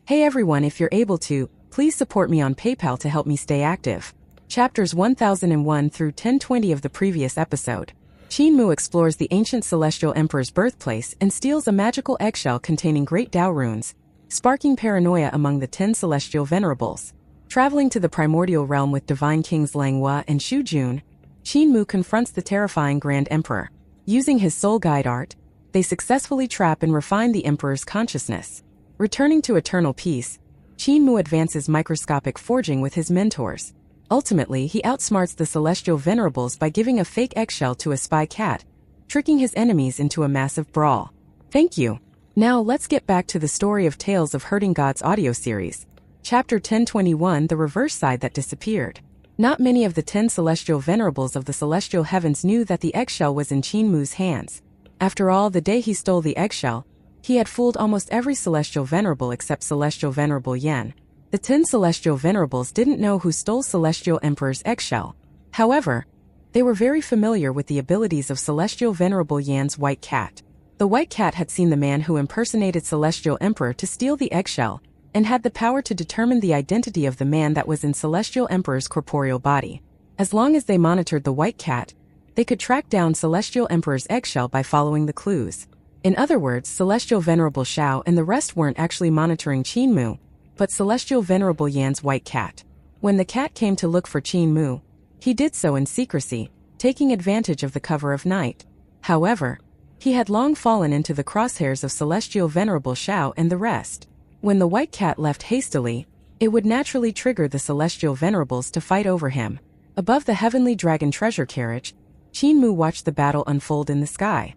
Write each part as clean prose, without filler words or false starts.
Hey everyone, if you're able to, please support me on PayPal to help me stay active. Chapters 1001 through 1020 of the previous episode. Qin explores the ancient celestial emperor's birthplace and steals a magical eggshell containing great Dao runes, sparking paranoia among the 10 celestial venerables. Traveling to the primordial realm with divine kings Lang Hua and Shu Jun, Qin confronts the terrifying Grand Emperor. Using his soul guide art, they successfully trap and refine the emperor's consciousness. Returning to eternal peace, Qin advances microscopic forging with his mentors. Ultimately, he outsmarts the celestial venerables by giving a fake eggshell to a spy cat, tricking his enemies into a massive brawl. Thank you. Now let's get back to the story of Tales of Hurting Gods audio series. Chapter 1021, The Reverse Side That Disappeared. Not many of the 10 celestial venerables of the celestial heavens knew that the eggshell was in Qin hands. After all, the day he stole the eggshell, he had fooled almost every celestial venerable except Celestial Venerable Yan. The 10 celestial venerables didn't know who stole Celestial Emperor's eggshell. However, they were very familiar with the abilities of Celestial Venerable Yan's white cat. The white cat had seen the man who impersonated Celestial Emperor to steal the eggshell, and had the power to determine the identity of the man that was in Celestial Emperor's corporeal body. As long as they monitored the white cat, they could track down Celestial Emperor's eggshell by following the clues. In other words, Celestial Venerable Shao and the rest weren't actually monitoring Qin, but Celestial Venerable Yan's white cat. When the cat came to look for Qin, he did so in secrecy, taking advantage of the cover of night. However, he had long fallen into the crosshairs of Celestial Venerable Shao and the rest. When the white cat left hastily, it would naturally trigger the celestial venerables to fight over him. Above the heavenly dragon treasure carriage, Qin watched the battle unfold in the sky.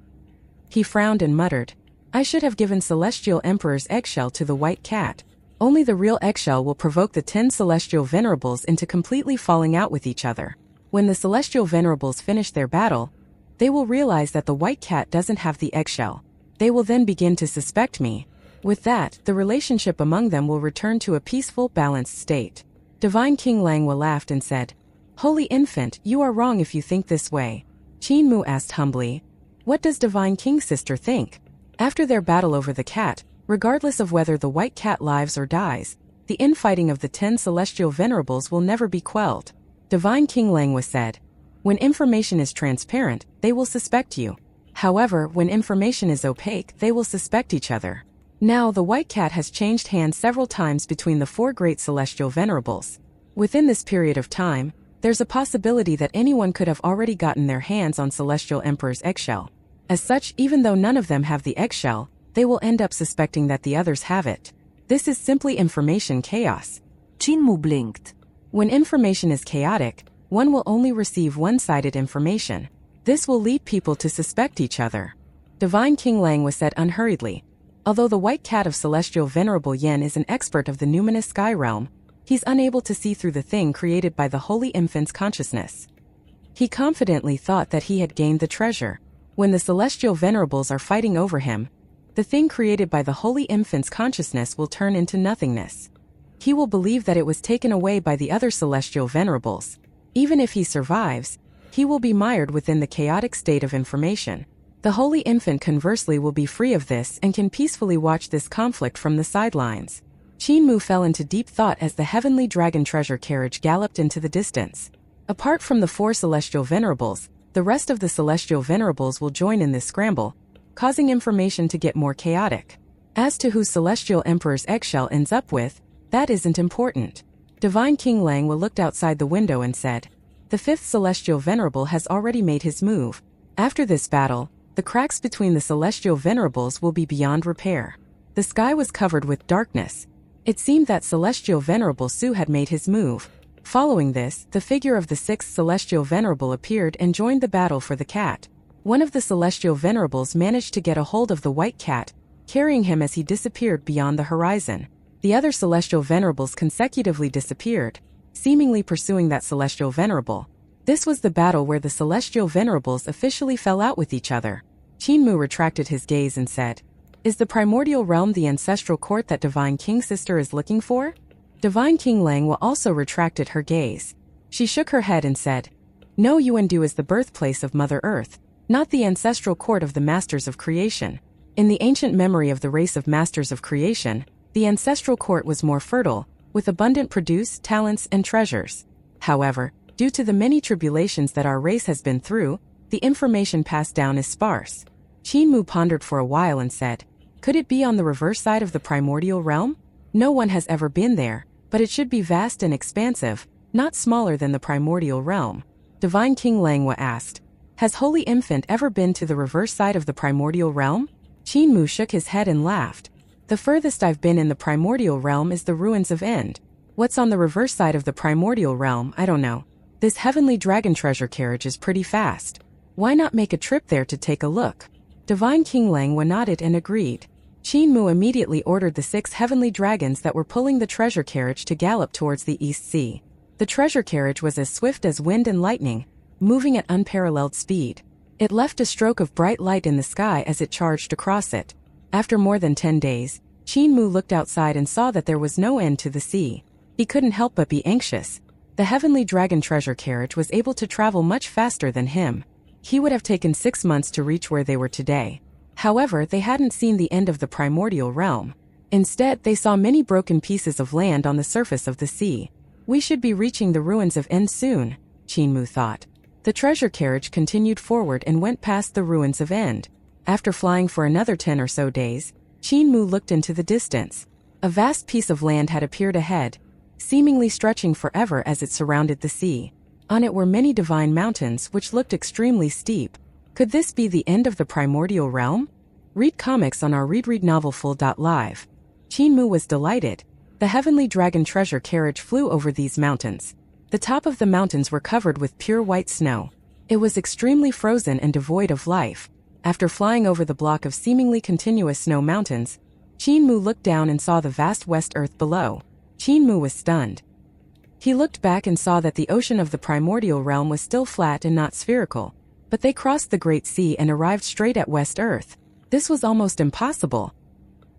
He frowned and muttered, "I should have given Celestial Emperor's eggshell to the white cat. Only the real eggshell will provoke the 10 celestial venerables into completely falling out with each other. When the celestial venerables finish their battle, they will realize that the white cat doesn't have the eggshell. They will then begin to suspect me. With that, the relationship among them will return to a peaceful, balanced state." Divine King Lang Hua laughed and said, "Holy Infant, you are wrong if you think this way." Qin asked humbly, "What does Divine King's sister think?" After their battle over the cat, regardless of whether the white cat lives or dies, the infighting of the 10 celestial venerables will never be quelled. Divine King Lang Hua said, "When information is transparent, they will suspect you. However, when information is opaque, they will suspect each other." Now, the white cat has changed hands several times between the 4 great celestial venerables. Within this period of time, there's a possibility that anyone could have already gotten their hands on Celestial Emperor's eggshell. As such, even though none of them have the eggshell, they will end up suspecting that the others have it. This is simply information chaos. Qin blinked. When information is chaotic, one will only receive one-sided information. This will lead people to suspect each other. Divine King Lang was said unhurriedly. Although the white cat of Celestial Venerable Yan is an expert of the numinous sky realm, he's unable to see through the thing created by the Holy Infant's consciousness. He confidently thought that he had gained the treasure. When the celestial venerables are fighting over him, the thing created by the Holy Infant's consciousness will turn into nothingness. He will believe that it was taken away by the other celestial venerables. Even if he survives, he will be mired within the chaotic state of information. The Holy Infant conversely will be free of this and can peacefully watch this conflict from the sidelines. Qin fell into deep thought as the heavenly dragon treasure carriage galloped into the distance. Apart from the 4 celestial venerables, the rest of the celestial venerables will join in this scramble, causing information to get more chaotic. As to who Celestial Emperor's eggshell ends up with, that isn't important. Divine King Lang Hua looked outside the window and said, "The 5th celestial venerable has already made his move. After this battle, the cracks between the celestial venerables will be beyond repair." The sky was covered with darkness. It seemed that Celestial Venerable Su had made his move. Following this, the figure of the 6th celestial venerable appeared and joined the battle for the cat. One of the celestial venerables managed to get a hold of the white cat, carrying him as he disappeared beyond the horizon. The other celestial venerables consecutively disappeared, seemingly pursuing that celestial venerable. This was the battle where the celestial venerables officially fell out with each other. Qin retracted his gaze and said, "Is the primordial realm the ancestral court that Divine King Sister is looking for?" Divine King Lang Hua also retracted her gaze. She shook her head and said, "No, Yuandu is the birthplace of Mother Earth, not the ancestral court of the Masters of Creation. In the ancient memory of the race of Masters of Creation, The ancestral court was more fertile, with abundant produce, talents, and treasures. However, due to the many tribulations that our race has been through, the information passed down is sparse. Qin pondered for a while and said, "Could it be on the reverse side of the primordial realm? No one has ever been there, but it should be vast and expansive, not smaller than the primordial realm." Divine King Langwa asked, "Has Holy Infant ever been to the reverse side of the primordial realm?" Qin shook his head and laughed. "The furthest I've been in the primordial realm is the ruins of End. What's on the reverse side of the primordial realm, I don't know. This heavenly dragon treasure carriage is pretty fast. Why not make a trip there to take a look?" Divine King Langwa nodded and agreed. Qin immediately ordered the 6 heavenly dragons that were pulling the treasure carriage to gallop towards the East Sea. The treasure carriage was as swift as wind and lightning, moving at unparalleled speed. It left a stroke of bright light in the sky as it charged across it. After more than 10 days, Qin looked outside and saw that there was no end to the sea. He couldn't help but be anxious. The heavenly dragon treasure carriage was able to travel much faster than him. He would have taken 6 months to reach where they were today. However, they hadn't seen the end of the primordial realm. Instead, they saw many broken pieces of land on the surface of the sea. "We should be reaching the ruins of End soon," Qin thought. The treasure carriage continued forward and went past the ruins of End. After flying for another 10 or so days, Qin looked into the distance. A vast piece of land had appeared ahead, seemingly stretching forever as it surrounded the sea. On it were many divine mountains which looked extremely steep. Could this be the end of the primordial realm? Read comics on our readnovelful.live. Qin was delighted. The heavenly dragon treasure carriage flew over these mountains. The top of the mountains were covered with pure white snow. It was extremely frozen and devoid of life. After flying over the block of seemingly continuous snow mountains, Qin looked down and saw the vast west earth below. Qin was stunned. He looked back and saw that the ocean of the primordial realm was still flat and not spherical. But they crossed the Great Sea and arrived straight at West Earth. This was almost impossible.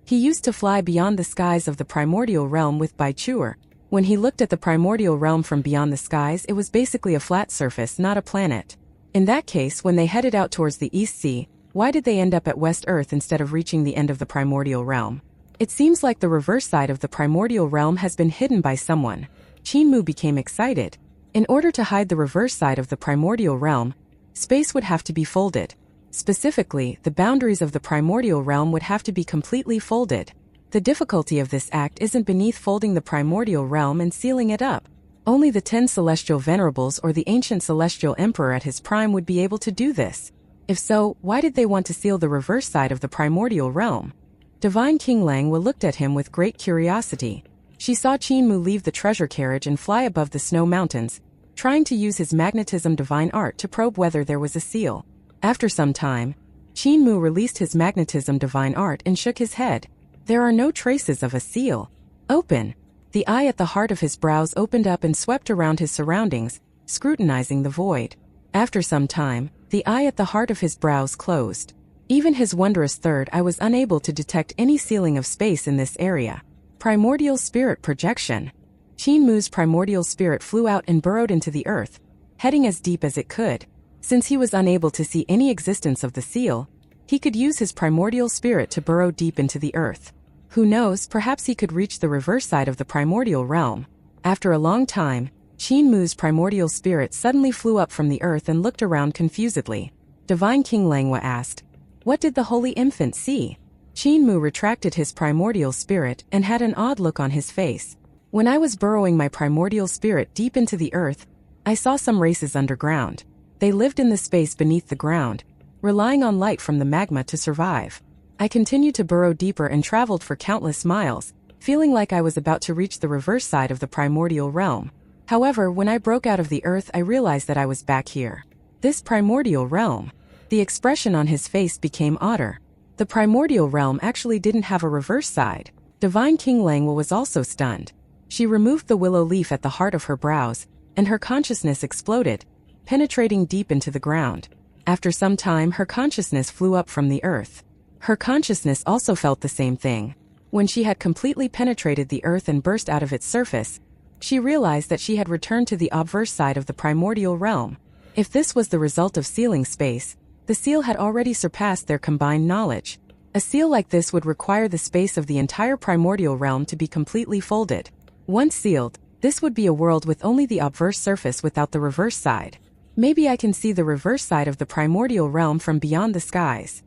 He used to fly beyond the skies of the primordial realm with Baichuer. When he looked at the primordial realm from beyond the skies, it was basically a flat surface, not a planet. In that case, when they headed out towards the East Sea, why did they end up at West Earth instead of reaching the end of the primordial realm? It seems like the reverse side of the primordial realm has been hidden by someone. Qin became excited. In order to hide the reverse side of the primordial realm, space would have to be folded. Specifically, the boundaries of the primordial realm would have to be completely folded. The difficulty of this act isn't beneath folding the primordial realm and sealing it up. Only the 10 celestial venerables or the ancient celestial emperor at his prime would be able to do this. If so, why did they want to seal the reverse side of the primordial realm? Divine King Langwa looked at him with great curiosity. She saw Qin leave the treasure carriage and fly above the snow mountains, trying to use his magnetism divine art to probe whether there was a seal. After some time, Qin released his magnetism divine art and shook his head. There are no traces of a seal. Open. The eye at the heart of his brows opened up and swept around his surroundings, scrutinizing the void. After some time, the eye at the heart of his brows closed. Even his wondrous third eye was unable to detect any sealing of space in this area. Primordial spirit projection. Qin primordial spirit flew out and burrowed into the earth, heading as deep as it could. Since he was unable to see any existence of the seal, he could use his primordial spirit to burrow deep into the earth. Who knows, perhaps he could reach the reverse side of the primordial realm. After a long time, Qin primordial spirit suddenly flew up from the earth and looked around confusedly. Divine King Langwa asked, "What did the Holy Infant see?" Qin retracted his primordial spirit and had an odd look on his face. "When I was burrowing my primordial spirit deep into the earth, I saw some races underground. They lived in the space beneath the ground, relying on light from the magma to survive. I continued to burrow deeper and traveled for countless miles, feeling like I was about to reach the reverse side of the primordial realm. However, when I broke out of the earth, I realized that I was back here. This primordial realm." The expression on his face became odder. The primordial realm actually didn't have a reverse side. Divine King Langwa was also stunned. She removed the willow leaf at the heart of her brows, and her consciousness exploded, penetrating deep into the ground. After some time, her consciousness flew up from the earth. Her consciousness also felt the same thing. When she had completely penetrated the earth and burst out of its surface, she realized that she had returned to the obverse side of the primordial realm. If this was the result of sealing space, the seal had already surpassed their combined knowledge. A seal like this would require the space of the entire primordial realm to be completely folded. Once sealed, this would be a world with only the obverse surface without the reverse side. Maybe I can see the reverse side of the primordial realm from beyond the skies.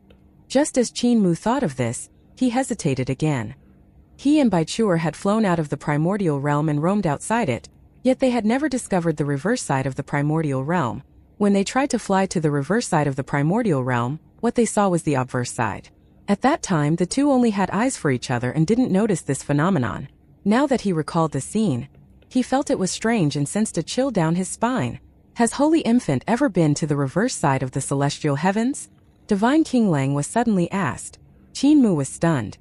Just as Qin Mu thought of this, he hesitated again. He and Bai Chuer had flown out of the primordial realm and roamed outside it, yet they had never discovered the reverse side of the primordial realm. When they tried to fly to the reverse side of the primordial realm, what they saw was the obverse side. At that time, the two only had eyes for each other and didn't notice this phenomenon. Now that he recalled the scene, he felt it was strange and sensed a chill down his spine. Has Holy Infant ever been to the reverse side of the celestial heavens? Divine King Lang was suddenly asked. Qin Mu was stunned.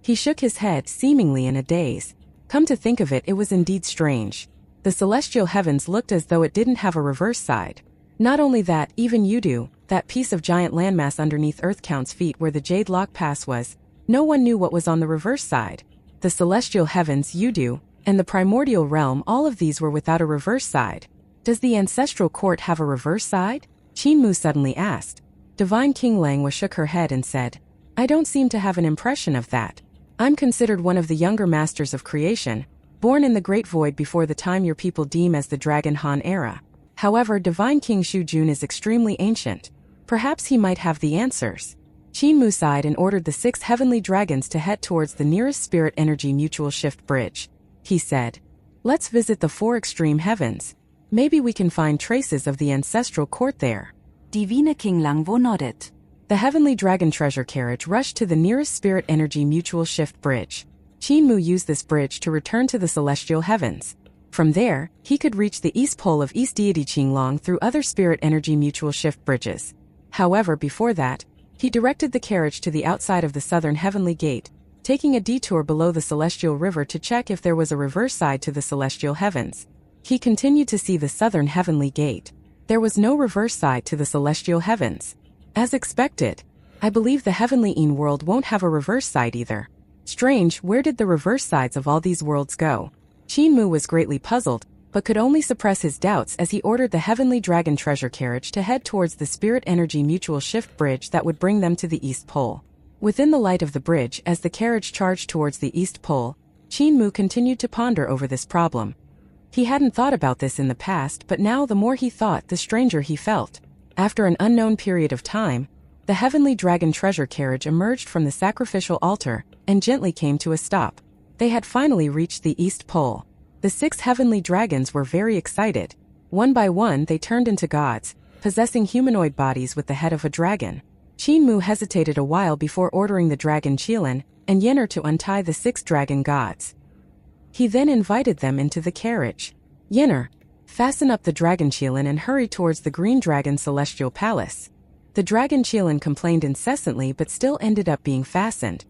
He shook his head, seemingly in a daze. Come to think of it, it was indeed strange. The celestial heavens looked as though it didn't have a reverse side. Not only that, even Yudu, that piece of giant landmass underneath Earth Count's feet where the Jade Lock Pass was, no one knew what was on the reverse side. The celestial heavens, Yudu, and the primordial realm, all of these were without a reverse side. Does the ancestral court have a reverse side? Qin Mu suddenly asked. Divine King Lang shook her head and said, I don't seem to have an impression of that. I'm considered one of the younger masters of creation, born in the Great Void before the time your people deem as the Dragon Han era. However, Divine King Shu Jun is extremely ancient. Perhaps he might have the answers. Qin Mu sighed and ordered the 6 heavenly dragons to head towards the nearest spirit energy mutual shift bridge. He said, Let's visit the 4 extreme heavens. Maybe we can find traces of the ancestral court there. Divine King Lang nodded. The heavenly dragon treasure carriage rushed to the nearest spirit energy mutual shift bridge. Qin Mu used this bridge to return to the celestial heavens. From there, he could reach the east pole of East Deity Qinglong through other spirit energy mutual shift bridges. However, before that, he directed the carriage to the outside of the southern heavenly gate, taking a detour below the celestial river to check if there was a reverse side to the celestial heavens. He continued to see the southern heavenly gate. There was no reverse side to the celestial heavens. As expected, I believe the heavenly Een world won't have a reverse side either. Strange, where did the reverse sides of all these worlds go? Qin Mu was greatly puzzled, but could only suppress his doubts as he ordered the heavenly dragon treasure carriage to head towards the spirit energy mutual shift bridge that would bring them to the East Pole. Within the light of the bridge, as the carriage charged towards the East Pole, Qin Mu continued to ponder over this problem. He hadn't thought about this in the past, but now the more he thought, the stranger he felt. After an unknown period of time, the heavenly dragon treasure carriage emerged from the sacrificial altar and gently came to a stop. They had finally reached the East Pole. The 6 heavenly dragons were very excited. One by one they turned into gods, possessing humanoid bodies with the head of a dragon. Qin Mu hesitated a while before ordering the dragon Qilin and Yenner to untie the 6 dragon gods. He then invited them into the carriage. Yenner, fasten up the dragon Qilin and hurry towards the green dragon celestial palace. The dragon Qilin complained incessantly but still ended up being fastened.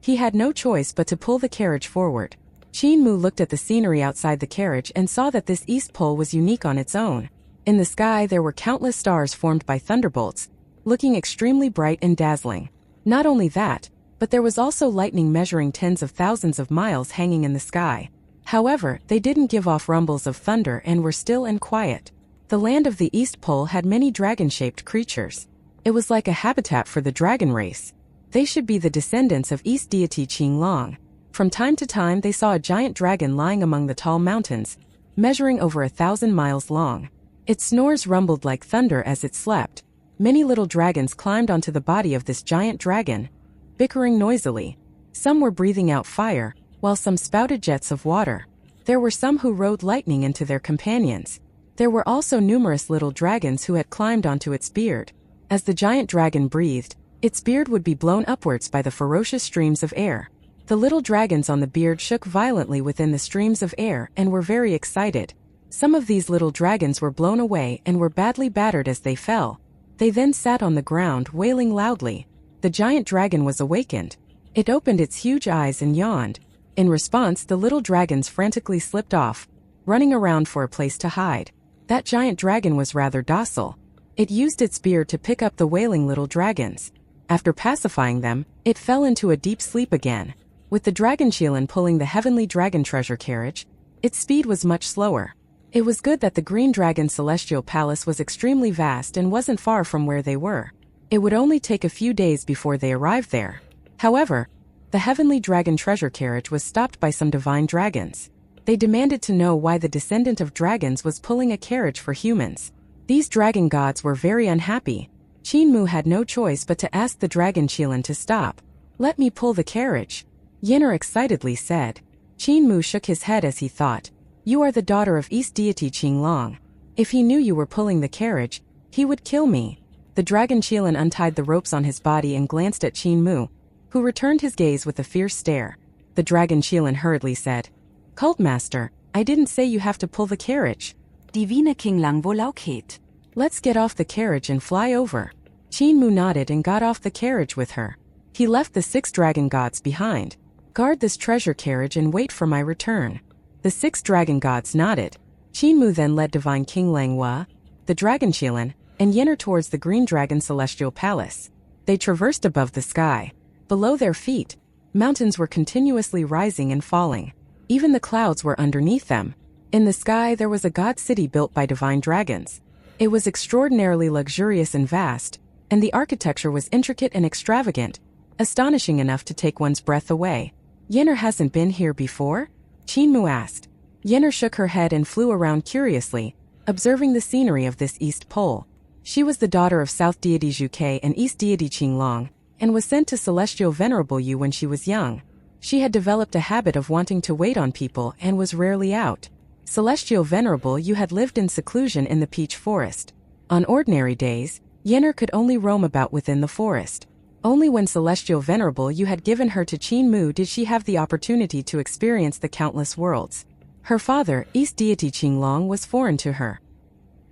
He had no choice but to pull the carriage forward. Qin Mu looked at the scenery outside the carriage and saw that this East Pole was unique on its own. In the sky there were countless stars formed by thunderbolts, looking extremely bright and dazzling. Not only that, but there was also lightning measuring tens of thousands of miles hanging in the sky. However, they didn't give off rumbles of thunder and were still and quiet. The land of the East Pole had many dragon-shaped creatures. It was like a habitat for the dragon race. They should be the descendants of East Deity Qinglong. From time to time they saw a giant dragon lying among the tall mountains, measuring over 1,000 miles long. Its snores rumbled like thunder as it slept. Many little dragons climbed onto the body of this giant dragon, bickering noisily. Some were breathing out fire, while some spouted jets of water. There were some who rode lightning into their companions. There were also numerous little dragons who had climbed onto its beard. As the giant dragon breathed, its beard would be blown upwards by the ferocious streams of air. The little dragons on the beard shook violently within the streams of air and were very excited. Some of these little dragons were blown away and were badly battered as they fell. They then sat on the ground wailing loudly. The giant dragon was awakened. It opened its huge eyes and yawned. In response, the little dragons frantically slipped off, running around for a place to hide. That giant dragon was rather docile. It used its beard to pick up the wailing little dragons. After pacifying them, it fell into a deep sleep again. With the dragon Qilin pulling the heavenly dragon treasure carriage, its speed was much slower. It was good that the green dragon celestial palace was extremely vast and wasn't far from where they were. It would only take a few days before they arrived there. However, the heavenly dragon treasure carriage was stopped by some divine dragons. They demanded to know why the descendant of dragons was pulling a carriage for humans. These dragon gods were very unhappy. Qin had no choice but to ask the dragon Qilin to stop. "Let me pull the carriage," Yenner excitedly said. Qin shook his head as he thought, "You are the daughter of East deity Qinglong. If he knew you were pulling the carriage, he would kill me." The dragon Qilin untied the ropes on his body and glanced at Qin, who returned his gaze with a fierce stare. The dragon Qilin hurriedly said, "Cult Master, I didn't say you have to pull the carriage." Divine Qinglang Volauket. "Let's get off the carriage and fly over." Qin nodded and got off the carriage with her. He left the 6 dragon gods behind. "Guard this treasure carriage and wait for my return." The 6 dragon gods nodded. Qin then led Divine King Langhua, the dragon Qilin, and Yenner towards the Green Dragon Celestial Palace. They traversed above the sky. Below their feet, mountains were continuously rising and falling. Even the clouds were underneath them. In the sky there was a god city built by divine dragons. It was extraordinarily luxurious and vast, and the architecture was intricate and extravagant, astonishing enough to take one's breath away. "Yenner hasn't been here before?" Qin asked. Yenner shook her head and flew around curiously, observing the scenery of this East Pole. She was the daughter of South deity Zhuke and East deity Qinglong, and was sent to Celestial Venerable Yu when she was young. She had developed a habit of wanting to wait on people and was rarely out. Celestial Venerable Yu had lived in seclusion in the Peach Forest. On ordinary days, Yenner could only roam about within the forest. Only when Celestial Venerable Yu had given her to Qin did she have the opportunity to experience the countless worlds. Her father, East deity Qinglong, was foreign to her.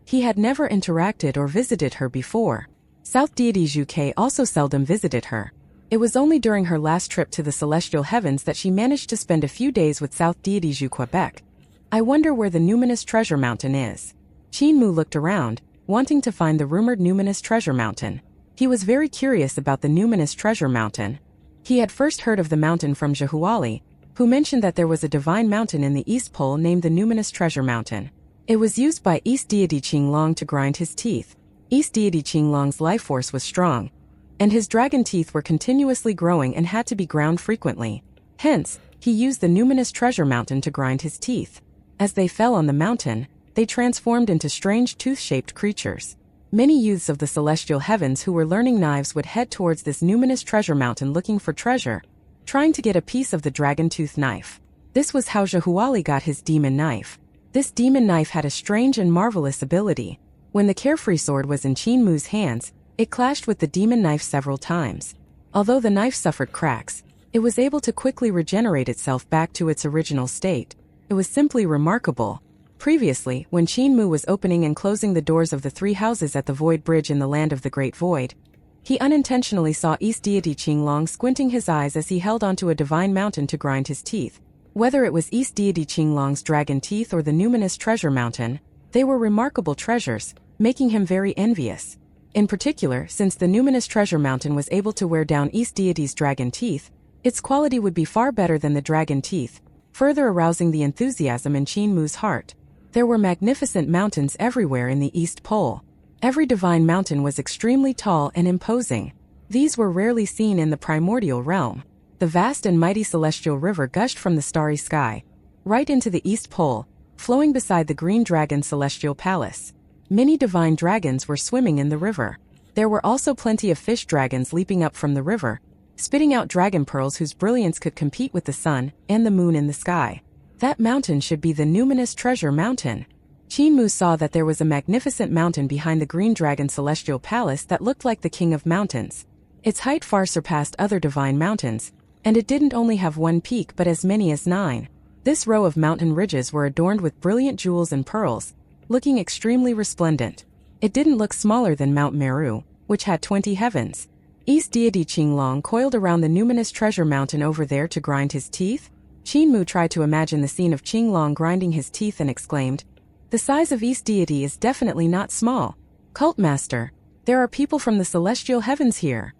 He had never interacted or visited her before. South deity Zhuke also seldom visited her. It was only during her last trip to the celestial heavens that she managed to spend a few days with South deity Zhu Quebec. "I wonder where the numinous treasure mountain is." Qin looked around, wanting to find the rumored numinous treasure mountain. He was very curious about the numinous treasure mountain. He had first heard of the mountain from Zhehuali, who mentioned that there was a divine mountain in the East Pole named the numinous treasure mountain. It was used by East deity Qinglong to grind his teeth. East deity Qinglong's life force was strong, and his dragon teeth were continuously growing and had to be ground frequently. Hence, he used the numinous treasure mountain to grind his teeth. As they fell on the mountain, they transformed into strange tooth-shaped creatures. Many youths of the celestial heavens who were learning knives would head towards this numinous treasure mountain looking for treasure, trying to get a piece of the dragon tooth knife. This was how Zhehuali got his demon knife. This demon knife had a strange and marvelous ability. When the carefree sword was in Qin hands, it clashed with the demon knife several times. Although the knife suffered cracks, it was able to quickly regenerate itself back to its original state. It was simply remarkable. Previously, when Qin was opening and closing the doors of the 3 houses at the Void Bridge in the Land of the Great Void, he unintentionally saw East deity Qinglong squinting his eyes as he held onto a divine mountain to grind his teeth. Whether it was East deity Qinglong's dragon teeth or the numinous treasure mountain, they were remarkable treasures, making him very envious. In particular, since the numinous treasure mountain was able to wear down East deity's dragon teeth, its quality would be far better than the dragon teeth, further arousing the enthusiasm in Qin heart. There were magnificent mountains everywhere in the East Pole. Every divine mountain was extremely tall and imposing. These were rarely seen in the primordial realm. The vast and mighty celestial river gushed from the starry sky, right into the East Pole, flowing beside the Green Dragon Celestial Palace. Many divine dragons were swimming in the river. There were also plenty of fish dragons leaping up from the river, spitting out dragon pearls whose brilliance could compete with the sun and the moon in the sky. That mountain should be the numinous treasure mountain. Qin saw that there was a magnificent mountain behind the Green Dragon Celestial Palace that looked like the king of mountains. Its height far surpassed other divine mountains, and it didn't only have 1 peak but as many as 9. This row of mountain ridges were adorned with brilliant jewels and pearls, looking extremely resplendent. It didn't look smaller than Mount Meru, which had 20 heavens. East deity Qinglong coiled around the numinous treasure mountain over there to grind his teeth. Qin tried to imagine the scene of Qinglong grinding his teeth and exclaimed, "The size of East deity is definitely not small. Cult Master, there are people from the celestial heavens here."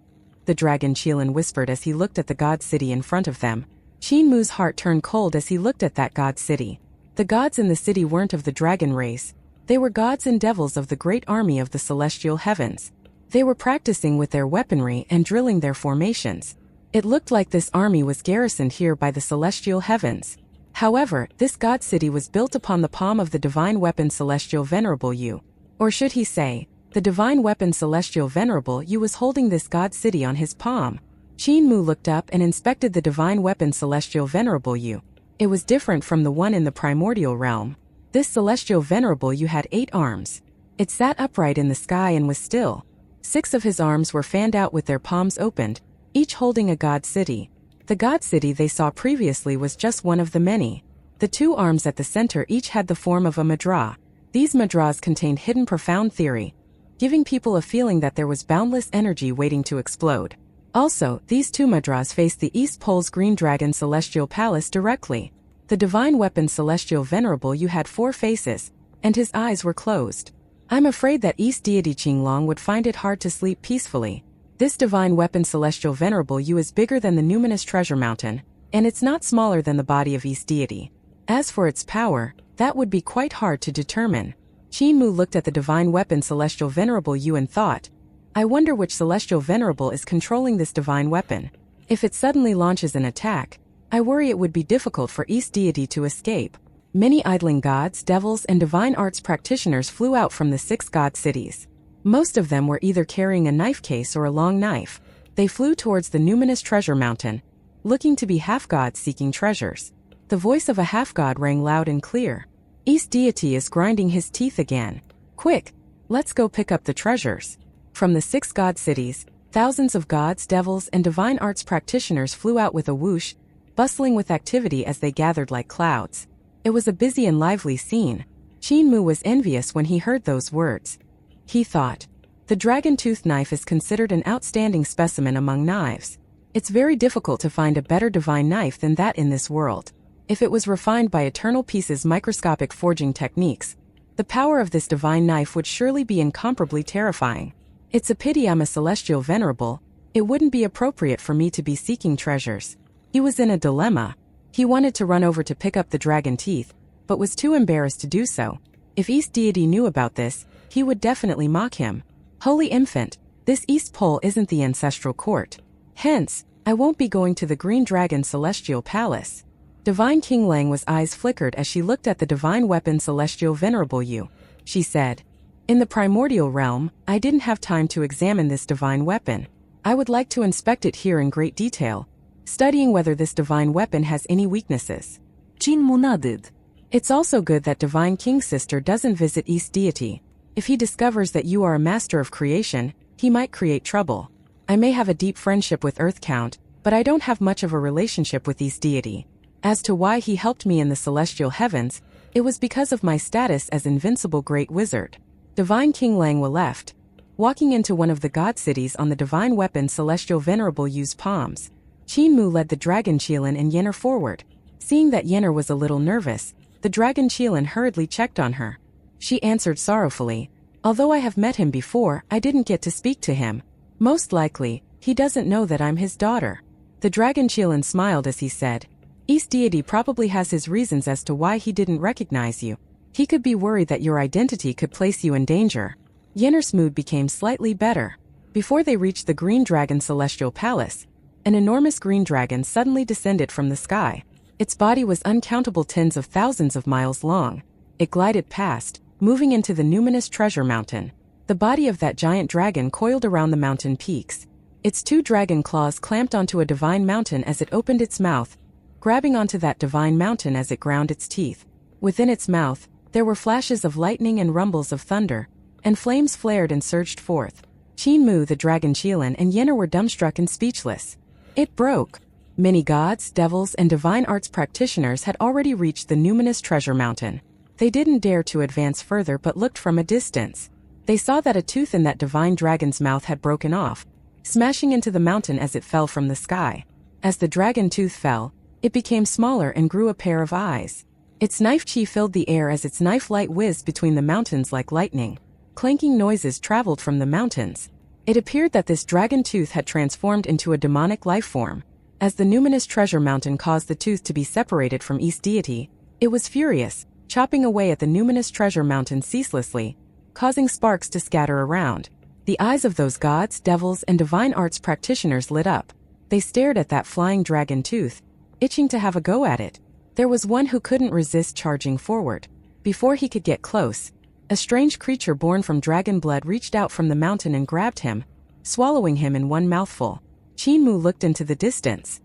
The dragon Qilin whispered as he looked at the god city in front of them. Qin heart turned cold as he looked at that god city. The gods in the city weren't of the dragon race. They were gods and devils of the great army of the celestial heavens. They were practicing with their weaponry and drilling their formations. It looked like this army was garrisoned here by the celestial heavens. However, this god city was built upon the palm of the divine weapon Celestial Venerable Yu. Or should he say, the divine weapon Celestial Venerable Yu was holding this god city on his palm. Qin Mu looked up and inspected the divine weapon Celestial Venerable Yu. It was different from the one in the primordial realm. This Celestial Venerable Yu had 8 arms. It sat upright in the sky and was still. 6 of his arms were fanned out with their palms opened, each holding a god city. The god city they saw previously was just one of the many. The 2 arms at the center each had the form of a mudra. These mudras contained hidden profound theory, giving people a feeling that there was boundless energy waiting to explode. Also, these 2 mudras faced the East Pole's Green Dragon Celestial Palace directly. The divine weapon Celestial Venerable Yu had 4 faces, and his eyes were closed. I'm afraid that East Deity Qinglong would find it hard to sleep peacefully. This divine weapon Celestial Venerable Yu is bigger than the numinous treasure mountain, and it's not smaller than the body of East Deity. As for its power, that would be quite hard to determine. Qin Mu looked at the divine weapon Celestial Venerable Yu and thought, I wonder which Celestial Venerable is controlling this divine weapon. If it suddenly launches an attack, I worry it would be difficult for East Deity to escape. Many idling gods, devils, and divine arts practitioners flew out from the 6 god cities. Most of them were either carrying a knife case or a long knife. They flew towards the numinous treasure mountain, looking to be half-gods seeking treasures. The voice of a half-god rang loud and clear. East Deity is grinding his teeth again. Quick, let's go pick up the treasures. From the 6 god cities, thousands of gods, devils, and divine arts practitioners flew out with a whoosh, bustling with activity as they gathered like clouds. It was a busy and lively scene. Qin Mu was envious when he heard those words. He thought, the dragon-tooth knife is considered an outstanding specimen among knives. It's very difficult to find a better divine knife than that in this world. If it was refined by Eternal Peace's microscopic forging techniques, the power of this divine knife would surely be incomparably terrifying. It's a pity I'm a celestial venerable. It wouldn't be appropriate for me to be seeking treasures. He was in a dilemma. He wanted to run over to pick up the dragon teeth, but was too embarrassed to do so. If East Deity knew about this, he would definitely mock him. Holy infant, this East Pole isn't the ancestral court. Hence, I won't be going to the Green Dragon Celestial Palace. Divine Qinglang's eyes flickered as she looked at the divine weapon Celestial Venerable Yu. She said, in the primordial realm, I didn't have time to examine this divine weapon. I would like to inspect it here in great detail, studying whether this divine weapon has any weaknesses. Qin Mu nodded. It's also good that Divine King's sister doesn't visit East Deity. If he discovers that you are a master of creation, he might create trouble. I may have a deep friendship with Earth Count, but I don't have much of a relationship with East Deity. As to why he helped me in the celestial heavens, it was because of my status as invincible great wizard. Divine Qinglang left, walking into one of the god cities on the divine weapon Celestial Venerable Yu's palms. Qin Mu led the dragon Qilin and Yenner forward. Seeing that Yenner was a little nervous, the dragon Qilin hurriedly checked on her. She answered sorrowfully, although I have met him before, I didn't get to speak to him. Most likely, he doesn't know that I'm his daughter. The dragon Qilin smiled as he said, East Deity probably has his reasons as to why he didn't recognize you. He could be worried that your identity could place you in danger. Yenner's mood became slightly better. Before they reached the Green Dragon Celestial Palace, an enormous green dragon suddenly descended from the sky. Its body was uncountable tens of thousands of miles long. It glided past, moving into the numinous treasure mountain. The body of that giant dragon coiled around the mountain peaks. Its 2 dragon claws clamped onto a divine mountain as it opened its mouth, grabbing onto that divine mountain as it ground its teeth. Within its mouth, there were flashes of lightning and rumbles of thunder, and flames flared and surged forth. Qin Mu, the dragon Qilin, and Yenner were dumbstruck and speechless. It broke. Many gods, devils, and divine arts practitioners had already reached the numinous treasure mountain. They didn't dare to advance further but looked from a distance. They saw that a tooth in that divine dragon's mouth had broken off, smashing into the mountain as it fell from the sky. As the dragon tooth fell, it became smaller and grew a pair of eyes. Its knife chi filled the air as its knife light whizzed between the mountains like lightning. Clanking noises traveled from the mountains. It appeared that this dragon tooth had transformed into a demonic life form. As the numinous treasure mountain caused the tooth to be separated from East Deity, it was furious, chopping away at the numinous treasure mountain ceaselessly, causing sparks to scatter around. The eyes of those gods, devils, and divine arts practitioners lit up. They stared at that flying dragon tooth, itching to have a go at it. There was one who couldn't resist charging forward. Before he could get close, a strange creature born from dragon blood reached out from the mountain and grabbed him, swallowing him in one mouthful. Qinmu looked into the distance.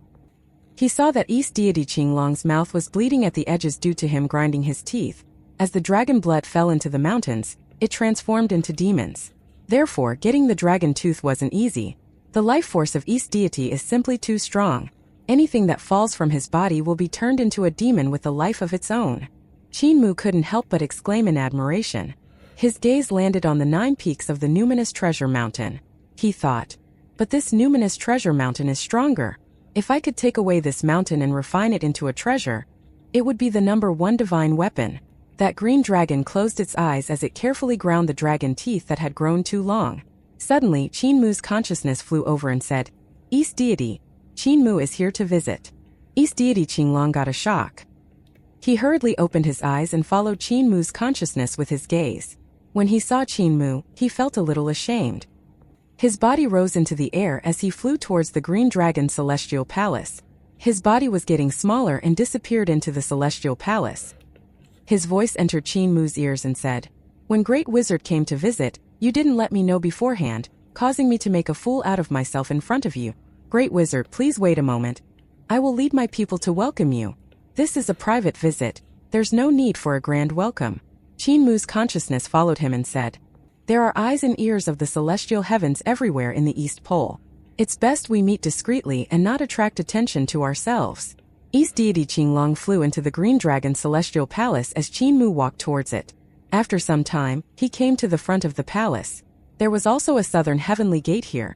He saw that East deity Qinglong's mouth was bleeding at the edges due to him grinding his teeth. As the dragon blood fell into the mountains, it transformed into demons. Therefore, getting the dragon tooth wasn't easy. The life force of East deity is simply too strong. Anything that falls from his body will be turned into a demon with a life of its own. Qinmu couldn't help but exclaim in admiration. His gaze landed on the 9 peaks of the numinous treasure mountain. He thought, but this numinous treasure mountain is stronger. If I could take away this mountain and refine it into a treasure, it would be the #1 divine weapon. That green dragon closed its eyes as it carefully ground the dragon teeth that had grown too long. Suddenly, Qinmu's consciousness flew over and said, East deity, Qinmu is here to visit. East deity Qinglong got a shock. He hurriedly opened his eyes and followed Qinmu's consciousness with his gaze. When he saw Qinmu, he felt a little ashamed. His body rose into the air as he flew towards the green dragon's celestial palace. His body was getting smaller and disappeared into the celestial palace. His voice entered Qinmu's ears and said, When Great Wizard came to visit, you didn't let me know beforehand, causing me to make a fool out of myself in front of you. Great Wizard, please wait a moment. I will lead my people to welcome you. This is a private visit. There's no need for a grand welcome. Qinmu's consciousness followed him and said, There are eyes and ears of the celestial heavens everywhere in the East Pole. It's best we meet discreetly and not attract attention to ourselves. East deity Qinglong flew into the green dragon's celestial palace as Qinmu walked towards it. After some time, he came to the front of the palace. There was also a southern heavenly gate here,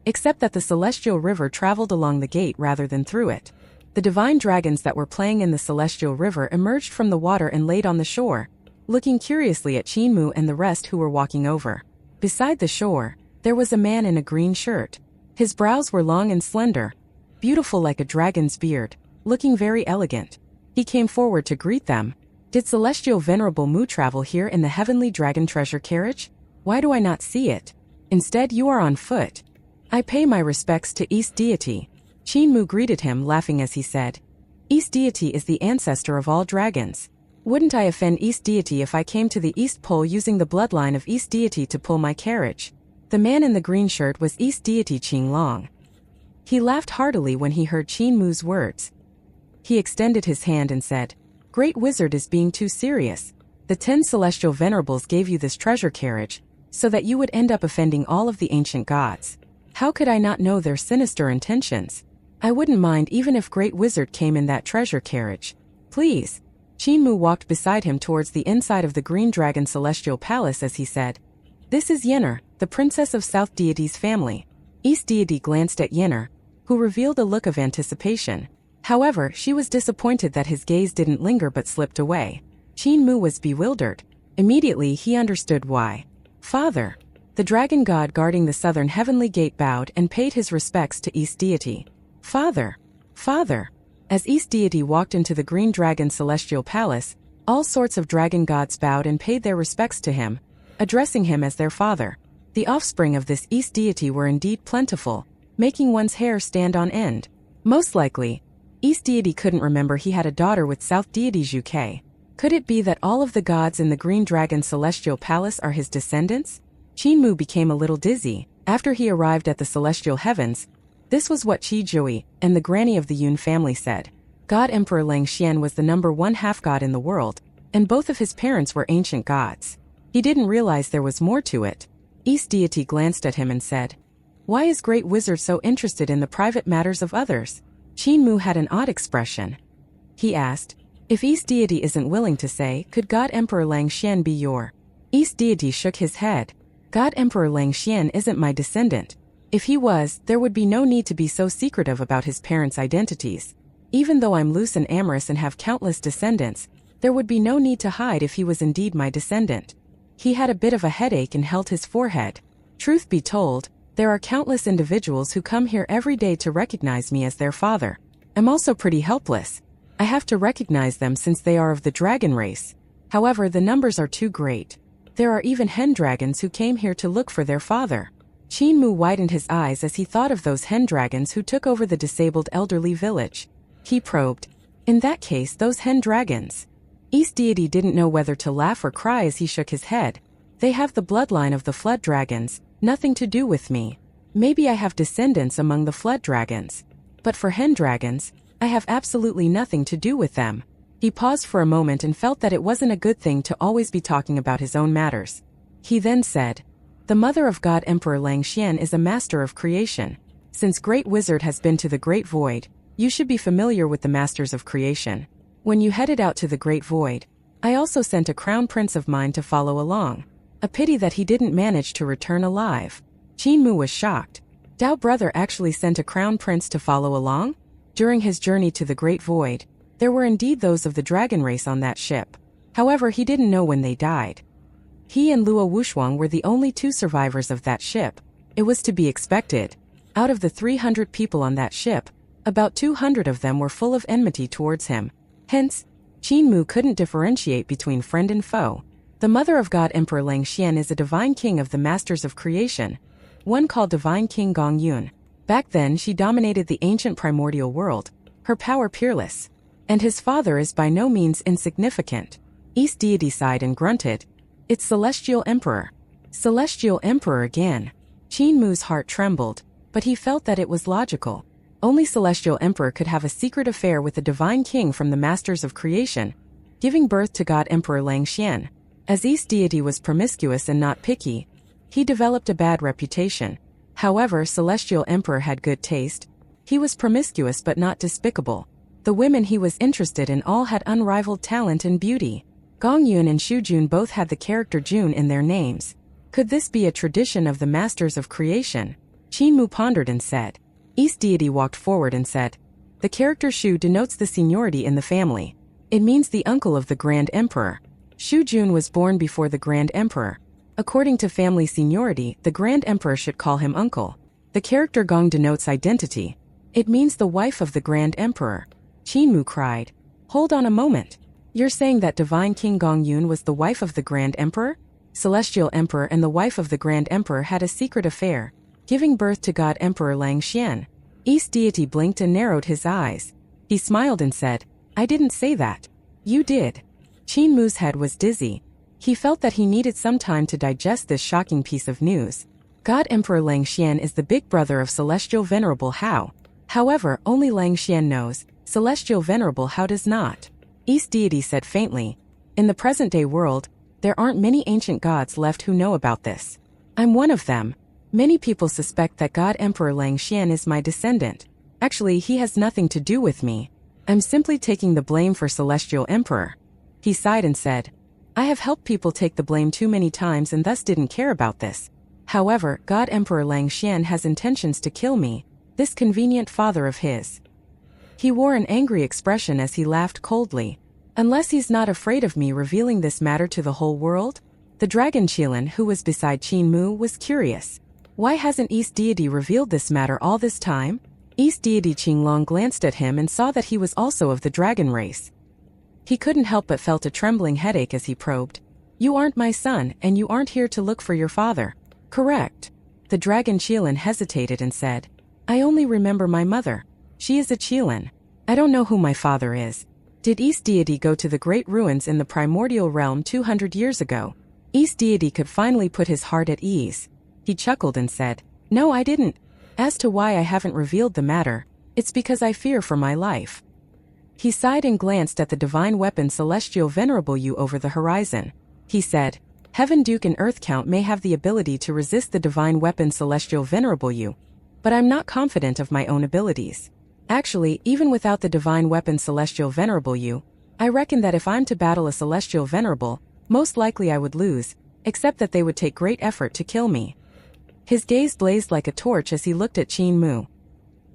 except that the celestial river traveled along the gate rather than through it. The divine dragons that were playing in the celestial river emerged from the water and laid on the shore, looking curiously at Qinmu and the rest who were walking over. Beside the shore, there was a man in a green shirt. His brows were long and slender, beautiful like a dragon's beard, looking very elegant. He came forward to greet them. Did Celestial Venerable Mu travel here in the heavenly dragon treasure carriage? Why do I not see it? Instead, you are on foot. I pay my respects to East deity. Qinmu greeted him, laughing as he said, East deity is the ancestor of all dragons. Wouldn't I offend East deity if I came to the East Pole using the bloodline of East deity to pull my carriage? The man in the green shirt was East deity Qinglong. He laughed heartily when he heard Qinmu's words. He extended his hand and said, Great Wizard is being too serious. The 10 celestial venerables gave you this treasure carriage, so that you would end up offending all of the ancient gods. How could I not know their sinister intentions? I wouldn't mind even if Great Wizard came in that treasure carriage. Please. Qinmu walked beside him towards the inside of the green dragon celestial palace as he said, This is Yenner, the princess of South deity's family. East deity glanced at Yenner, who revealed a look of anticipation. However, she was disappointed that his gaze didn't linger but slipped away. Qinmu was bewildered. Immediately he understood why. Father. The dragon god guarding the southern heavenly gate bowed and paid his respects to East deity. Father. Father. As East deity walked into the green dragon celestial palace, all sorts of dragon gods bowed and paid their respects to him, addressing him as their father. The offspring of this East deity were indeed plentiful, making one's hair stand on end. Most likely, East deity couldn't remember he had a daughter with South deity's UK. Could it be that all of the gods in the green dragon celestial palace are his descendants? Qinmu became a little dizzy. After he arrived at the celestial heavens, this was what Qi Jui and the granny of the Yun family said. God Emperor Lang Xian was the #1 half-god in the world, and both of his parents were ancient gods. He didn't realize there was more to it. East deity glanced at him and said, Why is Great Wizard so interested in the private matters of others? Qinmu had an odd expression. He asked, If East deity isn't willing to say, could God Emperor Lang Xian be your? East deity shook his head. God Emperor Lang Xian isn't my descendant. If he was, there would be no need to be so secretive about his parents' identities. Even though I'm loose and amorous and have countless descendants, there would be no need to hide if he was indeed my descendant. He had a bit of a headache and held his forehead. Truth be told, there are countless individuals who come here every day to recognize me as their father. I'm also pretty helpless. I have to recognize them since they are of the dragon race. However, the numbers are too great. There are even hen dragons who came here to look for their father. Qin Mu widened his eyes as he thought of those hen dragons who took over the disabled elderly village. He probed. In that case, those hen dragons. East Deity didn't know whether to laugh or cry as he shook his head. They have the bloodline of the flood dragons, nothing to do with me. Maybe I have descendants among the flood dragons. But for hen dragons, I have absolutely nothing to do with them. He paused for a moment and felt that it wasn't a good thing to always be talking about his own matters. He then said, "The mother of God Emperor Langxian is a master of creation. Since Great Wizard has been to the Great Void, you should be familiar with the masters of creation. When you headed out to the Great Void, I also sent a crown prince of mine to follow along. A pity that he didn't manage to return alive." Qin Mu was shocked. Dao brother actually sent a crown prince to follow along? During his journey to the Great Void, there were indeed those of the dragon race on that ship. However, he didn't know when they died. He and Luo Wushuang were the only two survivors of that ship. It was to be expected. Out of the 300 people on that ship, about 200 of them were full of enmity towards him. Hence, Qin Mu couldn't differentiate between friend and foe. The mother of God Emperor Langxian is a divine king of the masters of creation, one called Divine King Gong Yun. Back then she dominated the ancient primordial world, her power peerless. And his father is by no means insignificant. East Deity sighed and grunted. It's Celestial Emperor. Celestial Emperor again. Qin Mu's heart trembled, but he felt that it was logical. Only Celestial Emperor could have a secret affair with the Divine King from the Masters of Creation, giving birth to God Emperor Langxian. As East Deity was promiscuous and not picky, he developed a bad reputation. However, Celestial Emperor had good taste. He was promiscuous but not despicable. The women he was interested in all had unrivaled talent and beauty. Gong Yun and Xu Jun both had the character Jun in their names. Could this be a tradition of the Masters of Creation? Qin Mu pondered and said. East Deity walked forward and said, "The character Xu denotes the seniority in the family. It means the uncle of the Grand Emperor. Xu Jun was born before the Grand Emperor. According to family seniority, the Grand Emperor should call him uncle. The character Gong denotes identity. It means the wife of the Grand Emperor." Qin Mu cried. "Hold on a moment. You're saying that Divine King Gong Yun was the wife of the Grand Emperor?" Celestial Emperor and the wife of the Grand Emperor had a secret affair, giving birth to God Emperor Langxian. East Deity blinked and narrowed his eyes. He smiled and said, "I didn't say that. You did." Qin Mu's head was dizzy. He felt that he needed some time to digest this shocking piece of news. God Emperor Langxian is the big brother of Celestial Venerable Hao. However, only Langxian knows, Celestial Venerable Hao does not. East Deity said faintly, "In the present-day world, there aren't many ancient gods left who know about this. I'm one of them. Many people suspect that God Emperor Langxian is my descendant. Actually, he has nothing to do with me. I'm simply taking the blame for Celestial Emperor." He sighed and said, "I have helped people take the blame too many times and thus didn't care about this. However, God Emperor Langxian has intentions to kill me, this convenient father of his." He wore an angry expression as he laughed coldly. "Unless he's not afraid of me revealing this matter to the whole world?" The dragon Qilin, who was beside Qin Mu, was curious. Why hasn't East Deity revealed this matter all this time? East Deity Qinglong glanced at him and saw that he was also of the dragon race. He couldn't help but felt a trembling headache as he probed. "You aren't my son, and you aren't here to look for your father, correct?" The dragon Qilin hesitated and said, "I only remember my mother. She is a Qilin. I don't know who my father is." Did East Deity go to the great ruins in the primordial realm 200 years ago? East Deity could finally put his heart at ease. He chuckled and said, "No, I didn't. As to why I haven't revealed the matter, it's because I fear for my life." He sighed and glanced at the divine weapon Celestial Venerable You over the horizon. He said, "Heaven Duke and Earth Count may have the ability to resist the divine weapon Celestial Venerable You, but I'm not confident of my own abilities. Actually, even without the divine weapon Celestial Venerable You, I reckon that if I'm to battle a Celestial Venerable, most likely I would lose, except that they would take great effort to kill me." His gaze blazed like a torch as he looked at Qin Mu.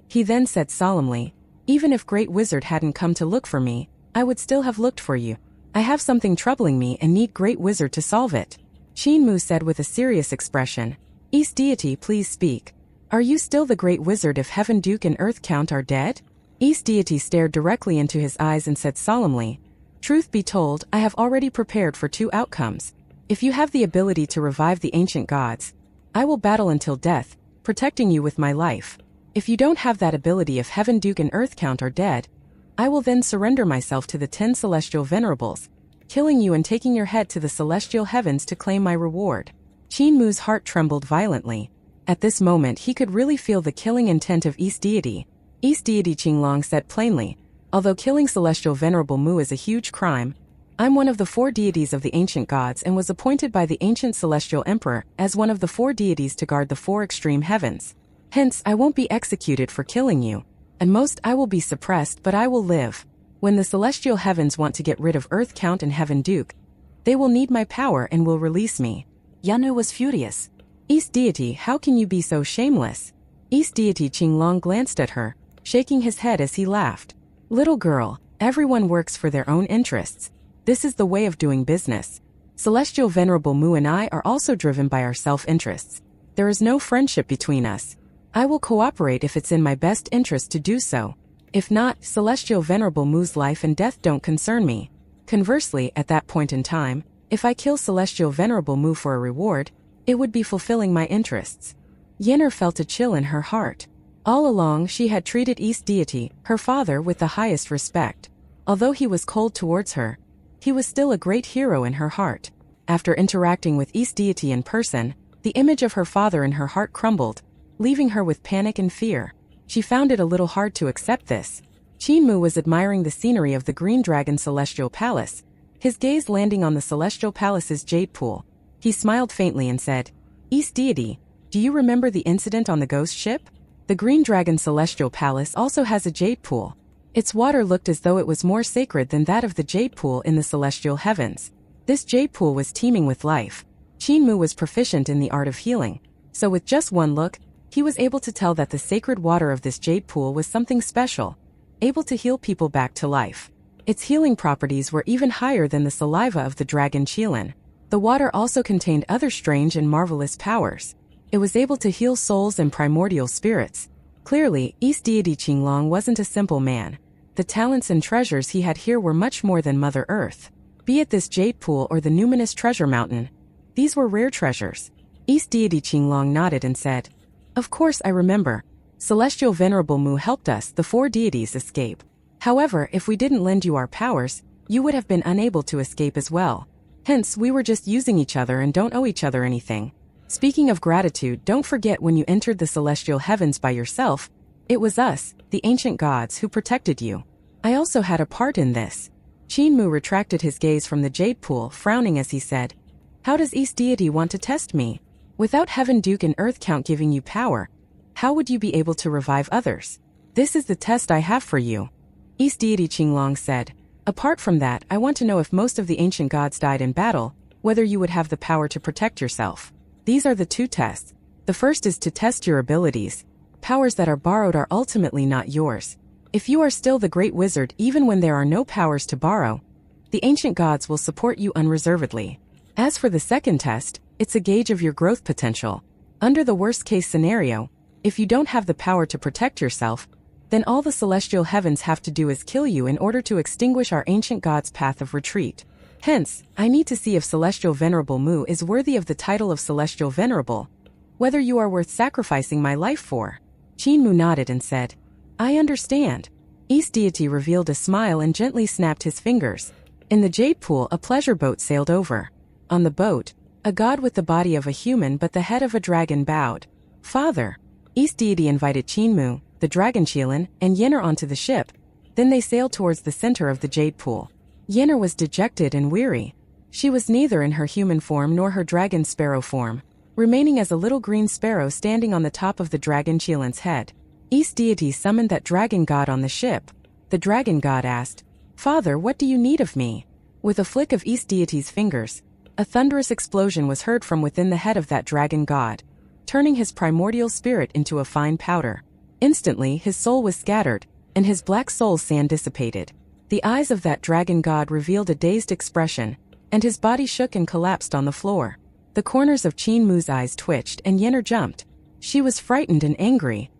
He then said solemnly, "Even if Great Wizard hadn't come to look for me, I would still have looked for you. I have something troubling me and need Great Wizard to solve it." Qin Mu said with a serious expression, "East Deity, please speak. Are you still the Great Wizard if Heaven Duke and Earth Count are dead?" East Deity stared directly into his eyes and said solemnly, "Truth be told, I have already prepared for two outcomes. If you have the ability to revive the ancient gods, I will battle until death, protecting you with my life. If you don't have that ability, if Heaven Duke and Earth Count are dead, I will then surrender myself to the 10 celestial venerables, killing you and taking your head to the celestial heavens to claim my reward. Qin Mu's heart trembled violently. At this moment he could really feel the killing intent of East Deity. East Deity Qinglong said plainly, although killing Celestial Venerable Mu is a huge crime, I'm one of the 4 deities of the ancient gods and was appointed by the ancient celestial emperor as one of the 4 deities to guard the 4 extreme heavens. Hence, I won't be executed for killing you. At most I will be suppressed, but I will live. When the celestial heavens want to get rid of Earth Count and Heaven Duke, they will need my power and will release me. Yanu was furious. East Deity, how can you be so shameless? East Deity Qinglong glanced at her, shaking his head as he laughed. Little girl, everyone works for their own interests. This is the way of doing business. Celestial Venerable Mu and I are also driven by our self-interests. There is no friendship between us. I will cooperate if it's in my best interest to do so. If not, Celestial Venerable Mu's life and death don't concern me. Conversely, at that point in time, if I kill Celestial Venerable Mu for a reward, it would be fulfilling my interests. Yennefer felt a chill in her heart. All along she had treated East Deity, her father, with the highest respect. Although he was cold towards her, he was still a great hero in her heart. After interacting with East Deity in person, the image of her father in her heart crumbled, leaving her with panic and fear. She found it a little hard to accept this. Qin Mu was admiring the scenery of the Green Dragon Celestial Palace, his gaze landing on the Celestial Palace's jade pool. He smiled faintly and said, East Deity, do you remember the incident on the ghost ship? The Green Dragon Celestial Palace also has a jade pool. Its water looked as though it was more sacred than that of the jade pool in the celestial heavens. This jade pool was teeming with life. Qin Mu was proficient in the art of healing, so with just one look, he was able to tell that the sacred water of this jade pool was something special, able to heal people back to life. Its healing properties were even higher than the saliva of the dragon Qilin. The water also contained other strange and marvelous powers. It was able to heal souls and primordial spirits. Clearly, East Deity Qinglong wasn't a simple man. The talents and treasures he had here were much more than Mother Earth. Be it this jade pool or the numinous treasure mountain, these were rare treasures. East Deity Qinglong nodded and said, Of course I remember. Celestial Venerable Mu helped us, the 4 deities, escape. However, if we didn't lend you our powers, you would have been unable to escape as well. Hence, we were just using each other and don't owe each other anything. Speaking of gratitude, don't forget when you entered the celestial heavens by yourself, it was us, the ancient gods, who protected you. I also had a part in this. Qin Mu retracted his gaze from the jade pool, frowning as he said, How does East Deity want to test me? Without Heaven Duke and Earth Count giving you power, how would you be able to revive others? This is the test I have for you. East Deity Qinglong said, Apart from that, I want to know if most of the ancient gods died in battle, whether you would have the power to protect yourself. These are the 2 tests. The first is to test your abilities. Powers that are borrowed are ultimately not yours. If you are still the great wizard even when there are no powers to borrow, the ancient gods will support you unreservedly. As for the second test, it's a gauge of your growth potential. Under the worst-case scenario, if you don't have the power to protect yourself, then all the celestial heavens have to do is kill you in order to extinguish our ancient god's path of retreat. Hence, I need to see if Celestial Venerable Mu is worthy of the title of Celestial Venerable, whether you are worth sacrificing my life for. Qin Mu nodded and said, I understand. East Deity revealed a smile and gently snapped his fingers. In the jade pool, a pleasure boat sailed over. On the boat, a god with the body of a human but the head of a dragon bowed. Father. East Deity invited Qin Mu, the dragon Qilin, and Yennefer onto the ship. Then they sailed towards the center of the jade pool. Yennefer was dejected and weary. She was neither in her human form nor her dragon sparrow form, remaining as a little green sparrow standing on the top of the dragon Qilin's head. East Deity summoned that dragon god on the ship. The dragon god asked, Father, what do you need of me? With a flick of East Deity's fingers, a thunderous explosion was heard from within the head of that dragon god, turning his primordial spirit into a fine powder. Instantly, his soul was scattered, and his black soul sand dissipated. The eyes of that dragon god revealed a dazed expression, and his body shook and collapsed on the floor. The corners of Qin Mu's eyes twitched and Yennefer jumped. She was frightened and angry.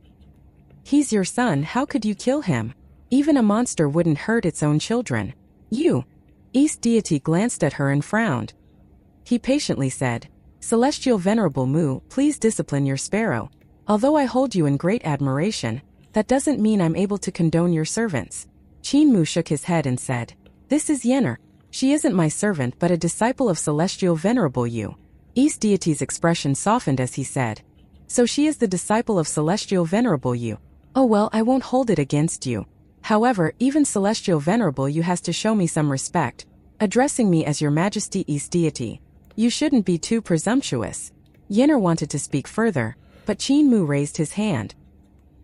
He's your son, how could you kill him? Even a monster wouldn't hurt its own children. You. East Deity glanced at her and frowned. He patiently said, "Celestial Venerable Mu, please discipline your sparrow. Although I hold you in great admiration, that doesn't mean I'm able to condone your servants." Qin Mu shook his head and said, "This is Yenner. She isn't my servant but a disciple of Celestial Venerable Yu." East Deity's expression softened as he said, "So she is the disciple of Celestial Venerable Yu. Oh well, I won't hold it against you. However, even Celestial Venerable Yu has to show me some respect, addressing me as Your Majesty East Deity. You shouldn't be too presumptuous." Yenner wanted to speak further, but Qin Mu raised his hand.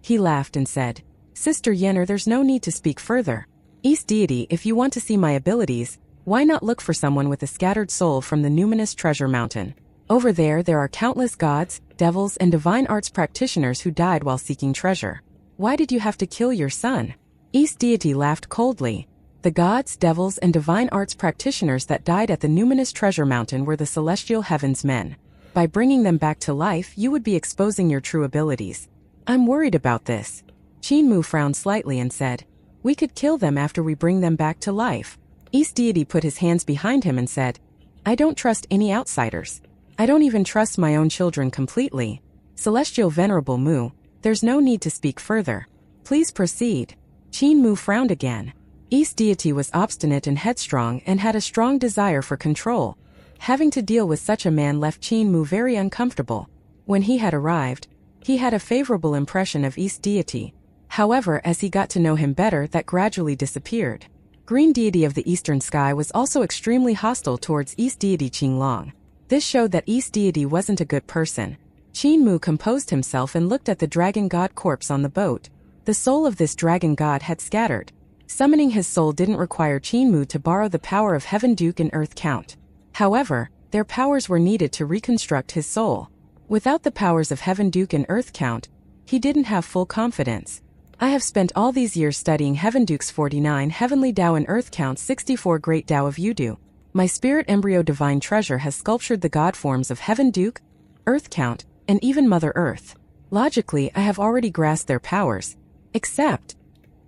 He laughed and said, "Sister Yenner, there's no need to speak further. East Deity, if you want to see my abilities, why not look for someone with a scattered soul from the numinous treasure mountain? Over there are countless gods, devils, and divine arts practitioners who died while seeking treasure. Why did you have to kill your son?" East Deity laughed coldly. The gods, devils, and divine arts practitioners that died at the numinous treasure mountain were the celestial heavens men. By bringing them back to life, you would be exposing your true abilities. I'm worried about this. Qin Mu frowned slightly and said, "We could kill them after we bring them back to life." East Deity put his hands behind him and said, "I don't trust any outsiders. I don't even trust my own children completely. Celestial Venerable Mu, there's no need to speak further. Please proceed." Qin Mu frowned again. East Deity was obstinate and headstrong and had a strong desire for control. Having to deal with such a man left Qin Mu very uncomfortable. When he had arrived, he had a favorable impression of East Deity. However, as he got to know him better, that gradually disappeared. Green Deity of the Eastern Sky was also extremely hostile towards East Deity Qinglong. This showed that East Deity wasn't a good person. Qin Mu composed himself and looked at the dragon god corpse on the boat. The soul of this dragon god had scattered. Summoning his soul didn't require Qin Mu to borrow the power of Heaven Duke and Earth Count. However, their powers were needed to reconstruct his soul. Without the powers of Heaven Duke and Earth Count, he didn't have full confidence. "I have spent all these years studying Heaven Duke's 49 Heavenly Tao and Earth Count's 64 Great Tao of Yudu. My spirit embryo divine treasure has sculptured the god forms of Heaven Duke, Earth Count, and even Mother Earth. Logically, I have already grasped their powers. Except..."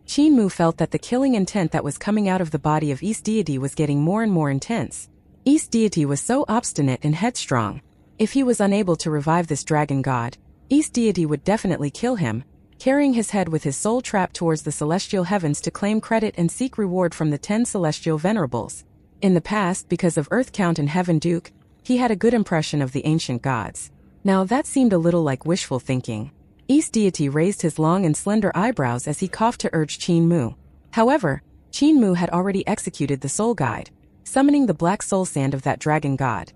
Qin Mu felt that the killing intent that was coming out of the body of East Deity was getting more and more intense. East Deity was so obstinate and headstrong. If he was unable to revive this dragon god, East Deity would definitely kill him, carrying his head with his soul trapped towards the celestial heavens to claim credit and seek reward from the 10 celestial venerables. In the past, because of Earth Count and Heaven Duke, he had a good impression of the ancient gods. Now that seemed a little like wishful thinking. East Deity raised his long and slender eyebrows as he coughed to urge Qin Mu. However, Qin Mu had already executed the soul guide, summoning the black soul sand of that dragon god.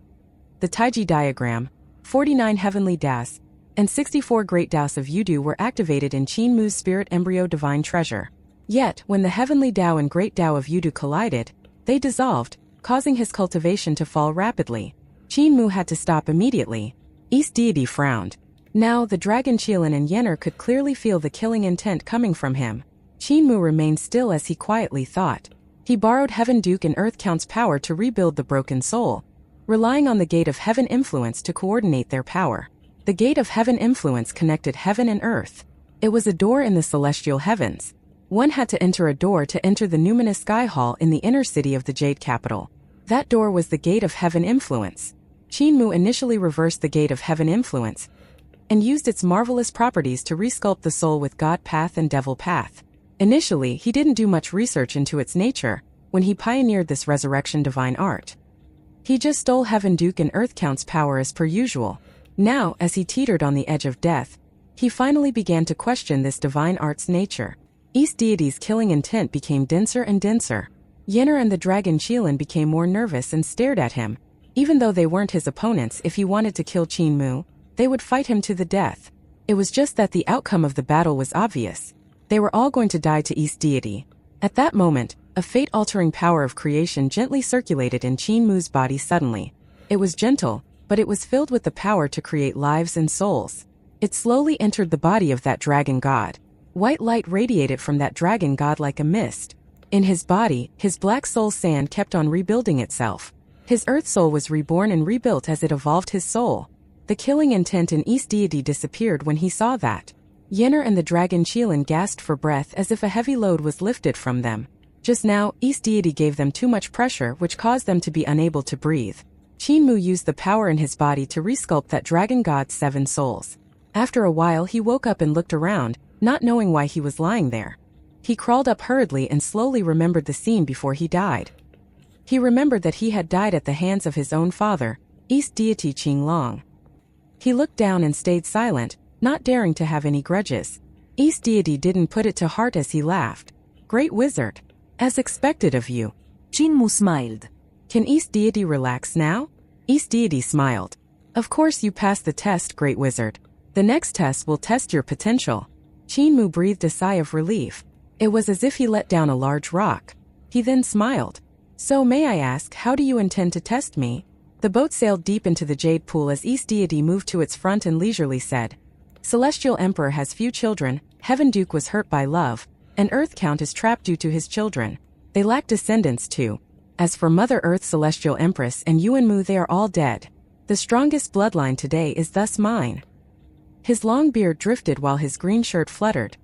The Taiji diagram, 49 heavenly Das, and 64 great Das of Yudu were activated in Qin Mu's spirit embryo divine treasure. Yet, when the heavenly Tao and great Tao of Yudu collided, they dissolved, causing his cultivation to fall rapidly. Qin Mu had to stop immediately. East Deity frowned. Now, the dragon Qilin and Yenner could clearly feel the killing intent coming from him. Qin Mu remained still as he quietly thought. He borrowed Heaven Duke and Earth Count's power to rebuild the broken soul, relying on the Gate of Heaven influence to coordinate their power. The Gate of Heaven influence connected heaven and earth. It was a door in the celestial heavens. One had to enter a door to enter the numinous sky hall in the inner city of the Jade capital. That door was the Gate of Heaven influence. Qin Mu initially reversed the Gate of Heaven influence and used its marvelous properties to resculpt the soul with God Path and Devil Path. Initially, he didn't do much research into its nature when he pioneered this resurrection divine art. He just stole Heaven Duke and Earth Count's power as per usual. Now, as he teetered on the edge of death, he finally began to question this divine art's nature. East Deity's killing intent became denser and denser. Yenner and the dragon Qilin became more nervous and stared at him. Even though they weren't his opponents, if he wanted to kill Qin Mu, they would fight him to the death. It was just that the outcome of the battle was obvious. They were all going to die to East Deity. At that moment, a fate-altering power of creation gently circulated in Qin Mu's body suddenly. It was gentle, but it was filled with the power to create lives and souls. It slowly entered the body of that dragon god. White light radiated from that dragon god like a mist. In his body, his black soul sand kept on rebuilding itself. His earth soul was reborn and rebuilt as it evolved his soul. The killing intent in East Deity disappeared when he saw that. Yenner and the dragon Qilin gasped for breath as if a heavy load was lifted from them. Just now, East Deity gave them too much pressure which caused them to be unable to breathe. Qin Mu used the power in his body to resculpt that dragon god's 7 souls. After a while he woke up and looked around, not knowing why he was lying there. He crawled up hurriedly and slowly remembered the scene before he died. He remembered that he had died at the hands of his own father, East deity Qing Long. He looked down and stayed silent, not daring to have any grudges. East deity didn't put it to heart as he laughed. "Great wizard. As expected of you." Qin Mu smiled. "Can East deity relax now?" East deity smiled. "Of course you passed the test, great wizard. The next test will test your potential." Qin Mu breathed a sigh of relief. It was as if he let down a large rock. He then smiled. "So may I ask, how do you intend to test me?" The boat sailed deep into the jade pool as East deity moved to its front and leisurely said, "Celestial Emperor has few children, Heaven Duke was hurt by love, and Earth Count is trapped due to his children. They lack descendants too. As for Mother Earth Celestial Empress and Yuan Mu, they are all dead. The strongest bloodline today is thus mine." His long beard drifted while his green shirt fluttered.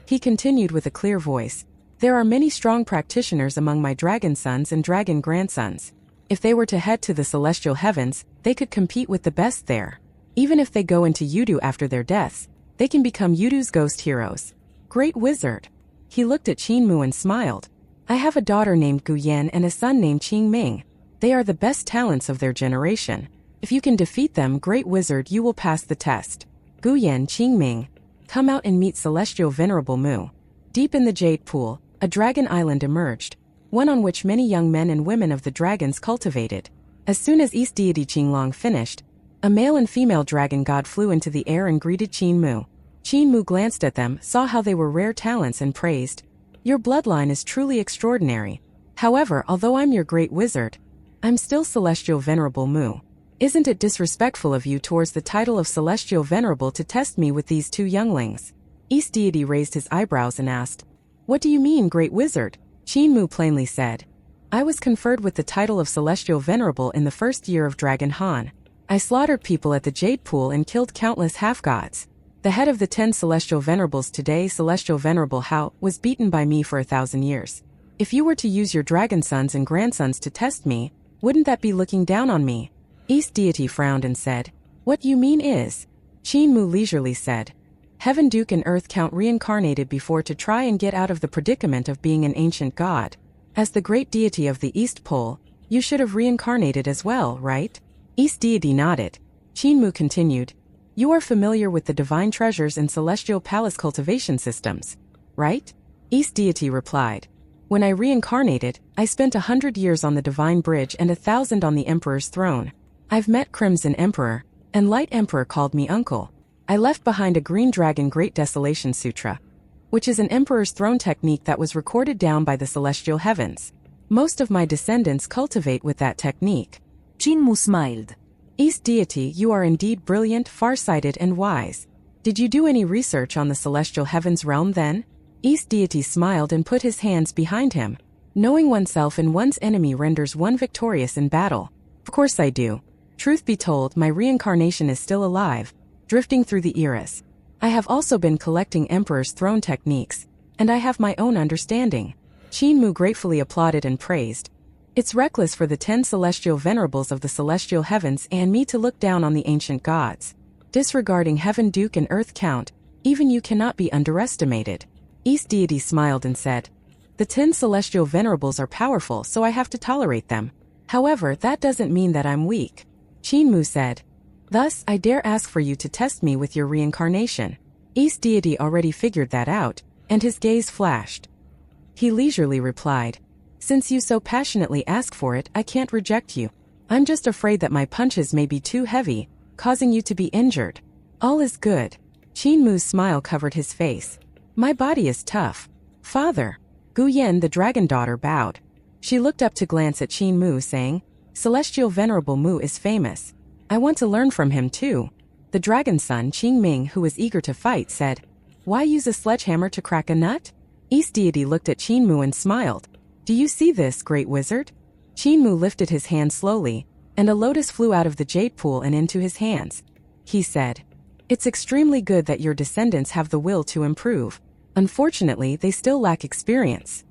He continued with a clear voice, "There are many strong practitioners among my dragon sons and dragon grandsons. If they were to head to the celestial heavens, they could compete with the best there. Even if they go into Yudu after their deaths, they can become Yudu's ghost heroes." "Great wizard." He looked at Qin Mu and smiled. "I have a daughter named Gu Yan and a son named Qing Ming. They are the best talents of their generation. If you can defeat them, great wizard, you will pass the test. Gu Yan, Qing Ming, come out and meet Celestial Venerable Mu." Deep in the jade pool, a dragon island emerged, one on which many young men and women of the dragons cultivated. As soon as East deity Qinglong finished, a male and female dragon god flew into the air and greeted Qin Mu. Qin Mu glanced at them, saw how they were rare talents and praised, "Your bloodline is truly extraordinary. However, although I'm your great wizard, I'm still Celestial Venerable Mu. Isn't it disrespectful of you towards the title of Celestial Venerable to test me with these 2 younglings?" East deity raised his eyebrows and asked, "What do you mean, great wizard?" Qin Mu plainly said, "I was conferred with the title of Celestial Venerable in the first year of Dragon Han. I slaughtered people at the jade pool and killed countless half-gods. The head of the 10 Celestial Venerables today, Celestial Venerable Hao, was beaten by me for 1,000 years. If you were to use your dragon sons and grandsons to test me, wouldn't that be looking down on me?" East deity frowned and said, "What you mean is..." Qin Mu leisurely said, "Heaven Duke and Earth Count reincarnated before to try and get out of the predicament of being an ancient god. As the great deity of the East Pole, you should have reincarnated as well, right?" East deity nodded. Qin Mu continued, "You are familiar with the divine treasures in celestial palace cultivation systems, right?" East deity replied, "When I reincarnated, I spent 100 years on the divine bridge and 1,000 on the emperor's throne. I've met Crimson Emperor, and Light Emperor called me uncle. I left behind a green dragon Great Desolation Sutra, which is an emperor's throne technique that was recorded down by the celestial heavens. Most of my descendants cultivate with that technique." Qin Mu smiled. "East deity, you are indeed brilliant, far-sighted and wise. Did you do any research on the celestial heavens realm then?" East deity smiled and put his hands behind him. "Knowing oneself and one's enemy renders one victorious in battle. Of course I do. Truth be told, my reincarnation is still alive, drifting through the eras. I have also been collecting Emperor's throne techniques, and I have my own understanding." Qin Mu gratefully applauded and praised, "It's reckless for the 10 celestial venerables of the celestial heavens and me to look down on the ancient gods. Disregarding Heaven Duke and Earth Count, even you cannot be underestimated." East deity smiled and said, "The 10 celestial venerables are powerful, so I have to tolerate them. However, that doesn't mean that I'm weak." Qin Mu said, "Thus, I dare ask for you to test me with your reincarnation." East deity already figured that out, and his gaze flashed. He leisurely replied, "Since you so passionately ask for it, I can't reject you. I'm just afraid that my punches may be too heavy, causing you to be injured. All is good." Qin Mu's smile covered his face. "My body is tough, father." Gu Yan, the dragon daughter, bowed. She looked up to glance at Qin Mu, saying, "Celestial Venerable Mu is famous. I want to learn from him too." The dragon son, Qing Ming, who was eager to fight, said, "Why use a sledgehammer to crack a nut?" East deity looked at Qin Mu and smiled. "Do you see this, great wizard?" Qin Mu lifted his hand slowly, and a lotus flew out of the jade pool and into his hands. He said, "It's extremely good that your descendants have the will to improve. Unfortunately, they still lack experience."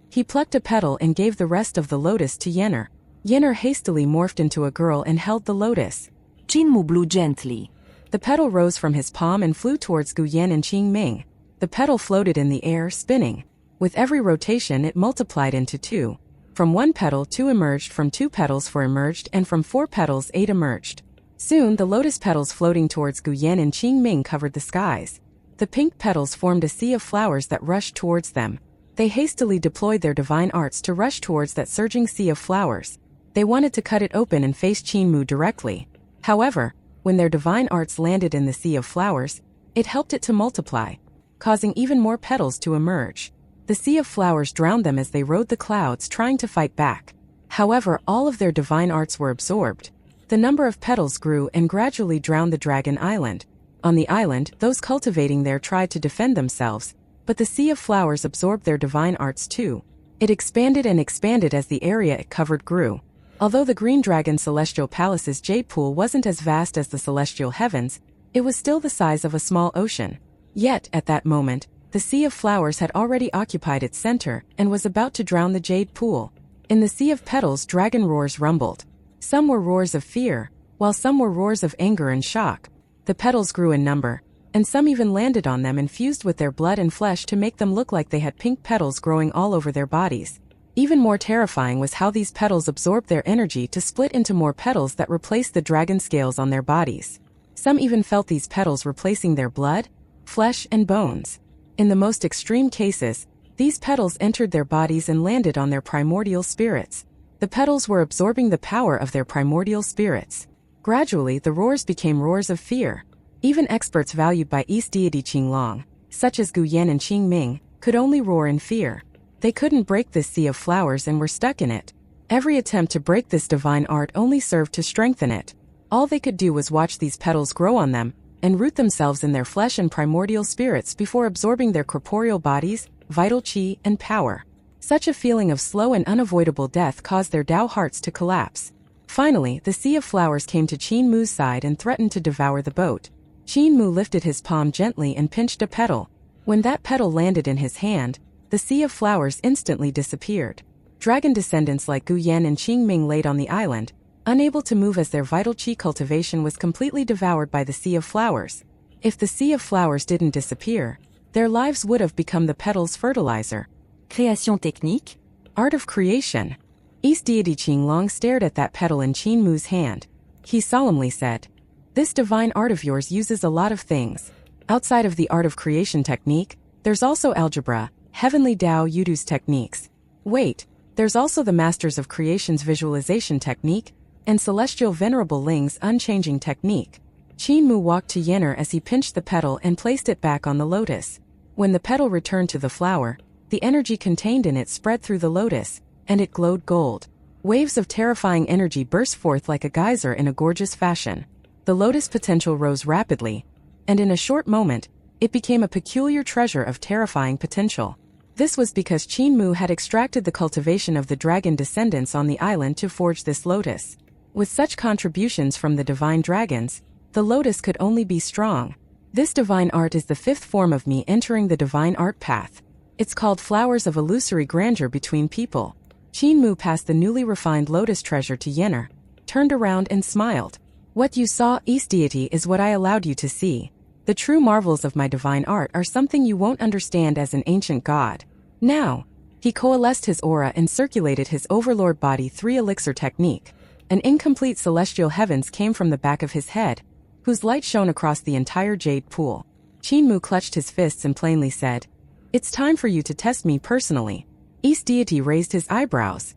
He plucked a petal and gave the rest of the lotus to Yenner. Yenner hastily morphed into a girl and held the lotus. Qinmu blew gently. The petal rose from his palm and flew towards Gu Yan and Qing Ming. The petal floated in the air, spinning. With every rotation it multiplied into 2. From 1 petal 2 emerged, from 2 petals 4 emerged, and from 4 petals 8 emerged. Soon the lotus petals floating towards Gu Yan and Qing Ming covered the skies. The pink petals formed a sea of flowers that rushed towards them. They hastily deployed their divine arts to rush towards that surging sea of flowers. They wanted to cut it open and face Qinmu directly. However, when their divine arts landed in the sea of flowers, it helped it to multiply, causing even more petals to emerge. The sea of flowers drowned them as they rode the clouds, trying to fight back. However, all of their divine arts were absorbed. The number of petals grew and gradually drowned the Dragon Island. On the island, those cultivating there tried to defend themselves, but the sea of flowers absorbed their divine arts too. It expanded and expanded as the area it covered grew. Although the Green Dragon Celestial Palace's jade pool wasn't as vast as the celestial heavens, it was still the size of a small ocean. Yet, at that moment, the sea of flowers had already occupied its center and was about to drown the jade pool. In the sea of petals, dragon roars rumbled. Some were roars of fear, while some were roars of anger and shock. The petals grew in number, and some even landed on them and fused with their blood and flesh to make them look like they had pink petals growing all over their bodies. Even more terrifying was how these petals absorbed their energy to split into more petals that replaced the dragon scales on their bodies. Some even felt these petals replacing their blood, flesh, and bones. In the most extreme cases, these petals entered their bodies and landed on their primordial spirits. The petals were absorbing the power of their primordial spirits. Gradually, the roars became roars of fear. Even experts valued by East deity Qinglong, such as Gu Yan and Qing Ming, could only roar in fear. They couldn't break this sea of flowers and were stuck in it. Every attempt to break this divine art only served to strengthen it. All they could do was watch these petals grow on them and root themselves in their flesh and primordial spirits before absorbing their corporeal bodies, vital qi, and power. Such a feeling of slow and unavoidable death caused their Tao hearts to collapse. Finally, the sea of flowers came to Qin Mu's side and threatened to devour the boat. Qin Mu lifted his palm gently and pinched a petal. When that petal landed in his hand, the sea of flowers instantly disappeared. Dragon descendants like Gu Yan and Qing Ming laid on the island, unable to move as their vital qi cultivation was completely devoured by the sea of flowers. If the sea of flowers didn't disappear, their lives would have become the petals' fertilizer. Création technique. Art of creation. East deity Qinglong stared at that petal in Qin Mu's hand. He solemnly said, "This divine art of yours uses a lot of things. Outside of the art of creation technique, there's also algebra, heavenly Tao Yudu's techniques. Wait, there's also the Masters of Creation's visualization technique, and Celestial Venerable Ling's unchanging technique." Qin Mu walked to Yenner as he pinched the petal and placed it back on the lotus. When the petal returned to the flower, the energy contained in it spread through the lotus, and it glowed gold. Waves of terrifying energy burst forth like a geyser in a gorgeous fashion. The lotus potential rose rapidly, and in a short moment, it became a peculiar treasure of terrifying potential. This was because Qin Mu had extracted the cultivation of the dragon descendants on the island to forge this lotus. With such contributions from the divine dragons, the lotus could only be strong. This divine art is the 5th form of me entering the divine art path. It's called Flowers of Illusory Grandeur Between People. Qin Mu passed the newly refined lotus treasure to Yenner, turned around and smiled. "What you saw, East deity, is what I allowed you to see. The true marvels of my divine art are something you won't understand as an ancient god. Now," he coalesced his aura and circulated his overlord body 3 elixir technique. An incomplete celestial heavens came from the back of his head, whose light shone across the entire jade pool. Qin Mu clutched his fists and plainly said, "It's time for you to test me personally." East deity raised his eyebrows.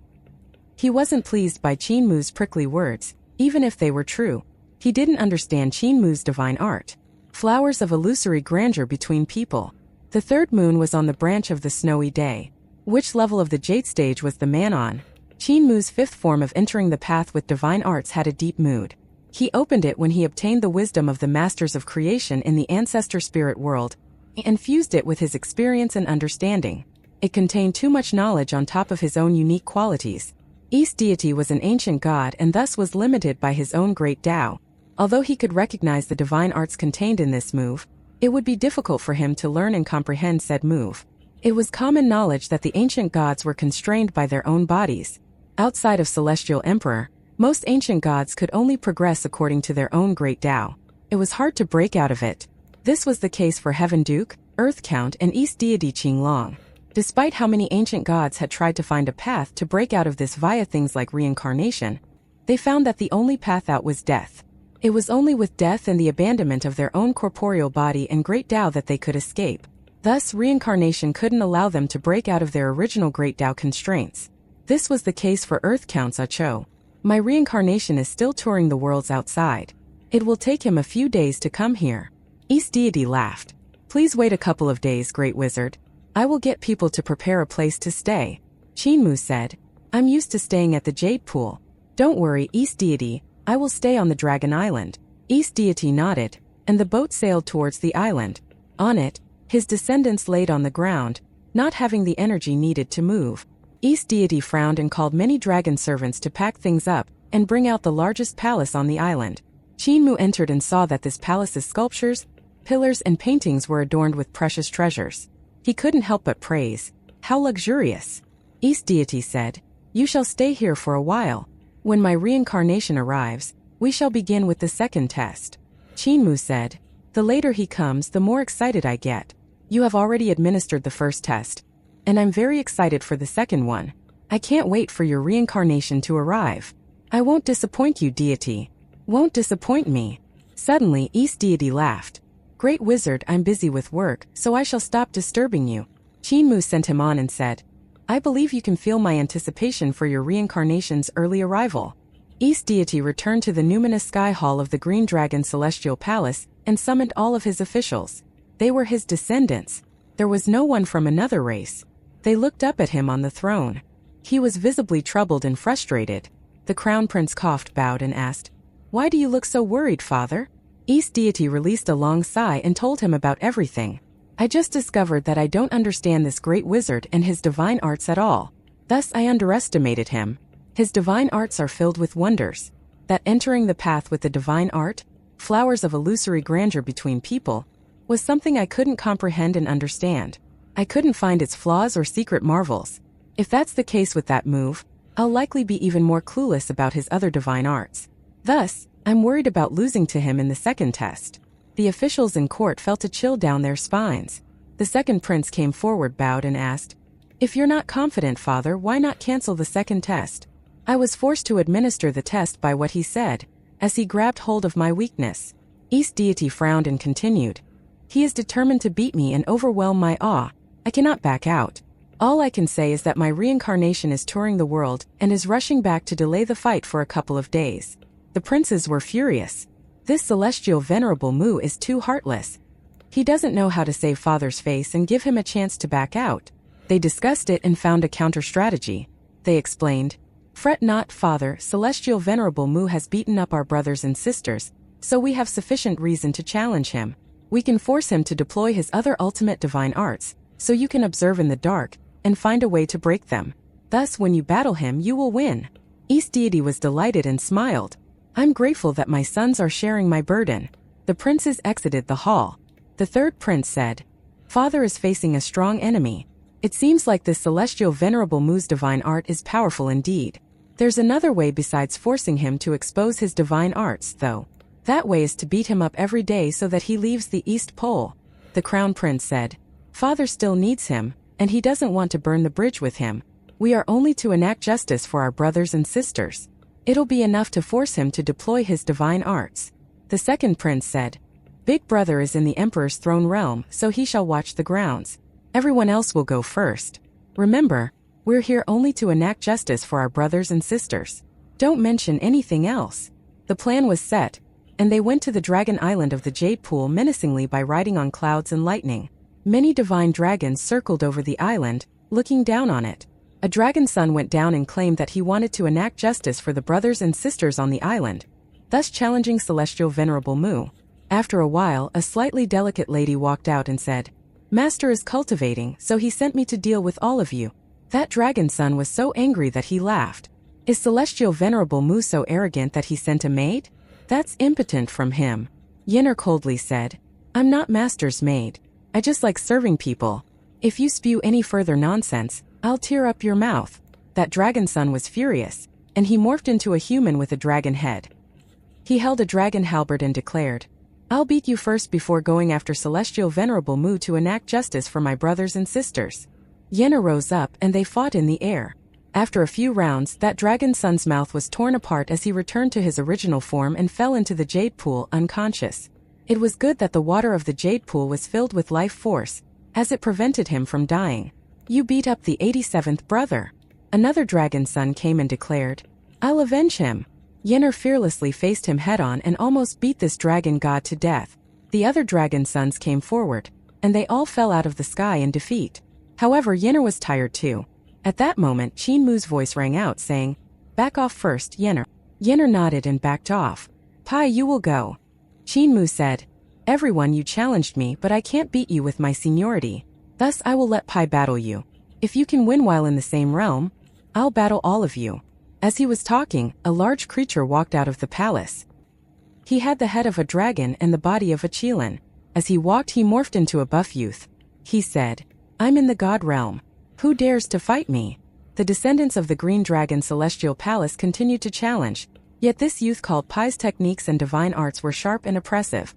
He wasn't pleased by Qin Mu's prickly words, even if they were true. He didn't understand Qin Mu's divine art. Flowers of illusory grandeur between people. The 3rd moon was on the branch of the snowy day. Which level of the jade stage was the man on? Qin Mu's 5th form of entering the path with divine arts had a deep mood. He opened it when he obtained the wisdom of the Masters of Creation in the ancestor spirit world, and fused it with his experience and understanding. It contained too much knowledge on top of his own unique qualities. East deity was an ancient god and thus was limited by his own great Tao. Although he could recognize the divine arts contained in this move, it would be difficult for him to learn and comprehend said move. It was common knowledge that the ancient gods were constrained by their own bodies. Outside of Celestial Emperor, most ancient gods could only progress according to their own great Tao. It was hard to break out of it. This was the case for Heaven Duke, Earth Count, and East Deity Qinglong. Despite how many ancient gods had tried to find a path to break out of this via things like reincarnation, they found that the only path out was death. It was only with death and the abandonment of their own corporeal body and great Tao that they could escape. Thus, reincarnation couldn't allow them to break out of their original great Tao constraints. This was the case for Earth Count Cho. My reincarnation is still touring the worlds outside. It will take him a few days to come here. East Deity laughed. Please wait a couple of days, Great Wizard. I will get people to prepare a place to stay. Qinmu said. I'm used to staying at the Jade Pool. Don't worry, East Deity, I will stay on the Dragon Island. East Deity nodded, and the boat sailed towards the island. On it, his descendants laid on the ground, not having the energy needed to move. East Deity frowned and called many dragon servants to pack things up and bring out the largest palace on the island. Qinmu entered and saw that this palace's sculptures, pillars, and paintings were adorned with precious treasures. He couldn't help but praise. How luxurious! East Deity said, You shall stay here for a while. When my reincarnation arrives, we shall begin with the second test. Qinmu said, The later he comes, the more excited I get. You have already administered the first test, and I'm very excited for the second one. I can't wait for your reincarnation to arrive. I won't disappoint you, Deity. Won't disappoint me. Suddenly, East Deity laughed. Great Wizard, I'm busy with work, so I shall stop disturbing you. Qinmu sent him on and said, I believe you can feel my anticipation for your reincarnation's early arrival. East Deity returned to the numinous sky hall of the Green Dragon Celestial Palace and summoned all of his officials. They were his descendants. There was no one from another race. They looked up at him on the throne. He was visibly troubled and frustrated. The Crown Prince coughed, bowed, and asked, Why do you look so worried, Father? East Deity released a long sigh and told him about everything. I just discovered that I don't understand this great wizard and his divine arts at all. Thus I underestimated him. His divine arts are filled with wonders. That entering the path with the divine art, flowers of illusory grandeur between people, was something I couldn't comprehend and understand. I couldn't find its flaws or secret marvels. If that's the case with that move, I'll likely be even more clueless about his other divine arts. Thus, I'm worried about losing to him in the second test. The officials in court felt a chill down their spines. The second prince came forward, bowed, and asked, If you're not confident, Father, why not cancel the second test? I was forced to administer the test by what he said, as he grabbed hold of my weakness. East Deity frowned and continued, He is determined to beat me and overwhelm my awe. I cannot back out. All I can say is that my reincarnation is touring the world and is rushing back to delay the fight for a couple of days. The princes were furious. This celestial venerable Mu is too heartless. He doesn't know how to save Father's face and give him a chance to back out. They discussed it and found a counter-strategy. They explained, Fret not, Father, celestial venerable Mu has beaten up our brothers and sisters, so we have sufficient reason to challenge him. We can force him to deploy his other ultimate divine arts, so you can observe in the dark and find a way to break them. Thus, when you battle him, you will win. East Deity was delighted and smiled. I'm grateful that my sons are sharing my burden. The princes exited the hall. The third prince said, Father is facing a strong enemy. It seems like this celestial venerable Mu's divine art is powerful indeed. There's another way besides forcing him to expose his divine arts, though. That way is to beat him up every day so that he leaves the East Pole. The Crown Prince said, Father still needs him, and he doesn't want to burn the bridge with him. We are only to enact justice for our brothers and sisters. It'll be enough to force him to deploy his divine arts. The second prince said, Big Brother is in the Emperor's throne realm, so he shall watch the grounds. Everyone else will go first. Remember, we're here only to enact justice for our brothers and sisters. Don't mention anything else. The plan was set, and they went to the Dragon Island of the Jade Pool menacingly by riding on clouds and lightning. Many divine dragons circled over the island, looking down on it. A dragon son went down and claimed that he wanted to enact justice for the brothers and sisters on the island, thus challenging Celestial Venerable Mu. After a while, a slightly delicate lady walked out and said, Master is cultivating, so he sent me to deal with all of you. That dragon son was so angry that he laughed. Is Celestial Venerable Mu so arrogant that he sent a maid? That's impotent from him. Yenner coldly said, I'm not Master's maid. I just like serving people. If you spew any further nonsense, I'll tear up your mouth. that dragon son was furious, and he morphed into a human with a dragon head. He held a dragon halberd and declared, "I'll beat you first before going after Celestial Venerable Mu to enact justice for my brothers and sisters." Yenna rose up and they fought in the air. After a few rounds, that dragon son's mouth was torn apart as he returned to his original form and fell into the jade pool unconscious. It was good that the water of the jade pool was filled with life force, as it prevented him from dying. "You beat up the 87th brother." Another dragon son came and declared, "I'll avenge him." Yenner fearlessly faced him head-on and almost beat this dragon god to death. The other dragon sons came forward, and they all fell out of the sky in defeat. However, Yenner was tired too. At that moment, Qin Mu's voice rang out saying, "Back off first, Yenner." Yenner nodded and backed off. "Pai, you will go." Qin Mu said, "Everyone, you challenged me, but I can't beat you with my seniority. Thus I will let Pai battle you. If you can win while in the same realm, I'll battle all of you." As he was talking, a large creature walked out of the palace. He had the head of a dragon and the body of a Qilin. As he walked, he morphed into a buff youth. He said, "I'm in the god realm. Who dares to fight me?" The descendants of the Green Dragon Celestial Palace continued to challenge, yet this youth called Pai's techniques and divine arts were sharp and oppressive.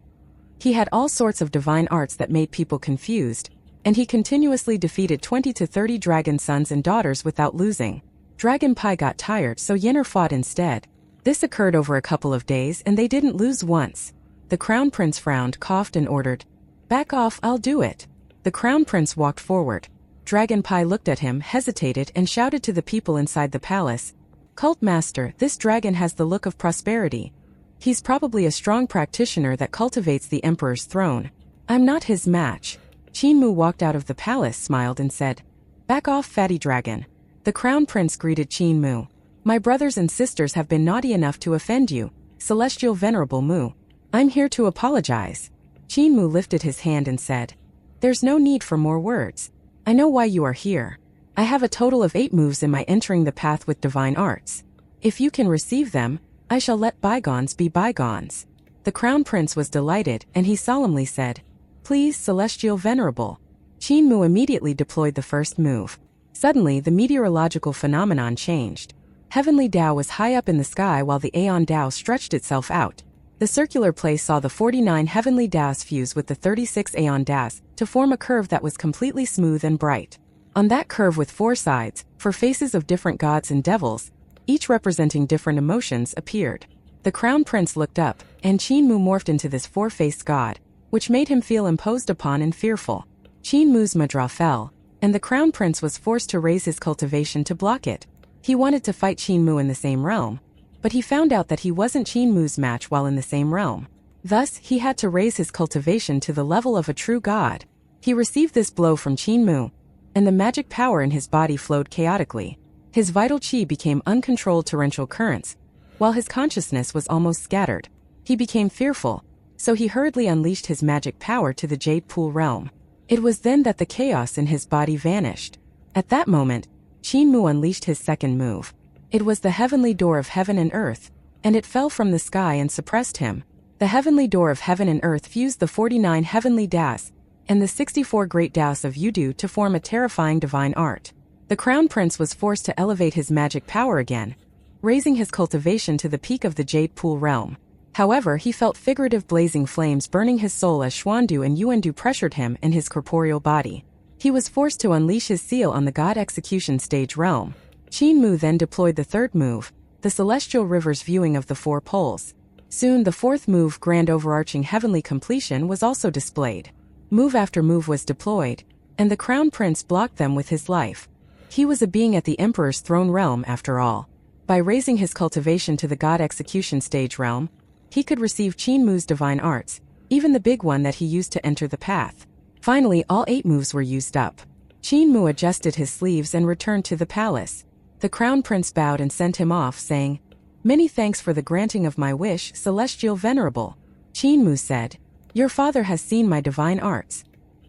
He had all sorts of divine arts that made people confused, and he continuously defeated 20 to 30 dragon sons and daughters without losing. Dragon Pai got tired, so Yenner fought instead. This occurred over a couple of days and they didn't lose once. The Crown Prince frowned, coughed and ordered, "Back off, I'll do it." The Crown Prince walked forward. Dragon Pai looked at him, hesitated and shouted to the people inside the palace, "Cult Master, this dragon has the look of prosperity. He's probably a strong practitioner that cultivates the Emperor's throne. I'm not his match." Qin Mu walked out of the palace, smiled and said, "Back off, fatty dragon." The Crown Prince greeted Qin Mu. "My brothers and sisters have been naughty enough to offend you, Celestial Venerable Mu. I'm here to apologize." Qin Mu lifted his hand and said, "There's no need for more words. I know why you are here. I have a total of 8 moves in my entering the path with divine arts. If you can receive them, I shall let bygones be bygones." The Crown Prince was delighted and he solemnly said, "Please, Celestial Venerable." Qin Mu immediately deployed the first move. Suddenly, the meteorological phenomenon changed. Heavenly Tao was high up in the sky while the Aeon Tao stretched itself out. The circular place saw the 49 Heavenly Taos fuse with the 36 Aeon Taos to form a curve that was completely smooth and bright. On that curve with 4 sides, 4 faces of different gods and devils, each representing different emotions, appeared. The Crown Prince looked up, and Qin Mu morphed into this 4-faced god, which made him feel imposed upon and fearful. Qin Mu's mudra fell, and the Crown Prince was forced to raise his cultivation to block it. He wanted to fight Qin Mu in the same realm, but he found out that he wasn't Qin Mu's match while in the same realm. Thus, he had to raise his cultivation to the level of a true god. He received this blow from Qin Mu, and the magic power in his body flowed chaotically. His vital qi became uncontrolled torrential currents, while his consciousness was almost scattered. He became fearful, so he hurriedly unleashed his magic power to the Jade Pool realm. It was then that the chaos in his body vanished. At that moment, Qin Mu unleashed his second move. It was the heavenly door of heaven and earth, and it fell from the sky and suppressed him. The heavenly door of heaven and earth fused the 49 heavenly Das and the 64 great Das of Yudu to form a terrifying divine art. The Crown Prince was forced to elevate his magic power again, raising his cultivation to the peak of the Jade Pool realm. However, he felt figurative blazing flames burning his soul as Xuandu and Yuandu pressured him in his corporeal body. He was forced to unleash his seal on the God Execution Stage realm. Qin Mu then deployed the third move, the Celestial River's viewing of the 4 poles. Soon the fourth move, Grand Overarching Heavenly Completion, was also displayed. Move after move was deployed, and the Crown Prince blocked them with his life. He was a being at the Emperor's throne realm after all. By raising his cultivation to the God Execution Stage realm, he could receive Qin Mu's divine arts, even the big one that he used to enter the path. Finally, all 8 moves were used up. Qin Mu adjusted his sleeves and returned to the palace. The Crown Prince bowed and sent him off, saying, "Many thanks for the granting of my wish, Celestial Venerable." Qin Mu said, "Your father has seen my divine arts.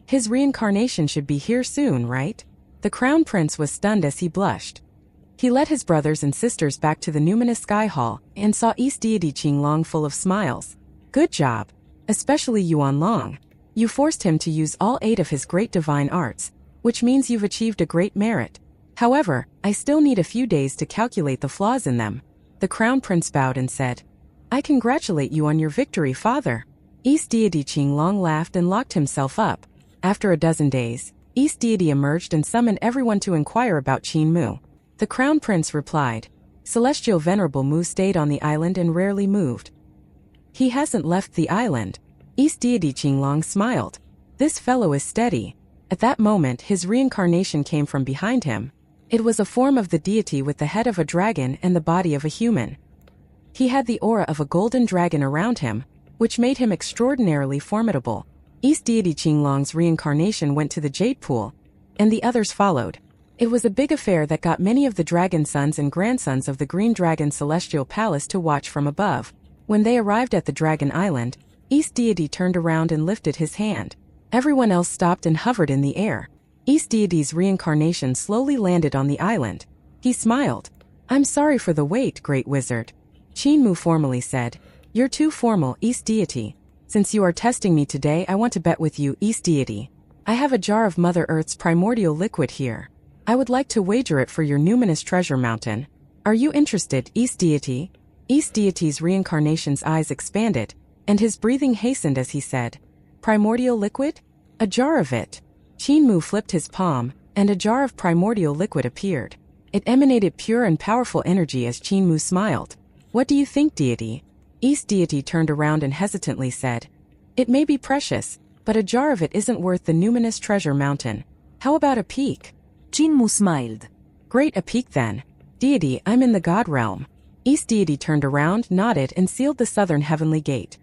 His reincarnation should be here soon, right?" The Crown Prince was stunned as he blushed. He led his brothers and sisters back to the numinous sky hall and saw East Deity Qinglong full of smiles. "Good job, especially Yuan Long. You forced him to use all 8 of his great divine arts, which means you've achieved a great merit." However, I still need a few days to calculate the flaws in them. The Crown Prince bowed and said, I congratulate you on your victory, father. East Deity Qinglong laughed and locked himself up. After a dozen days, East Deity emerged and summoned everyone to inquire about Qin Mu. The Crown Prince replied, Celestial Venerable Mu stayed on the island and rarely moved. He hasn't left the island. East Deity Qinglong smiled. This fellow is steady. At that moment his reincarnation came from behind him. It was a form of the deity with the head of a dragon and the body of a human. He had the aura of a golden dragon around him, which made him extraordinarily formidable. East Deity Qinglong's reincarnation went to the Jade Pool, and the others followed. It was a big affair that got many of the dragon sons and grandsons of the Green Dragon Celestial Palace to watch from above. When they arrived at the Dragon Island, East Deity turned around and lifted his hand. Everyone else stopped and hovered in the air. East Deity's reincarnation slowly landed on the island. He smiled. I'm sorry for the wait, Great Wizard. Qin Mu formally said, You're too formal, East Deity. Since you are testing me today, I want to bet with you, East Deity. I have a jar of Mother Earth's primordial liquid here. I would like to wager it for your numinous treasure mountain. Are you interested, East Deity? East Deity's reincarnation's eyes expanded, and his breathing hastened as he said, Primordial liquid? A jar of it. Qin Mu flipped his palm, and a jar of primordial liquid appeared. It emanated pure and powerful energy as Qin Mu smiled. What do you think, Deity? East Deity turned around and hesitantly said, It may be precious, but a jar of it isn't worth the numinous treasure mountain. How about a peak? Qin Mu smiled. Great, a peak then. Deity, I'm in the God realm. East Deity turned around, nodded, and sealed the southern heavenly gate.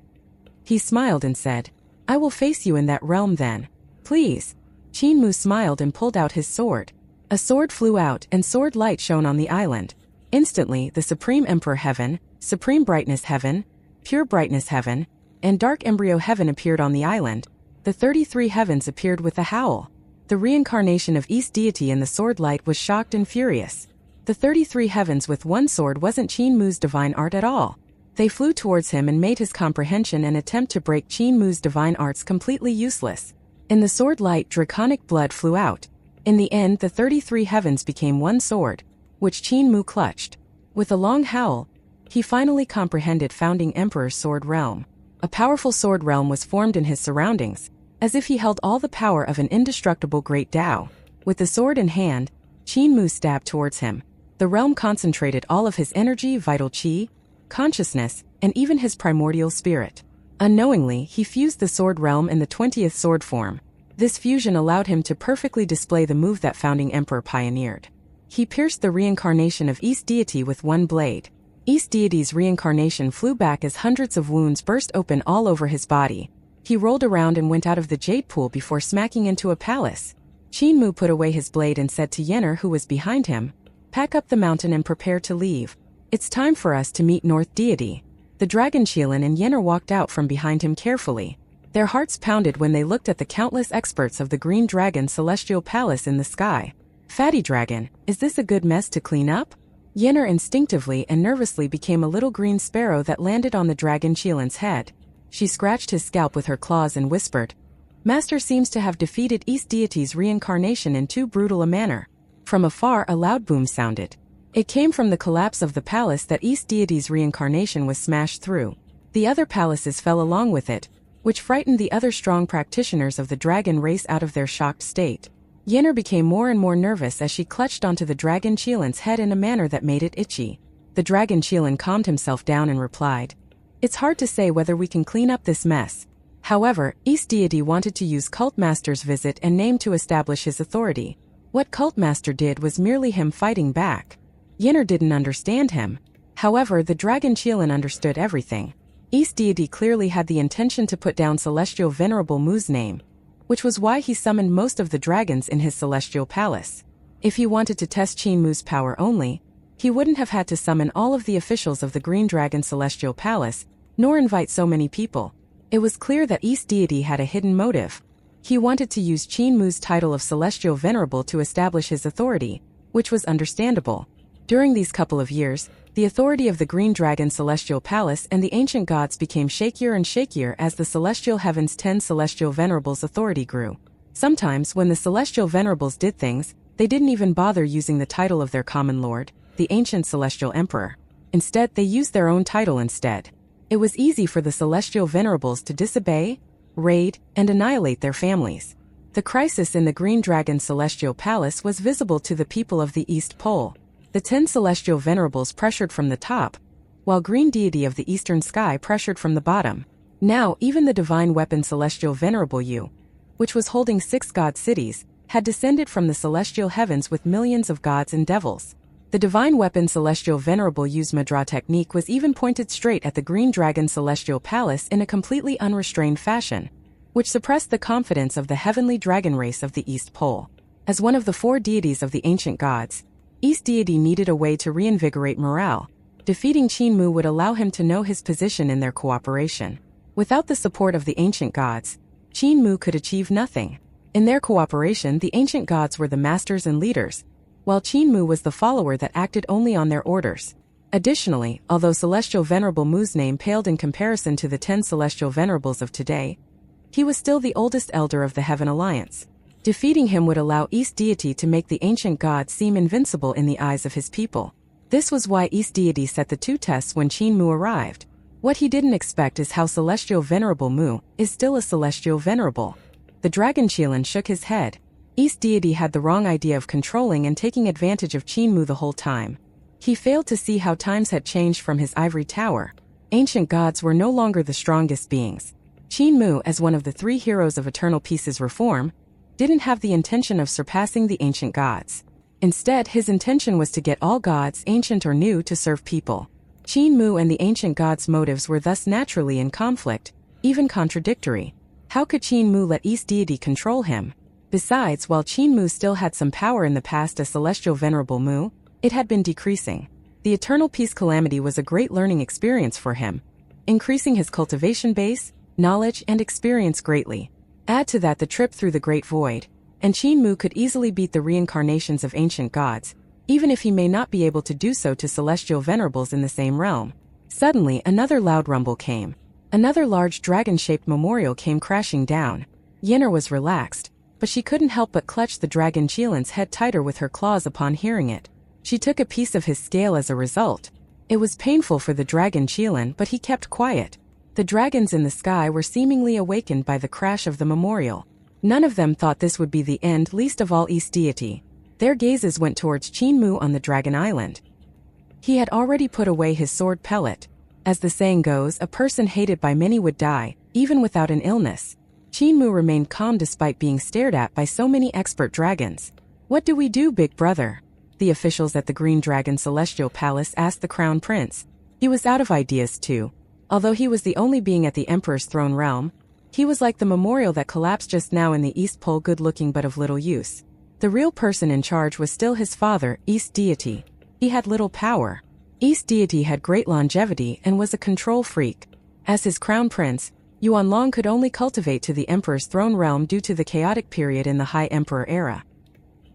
He smiled and said, I will face you in that realm then. Please. Qin Mu smiled and pulled out his sword. A sword flew out and sword light shone on the island. Instantly, the Supreme Emperor Heaven, Supreme Brightness Heaven, Pure Brightness Heaven, and Dark Embryo Heaven appeared on the island. The 33 heavens appeared with a howl. The reincarnation of East Deity in the sword light was shocked and furious. The 33 heavens with one sword wasn't Qin Mu's divine art at all. They flew towards him and made his comprehension and attempt to break Qin Mu's divine arts completely useless. In the sword light, draconic blood flew out. In the end, the 33 heavens became one sword, which Qin Mu clutched. With a long howl, he finally comprehended Founding Emperor's sword realm. A powerful sword realm was formed in his surroundings, as if he held all the power of an indestructible great Tao. With the sword in hand, Qin Mu stabbed towards him. The realm concentrated all of his energy, vital qi, consciousness, and even his primordial spirit. Unknowingly, he fused the sword realm in the 20th sword form. This fusion allowed him to perfectly display the move that Founding Emperor pioneered. He pierced the reincarnation of East Deity with one blade. East Deity's reincarnation flew back as hundreds of wounds burst open all over his body. He rolled around and went out of the Jade Pool before smacking into a palace. Qin Mu put away his blade and said to Yenner, who was behind him, Pack up the mountain and prepare to leave. It's time for us to meet North Deity. The Dragon Qilin and Yenner walked out from behind him carefully. Their hearts pounded when they looked at the countless experts of the Green Dragon Celestial Palace in the sky. Fatty Dragon, is this a good mess to clean up? Yenner instinctively and nervously became a little green sparrow that landed on the Dragon Qilin's head. She scratched his scalp with her claws and whispered, Master seems to have defeated East Deity's reincarnation in too brutal a manner. From afar a loud boom sounded. It came from the collapse of the palace that East Deity's reincarnation was smashed through. The other palaces fell along with it, which frightened the other strong practitioners of the dragon race out of their shocked state. Yenner became more and more nervous as she clutched onto the Dragon Qilin's head in a manner that made it itchy. The Dragon Qilin calmed himself down and replied, It's hard to say whether we can clean up this mess. However, East Deity wanted to use Cult Master's visit and name to establish his authority. What Cult Master did was merely him fighting back. Yenner didn't understand him. However, the Dragon Qilin understood everything. East Deity clearly had the intention to put down Celestial Venerable Mu's name, which was why he summoned most of the dragons in his celestial palace. If he wanted to test Qin Mu's power only, he wouldn't have had to summon all of the officials of the Green Dragon Celestial Palace, nor invite so many people. It was clear that East Deity had a hidden motive. He wanted to use Qin Mu's title of Celestial Venerable to establish his authority, which was understandable. During these couple of years, the authority of the Green Dragon Celestial Palace and the ancient gods became shakier and shakier as the Celestial Heaven's 10 Celestial Venerables' authority grew. Sometimes when the Celestial Venerables did things, They didn't even bother using the title of their common lord, the ancient celestial emperor. Instead, they used their own title instead. It was easy for the celestial venerables to disobey, raid, and annihilate their families. The crisis in the Green Dragon Celestial Palace was visible to the people of the East Pole. The 10 celestial venerables pressured from the top, while Green Deity of the Eastern Sky pressured from the bottom. Now, even the divine weapon Celestial Venerable Yu, which was holding 6 god cities, had descended from the celestial heavens with millions of gods and devils. The divine weapon Celestial Venerable Yu's Madra technique was even pointed straight at the Green Dragon Celestial Palace in a completely unrestrained fashion, which suppressed the confidence of the heavenly dragon race of the East Pole. As one of the 4 deities of the ancient gods, East Deity needed a way to reinvigorate morale. Defeating Qin Mu would allow him to know his position in their cooperation. Without the support of the ancient gods, Qin Mu could achieve nothing. In their cooperation, the ancient gods were the masters and leaders, while Qin Mu was the follower that acted only on their orders. Additionally, although Celestial Venerable Mu's name paled in comparison to the 10 Celestial Venerables of today, he was still the oldest elder of the Heaven Alliance. Defeating him would allow East Deity to make the ancient god seem invincible in the eyes of his people. This was why East Deity set the 2 tests when Qin Mu arrived. What he didn't expect is how Celestial Venerable Mu is still a Celestial Venerable. The Dragon Qilin shook his head. East Deity had the wrong idea of controlling and taking advantage of Qin Mu the whole time. He failed to see how times had changed from his ivory tower. Ancient gods were no longer the strongest beings. Qin Mu, as one of the 3 heroes of Eternal Peace's reform, didn't have the intention of surpassing the ancient gods. Instead, his intention was to get all gods, ancient or new, to serve people. Qin Mu and the ancient gods' motives were thus naturally in conflict, even contradictory. How could Qin Mu let East Deity control him? Besides, while Qin Mu still had some power in the past as Celestial Venerable Mu, it had been decreasing. The Eternal Peace Calamity was a great learning experience for him, increasing his cultivation base, knowledge, and experience greatly. Add to that the trip through the Great Void, and Qin Mu could easily beat the reincarnations of ancient gods, even if he may not be able to do so to celestial venerables in the same realm. Suddenly, another loud rumble came. Another large dragon-shaped memorial came crashing down. Yennefer was relaxed, but she couldn't help but clutch the Dragon Qilin's head tighter with her claws upon hearing it. She took a piece of his scale as a result. It was painful for the Dragon Qilin, but he kept quiet. The dragons in the sky were seemingly awakened by the crash of the memorial. None of them thought this would be the end, least of all East Deity. Their gazes went towards Qin Mu on the Dragon Island. He had already put away his sword pellet. As the saying goes, a person hated by many would die, even without an illness. Qin Mu remained calm despite being stared at by so many expert dragons. "What do we do, big brother?" the officials at the Green Dragon Celestial Palace asked the Crown Prince. He was out of ideas too. Although he was the only being at the Emperor's throne realm, he was like the memorial that collapsed just now in the East Pole, good-looking but of little use. The real person in charge was still his father, East Deity. He had little power. East Deity had great longevity and was a control freak. As his crown prince, Yuan Long could only cultivate to the Emperor's throne realm due to the chaotic period in the High Emperor era.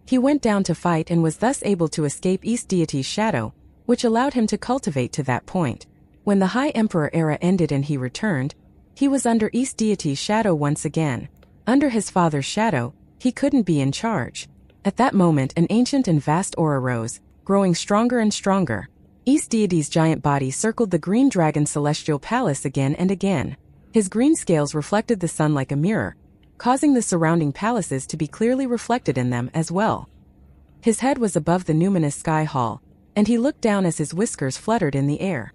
He went down to fight and was thus able to escape East Deity's shadow, which allowed him to cultivate to that point. When the High Emperor era ended and he returned, he was under East Deity's shadow once again. Under his father's shadow, he couldn't be in charge. At that moment, an ancient and vast aura rose, growing stronger and stronger. East Deity's giant body circled the Green Dragon Celestial Palace again and again. His green scales reflected the sun like a mirror, causing the surrounding palaces to be clearly reflected in them as well. His head was above the numinous sky hall, and he looked down as his whiskers fluttered in the air.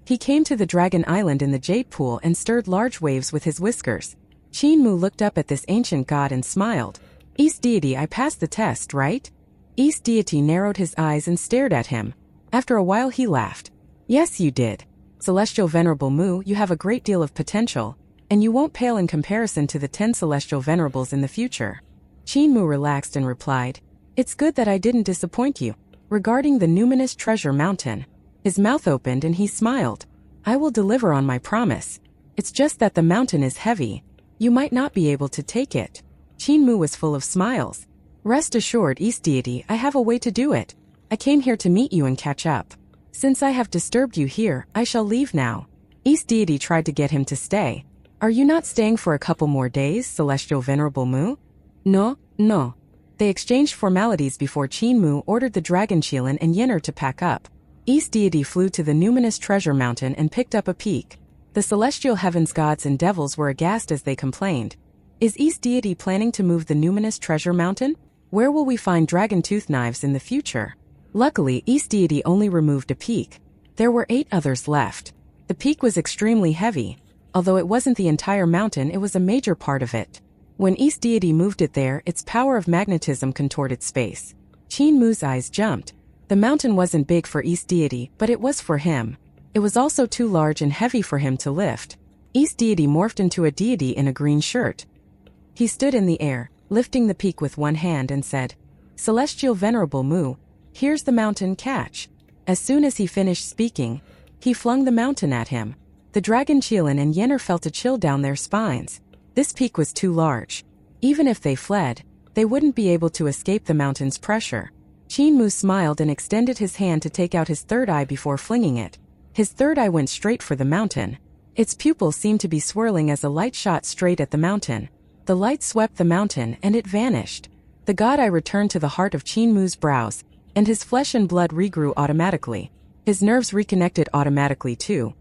He came to the Dragon Island in the Jade Pool and stirred large waves with his whiskers. Qin Mu looked up at this ancient god and smiled. "East Deity, I passed the test, right?" East Deity narrowed his eyes and stared at him. After a while he laughed. "Yes, you did. Celestial Venerable Mu, you have a great deal of potential, and you won't pale in comparison to the 10 Celestial Venerables in the future." Qin Mu relaxed and replied, "It's good that I didn't disappoint you." Regarding the numinous treasure mountain, his mouth opened and he smiled. "I will deliver on my promise. It's just that the mountain is heavy. You might not be able to take it." Qin Mu was full of smiles. "Rest assured, East Deity, I have a way to do it. I came here to meet you and catch up. Since I have disturbed you here, I shall leave now." East Deity tried to get him to stay. "Are you not staying for a couple more days, Celestial Venerable Mu?" No. They exchanged formalities before Qin ordered the Dragon Qilin and Yinner to pack up. East Deity flew to the numinous treasure mountain and picked up a peak. The celestial heavens gods and devils were aghast as they complained. Is East Deity planning to move the numinous treasure mountain? Where will we find dragon tooth knives in the future? Luckily, East Deity only removed a peak. There were 8 others left. The peak was extremely heavy. Although it wasn't the entire mountain, it was a major part of it. When East Deity moved it there, its power of magnetism contorted space. Qin eyes jumped. The mountain wasn't big for East Deity, but it was for him. It was also too large and heavy for him to lift. East Deity morphed into a deity in a green shirt. He stood in the air, lifting the peak with one hand and said, "Celestial Venerable Mu, here's the mountain, catch." As soon as he finished speaking, he flung the mountain at him. The Dragon Qilin and Yinner felt a chill down their spines. This peak was too large. Even if they fled, they wouldn't be able to escape the mountain's pressure. Qin smiled and extended his hand to take out his third eye before flinging it. His third eye went straight for the mountain. Its pupils seemed to be swirling as a light shot straight at the mountain. The light swept the mountain and it vanished. The god eye returned to the heart of Qin brows, and his flesh and blood regrew automatically. His nerves reconnected automatically too.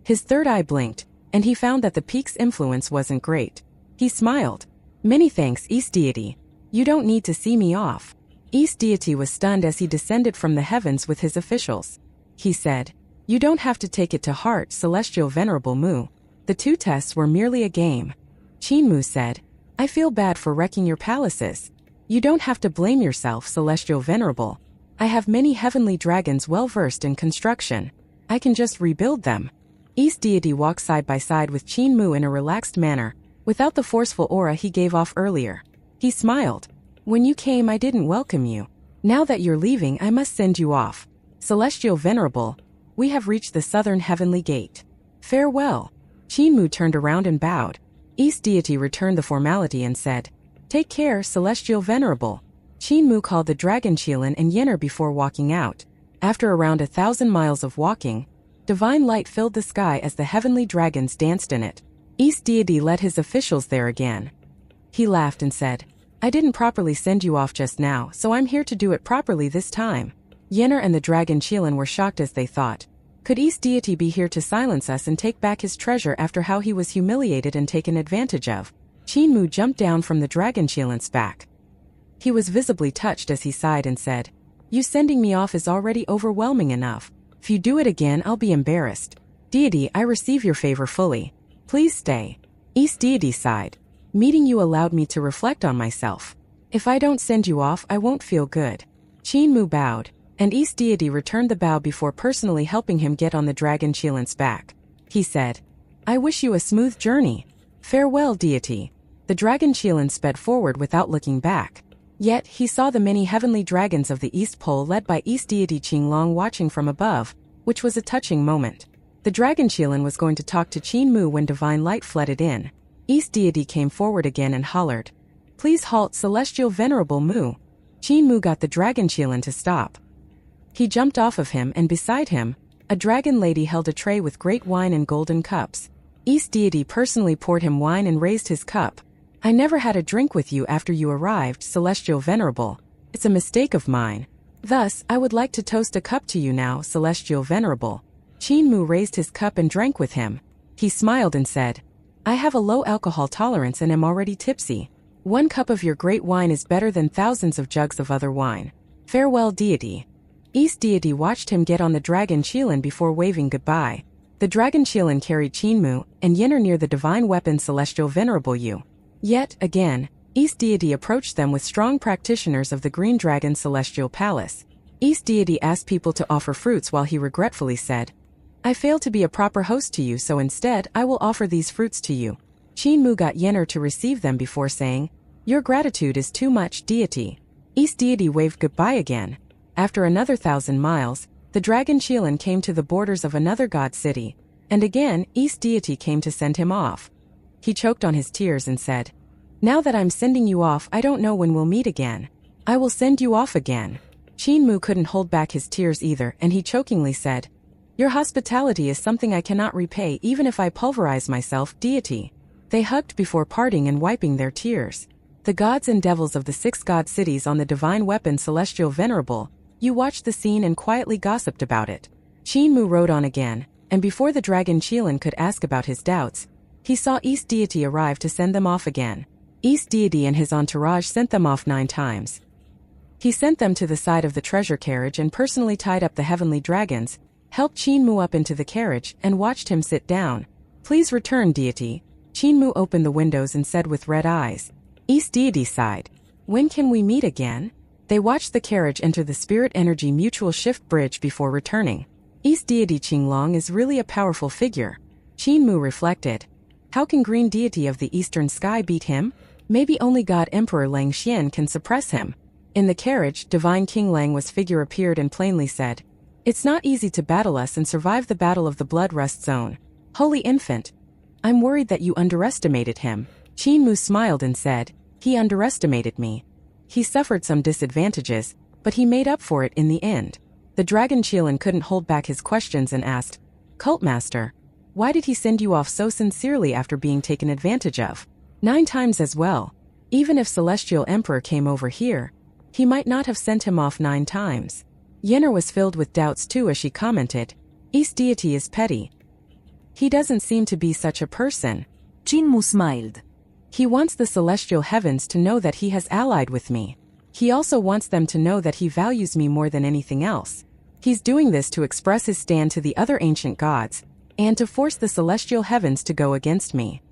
His third eye blinked, and he found that the peak's influence wasn't great. He smiled. "Many thanks, East Deity. You don't need to see me off." East Deity was stunned as he descended from the heavens with his officials. He said, "You don't have to take it to heart, Celestial Venerable Mu. The 2 tests were merely a game." Qin said, "I feel bad for wrecking your palaces. You don't have to blame yourself, Celestial Venerable. I have many heavenly dragons well versed in construction. I can just rebuild them." East Deity walked side by side with Qin in a relaxed manner, without the forceful aura he gave off earlier. He smiled. "When you came, I didn't welcome you. Now that you're leaving, I must send you off. Celestial Venerable, we have reached the southern heavenly gate. Farewell." Qin turned around and bowed. East Deity returned the formality and said, "Take care, Celestial Venerable." Qin called the Dragon Qilin and Yinner before walking out. After around 1,000 miles of walking, divine light filled the sky as the heavenly dragons danced in it. East Deity led his officials there again. He laughed and said, "I didn't properly send you off just now, so I'm here to do it properly this time." Yinner and the Dragon Qilin were shocked as they thought, could East Deity be here to silence us and take back his treasure after how he was humiliated and taken advantage of? Qin jumped down from the Dragon Qilin's back. He was visibly touched as he sighed and said, "You sending me off is already overwhelming enough. If you do it again, I'll be embarrassed. Deity, I receive your favor fully. Please stay." East Deity sighed. "Meeting you allowed me to reflect on myself. If I don't send you off, I won't feel good." Qin bowed, and East Deity returned the bow before personally helping him get on the Dragon Qilin's back. He said, "I wish you a smooth journey. Farewell, Deity." The Dragon Qilin sped forward without looking back. Yet, he saw the many heavenly dragons of the East Pole led by East Deity Qinglong watching from above, which was a touching moment. The Dragon Qilin was going to talk to Qin when divine light flooded in. East Deity came forward again and hollered, "Please halt, Celestial Venerable Mu." Qin got the Dragon Qilin to stop. He jumped off of him, and beside him, a dragon lady held a tray with great wine and golden cups. East Deity personally poured him wine and raised his cup. "I never had a drink with you after you arrived, Celestial Venerable. It's a mistake of mine. Thus, I would like to toast a cup to you now, Celestial Venerable." Qin raised his cup and drank with him. He smiled and said, "I have a low alcohol tolerance and am already tipsy. 1 cup of your great wine is better than thousands of jugs of other wine. Farewell, Deity." East Deity watched him get on the Dragon Qilin before waving goodbye. The Dragon Qilin carried Qin and Yinner near the divine weapon Celestial Venerable Yu. Yet, again, East Deity approached them with strong practitioners of the Green Dragon Celestial Palace. East Deity asked people to offer fruits while he regretfully said, "I failed to be a proper host to you, so instead I will offer these fruits to you." Qin got Yinner to receive them before saying, "Your gratitude is too much, Deity." East Deity waved goodbye again. After another 1,000 miles, the Dragon Qilin came to the borders of another god city, and again East Deity came to send him off. He choked on his tears and said, "Now that I'm sending you off, I don't know when we'll meet again. I will send you off again." Qin couldn't hold back his tears either, and he chokingly said, "Your hospitality is something I cannot repay even if I pulverize myself, Deity." They hugged before parting and wiping their tears. the gods and devils of the 6 god cities on the divine weapon Celestial Venerable. You watched the scene and quietly gossiped about it. Qin Mu rode on again, and before the dragon Qilin could ask about his doubts, he saw East Deity arrive to send them off again. East Deity and his entourage sent them off 9 times. He sent them to the side of the treasure carriage and personally tied up the heavenly dragons, helped Qin Mu up into the carriage and watched him sit down. Please return, deity. Qin Mu opened the windows and said with red eyes. East Deity sighed. When can we meet again? They watched the carriage enter the Spirit Energy Mutual Shift Bridge before returning. East Deity Qinglong is really a powerful figure. Qin Mu reflected. How can Green Deity of the Eastern Sky beat him? Maybe only God Emperor Lang Xian can suppress him. In the carriage, Divine King Lang's figure appeared and plainly said, It's not easy to battle us and survive the battle of the Blood Rust Zone. Holy Infant, I'm worried that you underestimated him. Qin Mu smiled and said, He underestimated me. He suffered some disadvantages, but he made up for it in the end. The dragon Qilin couldn't hold back his questions and asked, Cultmaster, why did he send you off so sincerely after being taken advantage of? 9 times as well. Even if Celestial Emperor came over here, he might not have sent him off 9 times. Yenner was filled with doubts too as she commented, East Deity is petty. He doesn't seem to be such a person. Qin Mu smiled. He wants the celestial heavens to know that he has allied with me. He also wants them to know that he values me more than anything else. He's doing this to express his stand to the other ancient gods, and to force the celestial heavens to go against me.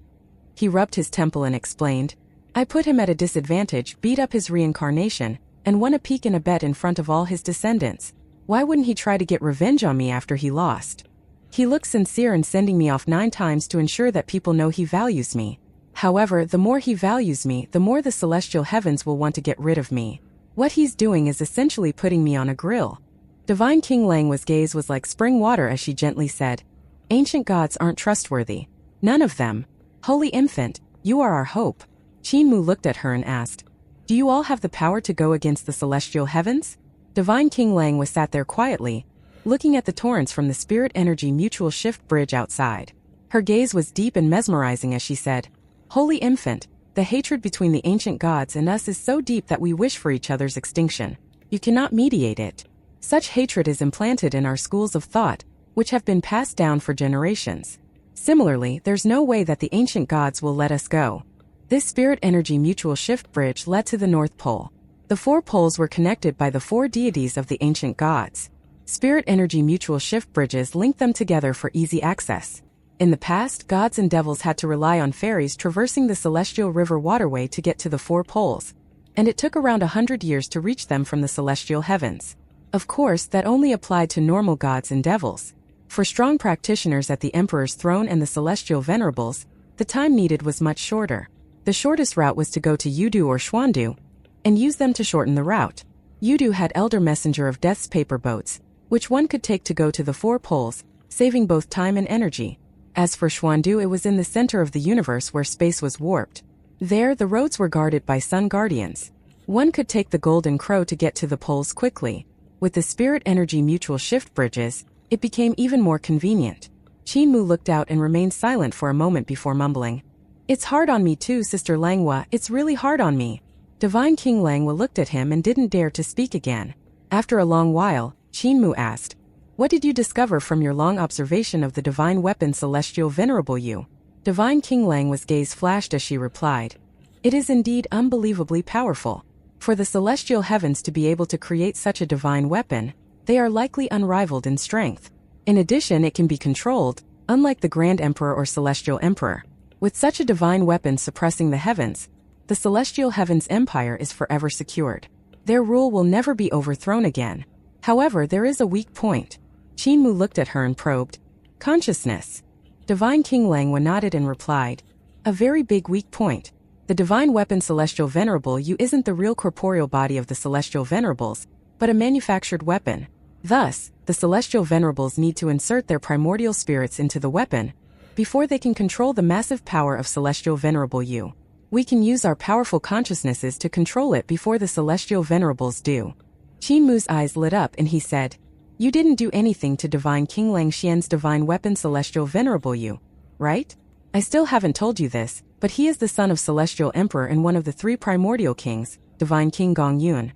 He rubbed his temple and explained, I put him at a disadvantage, beat up his reincarnation, and won a peek in a bet in front of all his descendants. Why wouldn't he try to get revenge on me after he lost? He looks sincere in sending me off 9 times to ensure that people know he values me. However, the more he values me, the more the celestial heavens will want to get rid of me. What he's doing is essentially putting me on a grill. Divine King Lang's gaze was like spring water as she gently said, Ancient gods aren't trustworthy. None of them. Holy Infant, you are our hope. Qin Mu looked at her and asked, Do you all have the power to go against the celestial heavens? Divine King Lang was sat there quietly, looking at the torrents from the Spirit Energy Mutual Shift Bridge outside. Her gaze was deep and mesmerizing as she said, Holy Infant, the hatred between the ancient gods and us is so deep that we wish for each other's extinction. You cannot mediate it. Such hatred is implanted in our schools of thought, which have been passed down for generations. Similarly, there's no way that the ancient gods will let us go. This Spirit Energy Mutual Shift Bridge led to the North Pole. The 4 poles were connected by the 4 deities of the ancient gods. Spirit Energy Mutual Shift Bridges linked them together for easy access. In the past, gods and devils had to rely on ferries traversing the celestial river waterway to get to the 4 poles, and it took around 100 years to reach them from the celestial heavens. Of course, that only applied to normal gods and devils. For strong practitioners at the Emperor's throne and the celestial venerables, the time needed was much shorter. The shortest route was to go to Yudu or Xuandu, and use them to shorten the route. Yudu had Elder Messenger of Death's paper boats, which one could take to go to the 4 poles, saving both time and energy. As for Xuandu, it was in the center of the universe where space was warped. There, the roads were guarded by sun guardians. One could take the Golden Crow to get to the poles quickly. With the Spirit Energy Mutual Shift Bridges, it became even more convenient. Qin Mu looked out and remained silent for a moment before mumbling, It's hard on me too, Sister Langhua, it's really hard on me. Divine King Langhua looked at him and didn't dare to speak again. After a long while, Qin Mu asked, What did you discover from your long observation of the divine weapon Celestial Venerable You? Divine King Langhua's gaze flashed as she replied, It is indeed unbelievably powerful. For the celestial heavens to be able to create such a divine weapon, they are likely unrivaled in strength. In addition, it can be controlled, unlike the Grand Emperor or Celestial Emperor. With such a divine weapon suppressing the heavens, the celestial heavens empire is forever secured. Their rule will never be overthrown again. However, there is a weak point. Qin Mu looked at her and probed, Consciousness. Divine King Langhua nodded and replied, A very big weak point. The divine weapon Celestial Venerable You isn't the real corporeal body of the Celestial Venerables, but a manufactured weapon. Thus, the Celestial Venerables need to insert their primordial spirits into the weapon before they can control the massive power of Celestial Venerable You. We can use our powerful consciousnesses to control it before the Celestial Venerables do. Qin Mu's eyes lit up and he said, You didn't do anything to Divine King Lang Xian's divine weapon Celestial Venerable You, right? I still haven't told you this, but he is the son of Celestial Emperor and one of the three primordial kings, Divine King Gong Yun.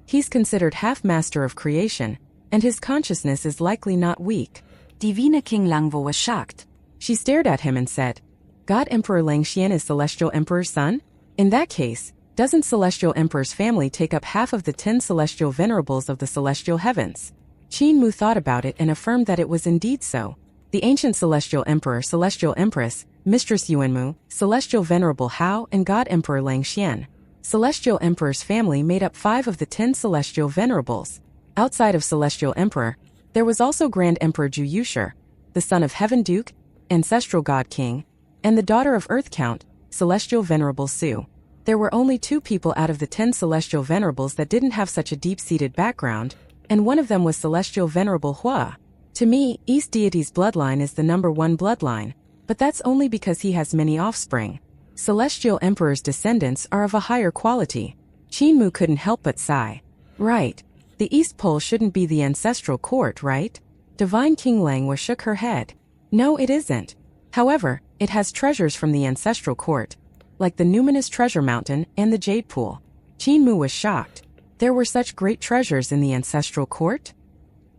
He's considered half-master of creation, and his consciousness is likely not weak. Divine King Langvo was shocked. She stared at him and said, God Emperor Lang Xian is Celestial Emperor's son? In that case, doesn't Celestial Emperor's family take up half of the 10 celestial venerables of the celestial heavens? Qin Mu thought about it and affirmed that it was indeed so. The ancient Celestial Emperor, Celestial Empress, Mistress Yuanmu, Celestial Venerable Hao, and God Emperor Lang Xian. Celestial Emperor's family made up 5 of the 10 celestial venerables. Outside of Celestial Emperor, there was also Grand Emperor Ju Yushi, the son of Heaven Duke, Ancestral God King, and the daughter of Earth Count, Celestial Venerable Su. There were only 2 people out of the 10 celestial venerables that didn't have such a deep-seated background, and one of them was Celestial Venerable Hua. To me, East Deity's bloodline is the number 1 bloodline, but that's only because he has many offspring. Celestial Emperor's descendants are of a higher quality. Qin Mu couldn't help but sigh. Right. The East Pole shouldn't be the ancestral court, right? Divine King Langwa shook her head. No, it isn't. However, it has treasures from the ancestral court, like the numinous treasure mountain and the jade pool. Qin Mu was shocked. There were such great treasures in the ancestral court?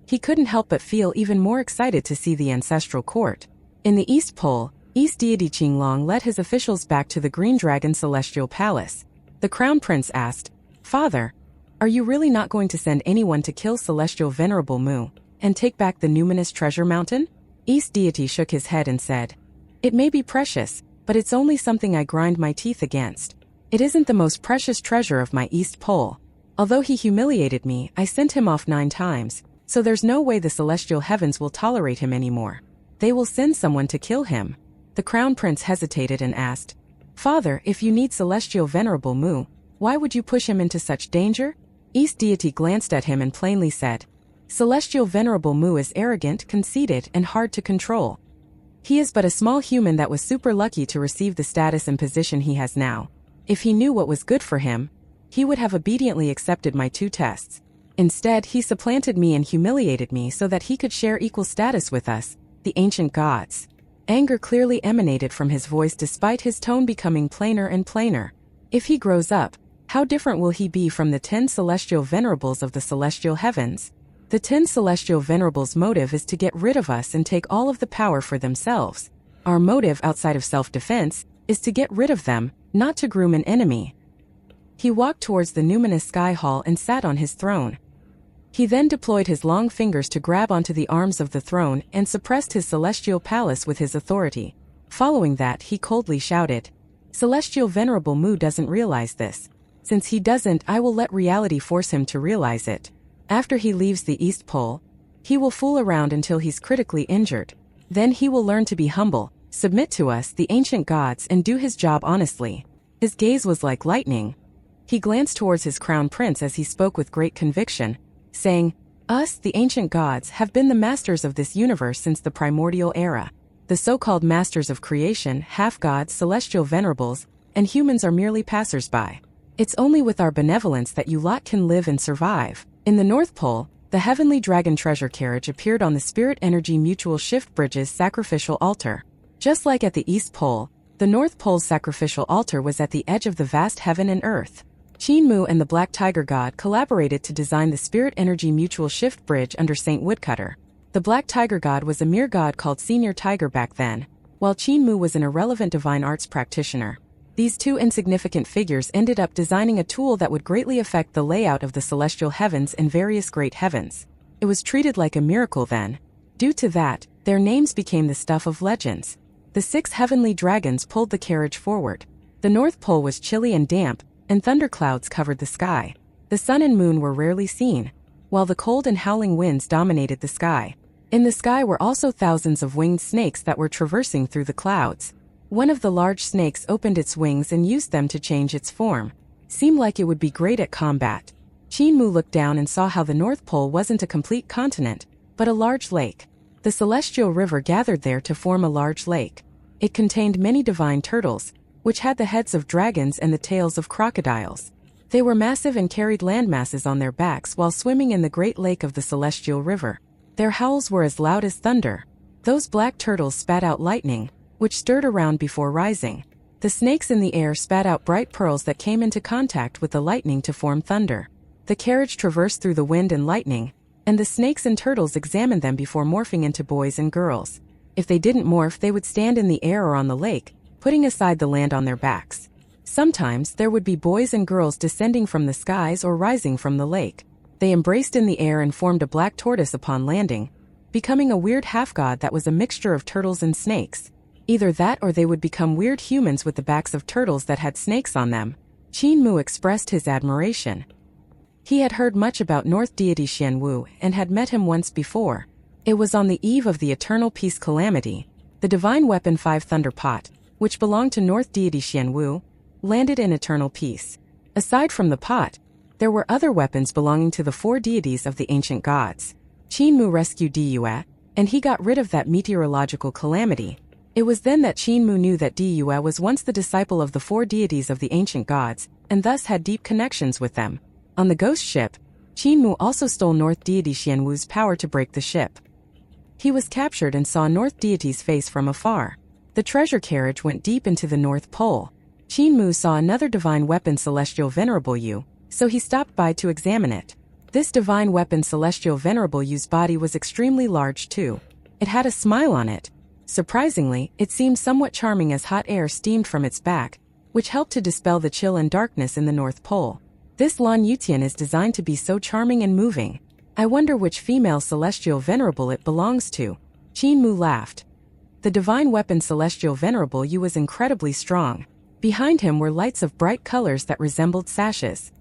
He couldn't help but feel even more excited to see the ancestral court. In the East Pole, East Deity Qinglong led his officials back to the Green Dragon Celestial Palace. The Crown Prince asked, Father, are you really not going to send anyone to kill Celestial Venerable Mu and take back the numinous treasure mountain? East Deity shook his head and said, It may be precious, but it's only something I grind my teeth against. It isn't the most precious treasure of my East Pole. Although he humiliated me, I sent him off 9 times, so there's no way the celestial heavens will tolerate him anymore. They will send someone to kill him. The Crown Prince hesitated and asked, Father, if you need Celestial Venerable Mu, why would you push him into such danger? East Deity glanced at him and plainly said, Celestial Venerable Mu is arrogant, conceited, and hard to control. He is but a small human that was super lucky to receive the status and position he has now. If he knew what was good for him, he would have obediently accepted my 2 tests. Instead, he supplanted me and humiliated me so that he could share equal status with us, the ancient gods. Anger clearly emanated from his voice despite his tone becoming plainer and plainer. If he grows up, how different will he be from the 10 celestial venerables of the celestial heavens? The 10 celestial venerables' motive is to get rid of us and take all of the power for themselves. Our motive outside of self-defense is to get rid of them, not to groom an enemy. He walked towards the numinous sky hall and sat on his throne. He then deployed his long fingers to grab onto the arms of the throne and suppressed his celestial palace with his authority. Following that, he coldly shouted, Celestial Venerable Mu doesn't realize this. Since he doesn't, I will let reality force him to realize it. After he leaves the East Pole, he will fool around until he's critically injured. Then he will learn to be humble, submit to us, the ancient gods, and do his job honestly. His gaze was like lightning. He glanced towards his crown prince as he spoke with great conviction, saying, Us, the ancient gods, have been the masters of this universe since the primordial era. The so-called masters of creation, half-gods, celestial venerables, and humans are merely passers-by. It's only with our benevolence that you lot can live and survive. In the North Pole, the heavenly dragon treasure carriage appeared on the Spirit Energy Mutual Shift Bridge's sacrificial altar. Just like at the East Pole, the North Pole's sacrificial altar was at the edge of the vast heaven and earth. Qin Mu and the Black Tiger God collaborated to design the Spirit Energy Mutual Shift Bridge under Saint Woodcutter. The Black Tiger God was a mere god called Senior Tiger back then, while Qin Mu was an irrelevant divine arts practitioner. These 2 insignificant figures ended up designing a tool that would greatly affect the layout of the celestial heavens and various great heavens. It was treated like a miracle then. Due to that, their names became the stuff of legends. The 6 heavenly dragons pulled the carriage forward. The North Pole was chilly and damp, and thunderclouds covered the sky. The sun and moon were rarely seen, while the cold and howling winds dominated the sky. In the sky were also thousands of winged snakes that were traversing through the clouds. One of the large snakes opened its wings and used them to change its form. Seemed like it would be great at combat. Qin Mu looked down and saw how the North Pole wasn't a complete continent, but a large lake. The celestial river gathered there to form a large lake. It contained many divine turtles, which had the heads of dragons and the tails of crocodiles. They were massive and carried landmasses on their backs while swimming in the great lake of the celestial river. Their howls were as loud as thunder. Those black turtles spat out lightning, which stirred around before rising. The snakes in the air spat out bright pearls that came into contact with the lightning to form thunder. The carriage traversed through the wind and lightning, and the snakes and turtles examined them before morphing into boys and girls. If they didn't morph, they would stand in the air or on the lake, putting aside the land on their backs. Sometimes there would be boys and girls descending from the skies or rising from the lake. They embraced in the air and formed a black tortoise upon landing, becoming a weird half-god that was a mixture of turtles and snakes. Either that or they would become weird humans with the backs of turtles that had snakes on them. Qin Mu expressed his admiration. He had heard much about North deity Xian Wu and had met him once before. It was on the eve of the Eternal Peace Calamity. The divine weapon 5 Thunder Pot, which belonged to North deity Xian Wu, landed in eternal peace. Aside from the pot, there were other weapons belonging to the 4 deities of the ancient gods. Qin Mu rescued Diyue, and he got rid of that meteorological calamity. It was then that Qin Mu knew that Diyue was once the disciple of the 4 deities of the ancient gods, and thus had deep connections with them. On the ghost ship, Qin Mu also stole North deity Xian Wu's power to break the ship. He was captured and saw North deity's face from afar. The treasure carriage went deep into the North Pole. Qin Mu saw another divine weapon Celestial Venerable Yu, so he stopped by to examine it. This divine weapon Celestial Venerable Yu's body was extremely large too. It had a smile on it. Surprisingly, it seemed somewhat charming as hot air steamed from its back, which helped to dispel the chill and darkness in the North Pole. This Lan Yutian is designed to be so charming and moving. I wonder which female Celestial Venerable it belongs to. Qin Mu laughed. The divine weapon Celestial Venerable Yu was incredibly strong. Behind him were lights of bright colors that resembled sashes.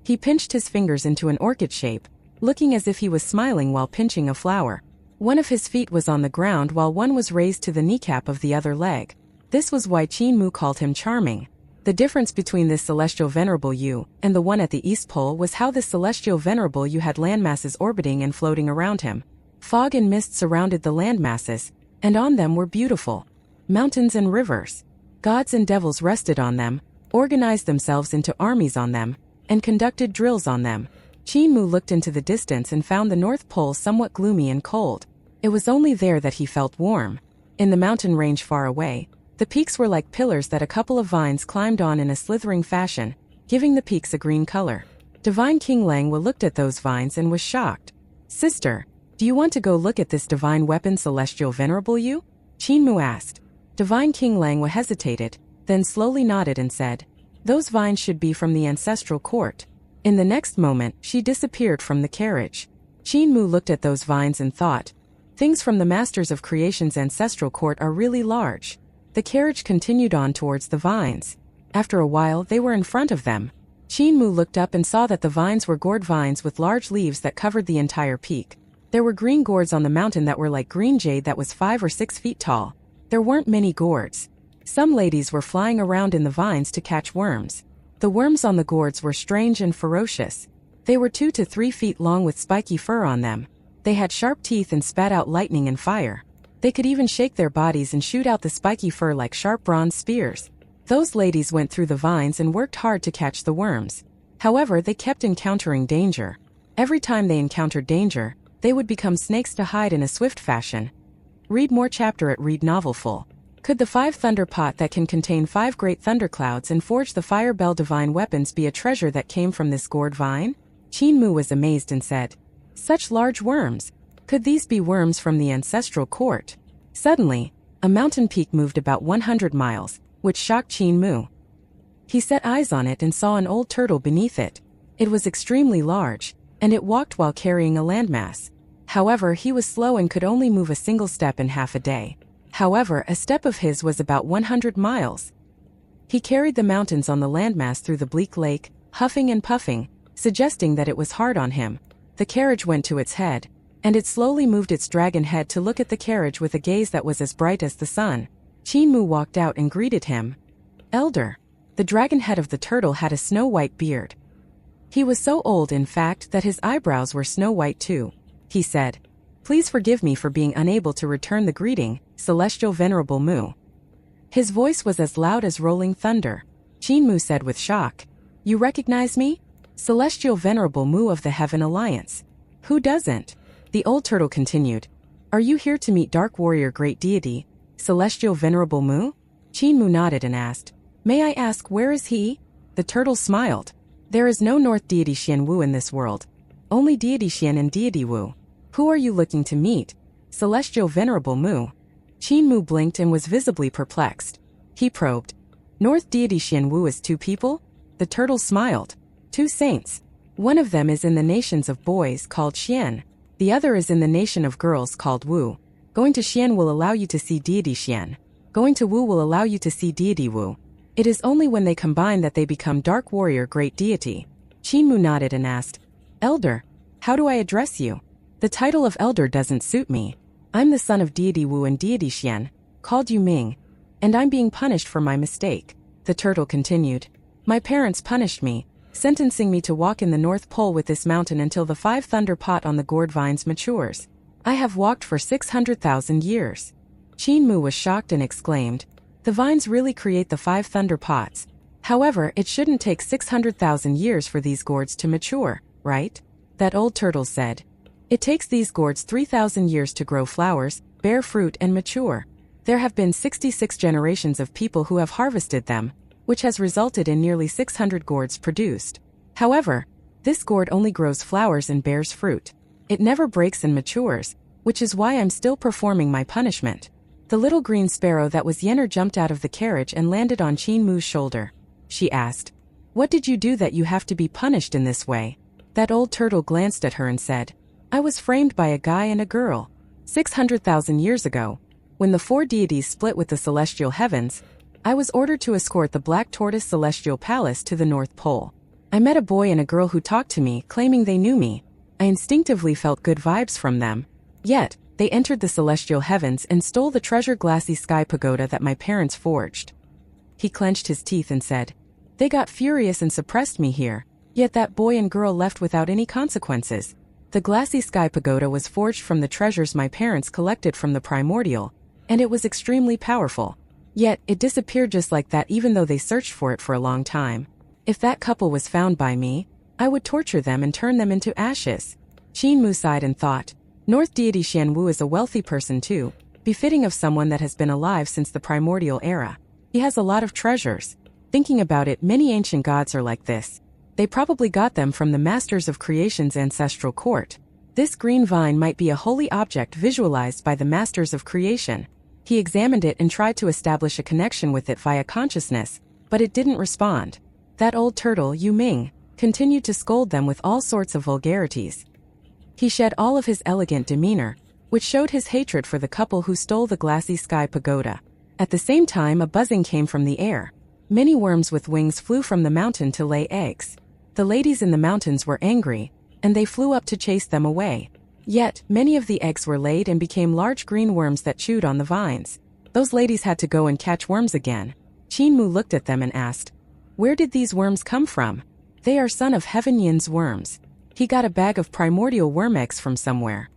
He pinched his fingers into an orchid shape, looking as if he was smiling while pinching a flower. One of his feet was on the ground while one was raised to the kneecap of the other leg. This was why Qin Mu called him charming. The difference between this Celestial Venerable Yu and the one at the East Pole was how this Celestial Venerable Yu had landmasses orbiting and floating around him. Fog and mist surrounded the landmasses, and on them were beautiful mountains and rivers. Gods and devils rested on them, organized themselves into armies on them, and conducted drills on them. Qin Mu looked into the distance and found the North Pole somewhat gloomy and cold. It was only there that he felt warm. In the mountain range far away, the peaks were like pillars that a couple of vines climbed on in a slithering fashion, giving the peaks a green color. Divine King Langwa looked at those vines and was shocked. "Sister, do you want to go look at this divine weapon Celestial Venerable Yu?" Qin Mu asked. Divine King Langwa hesitated, then slowly nodded and said, "Those vines should be from the ancestral court." In the next moment, she disappeared from the carriage. Qin Mu looked at those vines and thought, "Things from the Masters of Creation's ancestral court are really large." The carriage continued on towards the vines. After a while, they were in front of them. Qin Mu looked up and saw that the vines were gourd vines with large leaves that covered the entire peak. There were green gourds on the mountain that were like green jade that was 5 or 6 feet tall. There weren't many gourds. Some ladies were flying around in the vines to catch worms. The worms on the gourds were strange and ferocious. They were 2 to 3 feet long with spiky fur on them. They had sharp teeth and spat out lightning and fire. They could even shake their bodies and shoot out the spiky fur like sharp bronze spears. Those ladies went through the vines and worked hard to catch the worms. However, they kept encountering danger. Every time they encountered danger, they would become snakes to hide in a swift fashion. Read more chapter at Read Novel Full. Could the 5 thunder pot that can contain 5 great thunderclouds and forge the fire bell divine weapons be a treasure that came from this gourd vine? Qin Mu was amazed and said, "Such large worms! Could these be worms from the ancestral court?" Suddenly, a mountain peak moved about 100 miles, which shocked Qin Mu. He set eyes on it and saw an old turtle beneath it. It was extremely large, and it walked while carrying a landmass. However, he was slow and could only move a single step in half a day. However, a step of his was about 100 miles. He carried the mountains on the landmass through the bleak lake, huffing and puffing, suggesting that it was hard on him. The carriage went to its head, and it slowly moved its dragon head to look at the carriage with a gaze that was as bright as the sun. Qin Mu walked out and greeted him. "Elder." The dragon head of the turtle had a snow-white beard. He was so old, in fact, that his eyebrows were snow-white too. He said, "Please forgive me for being unable to return the greeting, Celestial Venerable Mu." His voice was as loud as rolling thunder. Qin Mu said with shock, "You recognize me? Celestial Venerable Mu of the Heaven Alliance. Who doesn't?" The old turtle continued, "Are you here to meet Dark Warrior Great Deity, Celestial Venerable Mu?" Qinmu nodded and asked, "May I ask where is he?" The turtle smiled. "There is no North Deity Xian Wu in this world. Only Deity Xian and Deity Wu. Who are you looking to meet?" "Celestial Venerable Mu." Qinmu blinked and was visibly perplexed. He probed, "North Deity Xian Wu is two people?" The turtle smiled. "Two saints. One of them is in the nations of boys called Xian. The other is in the nation of girls called Wu. Going to Xian will allow you to see Deity Xian. Going to Wu will allow you to see Deity Wu. It is only when they combine that they become Dark Warrior Great Deity." Qinmu nodded and asked, "Elder, how do I address you?" "The title of Elder doesn't suit me. I'm the son of Deity Wu and Deity Xian, called Yu Ming, and I'm being punished for my mistake." The turtle continued, "My parents punished me, sentencing me to walk in the North Pole with this mountain until the 5 thunder pot on the gourd vines matures. I have walked for 600,000 years." Qinmu was shocked and exclaimed, "The vines really create the 5 thunder pots. However, it shouldn't take 600,000 years for these gourds to mature, right?" That old turtle said, "It takes these gourds 3,000 years to grow flowers, bear fruit and mature. There have been 66 generations of people who have harvested them, which has resulted in nearly 600 gourds produced. However, this gourd only grows flowers and bears fruit. It never breaks and matures, which is why I'm still performing my punishment." The little green sparrow that was Yenner jumped out of the carriage and landed on Qinmu's shoulder. She asked, "What did you do that you have to be punished in this way?" That old turtle glanced at her and said, "I was framed by a guy and a girl. 600,000 years ago, when the 4 deities split with the celestial heavens, I was ordered to escort the Black Tortoise Celestial Palace to the North Pole. I met a boy and a girl who talked to me, claiming they knew me. I instinctively felt good vibes from them. Yet, they entered the celestial heavens and stole the treasure glassy sky pagoda that my parents forged." He clenched his teeth and said, "They got furious and suppressed me here, yet that boy and girl left without any consequences. The glassy sky pagoda was forged from the treasures my parents collected from the primordial, and it was extremely powerful. Yet, it disappeared just like that even though they searched for it for a long time. If that couple was found by me, I would torture them and turn them into ashes." Qinmu sighed and thought, "North Deity Xian Wu is a wealthy person too, befitting of someone that has been alive since the primordial era. He has a lot of treasures. Thinking about it, many ancient gods are like this. They probably got them from the Masters of Creation's ancestral court. This green vine might be a holy object visualized by the Masters of Creation." He examined it and tried to establish a connection with it via consciousness, but it didn't respond. That old turtle, Yu Ming, continued to scold them with all sorts of vulgarities. He shed all of his elegant demeanor, which showed his hatred for the couple who stole the glassy sky pagoda. At the same time, a buzzing came from the air. Many worms with wings flew from the mountain to lay eggs. The ladies in the mountains were angry, and they flew up to chase them away. Yet, many of the eggs were laid and became large green worms that chewed on the vines. Those ladies had to go and catch worms again. Qinmu looked at them and asked, "Where did these worms come from?" "They are son of Heaven Yin's worms. He got a bag of primordial worm eggs from somewhere.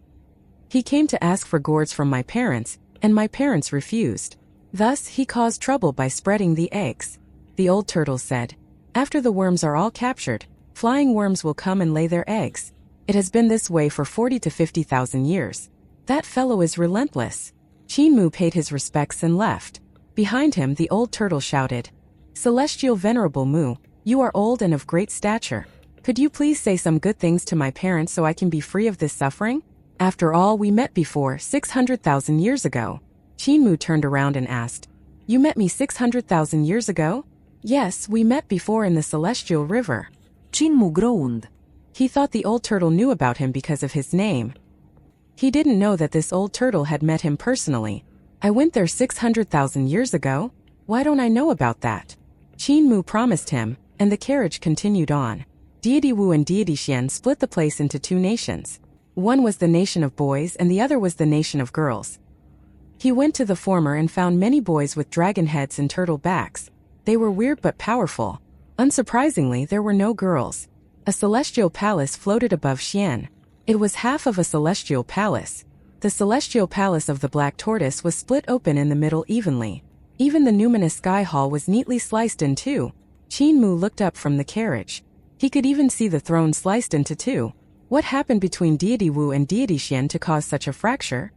He came to ask for gourds from my parents, and my parents refused. Thus, he caused trouble by spreading the eggs." The old turtle said, "After the worms are all captured, flying worms will come and lay their eggs. It has been this way for 40 to 50,000 years. That fellow is relentless." Qinmu paid his respects and left. Behind him, the old turtle shouted, "Celestial Venerable Mu, you are old and of great stature. Could you please say some good things to my parents so I can be free of this suffering? After all, we met before 600,000 years ago." Qinmu turned around and asked, "You met me 600,000 years ago?" "Yes, we met before in the Celestial River." Qinmu groaned. He thought the old turtle knew about him because of his name. He didn't know that this old turtle had met him personally. "I went there 600,000 years ago? Why don't I know about that?" Qinmu promised him, and the carriage continued on. Deity Wu and Deity Xian split the place into 2 nations. One was the nation of boys and the other was the nation of girls. He went to the former and found many boys with dragon heads and turtle backs. They were weird but powerful. Unsurprisingly, there were no girls. A celestial palace floated above Xian. It was half of a celestial palace. The celestial palace of the Black Tortoise was split open in the middle evenly. Even the numinous sky hall was neatly sliced in 2. Qinmu looked up from the carriage. He could even see the throne sliced into 2. What happened between Deity Wu and Deity Xian to cause such a fracture?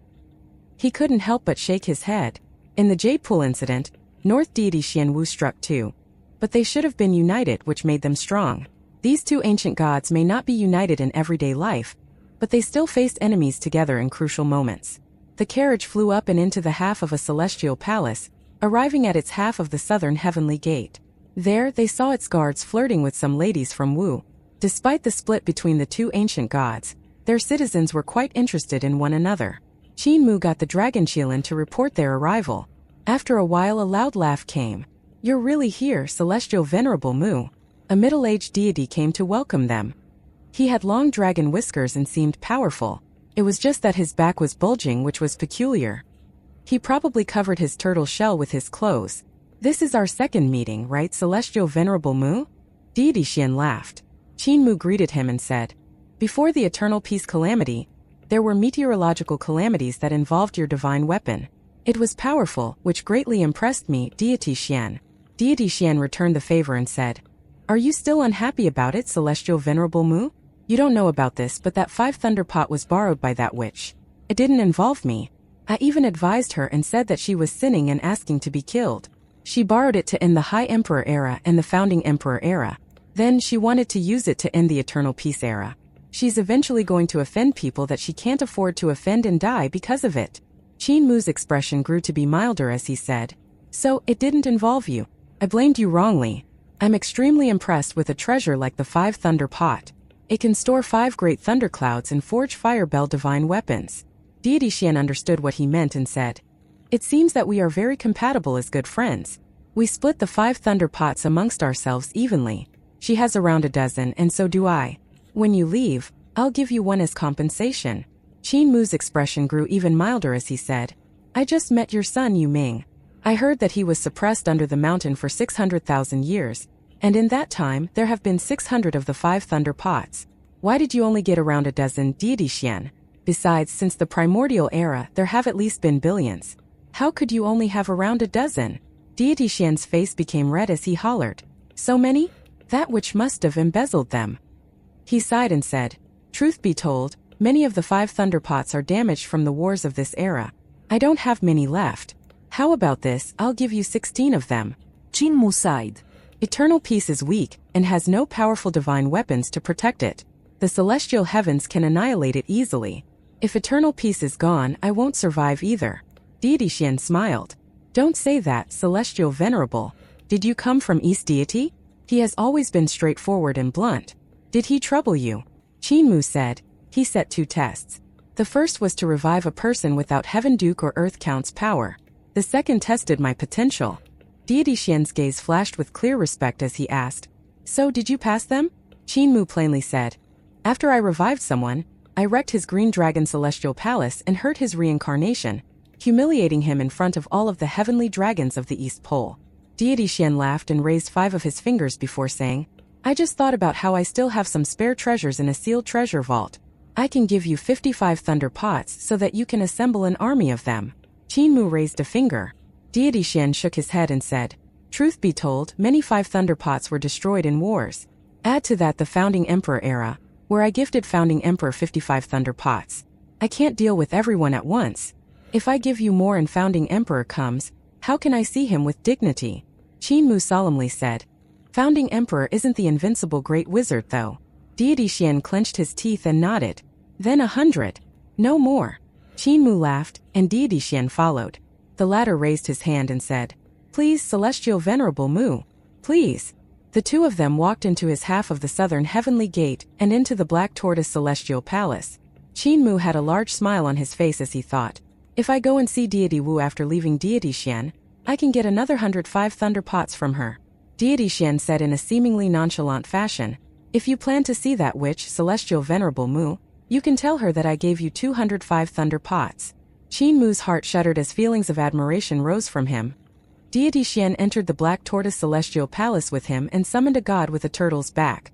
He couldn't help but shake his head. In the Jade Pool incident, North deity Xian Wu struck too. But they should have been united, which made them strong. These two ancient gods may not be united in everyday life, but they still faced enemies together in crucial moments. The carriage flew up and into the half of a celestial palace, arriving at its half of the southern heavenly gate. There, they saw its guards flirting with some ladies from Wu. Despite the split between the two ancient gods, their citizens were quite interested in one another. Qin Mu got the dragon Qilin to report their arrival. After a while a loud laugh came. "You're really here, celestial venerable Mu." A middle-aged deity came to welcome them. He had long dragon whiskers and seemed powerful. It was just that his back was bulging, which was peculiar. He probably covered his turtle shell with his clothes. "This is our second meeting, right, celestial venerable Mu?" Deity Xian laughed. Qin Mu greeted him and said, "Before the eternal peace calamity, there were meteorological calamities that involved your divine weapon. It was powerful, which greatly impressed me, Deity Xian." Deity Xian returned the favor and said, "Are you still unhappy about it, celestial venerable Mu? You don't know about this, but that 5 thunder pot was borrowed by that witch. It didn't involve me. I even advised her and said that she was sinning and asking to be killed. She borrowed it to end the High Emperor era and the Founding Emperor era. Then she wanted to use it to end the Eternal Peace era. She's eventually going to offend people that she can't afford to offend and die because of it." Qin Mu's expression grew to be milder as he said, "So, it didn't involve you. I blamed you wrongly. I'm extremely impressed with a treasure like the 5 thunder pot. It can store 5 great thunderclouds and forge fire-bell divine weapons." Deity Xian understood what he meant and said, "It seems that we are very compatible as good friends. We split the 5 thunder pots amongst ourselves evenly. She has around a dozen and so do I. When you leave, I'll give you one as compensation." Qin Mu's expression grew even milder as he said, "I just met your son Yu Ming. I heard that he was suppressed under the mountain for 600,000 years, and in that time there have been 600 of the 5 thunder pots. Why did you only get around a dozen, Deity Xian? Besides, since the primordial era, there have at least been billions. How could you only have around a dozen?" Deity Xian's face became red as he hollered, "So many? That witch must have embezzled them." He sighed and said, "Truth be told, many of the 5 thunder pots are damaged from the wars of this era. I don't have many left. How about this, I'll give you 16 of them." Qin Mu sighed. "Eternal peace is weak and has no powerful divine weapons to protect it. The celestial heavens can annihilate it easily. If eternal peace is gone, I won't survive either." Deity Xian smiled. "Don't say that, celestial venerable. Did you come from East deity? He has always been straightforward and blunt. Did he trouble you?" Qin Mu said, "He set 2 tests. The first was to revive a person without Heaven Duke or Earth Count's power. The second tested my potential." Deity Xian's gaze flashed with clear respect as he asked, "So did you pass them?" Qin Mu plainly said, "After I revived someone, I wrecked his green dragon celestial palace and hurt his reincarnation, humiliating him in front of all of the heavenly dragons of the East Pole." Deity Xian laughed and raised 5 of his fingers before saying, "I just thought about how I still have some spare treasures in a sealed treasure vault. I can give you 55 thunder pots so that you can assemble an army of them." Qin Mu raised a finger. Deity Xian shook his head and said, "Truth be told, many 5 thunder pots were destroyed in wars. Add to that the Founding Emperor era, where I gifted Founding Emperor 55 thunder pots. I can't deal with everyone at once. If I give you more and Founding Emperor comes, how can I see him with dignity?" Qin Mu solemnly said, "Founding Emperor isn't the invincible great wizard though." Deity Xian clenched his teeth and nodded. "Then 100. No more." Qin Mu laughed, and Deity Xian followed. The latter raised his hand and said, "Please, celestial venerable Mu. Please." The 2 of them walked into his half of the southern heavenly gate and into the Black Tortoise celestial palace. Qin Mu had a large smile on his face as he thought, "If I go and see Deity Wu after leaving Deity Xian, I can get another 105 thunder pots from her." Deity Xian said in a seemingly nonchalant fashion, "If you plan to see that witch, celestial venerable Mu, you can tell her that I gave you 205 thunder pots." Qin Mu's heart shuddered as feelings of admiration rose from him. Deity Xian entered the Black Tortoise celestial palace with him and summoned a god with a turtle's back.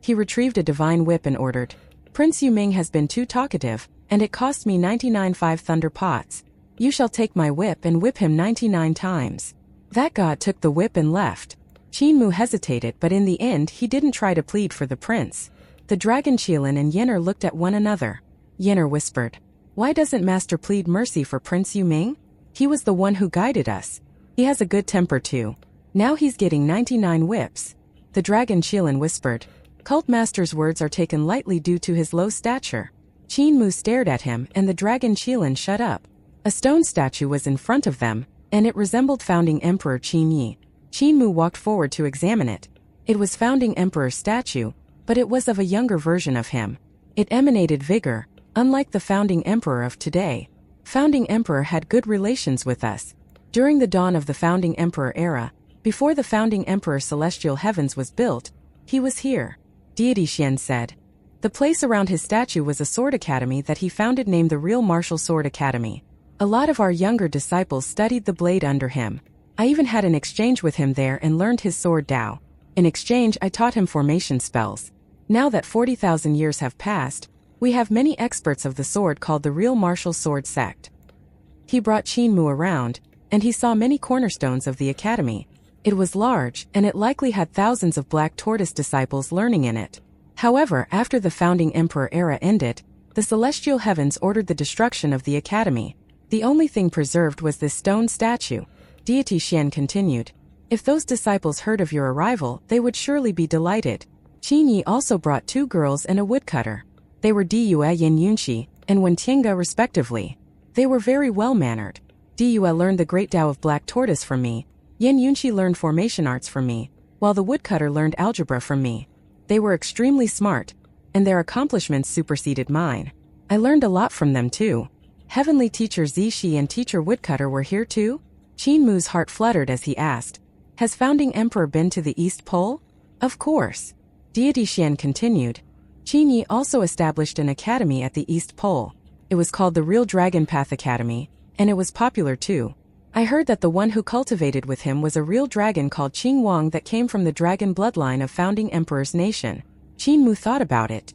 He retrieved a divine whip and ordered, "Prince Yu Ming has been too talkative, and it cost me 99 5 thunder pots. You shall take my whip and whip him 99 times." That god took the whip and left. Qin Mu hesitated, but in the end he didn't try to plead for the prince. The dragon Qilin and Yenner looked at one another. Yenner whispered, "Why doesn't Master plead mercy for Prince Yu Ming? He was the one who guided us." He has a good temper too. Now he's getting 99 whips. The dragon Qilin whispered. Cult Master's words are taken lightly due to his low stature. Qin Mu stared at him and the dragon Qilin shut up. A stone statue was in front of them, and it resembled founding Emperor Qin Yi. Qin Mu walked forward to examine it. It was founding Emperor's statue, but it was of a younger version of him. It emanated vigor, unlike the founding Emperor of today. Founding Emperor had good relations with us. During the dawn of the founding Emperor era, before the founding Emperor Celestial Heavens was built, he was here, Deity Xian said. The place around his statue was a sword academy that he founded named the Real Martial Sword Academy. A lot of our younger disciples studied the blade under him. I even had an exchange with him there and learned his sword Dao. In exchange, I taught him formation spells. Now that 40,000 years have passed, we have many experts of the sword called the Real Martial Sword Sect. He brought Qin Mu around, and he saw many cornerstones of the academy. It was large, and it likely had thousands of Black Tortoise disciples learning in it. However, after the founding Emperor era ended, the Celestial Heavens ordered the destruction of the academy. The only thing preserved was this stone statue. Deity Xian continued. If those disciples heard of your arrival, they would surely be delighted. Qin Yi also brought 2 girls and a woodcutter. They were Diyue Yin Yunxi and Wen Tiange respectively. They were very well-mannered. Diyue learned the great Tao of Black Tortoise from me. Yin Yunxi learned formation arts from me, while the woodcutter learned algebra from me. They were extremely smart, and their accomplishments superseded mine. I learned a lot from them too. Heavenly Teacher Zishi and Teacher Woodcutter were here too? Qin Mu's heart fluttered as he asked. Has Founding Emperor been to the East Pole? Of course. Deity Xian continued. Qin Yi also established an academy at the East Pole. It was called the Real Dragon Path Academy, and it was popular too. I heard that the one who cultivated with him was a real dragon called Qing Wang that came from the dragon bloodline of Founding Emperor's nation. Qin Mu thought about it.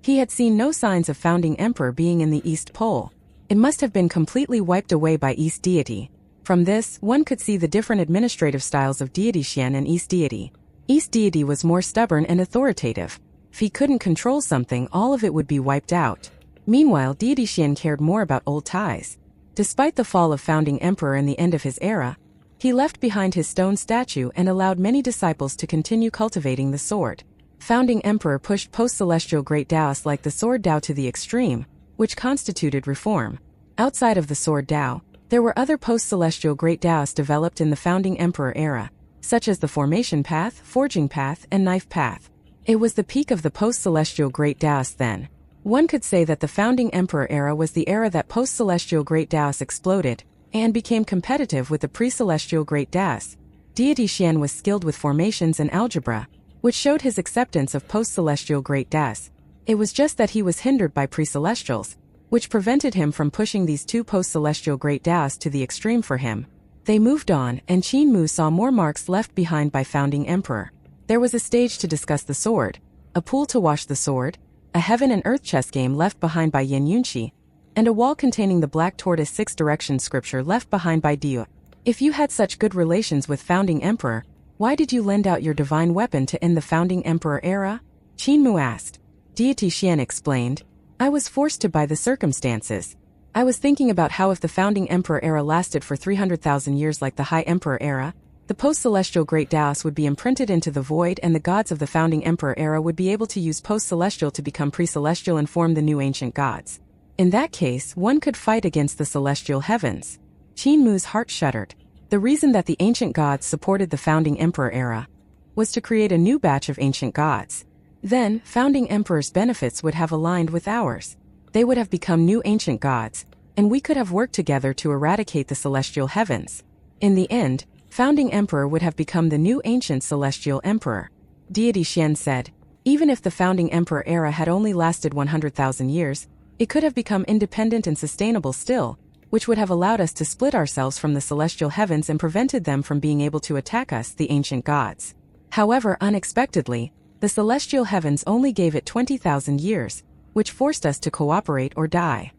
He had seen no signs of Founding Emperor being in the East Pole. It must have been completely wiped away by East Deity. From this, one could see the different administrative styles of Deity Xian and East Deity. East Deity was more stubborn and authoritative. If he couldn't control something, all of it would be wiped out. Meanwhile, Deity Xian cared more about old ties. Despite the fall of Founding Emperor and the end of his era, he left behind his stone statue and allowed many disciples to continue cultivating the sword. Founding Emperor pushed post-celestial great Taoists like the sword Tao to the extreme, which constituted reform. Outside of the sword Tao, there were other post-celestial great Taoists developed in the Founding Emperor era, such as the Formation Path, Forging Path, and Knife Path. It was the peak of the post-celestial great Taoists then. One could say that the Founding Emperor era was the era that post-celestial great Taoists exploded, and became competitive with the pre-celestial great Taoists. Deity Xian was skilled with formations and algebra, which showed his acceptance of post-celestial great Taoists. It was just that he was hindered by pre-celestials, which prevented him from pushing these 2 post-celestial great Taoists to the extreme for him. They moved on, and Qin Mu saw more marks left behind by Founding Emperor. There was a stage to discuss the sword, a pool to wash the sword, a heaven and earth chess game left behind by Yin Yunxi, and a wall containing the Black Tortoise 6 direction scripture left behind by Diyue. If you had such good relations with Founding Emperor, why did you lend out your divine weapon to end the Founding Emperor era? Qin Mu asked. Deity Xian explained. I was forced to by the circumstances. I was thinking about how if the Founding Emperor era lasted for 300,000 years like the High Emperor era, the post-celestial great Taoists would be imprinted into the void and the gods of the Founding Emperor era would be able to use post-celestial to become pre-celestial and form the new ancient gods. In that case, one could fight against the celestial heavens. Qin Mu's heart shuddered. The reason that the ancient gods supported the Founding Emperor era was to create a new batch of ancient gods. Then, Founding Emperor's benefits would have aligned with ours. They would have become new ancient gods, and we could have worked together to eradicate the celestial heavens. In the end, Founding Emperor would have become the new ancient celestial emperor. Deity Xian said. Even if the Founding Emperor era had only lasted 100,000 years, it could have become independent and sustainable still, which would have allowed us to split ourselves from the celestial heavens and prevented them from being able to attack us, the ancient gods. However, unexpectedly, the celestial heavens only gave it 20,000 years, which forced us to cooperate or die.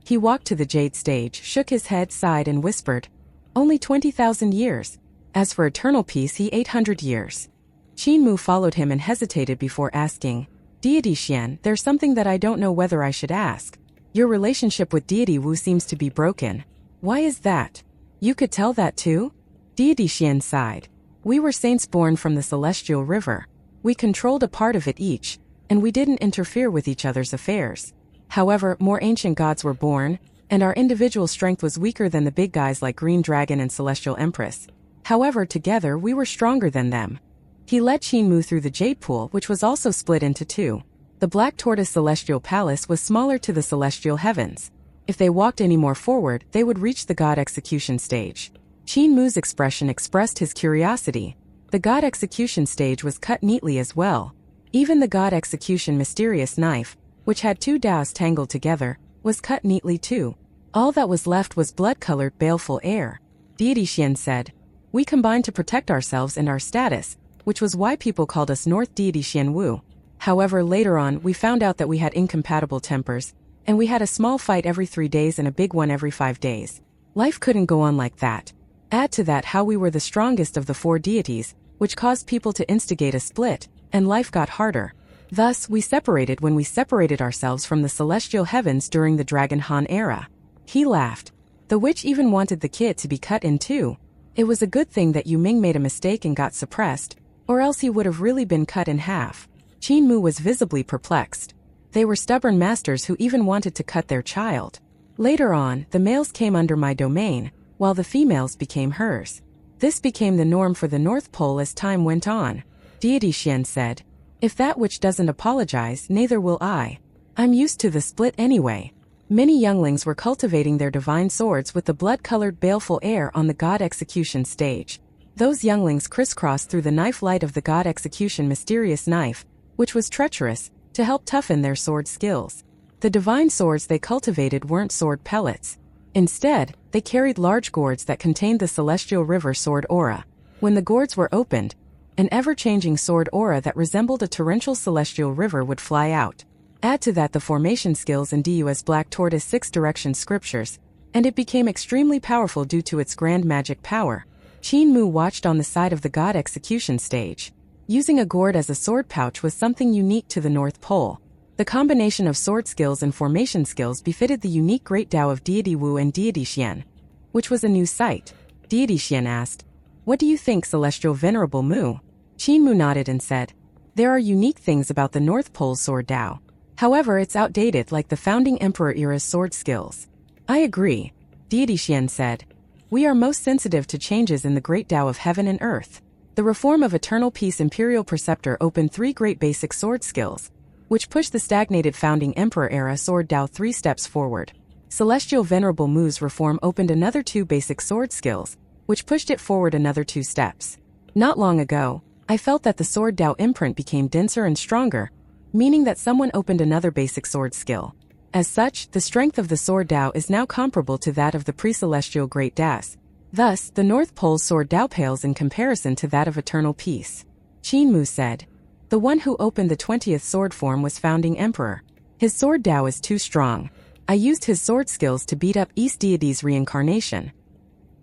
He walked to the jade stage, shook his head, sighed and whispered, only 20,000 years. As for eternal peace, he 800 years. Qin Mu followed him and hesitated before asking, Deity Xian, there's something that I don't know whether I should ask. Your relationship with Deity Wu seems to be broken. Why is that? You could tell that too? Deity Xian sighed. We were saints born from the celestial river. We controlled a part of it each, and we didn't interfere with each other's affairs. However, more ancient gods were born, and our individual strength was weaker than the big guys like Green Dragon and Celestial Empress. However, together we were stronger than them. He led Qinmu through the Jade Pool, which was also split into two. The Black Tortoise Celestial Palace was smaller to the celestial heavens. If they walked any more forward, they would reach the God Execution stage. Qinmu's expression expressed his curiosity. The God Execution stage was cut neatly as well. Even the God Execution mysterious knife, which had two Daos tangled together, was cut neatly too. All that was left was blood-colored baleful air. Deity Xian said, "We combined to protect ourselves and our status, which was why people called us North Deity Xian Wu. However, later on we found out that we had incompatible tempers, and we had a small fight every 3 days and a big one every 5 days. Life couldn't go on like that. Add to that how we were the strongest of the 4 deities, which caused people to instigate a split, and life got harder. Thus, we separated when we separated ourselves from the celestial heavens during the Dragon Han era." He laughed. The witch even wanted the kid to be cut in two. It was a good thing that Yu Ming made a mistake and got suppressed, or else he would have really been cut in half. Qinmu was visibly perplexed. They were stubborn masters who even wanted to cut their child. Later on, the males came under my domain, while the females became hers. This became the norm for the North Pole as time went on. Deity Xian said, "If that witch doesn't apologize, neither will I. I'm used to the split anyway." Many younglings were cultivating their divine swords with the blood-colored baleful air on the God Execution stage. Those younglings crisscrossed through the knife light of the God Execution mysterious knife, which was treacherous, to help toughen their sword skills. The divine swords they cultivated weren't sword pellets. Instead, they carried large gourds that contained the celestial river sword aura. When the gourds were opened, an ever-changing sword aura that resembled a torrential celestial river would fly out. Add to that the formation skills in DU's Black Tortoise 6-direction scriptures, and it became extremely powerful due to its grand magic power. Qinmu watched on the side of the God Execution stage. Using a gourd as a sword pouch was something unique to the North Pole. The combination of sword skills and formation skills befitted the unique Great Tao of Deity Wu and Deity Xian, which was a new sight. Deity Xian asked, "What do you think, Celestial Venerable Mu?" Qinmu nodded and said, "There are unique things about the North Pole's sword Tao. However, it's outdated like the founding emperor era's sword skills." "I agree," Deity Xian said. "We are most sensitive to changes in the Great Tao of heaven and earth." The reform of Eternal Peace Imperial Preceptor opened 3 great basic sword skills, which pushed the stagnated founding emperor era sword Tao 3 steps forward. Celestial Venerable Mu's reform opened another 2 basic sword skills, which pushed it forward another 2 steps. Not long ago, I felt that the sword Tao imprint became denser and stronger, meaning that someone opened another basic sword skill. As such, the strength of the sword Tao is now comparable to that of the pre-celestial Great Daos. Thus, the North Pole's sword Tao pales in comparison to that of Eternal Peace. Qinmu said, "The one who opened the 20th sword form was founding emperor. His sword Tao is too strong. I used his sword skills to beat up East Deity's reincarnation.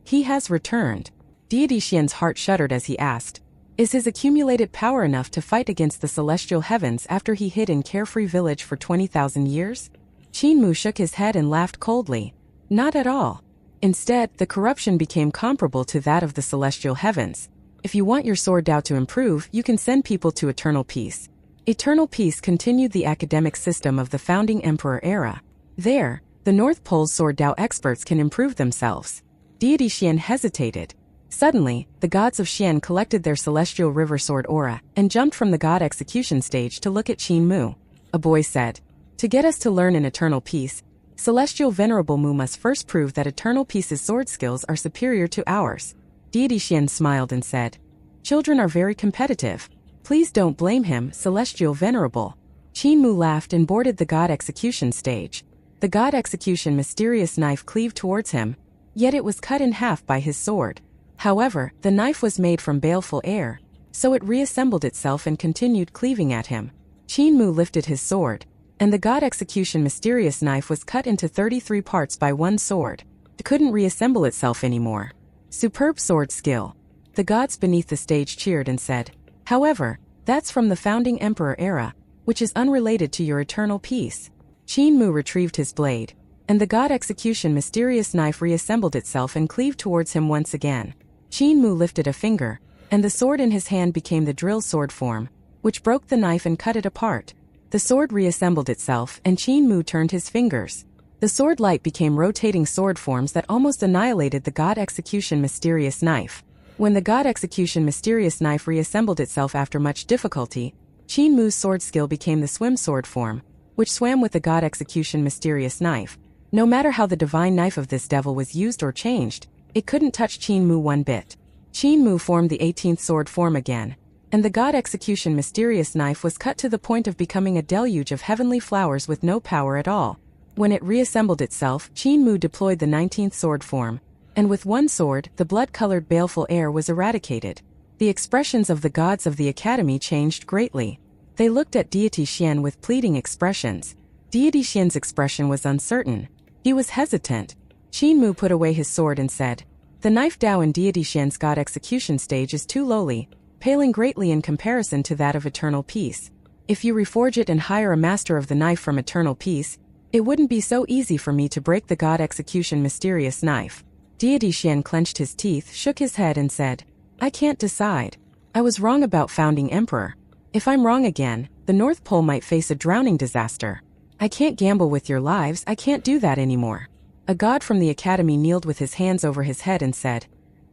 He has returned." Deity Xian's heart shuddered as he asked, "Is his accumulated power enough to fight against the celestial heavens after he hid in Carefree Village for 20,000 years? Qinmu shook his head and laughed coldly. "Not at all. Instead, the corruption became comparable to that of the celestial heavens. If you want your sword Tao to improve, you can send people to Eternal Peace." Eternal Peace continued the academic system of the founding emperor era. There, the North Pole's sword Tao experts can improve themselves. Deity Xian hesitated. Suddenly, the gods of Xian collected their celestial river sword aura and jumped from the God Execution stage to look at Qinmu. A boy said, "To get us to learn in Eternal Peace, Celestial Venerable Mu must first prove that Eternal Peace's sword skills are superior to ours." Deity Xian smiled and said, "Children are very competitive. Please don't blame him, Celestial Venerable." Qinmu laughed and boarded the God Execution stage. The God Execution mysterious knife cleaved towards him, yet it was cut in half by his sword. However, the knife was made from baleful air, so it reassembled itself and continued cleaving at him. Qinmu lifted his sword, and the God Execution mysterious knife was cut into 33 parts by one sword. It couldn't reassemble itself anymore. Superb sword skill. The gods beneath the stage cheered and said, "However, that's from the founding emperor era, which is unrelated to your Eternal Peace." Qinmu retrieved his blade, and the God Execution mysterious knife reassembled itself and cleaved towards him once again. Qin Mu lifted a finger, and the sword in his hand became the drill sword form, which broke the knife and cut it apart. The sword reassembled itself, and Qin Mu turned his fingers. The sword light became rotating sword forms that almost annihilated the God Execution Mysterious Knife. When the God Execution Mysterious Knife reassembled itself after much difficulty, Qin Mu's sword skill became the swim sword form, which swam with the God Execution Mysterious Knife. No matter how the divine knife of this devil was used or changed, it couldn't touch Qin Mu one bit. Qin Mu formed the 18th sword form again, and the God Execution Mysterious Knife was cut to the point of becoming a deluge of heavenly flowers with no power at all. When it reassembled itself, Qin Mu deployed the 19th sword form, and with one sword, the blood-colored baleful air was eradicated. The expressions of the gods of the academy changed greatly. They looked at Deity Xian with pleading expressions. Deity Xian's expression was uncertain. He was hesitant. Qin Mu put away his sword and said, "The knife Dao in Deity Xian's God Execution stage is too lowly, paling greatly in comparison to that of Eternal Peace. If you reforge it and hire a master of the knife from Eternal Peace, it wouldn't be so easy for me to break the God Execution Mysterious Knife." Deity Xian clenched his teeth, shook his head and said, "I can't decide. I was wrong about founding Emperor. If I'm wrong again, the North Pole might face a drowning disaster. I can't gamble with your lives, I can't do that anymore." A god from the academy kneeled with his hands over his head and said,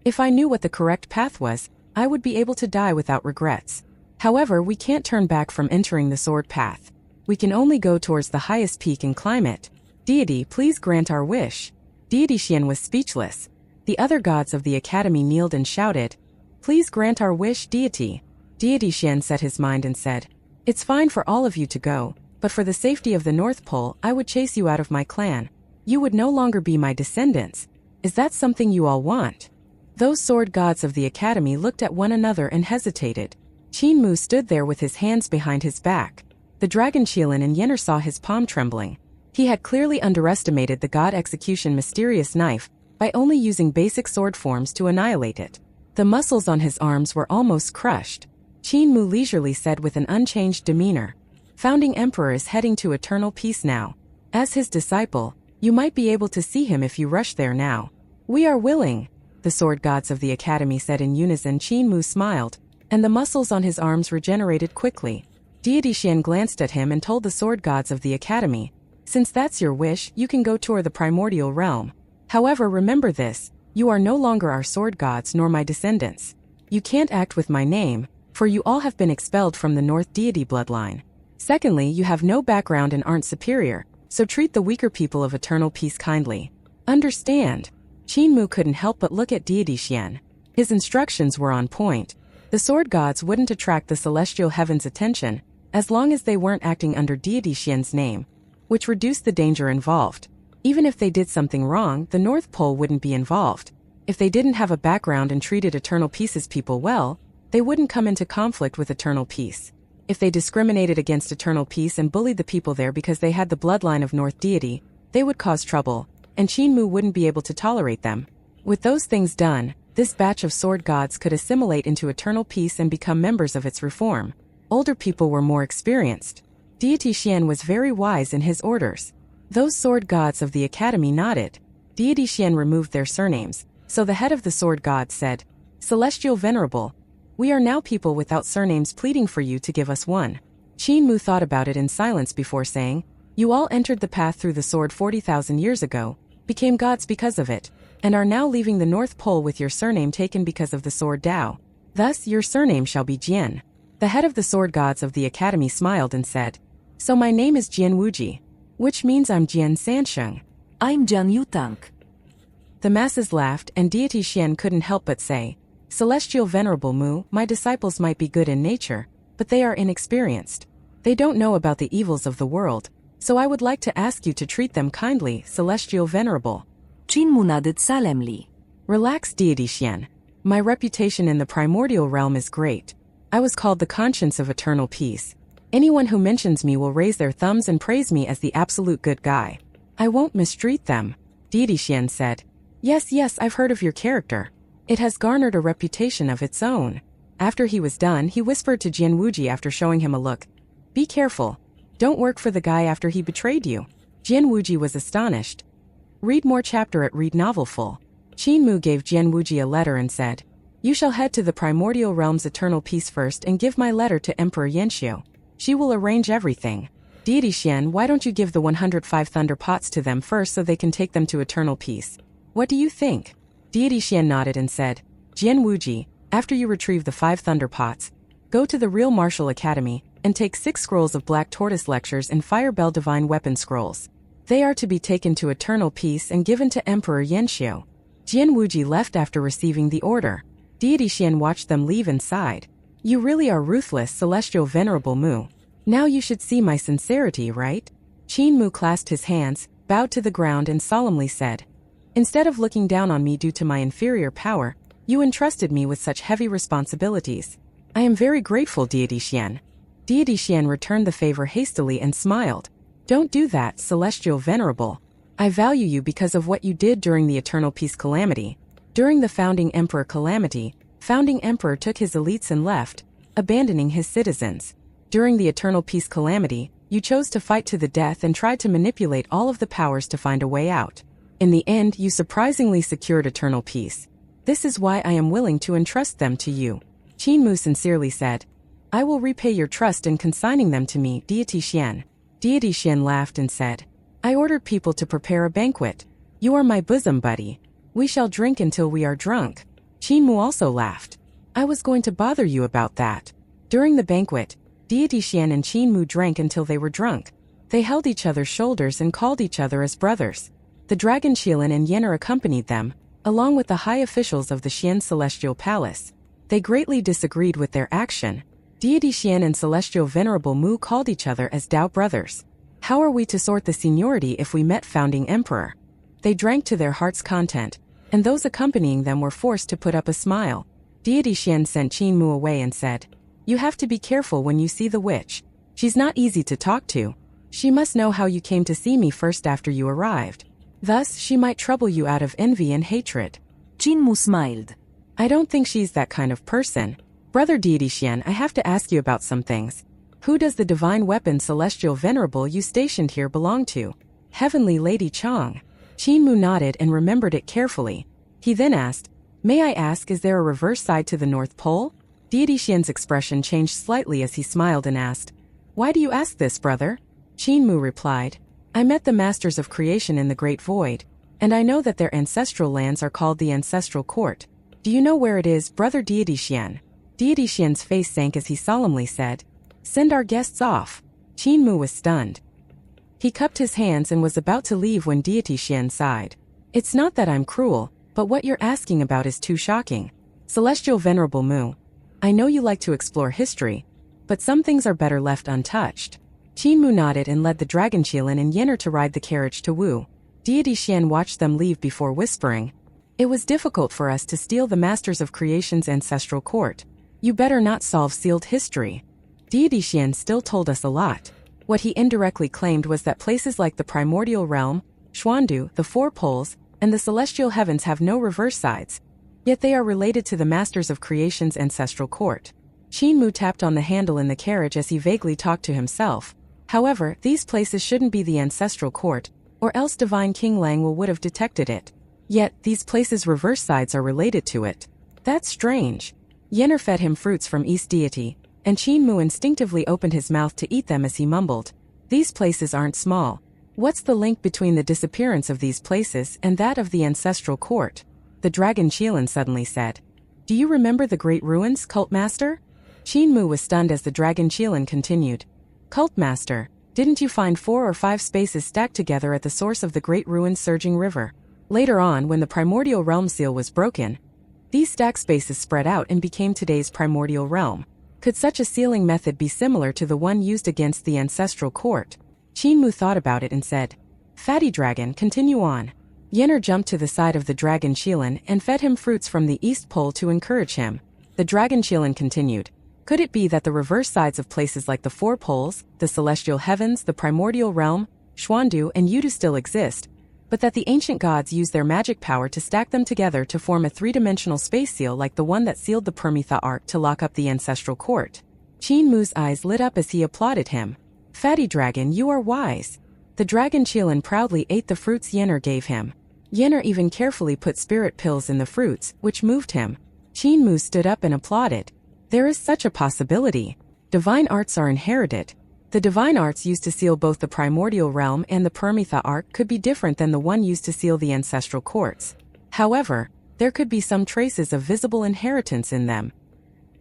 "If I knew what the correct path was, I would be able to die without regrets. However, we can't turn back from entering the sword path. We can only go towards the highest peak and climb it. Deity, please grant our wish." Deity Xian was speechless. The other gods of the academy kneeled and shouted, "Please grant our wish, Deity." Deity Xian set his mind and said, "It's fine for all of you to go, but for the safety of the North Pole, I would chase you out of my clan. You would no longer be my descendants. Is that something you all want?" Those sword gods of the academy looked at one another and hesitated. Qin Mu stood there with his hands behind his back. The dragon Qilin and Yenner saw his palm trembling. He had clearly underestimated the God Execution Mysterious Knife by only using basic sword forms to annihilate it. The muscles on his arms were almost crushed. Qin Mu leisurely said with an unchanged demeanor, "Founding Emperor is heading to Eternal Peace now. As his disciple, you might be able to see him if you rush there now." "We are willing," the sword gods of the academy said in unison. Qin Mu smiled, and the muscles on his arms regenerated quickly. Deity Xian glanced at him and told the sword gods of the academy, "Since that's your wish, you can go tour the primordial realm. However, remember this, you are no longer our sword gods nor my descendants. You can't act with my name, for you all have been expelled from the North Deity bloodline. Secondly, you have no background and aren't superior, so treat the weaker people of Eternal Peace kindly. Understand?" Qin Mu couldn't help but look at Deity Xian. His instructions were on point. The sword gods wouldn't attract the celestial heaven's attention, as long as they weren't acting under Deity Xian's name, which reduced the danger involved. Even if they did something wrong, the North Pole wouldn't be involved. If they didn't have a background and treated Eternal Peace's people well, they wouldn't come into conflict with Eternal Peace. If they discriminated against Eternal Peace and bullied the people there because they had the bloodline of North Deity, they would cause trouble, and Qin Mu wouldn't be able to tolerate them. With those things done, this batch of sword gods could assimilate into Eternal Peace and become members of its reform. Older people were more experienced. Deity Xian was very wise in his orders. Those sword gods of the academy nodded. Deity Xian removed their surnames, so the head of the sword gods said, "Celestial Venerable, we are now people without surnames pleading for you to give us one." Qin Mu thought about it in silence before saying, "You all entered the path through the sword 40,000 years ago, became gods because of it, and are now leaving the North Pole with your surname taken because of the sword Dao. Thus your surname shall be Jian." The head of the sword gods of the academy smiled and said, "So my name is Jian Wuji, which means I'm Jian Sansheng." I'm Jian Yutang. The masses laughed, and Deity Xian couldn't help but say, "Celestial Venerable Mu, my disciples might be good in nature, but they are inexperienced. They don't know about the evils of the world, so I would like to ask you to treat them kindly, Celestial Venerable." Qin Mu nodded solemnly. "Relax, Deity Xian. My reputation in the primordial realm is great. I was called the conscience of Eternal Peace. Anyone who mentions me will raise their thumbs and praise me as the absolute good guy. I won't mistreat them." Deity Xian said, Yes, I've heard of your character. It has garnered a reputation of its own." After he was done, he whispered to Jian Wuji after showing him a look, "Be careful. Don't work for the guy after he betrayed you." Jian Wuji was astonished. Read more chapter at Read Novel Full. Qin Mu gave Jian Wuji a letter and said, You shall head to the primordial realm's eternal peace first and give my letter to Emperor Yanxiu. She will arrange everything. Deity Xian, why don't you give the 105 thunder pots to them first so they can take them to eternal peace? What do you think? Deity Xian nodded and said, Jian Wuji, after you retrieve the 5 thunder pots, go to the Real Martial Academy and take 6 scrolls of Black Tortoise lectures and Fire Bell Divine Weapon scrolls. They are to be taken to eternal peace and given to Emperor Yanxiu. Jian Wuji left after receiving the order. Deity Xian watched them leave and sighed. You really are ruthless, Celestial Venerable Mu. Now you should see my sincerity, right? Qin Mu clasped his hands, bowed to the ground and solemnly said, Instead of looking down on me due to my inferior power, you entrusted me with such heavy responsibilities. I am very grateful, Deity Xian. Deity Xian returned the favor hastily and smiled. Don't do that, Celestial Venerable. I value you because of what you did during the Eternal Peace Calamity. During the Founding Emperor Calamity, Founding Emperor took his elites and left, abandoning his citizens. During the Eternal Peace Calamity, you chose to fight to the death and tried to manipulate all of the powers to find a way out. In the end, you surprisingly secured eternal peace. This is why I am willing to entrust them to you. Qin Mu sincerely said, I will repay your trust in consigning them to me, Deity Xian. Deity Xian laughed and said, I ordered people to prepare a banquet. You are my bosom buddy. We shall drink until we are drunk. Qin Mu also laughed. I was going to bother you about that. During the banquet, Deity Xian and Qin Mu drank until they were drunk. They held each other's shoulders and called each other as brothers. The Dragon Shilin and Yenner accompanied them, along with the high officials of the Xian Celestial Palace. They greatly disagreed with their action. Deity Xian and Celestial Venerable Mu called each other as Dao brothers. How are we to sort the seniority if we met Founding Emperor? They drank to their heart's content, and those accompanying them were forced to put up a smile. Deity Xian sent Qin Mu away and said, You have to be careful when you see the witch. She's not easy to talk to. She must know how you came to see me first after you arrived. Thus, she might trouble you out of envy and hatred. Qin Mu smiled. I don't think she's that kind of person. Brother Deity Xian, I have to ask you about some things. Who does the divine weapon Celestial Venerable you stationed here belong to? Heavenly Lady Chang. Qin Mu nodded and remembered it carefully. He then asked, May I ask, is there a reverse side to the North Pole? Deity Xian's expression changed slightly as he smiled and asked, Why do you ask this, brother? Qin Mu replied, I met the Masters of Creation in the Great Void, and I know that their ancestral lands are called the Ancestral Court. Do you know where it is, Brother Deity Xian? Deity Xian's face sank as he solemnly said, Send our guests off. Qin Mu was stunned. He cupped his hands and was about to leave when Deity Xian sighed. It's not that I'm cruel, but what you're asking about is too shocking. Celestial Venerable Mu, I know you like to explore history, but some things are better left untouched. Qin Mu nodded and led the Dragon Shilin and Yenner to ride the carriage to Wu. Deity Xian watched them leave before whispering, It was difficult for us to steal the Masters of Creation's ancestral court. You better not solve sealed history. Deity Xian still told us a lot. What he indirectly claimed was that places like the Primordial Realm, Xuandu, the Four Poles, and the Celestial Heavens have no reverse sides, yet they are related to the Masters of Creation's ancestral court. Qin Mu tapped on the handle in the carriage as he vaguely talked to himself. However, these places shouldn't be the ancestral court, or else Divine King Langwu would have detected it. Yet, these places' reverse sides are related to it. That's strange. Yenner fed him fruits from East Deity, and Qin Mu instinctively opened his mouth to eat them as he mumbled, These places aren't small. What's the link between the disappearance of these places and that of the ancestral court? The Dragon Shilin suddenly said. Do you remember the Great Ruins, Cult Master? Qin Mu was stunned as the Dragon Shilin continued. Cult Master, didn't you find 4 or 5 spaces stacked together at the source of the Great Ruins surging river? Later on, when the Primordial Realm seal was broken, these stacked spaces spread out and became today's Primordial Realm. Could such a sealing method be similar to the one used against the ancestral court? Qin Mu thought about it and said, Fatty Dragon, continue on. Yenner jumped to the side of the Dragon Shilin and fed him fruits from the East Pole to encourage him. The Dragon Shilin continued, Could it be that the reverse sides of places like the Four Poles, the Celestial Heavens, the Primordial Realm, Xuandu, and Yudu still exist, but that the ancient gods use their magic power to stack them together to form a 3-dimensional space seal like the one that sealed the Permitha Ark to lock up the ancestral court? Qin Mu's eyes lit up as he applauded him. Fatty Dragon, you are wise. The Dragon Shilin proudly ate the fruits Yenner gave him. Yenner even carefully put spirit pills in the fruits, which moved him. Qin Mu stood up and applauded. There is such a possibility. Divine arts are inherited. The divine arts used to seal both the primordial realm and the Paramitha art could be different than the one used to seal the ancestral courts. However, there could be some traces of visible inheritance in them.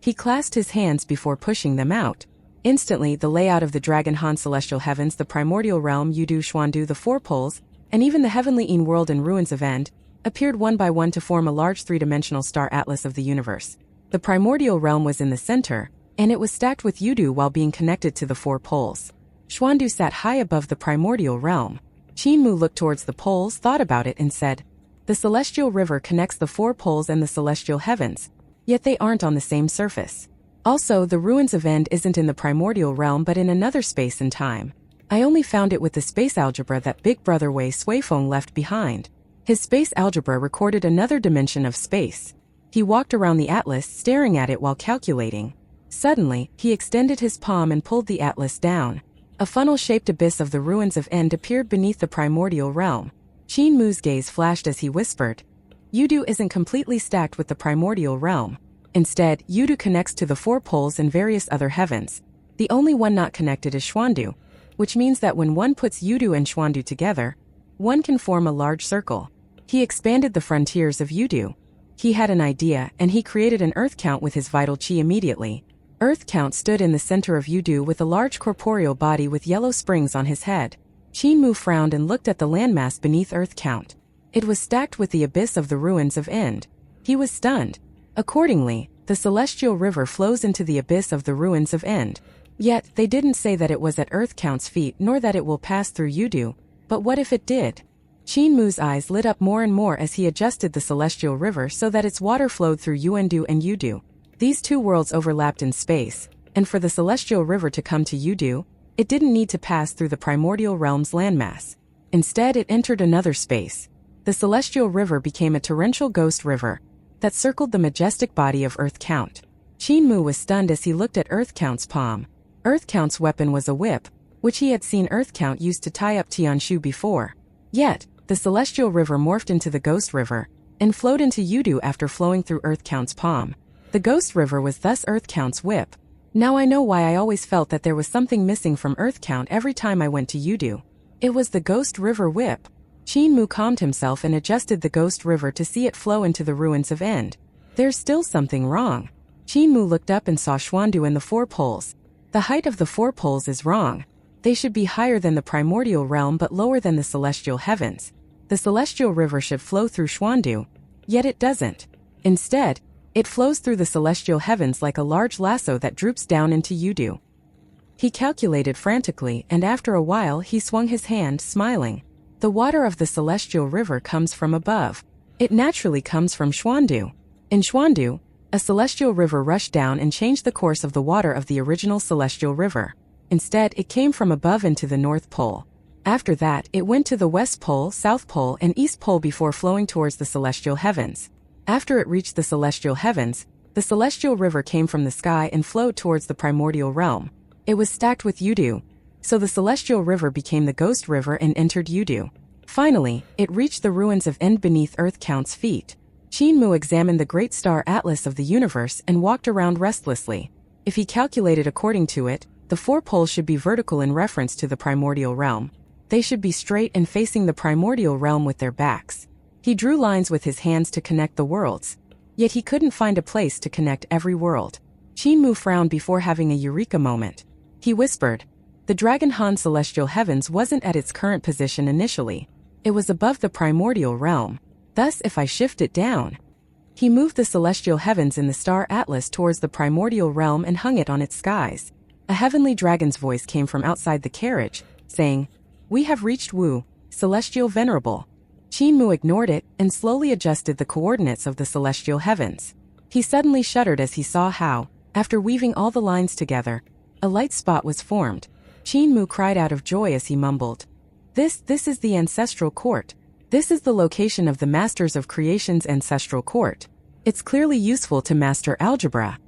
He clasped his hands before pushing them out. Instantly, the layout of the Dragon Han celestial heavens, the primordial realm, Yudu Xuandu, the four poles, and even the heavenly Yin world and ruins of End, appeared one by one to form a large three-dimensional star atlas of the universe. The primordial realm was in the center, and it was stacked with Yudu while being connected to the four poles. Xuandu sat high above the primordial realm. Qin Mu looked towards the poles, thought about it, and said, "The celestial river connects the four poles and the celestial heavens, yet they aren't on the same surface. Also, the ruins of End isn't in the primordial realm but in another space and time. I only found it with the space algebra that Big Brother Wei Suifeng left behind. His space algebra recorded another dimension of space." He walked around the atlas, staring at it while calculating. Suddenly, he extended his palm and pulled the atlas down. A funnel-shaped abyss of the ruins of End appeared beneath the primordial realm. Qin Mu's gaze flashed as he whispered, "Yudu isn't completely stacked with the primordial realm. Instead, Yudu connects to the four poles and various other heavens. The only one not connected is Xuandu, which means that when one puts Yudu and Xuandu together, one can form a large circle." He expanded the frontiers of Yudu. He had an idea, and he created an earth count with his vital chi immediately. Earth Count stood in the center of Yudu with a large corporeal body with yellow springs on his head. Qin Mu frowned and looked at the landmass beneath Earth Count. It was stacked with the abyss of the ruins of End. He was stunned. Accordingly, the celestial river flows into the abyss of the ruins of End. Yet, they didn't say that it was at Earth Count's feet nor that it will pass through Yudu. But what if it did? Qin Mu's eyes lit up more and more as he adjusted the celestial river so that its water flowed through Yuandu and Yudu. These two worlds overlapped in space, and for the celestial river to come to Yudu, it didn't need to pass through the primordial realm's landmass. Instead, it entered another space. The celestial river became a torrential ghost river that circled the majestic body of Earth Count. Qin Mu was stunned as he looked at Earth Count's palm. Earth Count's weapon was a whip, which he had seen Earth Count use to tie up Tianshu before. Yet, the celestial river morphed into the ghost river and flowed into Yudu after flowing through Earth Count's palm. The ghost river was thus Earth Count's whip. Now I know why I always felt that there was something missing from Earth Count every time I went to Yudu. It was the ghost river whip. Qin Mu calmed himself and adjusted the ghost river to see it flow into the ruins of End. There's still something wrong. Qin Mu looked up and saw Xuandu and the four poles. The height of the four poles is wrong. They should be higher than the primordial realm but lower than the celestial heavens. The celestial river should flow through Xuandu, yet it doesn't. Instead, it flows through the celestial heavens like a large lasso that droops down into Yudu. He calculated frantically, and after a while he swung his hand, smiling. The water of the celestial river comes from above. It naturally comes from Xuandu. In Xuandu, a celestial river rushed down and changed the course of the water of the original celestial river. Instead, it came from above into the North Pole. After that, it went to the West Pole, South Pole, and East Pole before flowing towards the celestial heavens. After it reached the celestial heavens, the celestial river came from the sky and flowed towards the primordial realm. It was stacked with Yudu, so the celestial river became the ghost river and entered Yudu. Finally, it reached the ruins of End beneath Earth Count's feet. Qin Mu examined the great star atlas of the universe and walked around restlessly. If he calculated according to it, the four poles should be vertical in reference to the primordial realm. They should be straight and facing the primordial realm with their backs. He drew lines with his hands to connect the worlds, yet he couldn't find a place to connect every world. Qin Mu frowned before having a eureka moment. He whispered, "The Dragon Han celestial heavens wasn't at its current position initially. It was above the primordial realm. Thus, if I shift it down..." He moved the celestial heavens in the star atlas towards the primordial realm and hung it on its skies. A heavenly dragon's voice came from outside the carriage, saying, "We have reached Wu, celestial venerable." Qin Mu ignored it and slowly adjusted the coordinates of the celestial heavens. He suddenly shuddered as he saw how, after weaving all the lines together, a light spot was formed. Qin Mu cried out of joy as he mumbled, This is the ancestral court. This is the location of the Masters of Creation's ancestral court. It's clearly useful to master algebra."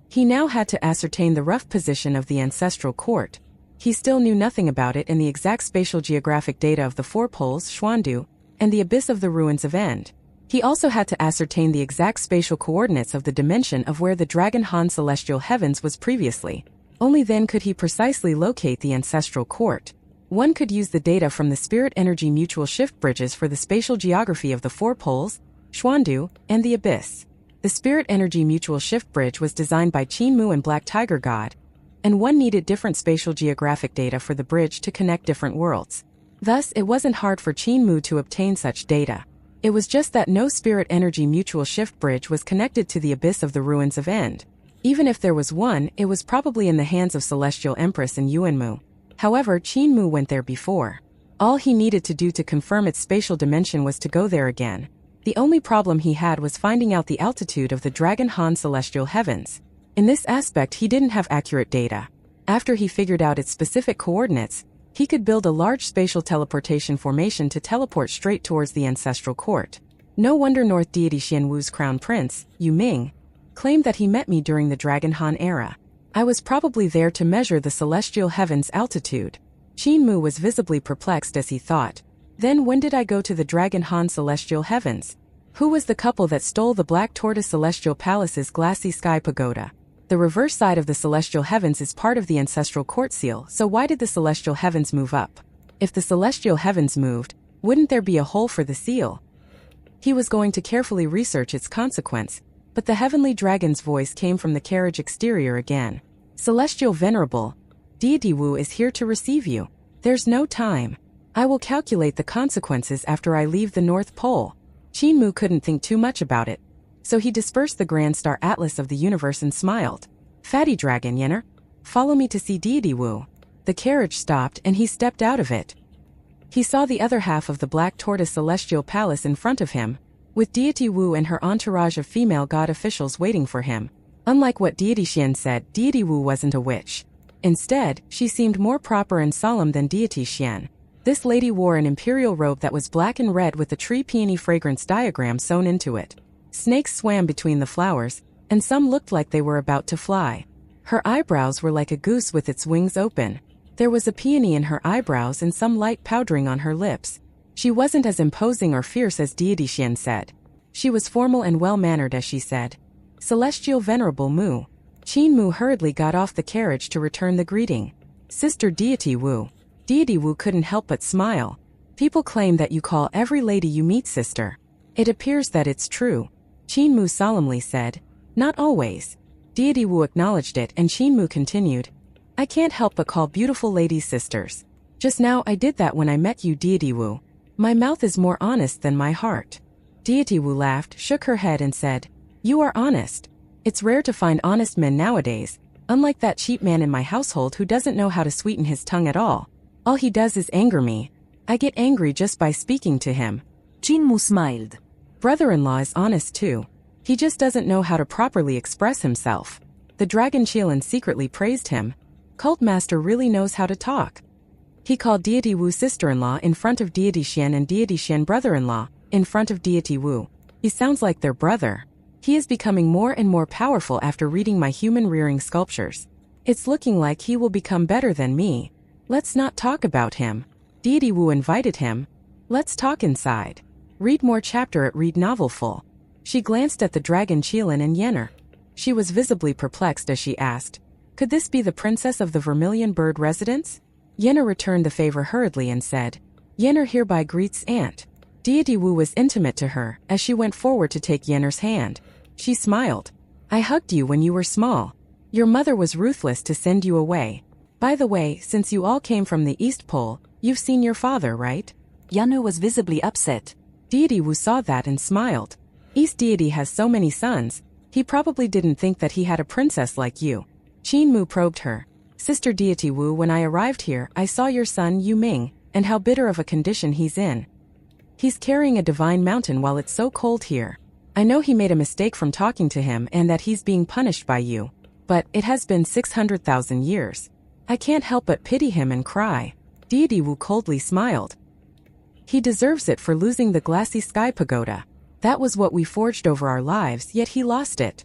He now had to ascertain the rough position of the ancestral court. He still knew nothing about it and the exact spatial geographic data of the four poles, Xuandu, and the abyss of the ruins of End. He also had to ascertain the exact spatial coordinates of the dimension of where the Dragon Han celestial heavens was previously. Only then could he precisely locate the ancestral court. One could use the data from the spirit energy mutual shift bridges for the spatial geography of the four poles, Xuandu, and the abyss. The spirit energy mutual shift bridge was designed by Qin Mu and Black Tiger God, and one needed different spatial geographic data for the bridge to connect different worlds. Thus, it wasn't hard for Qin Mu to obtain such data. It was just that no spirit energy mutual shift bridge was connected to the abyss of the ruins of End. Even if there was one, it was probably in the hands of Celestial Empress and Yuanmu. However, Qin Mu went there before. All he needed to do to confirm its spatial dimension was to go there again. The only problem he had was finding out the altitude of the Dragon Han celestial heavens. In this aspect, he didn't have accurate data. After he figured out its specific coordinates, he could build a large spatial teleportation formation to teleport straight towards the ancestral court. No wonder North Deity Xianwu's crown prince, Yu Ming, claimed that he met me during the Dragon Han era. I was probably there to measure the celestial heavens' altitude. Qin Mu was visibly perplexed as he thought. Then when did I go to the Dragon Han celestial heavens? Who was the couple that stole the Black Tortoise Celestial Palace's glassy sky pagoda? The reverse side of the celestial heavens is part of the ancestral court seal, so why did the celestial heavens move up? If the celestial heavens moved, wouldn't there be a hole for the seal? He was going to carefully research its consequence, but the heavenly dragon's voice came from the carriage exterior again. Celestial Venerable, Deity Wu is here to receive you. There's no time. I will calculate the consequences after I leave the North Pole. Qin Mu couldn't think too much about it, so he dispersed the grand star atlas of the universe and smiled. Fatty Dragon Yenner, follow me to see Deity Wu. The carriage stopped and he stepped out of it. He saw the other half of the Black Tortoise Celestial Palace in front of him, with Deity Wu and her entourage of female god officials waiting for him. Unlike what Deity Xian said, Deity Wu wasn't a witch. Instead, she seemed more proper and solemn than Deity Xian. This lady wore an imperial robe that was black and red with a tree peony fragrance diagram sewn into it. Snakes swam between the flowers, and some looked like they were about to fly. Her eyebrows were like a goose with its wings open. There was a peony in her eyebrows and some light powdering on her lips. She wasn't as imposing or fierce as Deity Xian said. She was formal and well-mannered as she said, Celestial Venerable Mu. Qin Mu hurriedly got off the carriage to return the greeting. Sister Deity Wu. Deity Wu couldn't help but smile. People claim that you call every lady you meet sister. It appears that it's true. Qin Mu solemnly said, Not always. Deity Wu acknowledged it and Qin Mu continued, I can't help but call beautiful ladies sisters. Just now I did that when I met you, Deity Wu. My mouth is more honest than my heart. Deity Wu laughed, shook her head and said, You are honest. It's rare to find honest men nowadays, unlike that cheap man in my household who doesn't know how to sweeten his tongue at all. All he does is anger me. I get angry just by speaking to him. Qin Mu smiled. Brother-in-law is honest too. He just doesn't know how to properly express himself. The Dragon Qilin secretly praised him. Cult Master really knows how to talk. He called Deity Wu sister-in-law in front of Deity Xian and Deity Xian brother-in-law in front of Deity Wu. He sounds like their brother. He is becoming more and more powerful after reading my human-rearing sculptures. It's looking like he will become better than me. Let's not talk about him. Deity Wu invited him. Let's talk inside. Read more chapter at Read Novel Full. She glanced at the Dragon Qilin and Yenner. She was visibly perplexed as she asked, Could this be the princess of the Vermilion Bird residence? Yenner returned the favor hurriedly and said, Yenner hereby greets Aunt. Deity Wu was intimate to her as she went forward to take Yenner's hand. She smiled. I hugged you when you were small. Your mother was ruthless to send you away. By the way, since you all came from the East Pole, you've seen your father, right? Yenner was visibly upset. Deity Wu saw that and smiled. East Deity has so many sons, he probably didn't think that he had a princess like you. Qin Mu probed her. Sister Deity Wu, when I arrived here, I saw your son Yu Ming, and how bitter of a condition he's in. He's carrying a divine mountain while it's so cold here. I know he made a mistake from talking to him and that he's being punished by you. But it has been 600,000 years. I can't help but pity him and cry. Deity Wu coldly smiled. He deserves it for losing the glassy sky pagoda. That was what we forged over our lives, yet he lost it.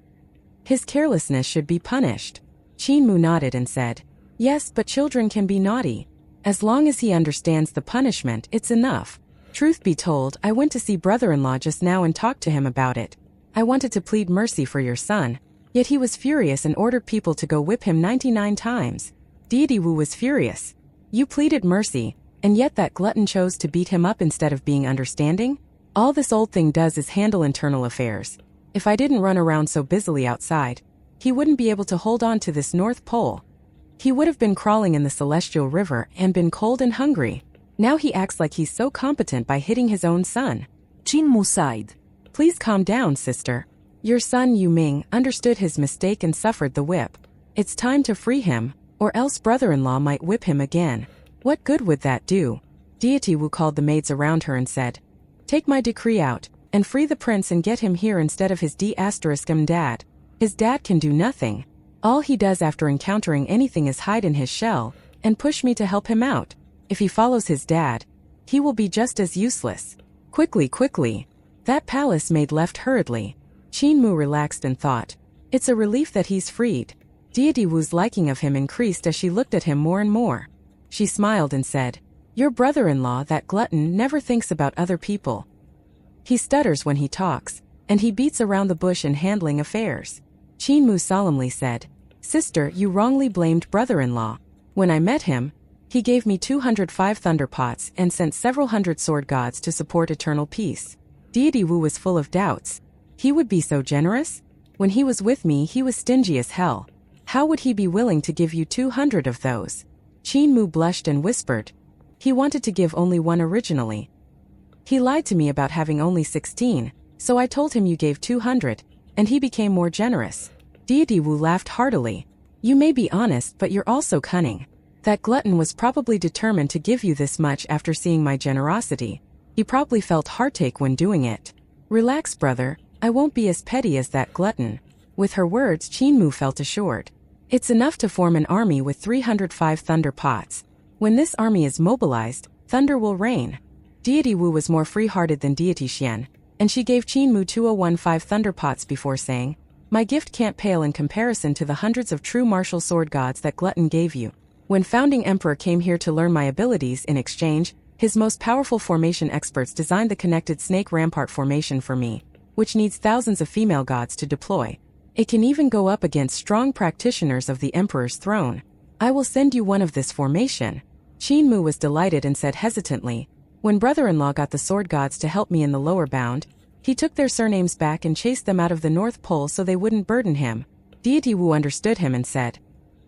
His carelessness should be punished. Qin Mu nodded and said, Yes, but children can be naughty. As long as he understands the punishment, it's enough. Truth be told, I went to see brother-in-law just now and talked to him about it. I wanted to plead mercy for your son, yet he was furious and ordered people to go whip him 99 times. Deity Wu was furious. You pleaded mercy, and yet that glutton chose to beat him up instead of being understanding? All this old thing does is handle internal affairs. If I didn't run around so busily outside, he wouldn't be able to hold on to this North Pole. He would have been crawling in the Celestial River and been cold and hungry. Now he acts like he's so competent by hitting his own son. Qin Mu sighed. Please calm down, sister. Your son Yu Ming understood his mistake and suffered the whip. It's time to free him, or else brother-in-law might whip him again. What good would that do? Deity Wu called the maids around her and said, take my decree out, and free the prince and get him here instead of his dad. His dad can do nothing. All he does after encountering anything is hide in his shell, and push me to help him out. If he follows his dad, he will be just as useless. Quickly. That palace maid left hurriedly. Qin Mu relaxed and thought, it's a relief that he's freed. Deity Wu's liking of him increased as she looked at him more and more. She smiled and said, your brother-in-law, that glutton, never thinks about other people. He stutters when he talks, and he beats around the bush in handling affairs. Qin Mu solemnly said, sister, you wrongly blamed brother-in-law. When I met him, he gave me 205 thunder pots and sent several hundred sword gods to support eternal peace. Deity Wu was full of doubts. He would be so generous? When he was with me, he was stingy as hell. How would he be willing to give you 200 of those? Qin Mu blushed and whispered. He wanted to give only one originally. He lied to me about having only 16, so I told him you gave 200, and he became more generous. Deity Wu laughed heartily. You may be honest, but you're also cunning. That glutton was probably determined to give you this much after seeing my generosity. He probably felt heartache when doing it. Relax, brother, I won't be as petty as that glutton. With her words, Qin Mu felt assured. It's enough to form an army with 305 thunder pots. When this army is mobilized, thunder will rain. Deity Wu was more free-hearted than Deity Xian, and she gave Qin Mu 2015 thunder pots before saying, my gift can't pale in comparison to the hundreds of true martial sword gods that glutton gave you. When founding emperor came here to learn my abilities in exchange, his most powerful formation experts designed the connected snake rampart formation for me, which needs thousands of female gods to deploy. It can even go up against strong practitioners of the emperor's throne. I will send you one of this formation. Qin Mu was delighted and said hesitantly, when brother-in-law got the sword gods to help me in the lower bound, he took their surnames back and chased them out of the North Pole so they wouldn't burden him. Deity Wu understood him and said,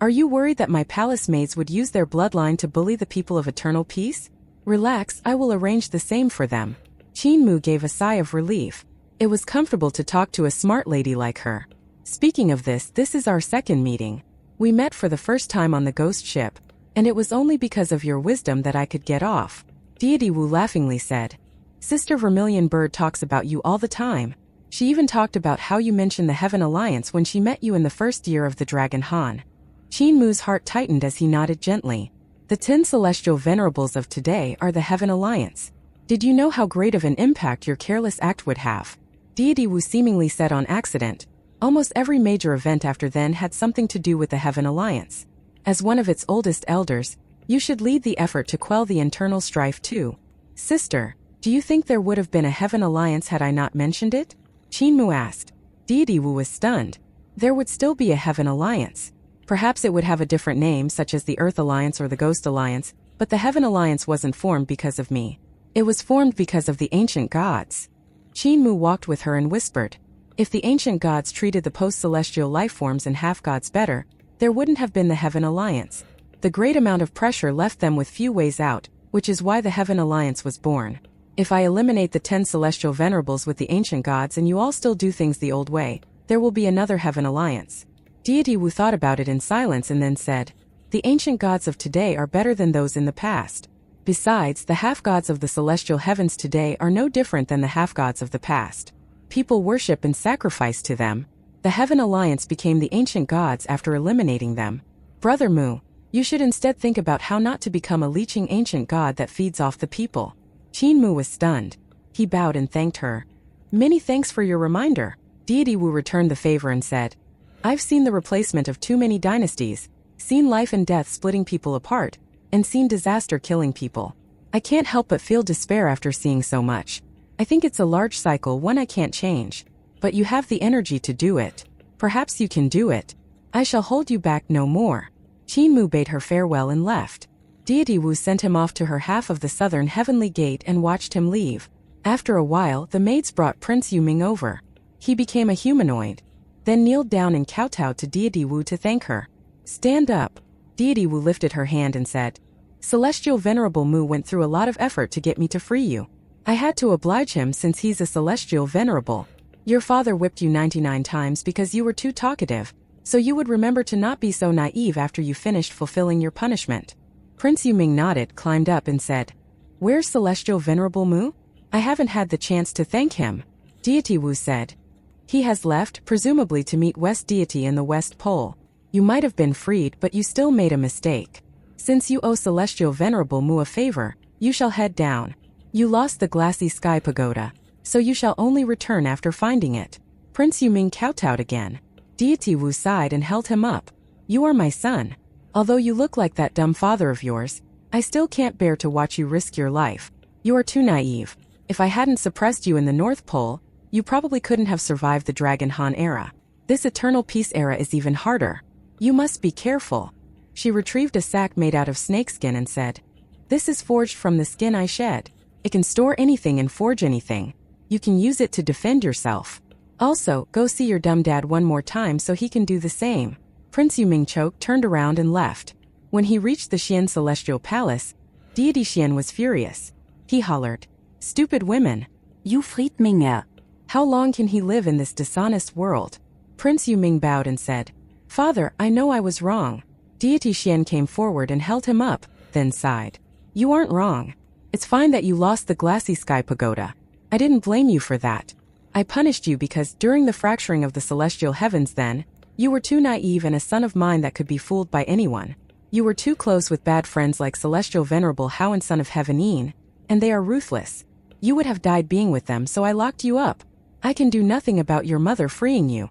are you worried that my palace maids would use their bloodline to bully the people of eternal peace? Relax, I will arrange the same for them. Qin Mu gave a sigh of relief. It was comfortable to talk to a smart lady like her. Speaking of this is our second meeting. We met for the first time on the ghost ship, and it was only because of your wisdom that I could get off. Deity Wu laughingly said, Sister Vermilion Bird talks about you all the time. She even talked about how you mentioned the Heaven Alliance when she met you in the first year of the Dragon Han. Qin Mu's heart tightened as he nodded gently. The 10 celestial venerables of today are the Heaven Alliance. Did you know how great of an impact your careless act would have? Deity Wu seemingly said on accident. Almost every major event after then had something to do with the Heaven Alliance. As one of its oldest elders, you should lead the effort to quell the internal strife too. Sister, do you think there would have been a Heaven Alliance had I not mentioned it? Qin Mu asked. Deity Wu was stunned. There would still be a Heaven Alliance. Perhaps it would have a different name such as the Earth Alliance or the Ghost Alliance, but the Heaven Alliance wasn't formed because of me. It was formed because of the ancient gods. Qin Mu walked with her and whispered, if the ancient gods treated the post-celestial life forms and half-gods better, there wouldn't have been the Heaven Alliance. The great amount of pressure left them with few ways out, which is why the Heaven Alliance was born. If I eliminate the 10 celestial venerables with the ancient gods and you all still do things the old way, there will be another Heaven Alliance. Deity Wu thought about it in silence and then said, the ancient gods of today are better than those in the past. Besides, the half-gods of the celestial heavens today are no different than the half-gods of the past. People worship and sacrifice to them. The Heaven Alliance became the ancient gods after eliminating them. Brother Mu, you should instead think about how not to become a leeching ancient god that feeds off the people. Qin Mu was stunned. He bowed and thanked her. Many thanks for your reminder. Deity Wu returned the favor and said, I've seen the replacement of too many dynasties, seen life and death splitting people apart, and seen disaster killing people. I can't help but feel despair after seeing so much. I think it's a large cycle, one I can't change. But you have the energy to do it. Perhaps you can do it. I shall hold you back no more. Qin Mu bade her farewell and left. Deity Wu sent him off to her half of the southern heavenly gate and watched him leave. After a while, the maids brought Prince Yuming over. He became a humanoid. Then kneeled down and kowtowed to Deity Wu to thank her. Stand up. Deity Wu lifted her hand and said, Celestial Venerable Mu went through a lot of effort to get me to free you. I had to oblige him since he's a Celestial Venerable. Your father whipped you 99 times because you were too talkative, so you would remember to not be so naive after you finished fulfilling your punishment. Prince Yuming nodded, climbed up and said, Where's Celestial Venerable Mu? I haven't had the chance to thank him. Deity Wu said, He has left, presumably to meet West Deity in the West Pole. You might have been freed, but you still made a mistake. Since you owe Celestial Venerable Mu a favor, you shall head down. You lost the glassy sky pagoda, so you shall only return after finding it. Prince Yuming kowtowed again. Deity Wu sighed and held him up. You are my son. Although you look like that dumb father of yours, I still can't bear to watch you risk your life. You are too naive. If I hadn't suppressed you in the North Pole, you probably couldn't have survived the Dragon Han era. This Eternal Peace era is even harder. You must be careful. She retrieved a sack made out of snakeskin and said, This is forged from the skin I shed. It can store anything and forge anything. You can use it to defend yourself. Also, go see your dumb dad one more time so he can do the same. Prince Yuming choked, turned around and left. When he reached the Xian Celestial Palace, Deity Xian was furious. He hollered, Stupid women! You freed me. How long can he live in this dishonest world? Prince Yuming bowed and said, Father, I know I was wrong. Deity Xian came forward and held him up, then sighed. You aren't wrong. It's fine that you lost the glassy sky pagoda. I didn't blame you for that. I punished you because, during the fracturing of the celestial heavens then, you were too naive and a son of mine that could be fooled by anyone. You were too close with bad friends like Celestial Venerable Hao and son of Heavenine, and they are ruthless. You would have died being with them, so I locked you up. I can do nothing about your mother freeing you.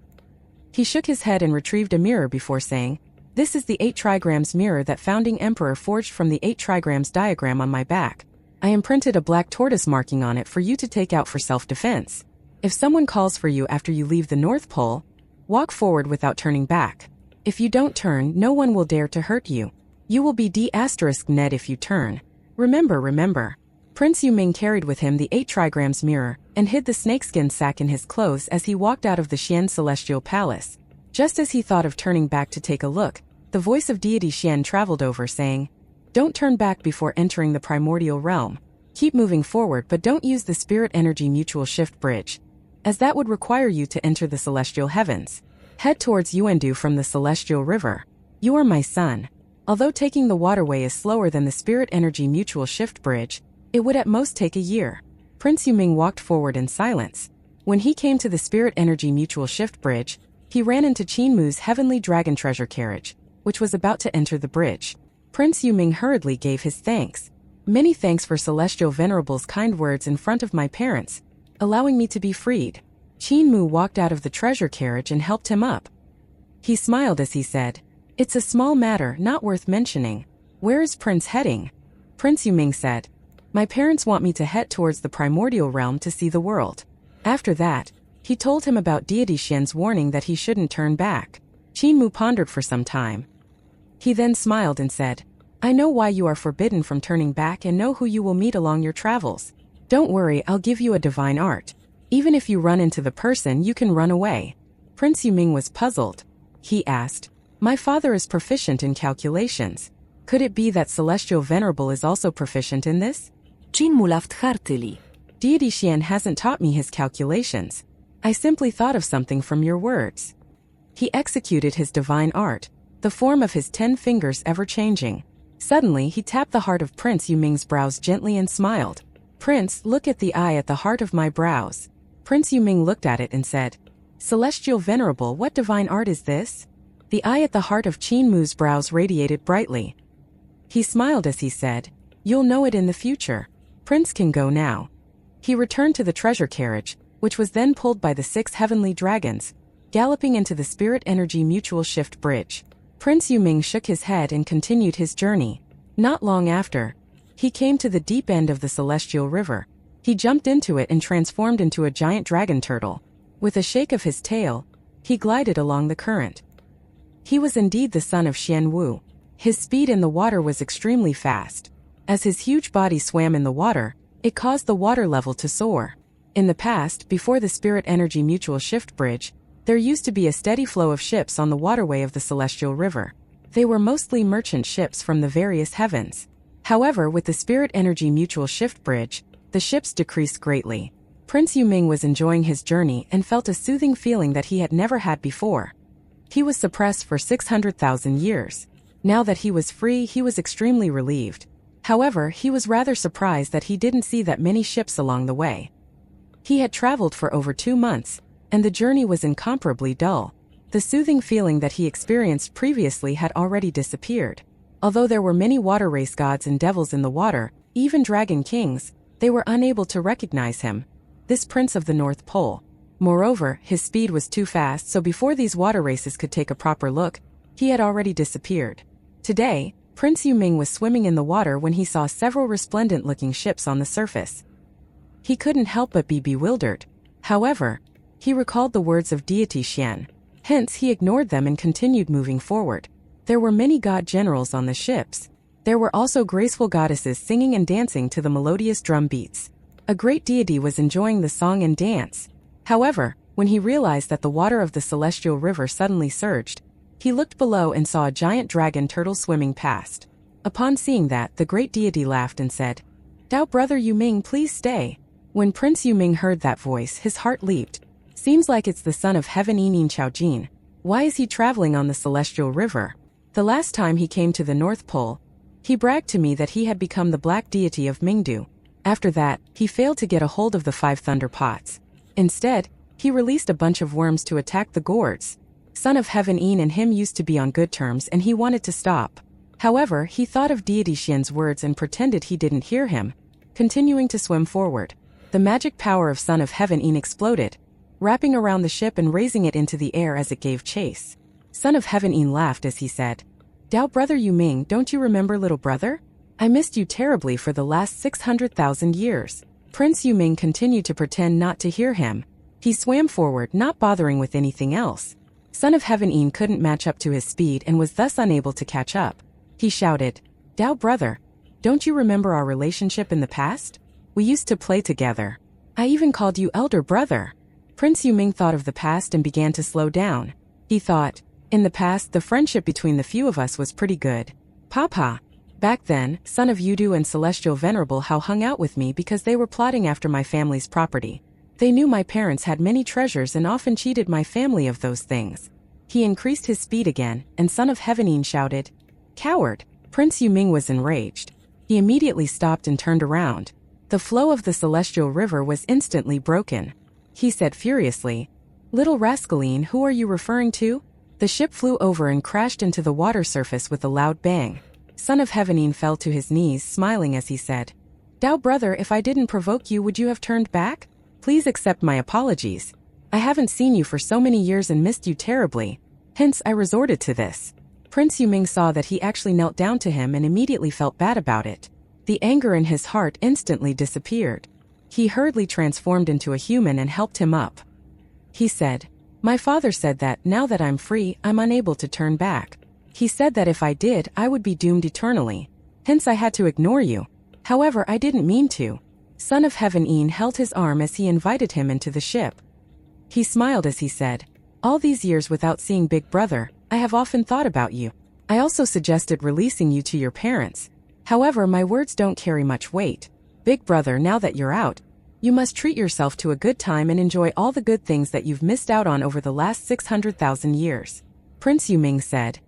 He shook his head and retrieved a mirror before saying, This is the 8 trigrams mirror that founding emperor forged from the 8 trigrams diagram on my back. I imprinted a black tortoise marking on it for you to take out for self-defense. If someone calls for you after you leave the North Pole, walk forward without turning back. If you don't turn, no one will dare to hurt you. You will be D*Ned if you turn. Remember. Prince Yuming carried with him the 8 trigrams mirror and hid the snakeskin sack in his clothes as he walked out of the Xian Celestial Palace. Just as he thought of turning back to take a look, the voice of Deity Xian traveled over saying, Don't turn back before entering the primordial realm. Keep moving forward, but don't use the spirit energy mutual shift bridge, as that would require you to enter the celestial heavens. Head towards Yuandu from the celestial river. You are my son. Although taking the waterway is slower than the spirit energy mutual shift bridge, it would at most take a year. Prince Yuming walked forward in silence. When he came to the spirit energy mutual shift bridge, he ran into Qin Mu's heavenly dragon treasure carriage, which was about to enter the bridge. Prince Yuming hurriedly gave his thanks. Many thanks for Celestial Venerable's kind words in front of my parents, allowing me to be freed. Qin Mu walked out of the treasure carriage and helped him up. He smiled as he said, It's a small matter, not worth mentioning. Where is Prince heading? Prince Yuming said, My parents want me to head towards the primordial realm to see the world. After that, he told him about Deity Xian's warning that he shouldn't turn back. Qin Mu pondered for some time. He then smiled and said, I know why you are forbidden from turning back and know who you will meet along your travels. Don't worry, I'll give you a divine art. Even if you run into the person, you can run away. Prince Yuming was puzzled. He asked, My father is proficient in calculations. Could it be that Celestial Venerable is also proficient in this? Qin Mu laughed heartily. Deity Xian hasn't taught me his calculations. I simply thought of something from your words. He executed his divine art, the form of his 10 fingers ever changing. Suddenly he tapped the heart of Prince Yuming's brows gently and smiled. Prince, look at the eye at the heart of my brows. Prince Yuming looked at it and said, Celestial Venerable, what divine art is this? The eye at the heart of Qin Mu's brows radiated brightly. He smiled as he said, You'll know it in the future. Prince can go now. He returned to the treasure carriage, which was then pulled by the 6 heavenly dragons, galloping into the spirit energy mutual shift bridge. Prince Yuming shook his head and continued his journey. Not long after, He came to the deep end of the celestial river. He jumped into it and transformed into a giant dragon turtle. With a shake of his tail, he glided along the current. He was indeed the son of Xian Wu. His speed in the water was extremely fast. As his huge body swam in the water, it caused the water level to soar. In the past, before the Spirit Energy Mutual Shift Bridge, there used to be a steady flow of ships on the waterway of the celestial river. They were mostly merchant ships from the various heavens. However, with the Spirit Energy Mutual Shift Bridge, the ships decreased greatly. Prince Yuming was enjoying his journey and felt a soothing feeling that he had never had before. He was suppressed for 600,000 years. Now that he was free, he was extremely relieved. However, he was rather surprised that he didn't see that many ships along the way. He had traveled for over 2 months, and the journey was incomparably dull. The soothing feeling that he experienced previously had already disappeared. Although there were many water race gods and devils in the water, even dragon kings, they were unable to recognize him, this prince of the North Pole. Moreover, his speed was too fast, so before these water races could take a proper look, he had already disappeared. Today, Prince Yuming was swimming in the water when he saw several resplendent-looking ships on the surface. He couldn't help but be bewildered. However, he recalled the words of deity Xian. Hence, he ignored them and continued moving forward. There were many god generals on the ships. There were also graceful goddesses singing and dancing to the melodious drum beats. A great deity was enjoying the song and dance. However, when he realized that the water of the celestial river suddenly surged, he looked below and saw a giant dragon turtle swimming past. Upon seeing that, the great deity laughed and said, "Dao brother Yuming, please stay." When Prince Yuming heard that voice, his heart leaped. Seems like it's the son of Heaven Yinin Chaojin. Why is he traveling on the celestial river? The last time he came to the North Pole, he bragged to me that he had become the black deity of Mingdu. After that, he failed to get a hold of the 5 thunder pots. Instead, he released a bunch of worms to attack the gourds. Son of Heaven Yin and him used to be on good terms and he wanted to stop. However, he thought of deity Xian's words and pretended he didn't hear him, continuing to swim forward. The magic power of Son of Heaven Yin exploded, wrapping around the ship and raising it into the air as it gave chase. Son of Heaven Yin laughed as he said, "Dao brother Yuming, don't you remember little brother? I missed you terribly for the last 600,000 years. Prince Yuming continued to pretend not to hear him. He swam forward, not bothering with anything else. Son of Heaven Yin couldn't match up to his speed and was thus unable to catch up. He shouted, "Dao brother, don't you remember our relationship in the past? We used to play together. I even called you elder brother." Prince Yuming thought of the past and began to slow down. He thought, in the past, the friendship between the few of us was pretty good. Papa. Back then, Son of Yudu and Celestial Venerable Hao hung out with me because they were plotting after my family's property. They knew my parents had many treasures and often cheated my family of those things. He increased his speed again, and Son of Heaven Yin shouted, "Coward!" Prince Yuming was enraged. He immediately stopped and turned around. The flow of the celestial river was instantly broken. He said furiously, "Little rascaline, who are you referring to?" The ship flew over and crashed into the water surface with a loud bang. Son of Heaven Yin fell to his knees, smiling as he said, "Dao brother, if I didn't provoke you, would you have turned back? Please accept my apologies. I haven't seen you for so many years and missed you terribly. Hence, I resorted to this." Prince Yuming saw that he actually knelt down to him and immediately felt bad about it. The anger in his heart instantly disappeared. He hurriedly transformed into a human and helped him up. He said, "My father said that, now that I'm free, I'm unable to turn back. He said that if I did, I would be doomed eternally. Hence I had to ignore you. However, I didn't mean to." Son of Heaven Yin held his arm as he invited him into the ship. He smiled as he said, "All these years without seeing Big Brother, I have often thought about you. I also suggested releasing you to your parents. However, my words don't carry much weight. Big Brother, now that you're out, you must treat yourself to a good time and enjoy all the good things that you've missed out on over the last 600,000 years. Prince Yuming said,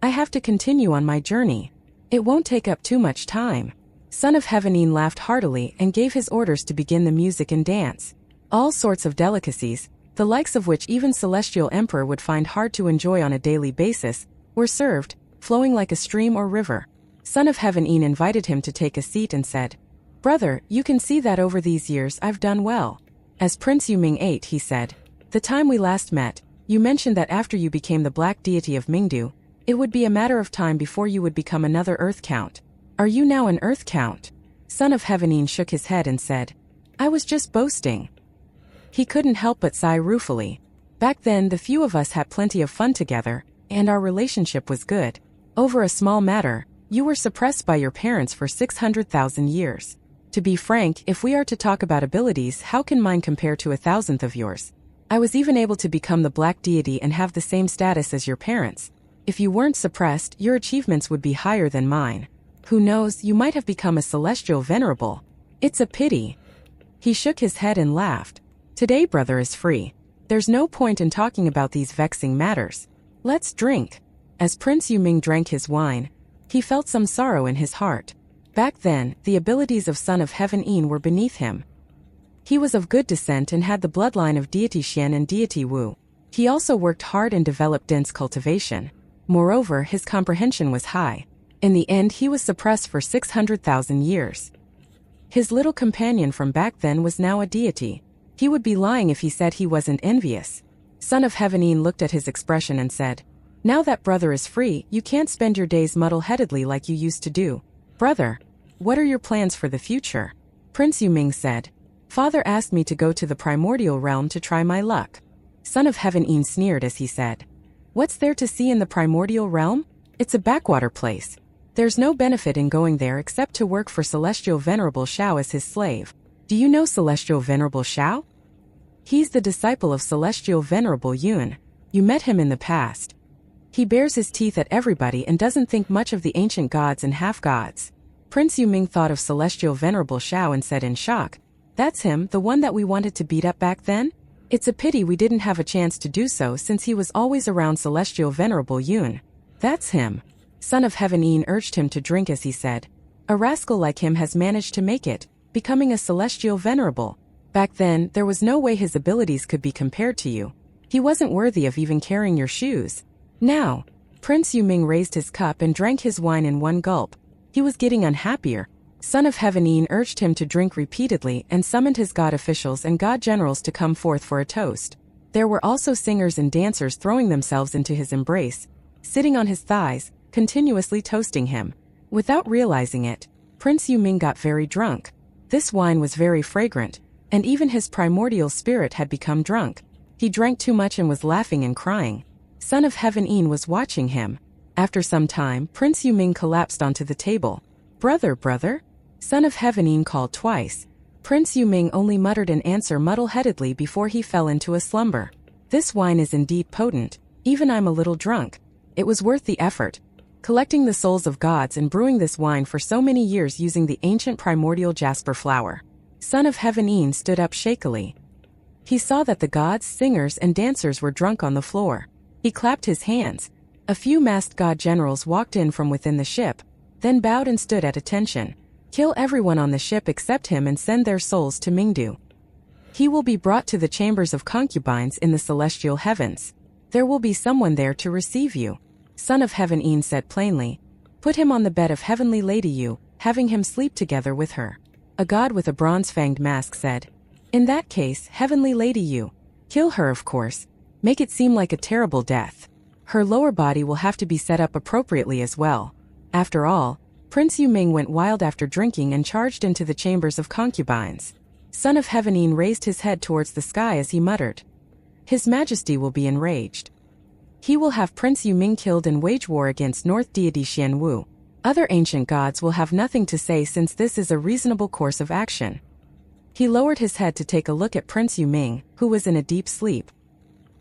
"I have to continue on my journey. It won't take up too much time." Son of Heaven Yin laughed heartily and gave his orders to begin the music and dance. All sorts of delicacies, the likes of which even Celestial Emperor would find hard to enjoy on a daily basis, were served, flowing like a stream or river. Son of Heaven Yin invited him to take a seat and said, "Brother, you can see that over these years I've done well." As Prince Yuming ate, he said, "The time we last met, you mentioned that after you became the black deity of Mingdu, it would be a matter of time before you would become another Earth Count. Are you now an Earth Count?" Son of Heavenine shook his head and said, I was just boasting. He couldn't help but sigh ruefully. Back then the few of us had plenty of fun together, and our relationship was good. Over a small matter, you were suppressed by your parents for 600,000 years. To be frank, if we are to talk about abilities, how can mine compare to 1,000th of yours? I was even able to become the black deity and have the same status as your parents. If you weren't suppressed, your achievements would be higher than mine. Who knows, you might have become a celestial venerable. It's a pity. He shook his head and laughed. Today brother is free. There's no point in talking about these vexing matters. Let's drink. As Prince Yuming drank his wine, he felt some sorrow in his heart. Back then, the abilities of Son of Heaven were beneath him. He was of good descent and had the bloodline of deity Xian and deity Wu. He also worked hard and developed dense cultivation. Moreover, his comprehension was high. In the end, he was suppressed for 600,000 years. His little companion from back then was now a deity. He would be lying if he said he wasn't envious. Son of Heaven looked at his expression and said, Now that brother is free, you can't spend your days muddle-headedly like you used to do. Brother, what are your plans for the future? Prince Yuming said, Father asked me to go to the primordial realm to try my luck. Son of Heaven sneered as he said, What's there to see in the primordial realm? It's a backwater place. There's no benefit in going there except to work for Celestial Venerable Shao as his slave. Do you know Celestial Venerable Shao? He's the disciple of Celestial Venerable Yun. You met him in the past. He bares his teeth at everybody and doesn't think much of the ancient gods and half-gods. Prince Yuming thought of Celestial Venerable Shao and said in shock, That's him, the one that we wanted to beat up back then? It's a pity we didn't have a chance to do so since he was always around Celestial Venerable Yun. That's him. Son of Heaven urged him to drink as he said, A rascal like him has managed to make it, becoming a Celestial Venerable. Back then, there was no way his abilities could be compared to you. He wasn't worthy of even carrying your shoes. Now, Prince Yuming raised his cup and drank his wine in one gulp. He was getting unhappier. Son of Heaven urged him to drink repeatedly and summoned his god officials and god generals to come forth for a toast. There were also singers and dancers throwing themselves into his embrace, sitting on his thighs, continuously toasting him. Without realizing it, Prince Yuming got very drunk. This wine was very fragrant, and even his primordial spirit had become drunk. He drank too much and was laughing and crying. Son of Heaven was watching him. After some time, Prince Yuming collapsed onto the table. Brother, brother? Son of Heaven called twice. Prince Yuming only muttered an answer muddle-headedly before he fell into a slumber. This wine is indeed potent. Even I'm a little drunk. It was worth the effort. Collecting the souls of gods and brewing this wine for so many years using the ancient primordial jasper flower. Son of Heaven stood up shakily. He saw that the gods, singers, and dancers were drunk on the floor. He clapped his hands. A few masked god generals walked in from within the ship, then bowed and stood at attention. Kill everyone on the ship except him and send their souls to Mingdu. He will be brought to the chambers of concubines in the celestial heavens. There will be someone there to receive you. Son of Heaven said plainly, Put him on the bed of Heavenly Lady Yu, having him sleep together with her. A god with a bronze-fanged mask said, In that case, Heavenly Lady Yu. Kill her of course. Make it seem like a terrible death. Her lower body will have to be set up appropriately as well. After all, Prince Yuming went wild after drinking and charged into the chambers of concubines. Son of Heaven raised his head towards the sky as he muttered, His Majesty will be enraged. He will have Prince Yuming killed and wage war against North Deity Xian Wu. Other ancient gods will have nothing to say since this is a reasonable course of action. He lowered his head to take a look at Prince Yuming, who was in a deep sleep.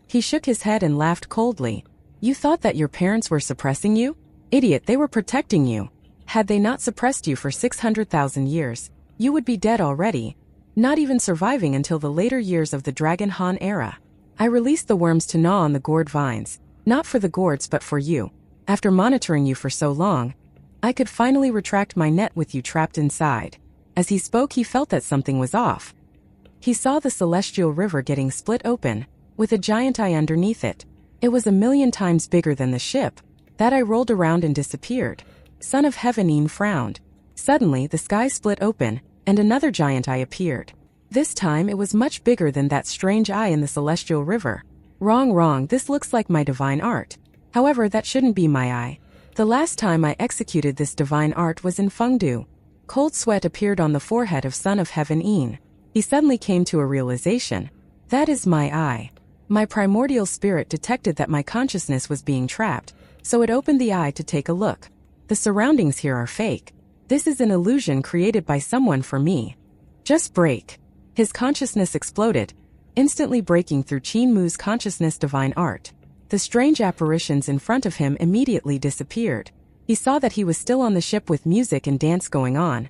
He shook his head and laughed coldly. You thought that your parents were suppressing you? Idiot, they were protecting you. Had they not suppressed you for 600,000 years, you would be dead already, not even surviving until the later years of the Dragon Han era. I released the worms to gnaw on the gourd vines, not for the gourds but for you. After monitoring you for so long, I could finally retract my net with you trapped inside. As he spoke, he felt that something was off. He saw the celestial river getting split open, with a giant eye underneath it. It was 1,000,000 times bigger than the ship. That eye rolled around and disappeared. Son of Heaven frowned. Suddenly, the sky split open, and another giant eye appeared. This time it was much bigger than that strange eye in the celestial river. Wrong, this looks like my divine art. However, that shouldn't be my eye. The last time I executed this divine art was in Fengdu. Cold sweat appeared on the forehead of Son of Heaven Een. He suddenly came to a realization. That is my eye. My primordial spirit detected that my consciousness was being trapped, so it opened the eye to take a look. The surroundings here are fake. This is an illusion created by someone for me. Just break. His consciousness exploded, instantly breaking through Qin Mu's consciousness divine art. The strange apparitions in front of him immediately disappeared. He saw that he was still on the ship with music and dance going on.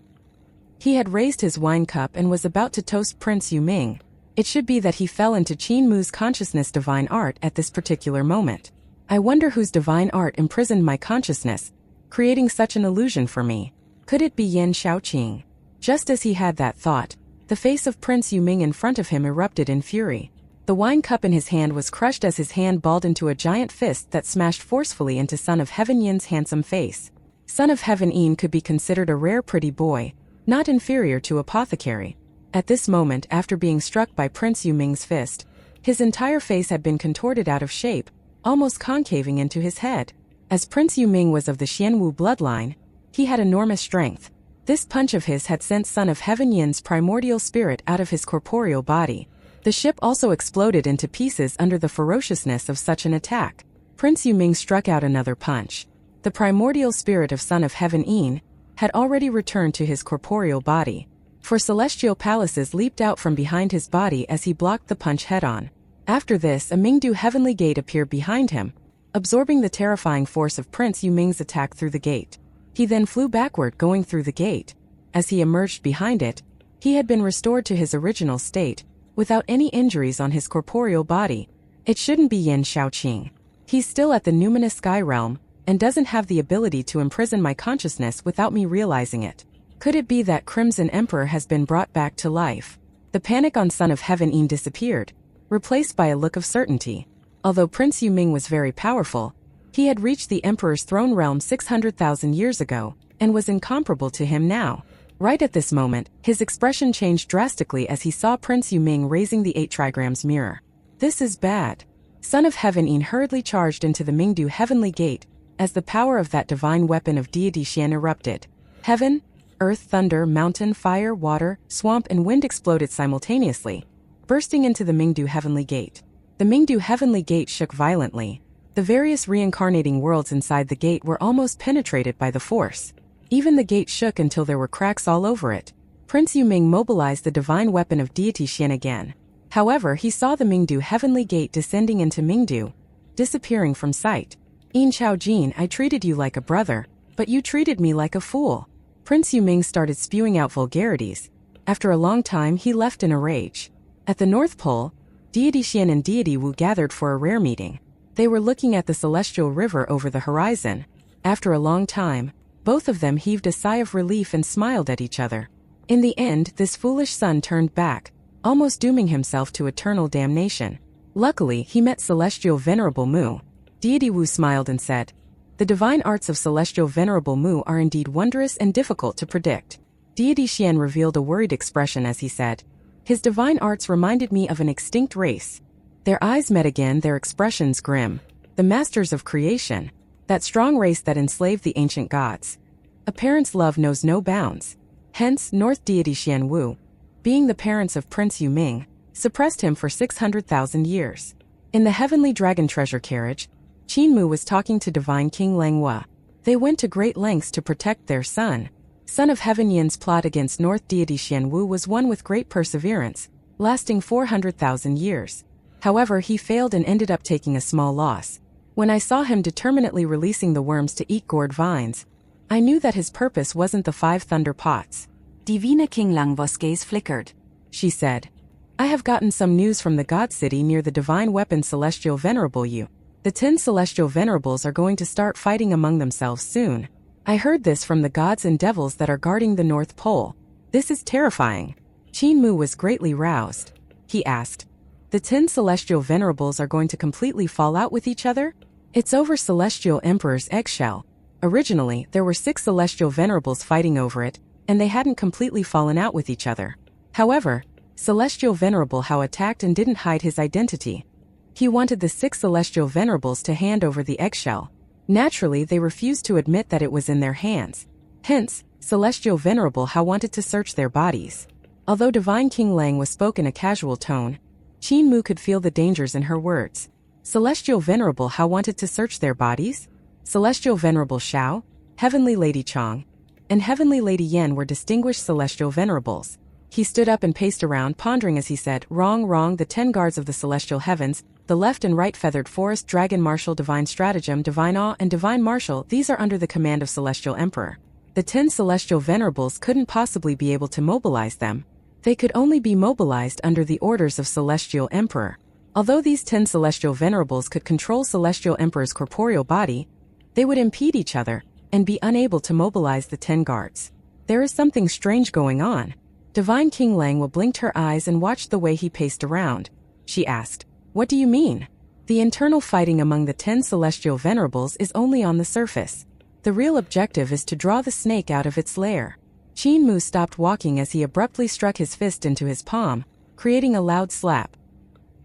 He had raised his wine cup and was about to toast Prince Yu Ming. It should be that he fell into Qin Mu's consciousness divine art at this particular moment. I wonder whose divine art imprisoned my consciousness, creating such an illusion for me. Could it be Yan Shaoqing? Just as he had that thought, the face of Prince Yu Ming in front of him erupted in fury. The wine cup in his hand was crushed as his hand balled into a giant fist that smashed forcefully into Son of Heaven Yin's handsome face. Son of Heaven Een could be considered a rare pretty boy, not inferior to Apothecary. At this moment, after being struck by Prince Yu Ming's fist, his entire face had been contorted out of shape, almost concaving into his head. As Prince Yu Ming was of the Xianwu bloodline, he had enormous strength. This punch of his had sent Son of Heaven Yin's primordial spirit out of his corporeal body. The ship also exploded into pieces under the ferociousness of such an attack. Prince Yu Ming struck out another punch. The primordial spirit of Son of Heaven Een had already returned to his corporeal body. Four celestial palaces leaped out from behind his body as he blocked the punch head-on. After this, a Mingdu heavenly gate appeared behind him, absorbing the terrifying force of Prince Yu Ming's attack through the gate. He then flew backward going through the gate. As he emerged behind it, he had been restored to his original state, without any injuries on his corporeal body. It shouldn't be Yan Shaoqing. He's still at the numinous sky realm, and doesn't have the ability to imprison my consciousness without me realizing it. Could it be that Crimson Emperor has been brought back to life? The panic on Son of Heaven Een disappeared, replaced by a look of certainty. Although Prince Yu Ming was very powerful, he had reached the Emperor's throne realm 600,000 years ago, and was incomparable to him now. Right at this moment, his expression changed drastically as he saw Prince Yu Ming raising the 8 trigrams mirror. This is bad. Son of Heaven Een hurriedly charged into the Mingdu heavenly gate, as the power of that divine weapon of deity Xian erupted. Heaven, earth, thunder, mountain, fire, water, swamp, and wind exploded simultaneously, bursting into the Mingdu heavenly gate. The Mingdu heavenly gate shook violently. The various reincarnating worlds inside the gate were almost penetrated by the force. Even the gate shook until there were cracks all over it. Prince Yu Ming mobilized the divine weapon of deity Xian again. However, he saw the Mingdu heavenly gate descending into Mingdu, disappearing from sight. Een Chaojin, I treated you like a brother, but you treated me like a fool. Prince Yu Ming started spewing out vulgarities. After a long time, he left in a rage. At the North Pole, deity Xian and deity Wu gathered for a rare meeting. They were looking at the celestial river over the horizon. After a long time, both of them heaved a sigh of relief and smiled at each other. In the end, this foolish son turned back, almost dooming himself to eternal damnation. Luckily, he met Celestial Venerable Mu. Deity Wu smiled and said, "The divine arts of Celestial Venerable Mu are indeed wondrous and difficult to predict." Deity Xian revealed a worried expression as he said, "His divine arts reminded me of an extinct race." Their eyes met again, their expressions grim. The masters of creation. That strong race that enslaved the ancient gods. A parent's love knows no bounds. Hence, North deity Xian Wu, being the parents of Prince Yu Ming, suppressed him for 600,000 years. In the heavenly dragon treasure carriage, Qin Mu was talking to divine King Langhua. They went to great lengths to protect their son. Son of Heaven Yin's plot against North deity Xian Wu was one with great perseverance, lasting 400,000 years. However, he failed and ended up taking a small loss. When I saw him determinately releasing the worms to eat gourd vines, I knew that his purpose wasn't the 5 thunder pots. Divine King Langhua's gaze flickered. She said, "I have gotten some news from the God City near the divine weapon Celestial Venerable Yu. The 10 Celestial Venerables are going to start fighting among themselves soon. I heard this from the gods and devils that are guarding the North Pole. This is terrifying." Qin Mu was greatly roused. He asked, "The 10 Celestial Venerables are going to completely fall out with each other?" "It's over Celestial Emperor's eggshell. Originally, there were 6 Celestial Venerables fighting over it, and they hadn't completely fallen out with each other. However, Celestial Venerable Hao attacked and didn't hide his identity. He wanted the 6 Celestial Venerables to hand over the eggshell. Naturally, they refused to admit that it was in their hands. Hence, Celestial Venerable How wanted to search their bodies. Although Divine King Lang was spoken a casual tone, Qin Mu could feel the dangers in her words. Celestial Venerable How wanted to search their bodies? Celestial Venerable Xiao, Heavenly Lady Chang, and Heavenly Lady Yan were distinguished celestial venerables. He stood up and paced around, pondering as he said, Wrong, wrong, the 10 guards of the celestial heavens, the left and right feathered forest, dragon marshal, divine stratagem, divine awe, and divine marshal, these are under the command of Celestial Emperor. The 10 celestial venerables couldn't possibly be able to mobilize them. They could only be mobilized under the orders of Celestial Emperor. Although these 10 celestial venerables could control Celestial Emperor's corporeal body, they would impede each other and be unable to mobilize the 10 guards. There is something strange going on. Divine King Lang blinked her eyes and watched the way he paced around. She asked, What do you mean? The internal fighting among the 10 celestial venerables is only on the surface. The real objective is to draw the snake out of its lair. Qin Mu stopped walking as he abruptly struck his fist into his palm, creating a loud slap.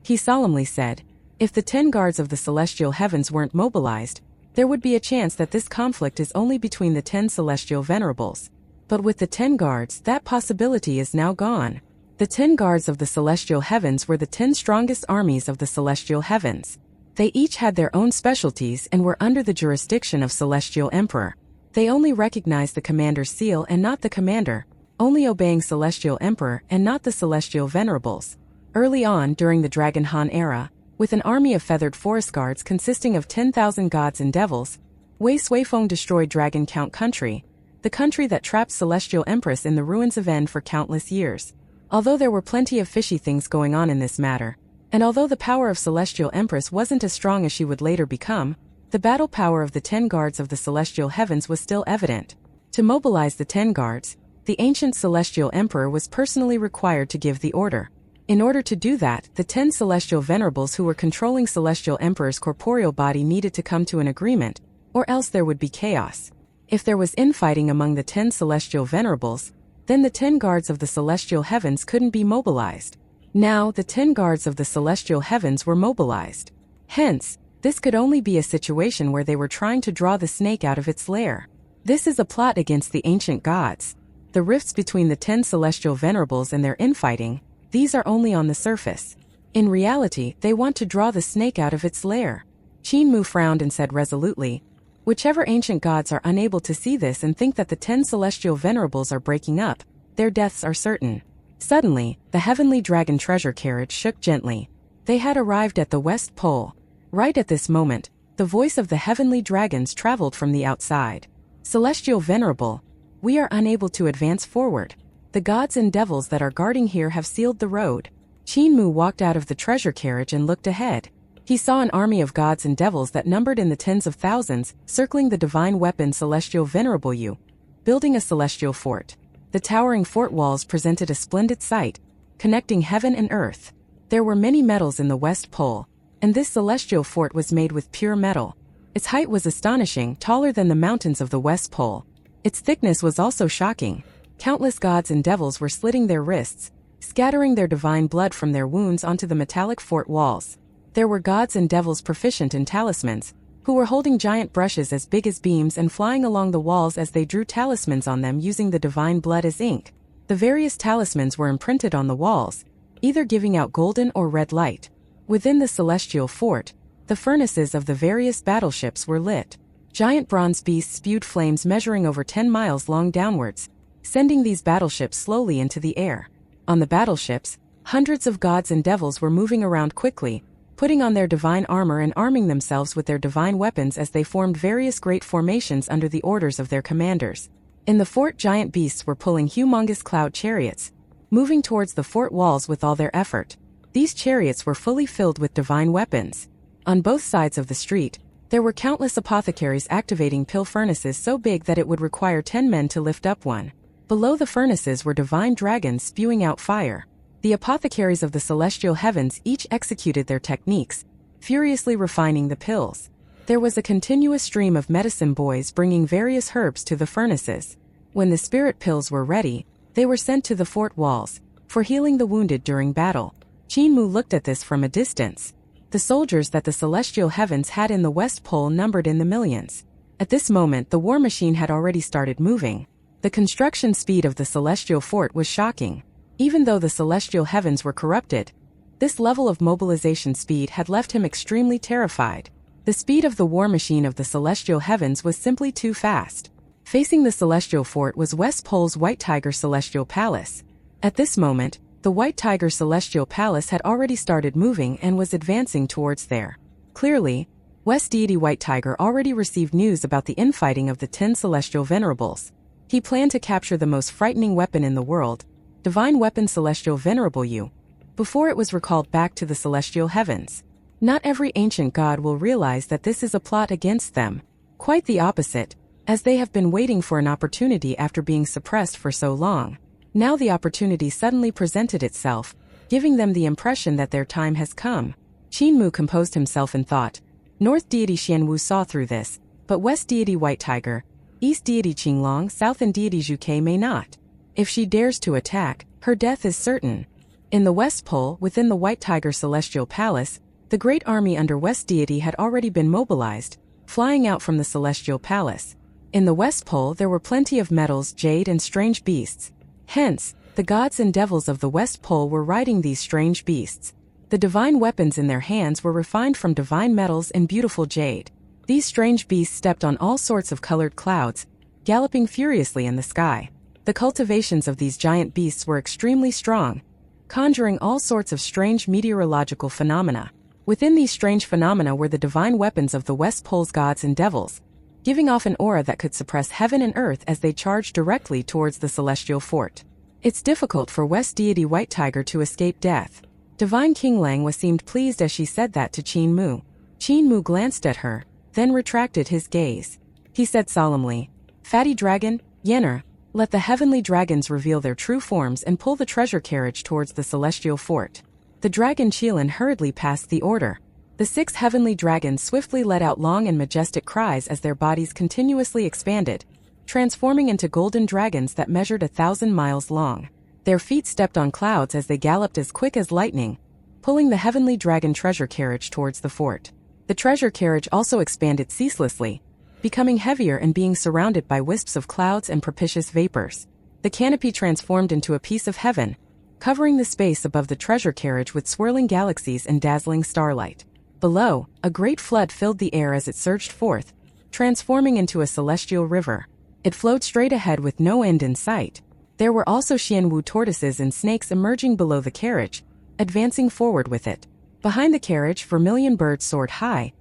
He solemnly said, If the 10 guards of the celestial heavens weren't mobilized, there would be a chance that this conflict is only between the 10 celestial venerables. But with the 10 guards, that possibility is now gone. The 10 guards of the celestial heavens were the 10 strongest armies of the celestial heavens. They each had their own specialties and were under the jurisdiction of Celestial Emperor. They only recognized the commander's seal and not the commander, only obeying Celestial Emperor and not the celestial venerables. Early on during the Dragon Han era, with an army of feathered forest guards consisting of 10,000 gods and devils, Wei Suifeng destroyed Dragon Count Country, the country that trapped Celestial Empress in the ruins of End for countless years. Although there were plenty of fishy things going on in this matter, and although the power of Celestial Empress wasn't as strong as she would later become, the battle power of the 10 guards of the celestial heavens was still evident. To mobilize the 10 guards, the ancient Celestial Emperor was personally required to give the order. In order to do that, the 10 celestial venerables who were controlling Celestial Emperor's corporeal body needed to come to an agreement, or else there would be chaos. If there was infighting among the 10 celestial venerables, then the 10 guards of the celestial heavens couldn't be mobilized. Now, the 10 guards of the celestial heavens were mobilized. Hence, this could only be a situation where they were trying to draw the snake out of its lair. This is a plot against the ancient gods. The rifts between the 10 celestial venerables and their infighting, these are only on the surface. In reality, they want to draw the snake out of its lair. Qin Mu frowned and said resolutely, Whichever ancient gods are unable to see this and think that the 10 celestial venerables are breaking up, their deaths are certain. Suddenly, the heavenly dragon treasure carriage shook gently. They had arrived at the West Pole. Right at this moment, the voice of the heavenly dragons traveled from the outside. Celestial Venerable, we are unable to advance forward. The gods and devils that are guarding here have sealed the road. Qin Mu walked out of the treasure carriage and looked ahead. He saw an army of gods and devils that numbered in the tens of thousands, circling the divine weapon Celestial Venerable Yu, building a celestial fort. The towering fort walls presented a splendid sight, connecting heaven and earth. There were many metals in the West Pole, and this celestial fort was made with pure metal. Its height was astonishing, taller than the mountains of the West Pole. Its thickness was also shocking. Countless gods and devils were slitting their wrists, scattering their divine blood from their wounds onto the metallic fort walls. There were gods and devils proficient in talismans, who were holding giant brushes as big as beams and flying along the walls as they drew talismans on them using the divine blood as ink. The various talismans were imprinted on the walls, either giving out golden or red light. Within the celestial fort, the furnaces of the various battleships were lit. Giant bronze beasts spewed flames measuring over 10 miles long downwards, sending these battleships slowly into the air. On the battleships, hundreds of gods and devils were moving around quickly, putting on their divine armor and arming themselves with their divine weapons as they formed various great formations under the orders of their commanders. In the fort, giant beasts were pulling humongous cloud chariots, moving towards the fort walls with all their effort. These chariots were fully filled with divine weapons. On both sides of the street, there were countless apothecaries activating pill furnaces so big that it would require 10 men to lift up one. Below the furnaces were divine dragons spewing out fire. The apothecaries of the celestial heavens each executed their techniques, furiously refining the pills. There was a continuous stream of medicine boys bringing various herbs to the furnaces. When the spirit pills were ready, they were sent to the fort walls, for healing the wounded during battle. Qin Mu looked at this from a distance. The soldiers that the celestial heavens had in the West Pole numbered in the millions. At this moment the war machine had already started moving. The construction speed of the celestial fort was shocking. Even though the celestial heavens were corrupted, this level of mobilization speed had left him extremely terrified. The speed of the war machine of the celestial heavens was simply too fast. Facing the celestial fort was West Pole's White Tiger Celestial Palace. At this moment, the White Tiger Celestial Palace had already started moving and was advancing towards there. Clearly, West Deity White Tiger already received news about the infighting of the 10 celestial venerables. He planned to capture the most frightening weapon in the world, Divine Weapon Celestial Venerable U, before it was recalled back to the celestial heavens. Not every ancient god will realize that this is a plot against them. Quite the opposite, as they have been waiting for an opportunity after being suppressed for so long. Now the opportunity suddenly presented itself, giving them the impression that their time has come. Qin Mu composed himself and thought. North Deity Xianwu saw through this, but West Deity White Tiger, East Deity Qinglong, South and Deity Zhuke may not. If she dares to attack, her death is certain. In the West Pole, within the White Tiger Celestial Palace, the great army under West Deity had already been mobilized, flying out from the Celestial Palace. In the West Pole there were plenty of metals, jade and strange beasts. Hence, the gods and devils of the West Pole were riding these strange beasts. The divine weapons in their hands were refined from divine metals and beautiful jade. These strange beasts stepped on all sorts of colored clouds, galloping furiously in the sky. The cultivations of these giant beasts were extremely strong, conjuring all sorts of strange meteorological phenomena. Within these strange phenomena were the divine weapons of the West Pole's gods and devils, giving off an aura that could suppress heaven and earth as they charged directly towards the celestial fort. It's difficult for West Deity White Tiger to escape death. Divine King Lang seemed pleased as she said that to Qin Mu. Qin Mu glanced at her, then retracted his gaze. He said solemnly, "Fatty Dragon, Yenner, let the heavenly dragons reveal their true forms and pull the treasure carriage towards the celestial fort." The dragon Qilin hurriedly passed the order. The 6 heavenly dragons swiftly let out long and majestic cries as their bodies continuously expanded, transforming into golden dragons that measured 1,000 miles long. Their feet stepped on clouds as they galloped as quick as lightning, pulling the heavenly dragon treasure carriage towards the fort. The treasure carriage also expanded ceaselessly, becoming heavier and being surrounded by wisps of clouds and propitious vapors. The canopy transformed into a piece of heaven, covering the space above the treasure carriage with swirling galaxies and dazzling starlight. Below, a great flood filled the air as it surged forth, transforming into a celestial river. It flowed straight ahead with no end in sight. There were also Xianwu tortoises and snakes emerging below the carriage, advancing forward with it. Behind the carriage, vermilion birds soared high,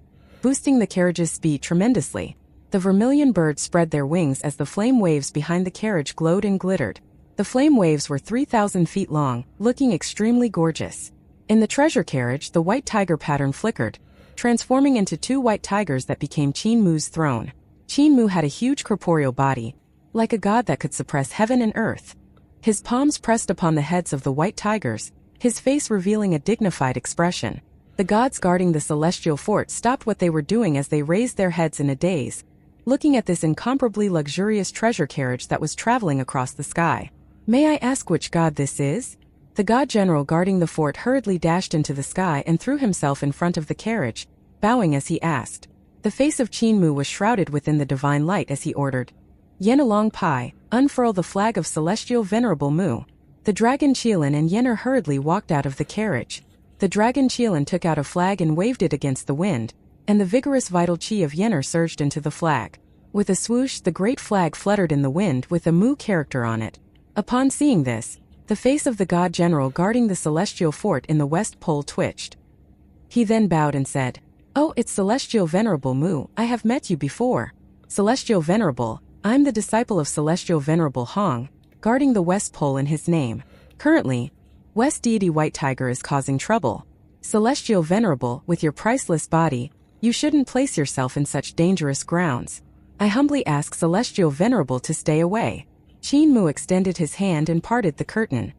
boosting the carriage's speed tremendously. The vermilion birds spread their wings as the flame waves behind the carriage glowed and glittered. The flame waves were 3,000 feet long, looking extremely gorgeous. In the treasure carriage, the white tiger pattern flickered, transforming into 2 white tigers that became Qin Mu's throne. Qin Mu had a huge corporeal body, like a god that could suppress heaven and earth. His palms pressed upon the heads of the white tigers, his face revealing a dignified expression. The gods guarding the celestial fort stopped what they were doing as they raised their heads in a daze, looking at this incomparably luxurious treasure carriage that was traveling across the sky. "May I ask which god this is?" The god general guarding the fort hurriedly dashed into the sky and threw himself in front of the carriage, bowing as he asked. The face of Qin Mu was shrouded within the divine light as he ordered, "Yenalong Pai, unfurl the flag of celestial venerable Mu." The dragon Qilin and Yenner hurriedly walked out of the carriage. The dragon Qilin took out a flag and waved it against the wind, and the vigorous vital chi of Yenner surged into the flag. With a swoosh, the great flag fluttered in the wind with a Mu character on it. Upon seeing this, the face of the god general guarding the celestial fort in the West Pole twitched. He then bowed and said, "Oh, it's Celestial Venerable Mu, I have met you before." "Celestial Venerable, I'm the disciple of Celestial Venerable Hong, guarding the West Pole in his name. Currently, West Deity White Tiger is causing trouble. Celestial Venerable, with your priceless body, you shouldn't place yourself in such dangerous grounds. I humbly ask Celestial Venerable to stay away." Qin Mu extended his hand and parted the curtain.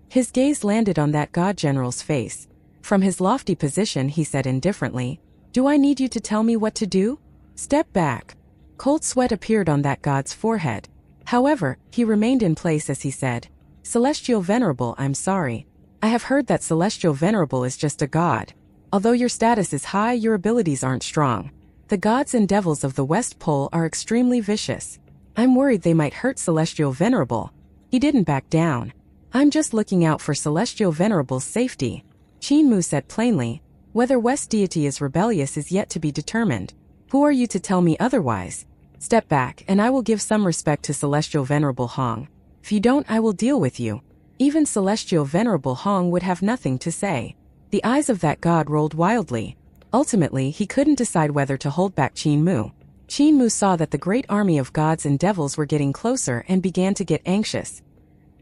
His gaze landed on that god general's face. From his lofty position he said indifferently, "Do I need you to tell me what to do? Step back." Cold sweat appeared on that god's forehead. However, he remained in place as he said, "Celestial Venerable, I'm sorry. I have heard that Celestial Venerable is just a god. Although your status is high, your abilities aren't strong. The gods and devils of the West Pole are extremely vicious. I'm worried they might hurt Celestial Venerable. He didn't back down. I'm just looking out for Celestial Venerable's safety. Qin said plainly. Whether West Deity is rebellious is yet to be determined. Who are you to tell me otherwise? Step back and I will give some respect to Celestial Venerable Hong. If you don't, I will deal with you. Even Celestial Venerable Hong would have nothing to say. The eyes of that god rolled wildly. Ultimately, he couldn't decide whether to hold back Qin Mu. Qin Mu saw that the great army of gods and devils were getting closer and began to get anxious.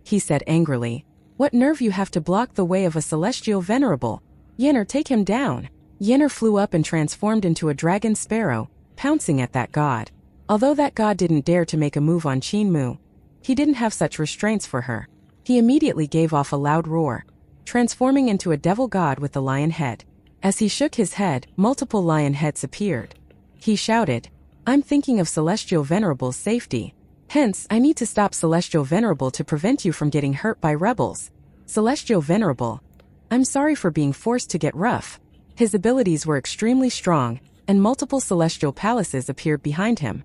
He said angrily, "What nerve you have to block the way of a Celestial Venerable? Yenner, take him down." Yenner flew up and transformed into a dragon sparrow, pouncing at that god. Although that god didn't dare to make a move on Qin Mu, he didn't have such restraints for her. He immediately gave off a loud roar, transforming into a devil god with the lion head. As he shook his head, multiple lion heads appeared. He shouted, "I'm thinking of Celestial Venerable's safety. Hence, I need to stop Celestial Venerable to prevent you from getting hurt by rebels. Celestial Venerable, I'm sorry for being forced to get rough." His abilities were extremely strong, and multiple celestial palaces appeared behind him.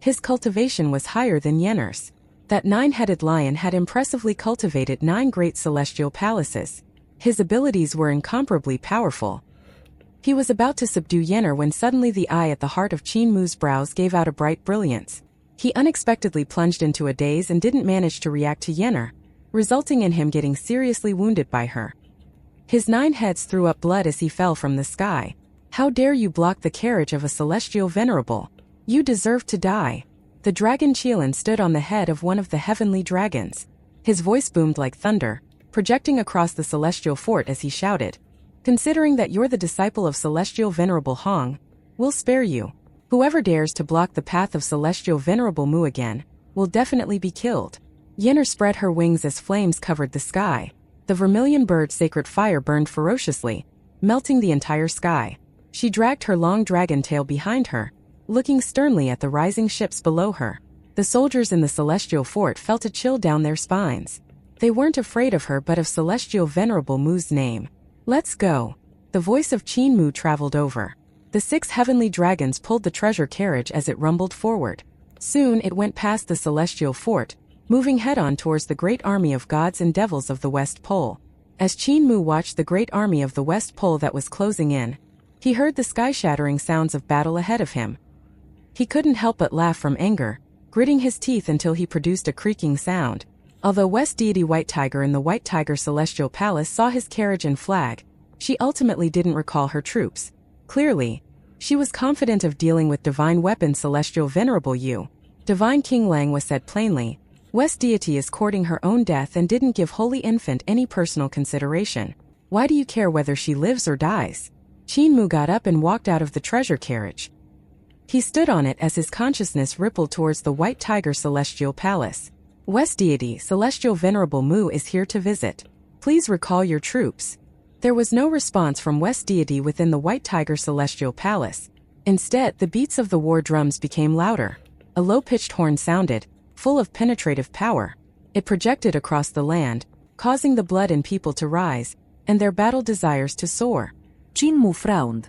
His cultivation was higher than Yenner's. That 9-headed lion had impressively cultivated 9 great celestial palaces. His abilities were incomparably powerful. He was about to subdue Yenner when suddenly the eye at the heart of Qin Mu's brows gave out a bright brilliance. He unexpectedly plunged into a daze and didn't manage to react to Yenner, resulting in him getting seriously wounded by her. His 9 heads threw up blood as he fell from the sky. "How dare you block the carriage of a Celestial Venerable? You deserve to die." The dragon Qilin stood on the head of one of the heavenly dragons. His voice boomed like thunder, projecting across the celestial fort as he shouted, "Considering that you're the disciple of Celestial Venerable Hong, we'll spare you. Whoever dares to block the path of Celestial Venerable Mu again, will definitely be killed." Yenner spread her wings as flames covered the sky. The vermilion bird's sacred fire burned ferociously, melting the entire sky. She dragged her long dragon tail behind her, looking sternly at the rising ships below her. The soldiers in the celestial fort felt a chill down their spines. They weren't afraid of her but of Celestial Venerable Mu's name. "Let's go." The voice of Qin Mu traveled over. The 6 heavenly dragons pulled the treasure carriage as it rumbled forward. Soon it went past the celestial fort, moving head-on towards the great army of gods and devils of the West Pole. As Qin Mu watched the great army of the West Pole that was closing in, he heard the sky-shattering sounds of battle ahead of him. He couldn't help but laugh from anger, gritting his teeth until he produced a creaking sound. Although West Deity White Tiger in the White Tiger Celestial Palace saw his carriage and flag, she ultimately didn't recall her troops. Clearly, she was confident of dealing with Divine Weapon Celestial Venerable Yu. Divine King Lang was said plainly, "West Deity is courting her own death and didn't give Holy Infant any personal consideration. Why do you care whether she lives or dies?" Qin Mu got up and walked out of the treasure carriage. He stood on it as his consciousness rippled towards the White Tiger Celestial Palace. "West Deity Celestial Venerable Mu is here to visit. Please recall your troops." There was no response from West Deity within the White Tiger Celestial Palace. Instead, the beats of the war drums became louder. A low-pitched horn sounded, full of penetrative power. It projected across the land, causing the blood in people to rise, and their battle desires to soar. Qin Mu frowned.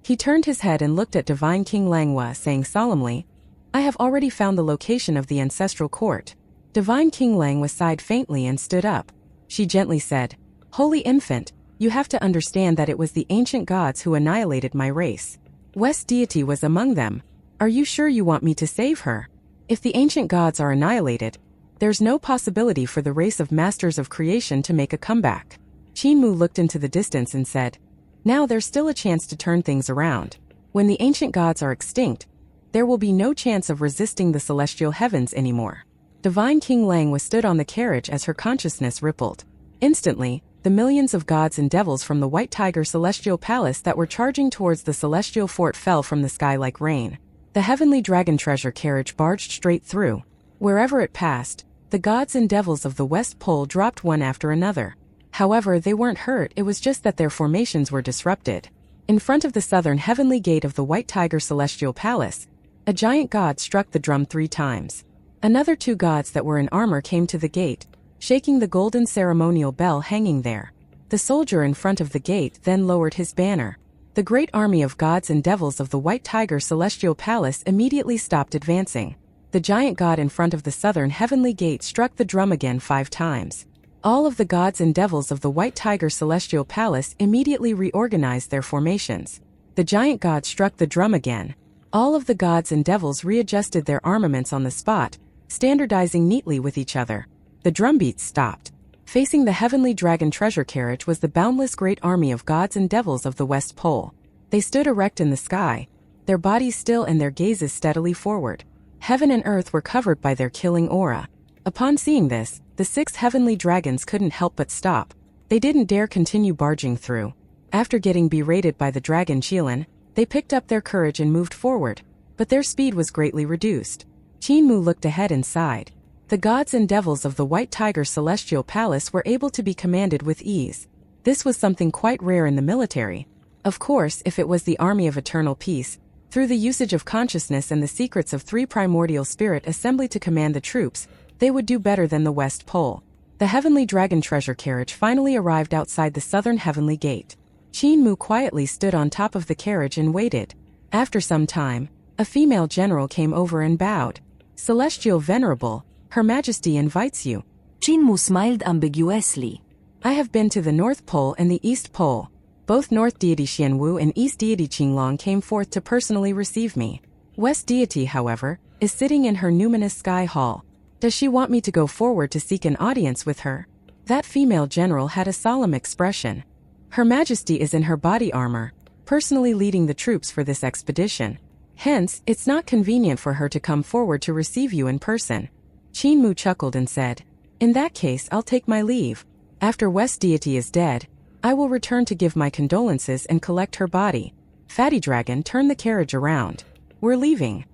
He turned his head and looked at Divine King Langhua, saying solemnly, "I have already found the location of the ancestral court." Divine King Langhua sighed faintly and stood up. She gently said, "Holy Infant, you have to understand that it was the ancient gods who annihilated my race. West Deity was among them. Are you sure you want me to save her? If the ancient gods are annihilated, there's no possibility for the race of masters of creation to make a comeback." Qin Mu looked into the distance and said, "Now there's still a chance to turn things around. When the ancient gods are extinct, there will be no chance of resisting the celestial heavens anymore." Divine King Lang stood on the carriage as her consciousness rippled. Instantly, the millions of gods and devils from the White Tiger Celestial Palace that were charging towards the celestial fort fell from the sky like rain. The heavenly dragon treasure carriage barged straight through. Wherever it passed, the gods and devils of the West Pole dropped one after another. However, they weren't hurt, it was just that their formations were disrupted. In front of the southern heavenly gate of the White Tiger Celestial Palace, a giant god struck the drum 3 times. Another 2 gods that were in armor came to the gate, shaking the golden ceremonial bell hanging there. The soldier in front of the gate then lowered his banner. The great army of gods and devils of the White Tiger Celestial Palace immediately stopped advancing. The giant god in front of the southern heavenly gate struck the drum again 5 times. All of the gods and devils of the White Tiger Celestial Palace immediately reorganized their formations. The giant god struck the drum again. All of the gods and devils readjusted their armaments on the spot, standardizing neatly with each other. The drumbeats stopped. Facing the heavenly dragon treasure carriage was the boundless great army of gods and devils of the West Pole. They stood erect in the sky, their bodies still and their gazes steadily forward. Heaven and earth were covered by their killing aura. Upon seeing this, the 6 heavenly dragons couldn't help but stop. They didn't dare continue barging through. After getting berated by the dragon Qilin, they picked up their courage and moved forward, but their speed was greatly reduced. Qinmu looked ahead and sighed. The gods and devils of the White Tiger Celestial Palace were able to be commanded with ease. This was something quite rare in the military. Of course, if it was the army of eternal peace, through the usage of consciousness and the secrets of 3 primordial spirit assembly to command the troops, they would do better than the West Pole. The heavenly dragon treasure carriage finally arrived outside the southern heavenly gate. Qinmu quietly stood on top of the carriage and waited. After some time, a female general came over and bowed. Celestial Venerable, Her Majesty invites you. Qinmu smiled ambiguously. I have been to the North Pole and the East Pole. Both North Deity Xianwu and East Deity Qinglong came forth to personally receive me. West Deity, however, is sitting in her numinous sky hall. Does she want me to go forward to seek an audience with her? That female general had a solemn expression. Her Majesty is in her body armor, personally leading the troops for this expedition. Hence, it's not convenient for her to come forward to receive you in person. Qinmu chuckled and said, In that case, I'll take my leave. After West Deity is dead, I will return to give my condolences and collect her body. Fatty Dragon turned the carriage around. We're leaving.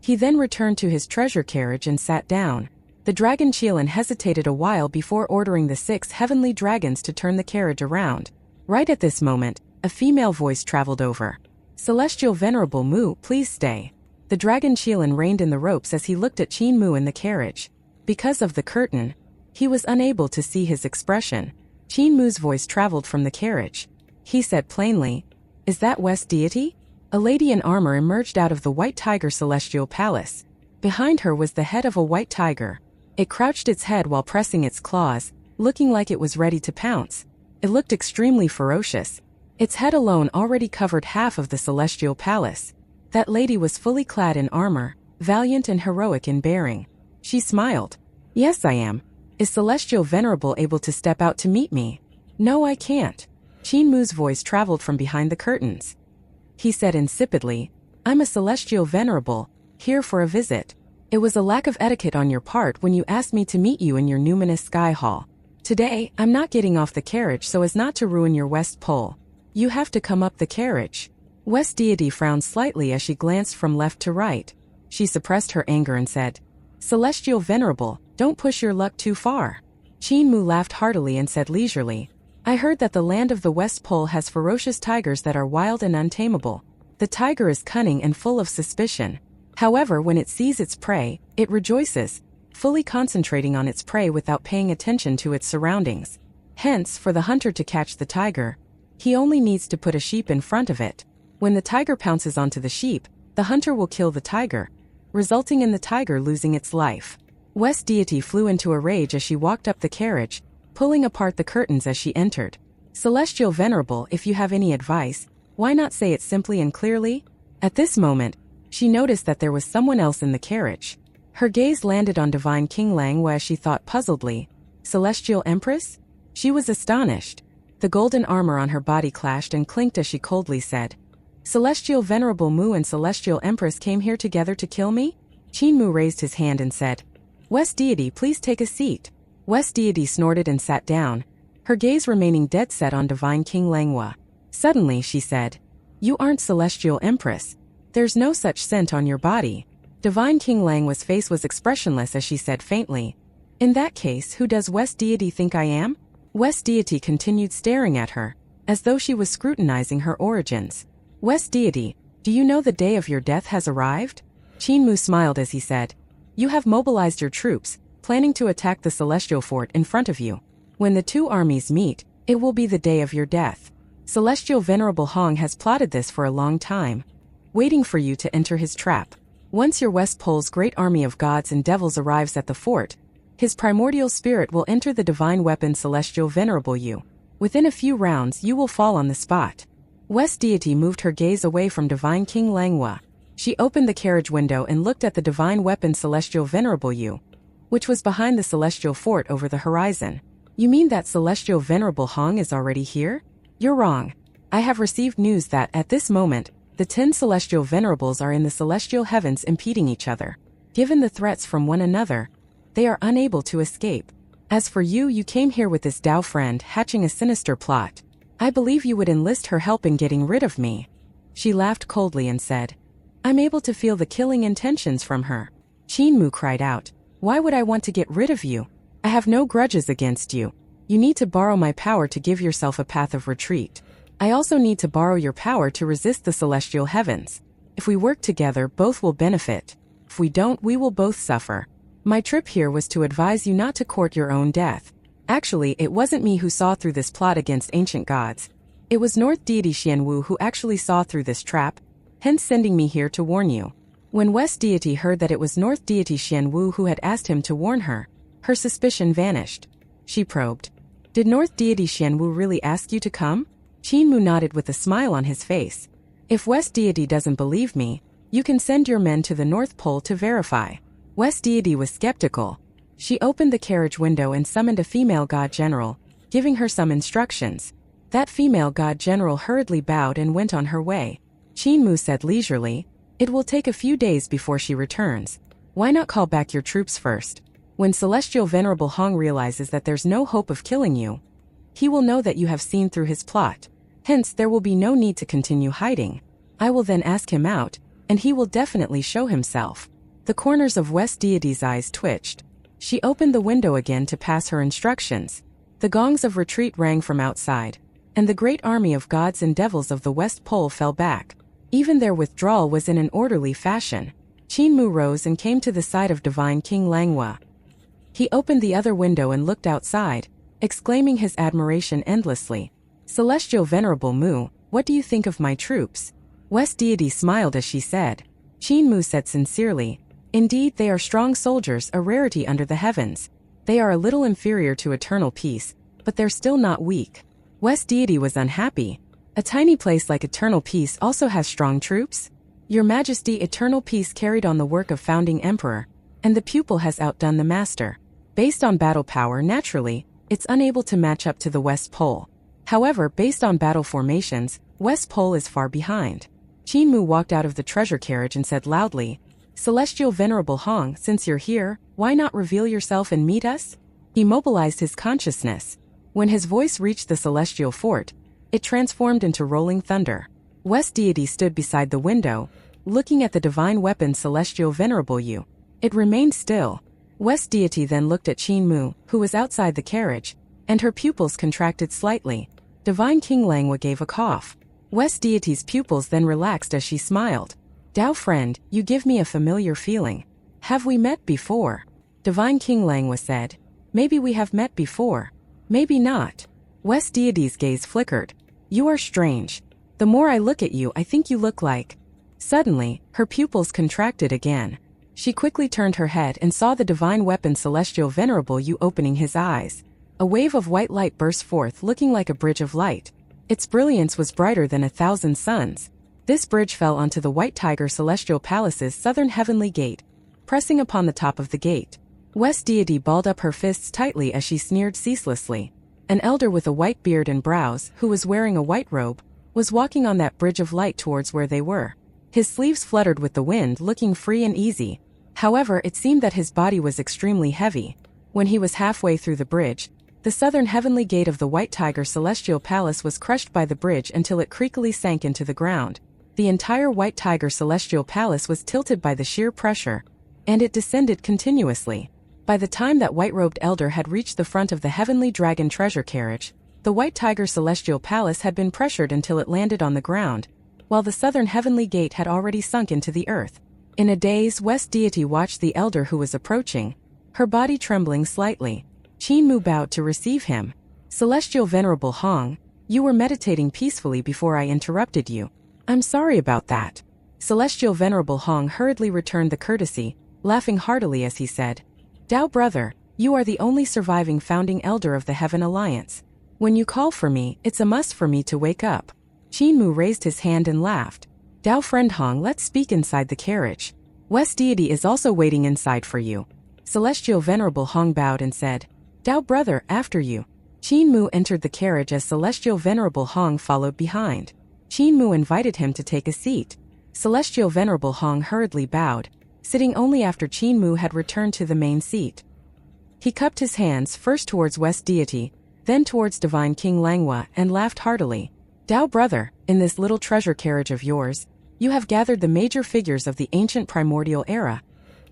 He then returned to his treasure carriage and sat down. The dragon Qilin hesitated a while before ordering the 6 heavenly dragons to turn the carriage around. Right at this moment, a female voice traveled over. Celestial Venerable Mu, please stay. The dragon Qilin reined in the ropes as he looked at Qinmu in the carriage. Because of the curtain, he was unable to see his expression. Qinmu's voice traveled from the carriage. He said plainly, Is that West Deity? A lady in armor emerged out of the White Tiger Celestial Palace. Behind her was the head of a white tiger. It crouched its head while pressing its claws, looking like it was ready to pounce. It looked extremely ferocious. Its head alone already covered half of the Celestial Palace. That lady was fully clad in armor, valiant and heroic in bearing. She smiled. Yes, I am. Is Celestial Venerable able to step out to meet me? No, I can't. Qinmu's voice traveled from behind the curtains. He said insipidly, I'm a Celestial Venerable, here for a visit. It was a lack of etiquette on your part when you asked me to meet you in your numinous sky hall. Today, I'm not getting off the carriage so as not to ruin your West Pole. You have to come up the carriage. West Deity frowned slightly as she glanced from left to right. She suppressed her anger and said, Celestial Venerable, don't push your luck too far. Qinmu laughed heartily and said leisurely, I heard that the land of the West Pole has ferocious tigers that are wild and untamable. The tiger is cunning and full of suspicion. However, when it sees its prey, it rejoices, fully concentrating on its prey without paying attention to its surroundings. Hence, for the hunter to catch the tiger, he only needs to put a sheep in front of it. When the tiger pounces onto the sheep, the hunter will kill the tiger, resulting in the tiger losing its life. West Deity flew into a rage as she walked up the carriage, pulling apart the curtains as she entered. Celestial Venerable, if you have any advice, why not say it simply and clearly? At this moment, she noticed that there was someone else in the carriage. Her gaze landed on Divine King Langwa as she thought puzzledly, Celestial Empress? She was astonished. The golden armor on her body clashed and clinked as she coldly said, Celestial Venerable Mu and Celestial Empress came here together to kill me? Qinmu raised his hand and said, West Deity, please take a seat. West Deity snorted and sat down, her gaze remaining dead set on Divine King Langwa. Suddenly, she said, You aren't Celestial Empress. There's no such scent on your body. Divine King Langwa's face was expressionless as she said faintly, In that case, who does West Deity think I am? West Deity continued staring at her, as though she was scrutinizing her origins. West Deity, do you know the day of your death has arrived? Qinmu smiled as he said, You have mobilized your troops, planning to attack the Celestial Fort in front of you. When the 2 armies meet, it will be the day of your death. Celestial Venerable Hong has plotted this for a long time, waiting for you to enter his trap. Once your West Pole's great army of gods and devils arrives at the fort, his primordial spirit will enter the divine weapon Celestial Venerable You. Within a few rounds you will fall on the spot. West Deity moved her gaze away from Divine King Langwa. She opened the carriage window and looked at the divine weapon Celestial Venerable You, which was behind the celestial fort over the horizon. You mean that Celestial Venerable Hong is already here? You're wrong. I have received news that, at this moment, the 10 celestial venerables are in the celestial heavens impeding each other. Given the threats from one another, they are unable to escape. As for you, you came here with this Dao friend hatching a sinister plot. I believe you would enlist her help in getting rid of me. She laughed coldly and said, I'm able to feel the killing intentions from her. Qin Mu cried out, why would I want to get rid of you? I have no grudges against you. You need to borrow my power to give yourself a path of retreat. I also need to borrow your power to resist the celestial heavens. If we work together, both will benefit. If we don't, we will both suffer. My trip here was to advise you not to court your own death. Actually, it wasn't me who saw through this plot against ancient gods. It was North Deity Xianwu who actually saw through this trap, hence sending me here to warn you. When West Deity heard that it was North Deity Xianwu who had asked him to warn her, her suspicion vanished. She probed. Did North Deity Xianwu really ask you to come? Qin Mu nodded with a smile on his face. If West Deity doesn't believe me, you can send your men to the North Pole to verify. West Deity was skeptical. She opened the carriage window and summoned a female god general, giving her some instructions. That female god general hurriedly bowed and went on her way. Qin Mu said leisurely, it will take a few days before she returns. Why not call back your troops first? When Celestial Venerable Hong realizes that there's no hope of killing you, he will know that you have seen through his plot. Hence, there will be no need to continue hiding. I will then ask him out, and he will definitely show himself. The corners of West Deity's eyes twitched. She opened the window again to pass her instructions. The gongs of retreat rang from outside, and the great army of gods and devils of the West Pole fell back. Even their withdrawal was in an orderly fashion. Qin Mu rose and came to the side of Divine King Langwa. He opened the other window and looked outside, exclaiming his admiration endlessly. Celestial Venerable Mu, what do you think of my troops? West Deity smiled as she said. Qin Mu said sincerely, indeed they are strong soldiers, a rarity under the heavens. They are a little inferior to Eternal Peace, but they're still not weak. West Deity was unhappy. A tiny place like Eternal Peace also has strong troops? Your Majesty, Eternal Peace carried on the work of founding emperor, and the pupil has outdone the master. Based on battle power, naturally, it's unable to match up to the West Pole. However, based on battle formations, West Pole is far behind. Qin Mu walked out of the treasure carriage and said loudly, Celestial Venerable Hong, since you're here, why not reveal yourself and meet us? He mobilized his consciousness. When his voice reached the celestial fort, it transformed into rolling thunder. West Deity stood beside the window, looking at the divine weapon Celestial Venerable You. It remained still. West Deity then looked at Qin Mu, who was outside the carriage, and her pupils contracted slightly. Divine King Langwa gave a cough. West Deity's pupils then relaxed as she smiled. Dao friend, you give me a familiar feeling. Have we met before? Divine King Langwa said. Maybe we have met before. Maybe not. West Deity's gaze flickered. You are strange. The more I look at you, I think you look like... Suddenly, her pupils contracted again. She quickly turned her head and saw the divine weapon Celestial Venerable You opening his eyes. A wave of white light burst forth, looking like a bridge of light. Its brilliance was brighter than 1,000 suns. This bridge fell onto the White Tiger Celestial Palace's southern heavenly gate, pressing upon the top of the gate. West Deity balled up her fists tightly as she sneered ceaselessly. An elder with a white beard and brows, who was wearing a white robe, was walking on that bridge of light towards where they were. His sleeves fluttered with the wind, looking free and easy. However, it seemed that his body was extremely heavy. When he was halfway through the bridge, the southern heavenly gate of the White Tiger Celestial Palace was crushed by the bridge until it creakily sank into the ground. The entire White Tiger Celestial Palace was tilted by the sheer pressure, and it descended continuously. By the time that white-robed elder had reached the front of the Heavenly Dragon treasure carriage, the White Tiger Celestial Palace had been pressured until it landed on the ground, while the southern heavenly gate had already sunk into the earth. In a daze, West Deity watched the elder who was approaching, her body trembling slightly. Qin Mu bowed to receive him. Celestial Venerable Hong, you were meditating peacefully before I interrupted you. I'm sorry about that. Celestial Venerable Hong hurriedly returned the courtesy, laughing heartily as he said, "Dao brother, you are the only surviving founding elder of the Heaven Alliance. When you call for me, it's a must for me to wake up." Qin Mu raised his hand and laughed. "Dao friend Hong, let's speak inside the carriage. West Deity is also waiting inside for you." Celestial Venerable Hong bowed and said, "Dao brother, after you." Qin Mu entered the carriage as Celestial Venerable Hong followed behind. Qin Mu invited him to take a seat. Celestial Venerable Hong hurriedly bowed, sitting only after Qin Mu had returned to the main seat. He cupped his hands first towards West Deity, then towards Divine King Langhua and laughed heartily. "Dao brother, in this little treasure carriage of yours, you have gathered the major figures of the ancient primordial era,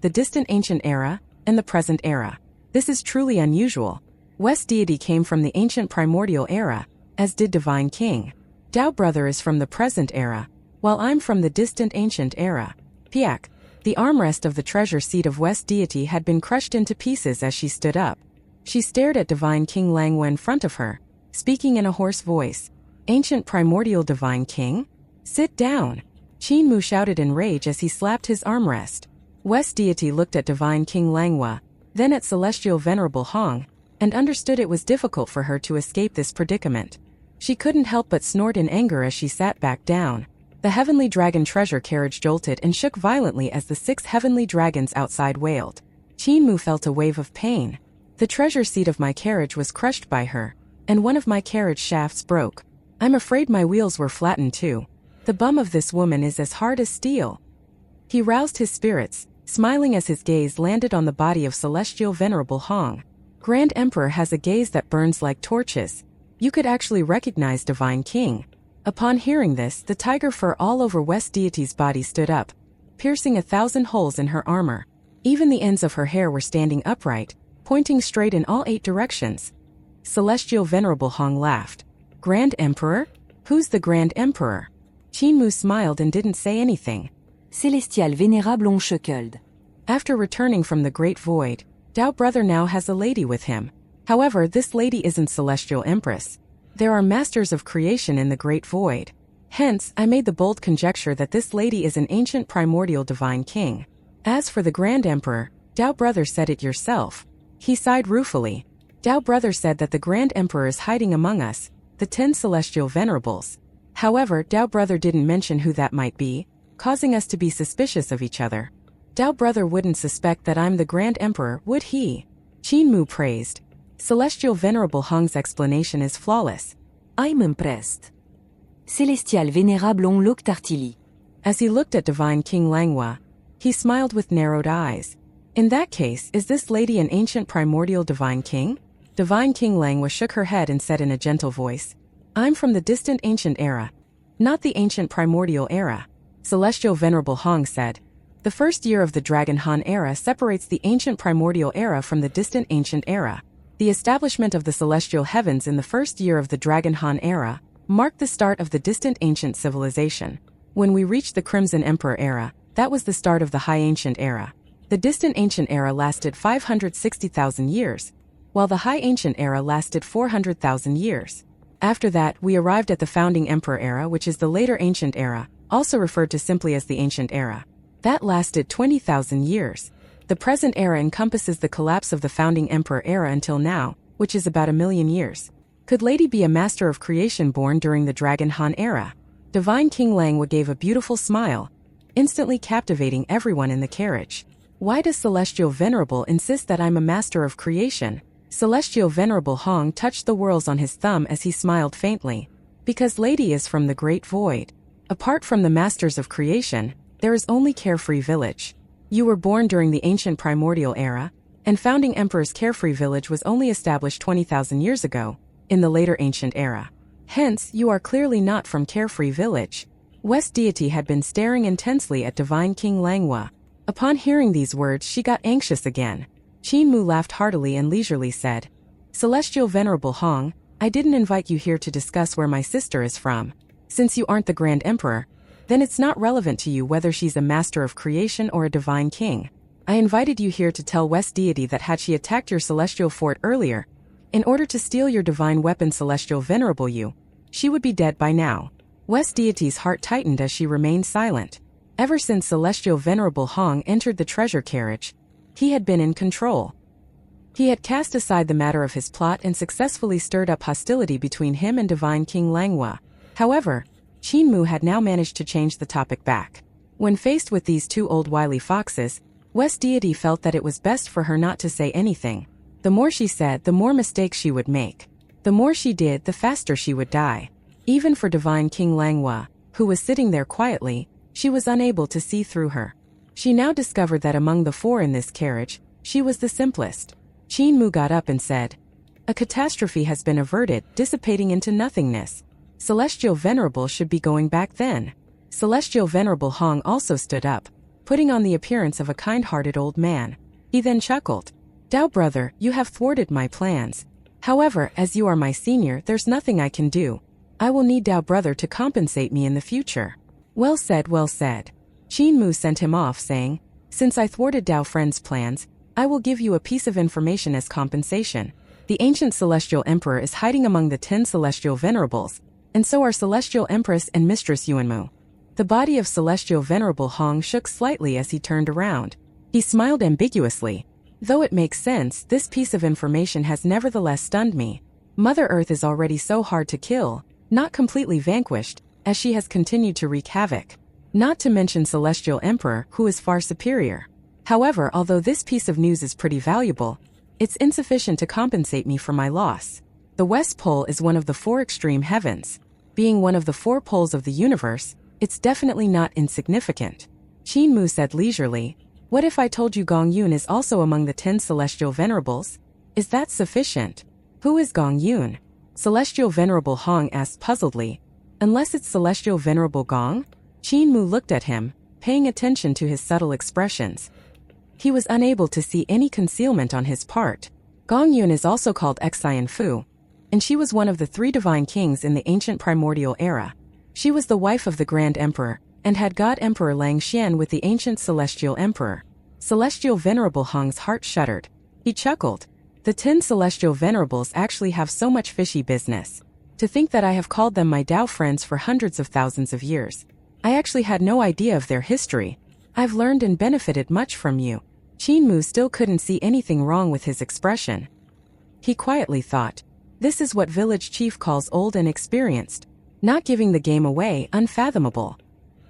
the distant ancient era, and the present era. This is truly unusual. West Deity came from the ancient primordial era, as did Divine King. Dao brother is from the present era, while I'm from the distant ancient era." Piak. The armrest of the treasure seat of West Deity had been crushed into pieces as she stood up. She stared at Divine King Langhua in front of her, speaking in a hoarse voice. "Ancient primordial Divine King? Sit down!" Qin Mu shouted in rage as he slapped his armrest. West Deity looked at Divine King Langhua, then at Celestial Venerable Hong, and understood it was difficult for her to escape this predicament. She couldn't help but snort in anger as she sat back down. The Heavenly Dragon treasure carriage jolted and shook violently as the 6 heavenly dragons outside wailed. Qin Mu felt a wave of pain. "The treasure seat of my carriage was crushed by her, and one of my carriage shafts broke. I'm afraid my wheels were flattened too. The bum of this woman is as hard as steel." He roused his spirits, smiling as his gaze landed on the body of Celestial Venerable Hong. Grand Emperor has a gaze that burns like torches. You could actually recognize Divine King. Upon hearing this, the tiger fur all over West Deity's body stood up, piercing 1,000 holes in her armor. Even the ends of her hair were standing upright, pointing straight in all 8 directions. Celestial Venerable Hong laughed. "Grand Emperor? Who's the Grand Emperor?" Qin Mu smiled and didn't say anything. Célestial Vénérable Hong chuckled. After returning from the Great Void, Dao brother now has a lady with him. However, this lady isn't Celestial Empress. There are masters of creation in the Great Void. Hence, I made the bold conjecture that this lady is an ancient primordial Divine King. As for the Grand Emperor, Dao brother said it yourself. He sighed ruefully. Dao brother said that the Grand Emperor is hiding among us, the 10 Celestial Venerables. However, Dao brother didn't mention who that might be, causing us to be suspicious of each other. Dao brother wouldn't suspect that I'm the Grand Emperor, would he? Qin Mu praised. Celestial Venerable Hong's explanation is flawless. I'm impressed. Célestial Vénérable Hong looked artily. As he looked at Divine King Langhua, he smiled with narrowed eyes. In that case, is this lady an ancient primordial Divine King? Divine King Langhua shook her head and said in a gentle voice, "I'm from the distant ancient era, not the ancient primordial era." Celestial Venerable Hong said, "The first year of the Dragon Han era separates the ancient primordial era from the distant ancient era. The establishment of the celestial heavens in the first year of the Dragon Han era marked the start of the distant ancient civilization. When we reached the Crimson Emperor era, that was the start of the High Ancient era. The distant ancient era lasted 560,000 years, while the High Ancient era lasted 400,000 years. After that, we arrived at the Founding Emperor era, which is the later Ancient era, also referred to simply as the Ancient era. That lasted 20,000 years. The present era encompasses the collapse of the Founding Emperor era until now, which is about 1,000,000 years. Could Lady be a master of creation born during the Dragon Han era?" Divine King Langhua gave a beautiful smile, instantly captivating everyone in the carriage. "Why does Celestial Venerable insist that I'm a master of creation?" Celestial Venerable Hong touched the whorls on his thumb as he smiled faintly. "Because Lady is from the Great Void. Apart from the masters of creation, there is only Carefree Village. You were born during the ancient primordial era, and Founding Emperor's Carefree Village was only established 20,000 years ago, in the later ancient era. Hence, you are clearly not from Carefree Village." West Deity had been staring intensely at Divine King Langhua. Upon hearing these words, she got anxious again. Qin Mu laughed heartily and leisurely said, "Celestial Venerable Hong, I didn't invite you here to discuss where my sister is from. Since you aren't the Grand Emperor, then it's not relevant to you whether she's a master of creation or a divine king. I invited you here to tell West Deity that had she attacked your celestial fort earlier, in order to steal your divine weapon Celestial Venerable you, she would be dead by now." West Deity's heart tightened as she remained silent. Ever since Celestial Venerable Hong entered the treasure carriage, he had been in control. He had cast aside the matter of his plot and successfully stirred up hostility between him and Divine King Langhua. However, Qin Mu had now managed to change the topic back. When faced with these two old wily foxes, West Deity felt that it was best for her not to say anything. The more she said, the more mistakes she would make. The more she did, the faster she would die. Even for Divine King Langhua, who was sitting there quietly, she was unable to see through her. She now discovered that among the four in this carriage, she was the simplest. Qin Mu got up and said, "A catastrophe has been averted, dissipating into nothingness. Celestial Venerable should be going back then." Celestial Venerable Hong also stood up, putting on the appearance of a kind-hearted old man. He then chuckled. "Dao brother, you have thwarted my plans. However, as you are my senior, there's nothing I can do. I will need Dao brother to compensate me in the future." "Well said, well said." Qin Mu sent him off saying, "Since I thwarted Dao friend's plans, I will give you a piece of information as compensation. The ancient Celestial Emperor is hiding among the 10 Celestial Venerables, and so are Celestial Empress and Mistress Yuanmu." The body of Celestial Venerable Hong shook slightly as he turned around. He smiled ambiguously. "Though it makes sense, this piece of information has nevertheless stunned me. Mother Earth is already so hard to kill, not completely vanquished, as she has continued to wreak havoc. Not to mention Celestial Emperor, who is far superior. However, although this piece of news is pretty valuable, it's insufficient to compensate me for my loss. The West Pole is one of the 4 extreme heavens. Being one of the 4 poles of the universe, it's definitely not insignificant." Qin Mu said leisurely, "What if I told you Gong Yun is also among the 10 Celestial Venerables? Is that sufficient?" "Who is Gong Yun?" Celestial Venerable Hong asked puzzledly. "Unless it's Celestial Venerable Gong?" Qin Mu looked at him, paying attention to his subtle expressions. He was unable to see any concealment on his part. Gong Yun is also called Xian Fu, and she was one of the 3 divine kings in the ancient primordial era. She was the wife of the Grand Emperor, and had God Emperor Lang Xian with the ancient Celestial Emperor. Celestial Venerable Hong's heart shuddered. He chuckled. "The 10 Celestial Venerables actually have so much fishy business. To think that I have called them my Dao friends for hundreds of thousands of years. I actually had no idea of their history. I've learned and benefited much from you." Qin Mu still couldn't see anything wrong with his expression. He quietly thought, "This is what village chief calls old and experienced. Not giving the game away, unfathomable.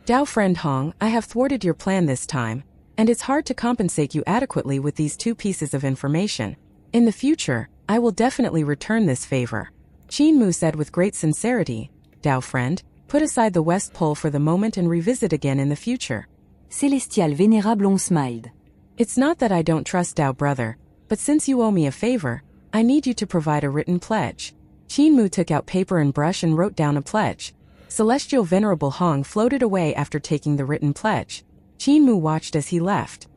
Dao friend Hong, I have thwarted your plan this time, and it's hard to compensate you adequately with these 2 pieces of information. In the future, I will definitely return this favor." Qin Mu said with great sincerity, "Dao friend, put aside the West Pole for the moment and revisit again in the future." Célestial Vénérable smiled. "It's not that I don't trust Dao brother, but since you owe me a favor, I need you to provide a written pledge." Qin Mu took out paper and brush and wrote down a pledge. Celestial Venerable Hong floated away after taking the written pledge. Qin Mu watched as he left.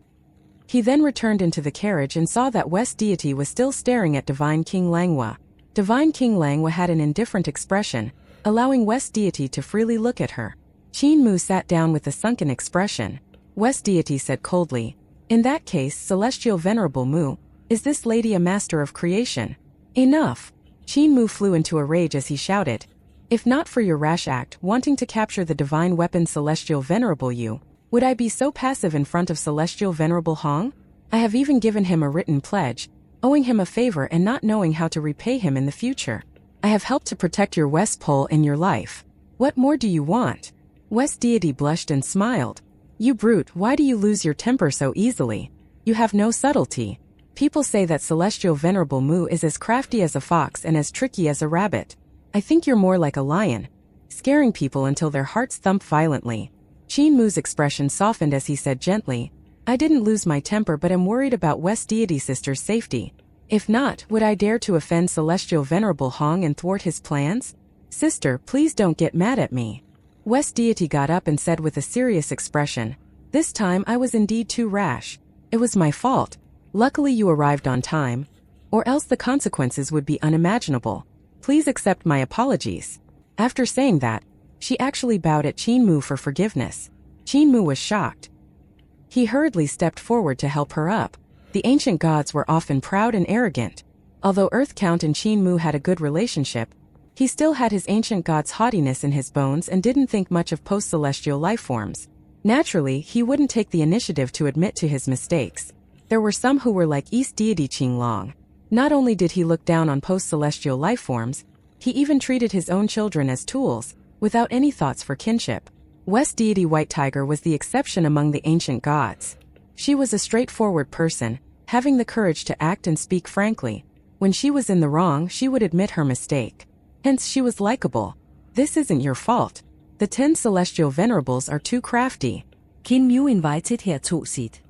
He then returned into the carriage and saw that West Deity was still staring at Divine King Langhua. Divine King Langhua had an indifferent expression, allowing West Deity to freely look at her. Qin Mu sat down with a sunken expression. West Deity said coldly, "In that case, Celestial Venerable Mu, is this lady a master of creation?" "Enough!" Qin Mu flew into a rage as he shouted, "If not for your rash act wanting to capture the divine weapon Celestial Venerable you, would I be so passive in front of Celestial Venerable Hong? I have even given him a written pledge, owing him a favor and not knowing how to repay him in the future. I have helped to protect your West Pole and your life. What more do you want?" West Deity blushed and smiled. "You brute, why do you lose your temper so easily? You have no subtlety. People say that Celestial Venerable Mu is as crafty as a fox and as tricky as a rabbit. I think you're more like a lion, scaring people until their hearts thump violently." Qin Mu's expression softened as he said gently, "I didn't lose my temper but am worried about West Deity sister's safety. If not, would I dare to offend Celestial Venerable Hong and thwart his plans? Sister, please don't get mad at me." West Deity got up and said with a serious expression, "This time I was indeed too rash. It was my fault. Luckily you arrived on time, or else the consequences would be unimaginable. Please accept my apologies." After saying that, she actually bowed at Qin Mu for forgiveness. Qin Mu was shocked. He hurriedly stepped forward to help her up. The ancient gods were often proud and arrogant. Although Earth Count and Qin Mu had a good relationship, he still had his ancient god's haughtiness in his bones and didn't think much of post-celestial life forms. Naturally, he wouldn't take the initiative to admit to his mistakes. There were some who were like East Deity Qinglong. Not only did he look down on post-celestial lifeforms, he even treated his own children as tools, without any thoughts for kinship. West Deity White Tiger was the exception among the ancient gods. She was a straightforward person, having the courage to act and speak frankly. When she was in the wrong, she would admit her mistake. Hence, she was likable. This isn't your fault. The 10 celestial venerables are too crafty. Qin Mu invited hertog sit.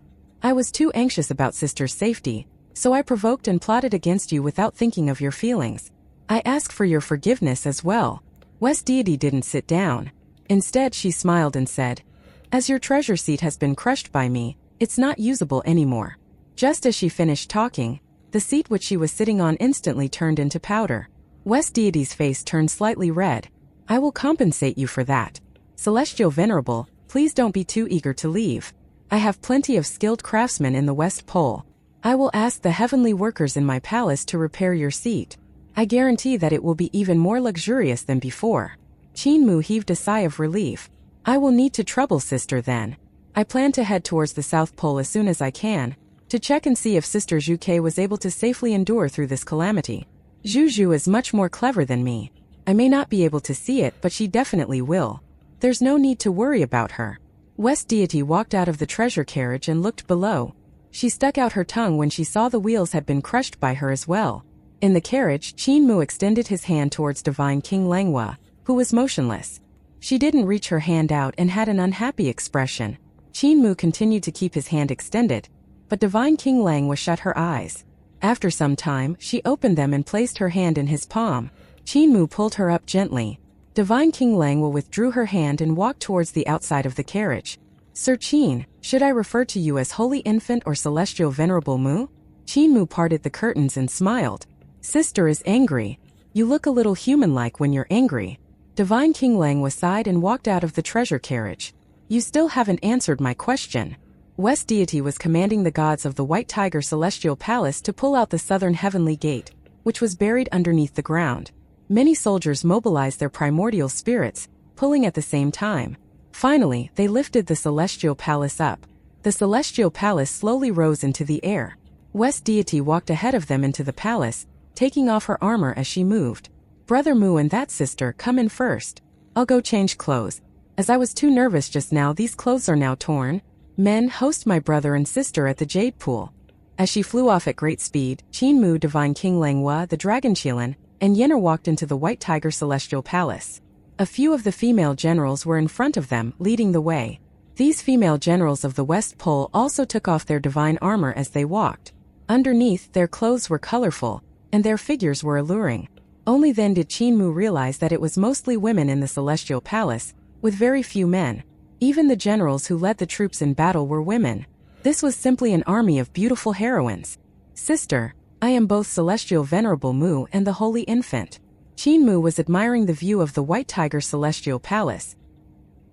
I was too anxious about sister's safety, so I provoked and plotted against you without thinking of your feelings. I ask for your forgiveness as well. West Deity didn't sit down. Instead, she smiled and said, as your treasure seat has been crushed by me, it's not usable anymore. Just as she finished talking, the seat which she was sitting on instantly turned into powder. West Deity's face turned slightly red. I will compensate you for that. Celestial Venerable, please don't be too eager to leave. I have plenty of skilled craftsmen in the West Pole. I will ask the heavenly workers in my palace to repair your seat. I guarantee that it will be even more luxurious than before. Qin Mu heaved a sigh of relief. I will need to trouble sister then. I plan to head towards the South Pole as soon as I can, to check and see if Sister Zhu Ke was able to safely endure through this calamity. Zhu Zhu is much more clever than me. I may not be able to see it, but she definitely will. There's no need to worry about her. West Deity walked out of the treasure carriage and looked below. She stuck out her tongue when she saw the wheels had been crushed by her as well. In the carriage, Qin Mu extended his hand towards Divine King Langhua, who was motionless. She didn't reach her hand out and had an unhappy expression. Qin Mu continued to keep his hand extended, but Divine King Langhua shut her eyes. After some time, she opened them and placed her hand in his palm. Qin Mu pulled her up gently. Divine King Langhua withdrew her hand and walked towards the outside of the carriage. Sir Qin, should I refer to you as Holy Infant or Celestial Venerable Mu? Qin Mu parted the curtains and smiled. Sister is angry. You look a little human-like when you're angry. Divine King Langhua sighed and walked out of the treasure carriage. You still haven't answered my question. West Deity was commanding the gods of the White Tiger Celestial Palace to pull out the southern heavenly gate, which was buried underneath the ground. Many soldiers mobilized their primordial spirits, pulling at the same time. Finally, they lifted the Celestial Palace up. The Celestial Palace slowly rose into the air. West Deity walked ahead of them into the palace, taking off her armor as she moved. Brother Mu and that sister, come in first. I'll go change clothes. As I was too nervous just now, these clothes are now torn. Men, host my brother and sister at the Jade Pool. As she flew off at great speed, Qin Mu, Divine King Langhua, the Dragon Qilin, and Yenner walked into the White Tiger Celestial Palace. A few of the female generals were in front of them, leading the way. These female generals of the West Pole also took off their divine armor as they walked. Underneath, their clothes were colorful, and their figures were alluring. Only then did Qin Mu realize that it was mostly women in the Celestial Palace, with very few men. Even the generals who led the troops in battle were women. This was simply an army of beautiful heroines. Sister, I am both Celestial Venerable Mu and the Holy Infant. Qin Mu was admiring the view of the White Tiger Celestial Palace.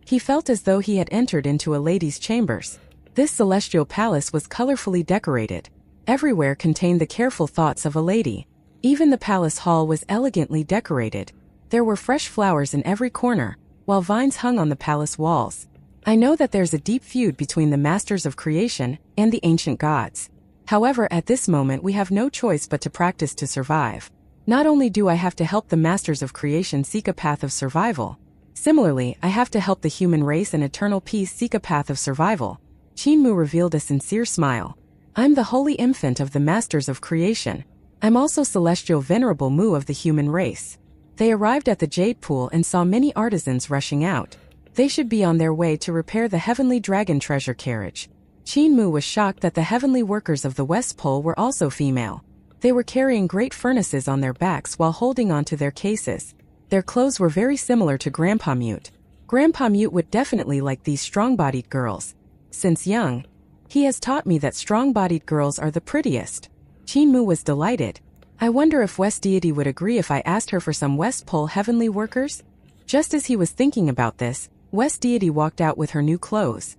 He felt as though he had entered into a lady's chambers. This celestial palace was colorfully decorated. Everywhere contained the careful thoughts of a lady. Even the palace hall was elegantly decorated. There were fresh flowers in every corner, while vines hung on the palace walls. I know that there's a deep feud between the masters of creation and the ancient gods. However, at this moment we have no choice but to practice to survive. Not only do I have to help the masters of creation seek a path of survival, similarly, I have to help the human race and eternal peace seek a path of survival. Qin Mu revealed a sincere smile. I'm the Holy Infant of the masters of creation. I'm also Celestial Venerable Mu of the human race. They arrived at the Jade Pool and saw many artisans rushing out. They should be on their way to repair the Heavenly Dragon treasure carriage. Qin Mu was shocked that the heavenly workers of the West Pole were also female. They were carrying great furnaces on their backs while holding onto their cases. Their clothes were very similar to Grandpa Mute. Grandpa Mute would definitely like these strong-bodied girls. Since young, he has taught me that strong-bodied girls are the prettiest. Qin Mu was delighted. I wonder if West Deity would agree if I asked her for some West Pole heavenly workers? Just as he was thinking about this, West Deity walked out with her new clothes.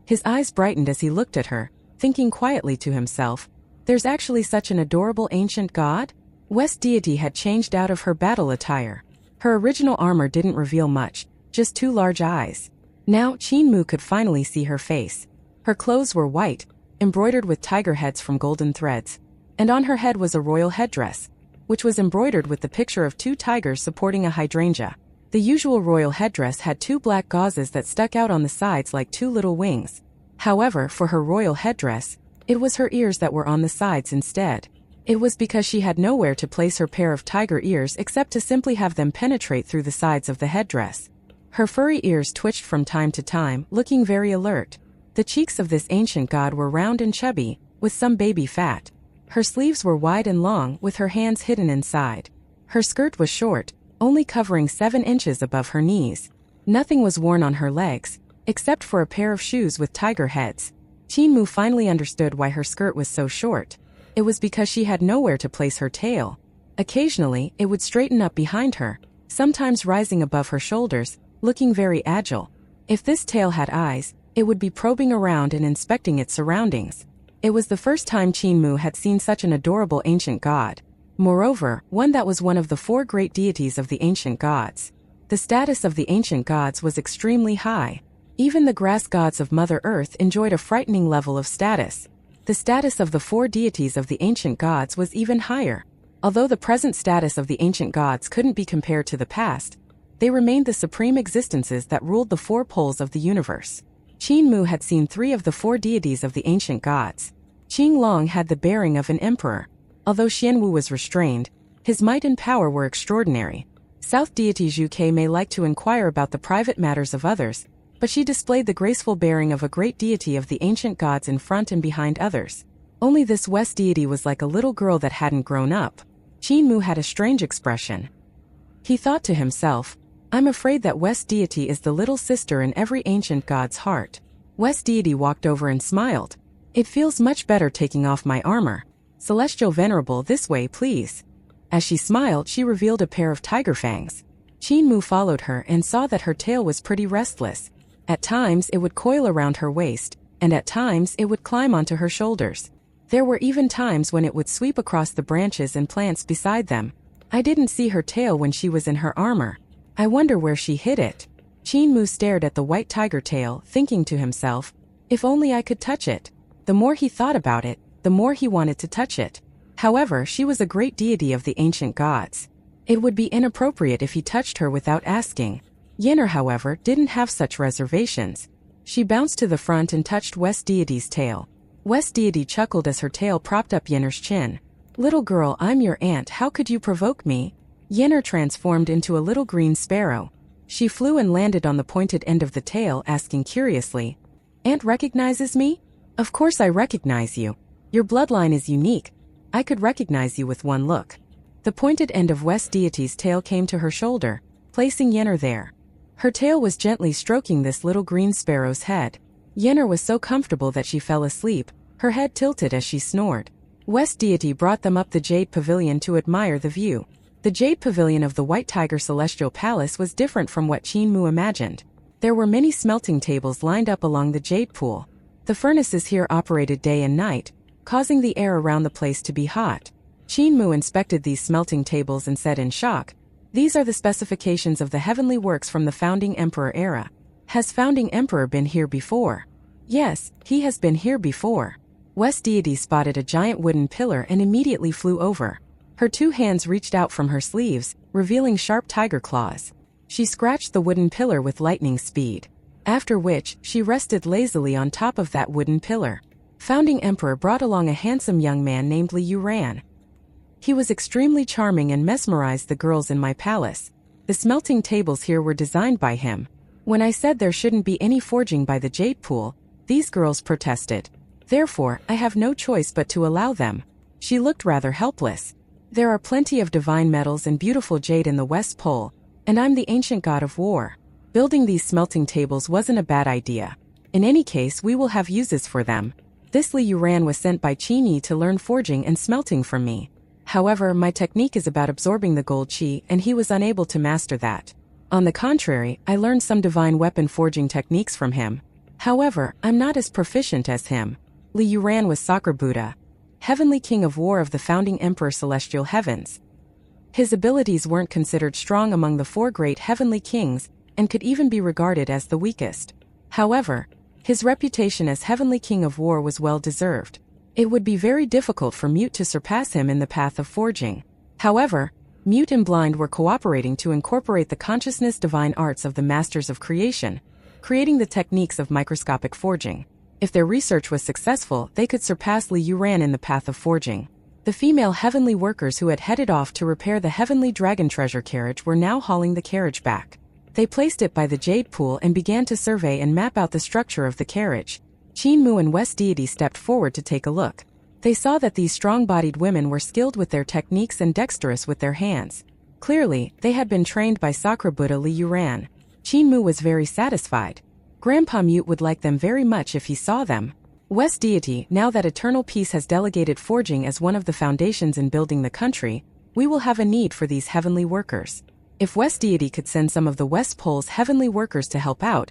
His eyes brightened as he looked at her, thinking quietly to himself, there's actually such an adorable ancient god? West Deity had changed out of her battle attire. Her original armor didn't reveal much, just two large eyes. Now Qin Mu could finally see her face. Her clothes were white, embroidered with tiger heads from golden threads, and on her head was a royal headdress, which was embroidered with the picture of two tigers supporting a hydrangea. The usual royal headdress had two black gauzes that stuck out on the sides like two little wings. However, for her royal headdress, it was her ears that were on the sides instead. It was because she had nowhere to place her pair of tiger ears except to simply have them penetrate through the sides of the headdress. Her furry ears twitched from time to time, looking very alert. The cheeks of this ancient god were round and chubby, with some baby fat. Her sleeves were wide and long, with her hands hidden inside. Her skirt was short, only covering 7 inches above her knees. Nothing was worn on her legs, except for a pair of shoes with tiger heads. Qin Mu finally understood why her skirt was so short. It was because she had nowhere to place her tail. Occasionally, it would straighten up behind her, sometimes rising above her shoulders, looking very agile. If this tail had eyes, it would be probing around and inspecting its surroundings. It was the first time Qin Mu had seen such an adorable ancient god. Moreover, one that was one of the 4 great deities of the ancient gods. The status of the ancient gods was extremely high. Even the grass gods of Mother Earth enjoyed a frightening level of status. The status of the 4 deities of the ancient gods was even higher. Although the present status of the ancient gods couldn't be compared to the past, they remained the supreme existences that ruled the 4 poles of the universe. Qin Mu had seen 3 of the 4 deities of the ancient gods. Qing Long had the bearing of an emperor. Although Xianwu was restrained, his might and power were extraordinary. South deity Zhu Ke may like to inquire about the private matters of others, but she displayed the graceful bearing of a great deity of the ancient gods in front and behind others. Only this West deity was like a little girl that hadn't grown up. Qin Mu had a strange expression. He thought to himself, I'm afraid that West deity is the little sister in every ancient god's heart. West deity walked over and smiled. It feels much better taking off my armor. Celestial Venerable, this way please. As she smiled, she revealed a pair of tiger fangs. Qin Mu followed her and saw that her tail was pretty restless. At times it would coil around her waist, and at times it would climb onto her shoulders. There were even times when it would sweep across the branches and plants beside them. I didn't see her tail when she was in her armor. I wonder where she hid it. Qin Mu stared at the white tiger tail, thinking to himself, if only I could touch it. The more he thought about it, the more he wanted to touch it. However, she was a great deity of the ancient gods. It would be inappropriate if he touched her without asking. Yennefer, however, didn't have such reservations. She bounced to the front and touched West deity's tail. West deity chuckled as her tail propped up Yennefer's chin. Little girl, I'm your aunt, how could you provoke me? Yennefer transformed into a little green sparrow. She flew and landed on the pointed end of the tail, asking curiously, Aunt recognizes me? Of course I recognize you. Your bloodline is unique. I could recognize you with one look. The pointed end of West deity's tail came to her shoulder, placing Yennefer there. Her tail was gently stroking this little green sparrow's head. Yennefer was so comfortable that she fell asleep, her head tilted as she snored. West deity brought them up the Jade Pavilion to admire the view. The Jade Pavilion of the White Tiger Celestial Palace was different from what Qin Mu imagined. There were many smelting tables lined up along the Jade Pool. The furnaces here operated day and night, causing the air around the place to be hot. Qin Mu inspected these smelting tables and said in shock, these are the specifications of the heavenly works from the founding emperor era. Has founding emperor been here before? Yes, he has been here before. West deity spotted a giant wooden pillar and immediately flew over. Her 2 hands reached out from her sleeves, revealing sharp tiger claws. She scratched the wooden pillar with lightning speed. After which, she rested lazily on top of that wooden pillar. Founding emperor brought along a handsome young man named Li Yuran. He was extremely charming and mesmerized the girls in my palace. The smelting tables here were designed by him. When I said there shouldn't be any forging by the Jade Pool, these girls protested. Therefore, I have no choice but to allow them. She looked rather helpless. There are plenty of divine metals and beautiful jade in the West Pole, and I'm the ancient god of war. Building these smelting tables wasn't a bad idea. In any case, we will have uses for them. This Li Yuran was sent by Qin Yi to learn forging and smelting from me. However, my technique is about absorbing the gold qi, and he was unable to master that. On the contrary, I learned some divine weapon forging techniques from him. However, I'm not as proficient as him. Li Yuran was Sakura Buddha, heavenly king of war of the founding emperor celestial heavens. His abilities weren't considered strong among the 4 great heavenly kings, and could even be regarded as the weakest. However, his reputation as Heavenly King of War was well deserved. It would be very difficult for Mute to surpass him in the path of forging. However, Mute and Blind were cooperating to incorporate the consciousness divine arts of the Masters of Creation, creating the techniques of microscopic forging. If their research was successful, they could surpass Li Yuran in the path of forging. The female heavenly workers who had headed off to repair the heavenly dragon treasure carriage were now hauling the carriage back. They placed it by the jade pool and began to survey and map out the structure of the carriage. Qin Mu and West Deity stepped forward to take a look. They saw that these strong-bodied women were skilled with their techniques and dexterous with their hands. Clearly, they had been trained by Sakra Buddha Li Yuran. Qin Mu was very satisfied. Grandpa Mute would like them very much if he saw them. West Deity, now that Eternal Peace has delegated forging as one of the foundations in building the country, we will have a need for these heavenly workers. If West Deity could send some of the West Pole's heavenly workers to help out,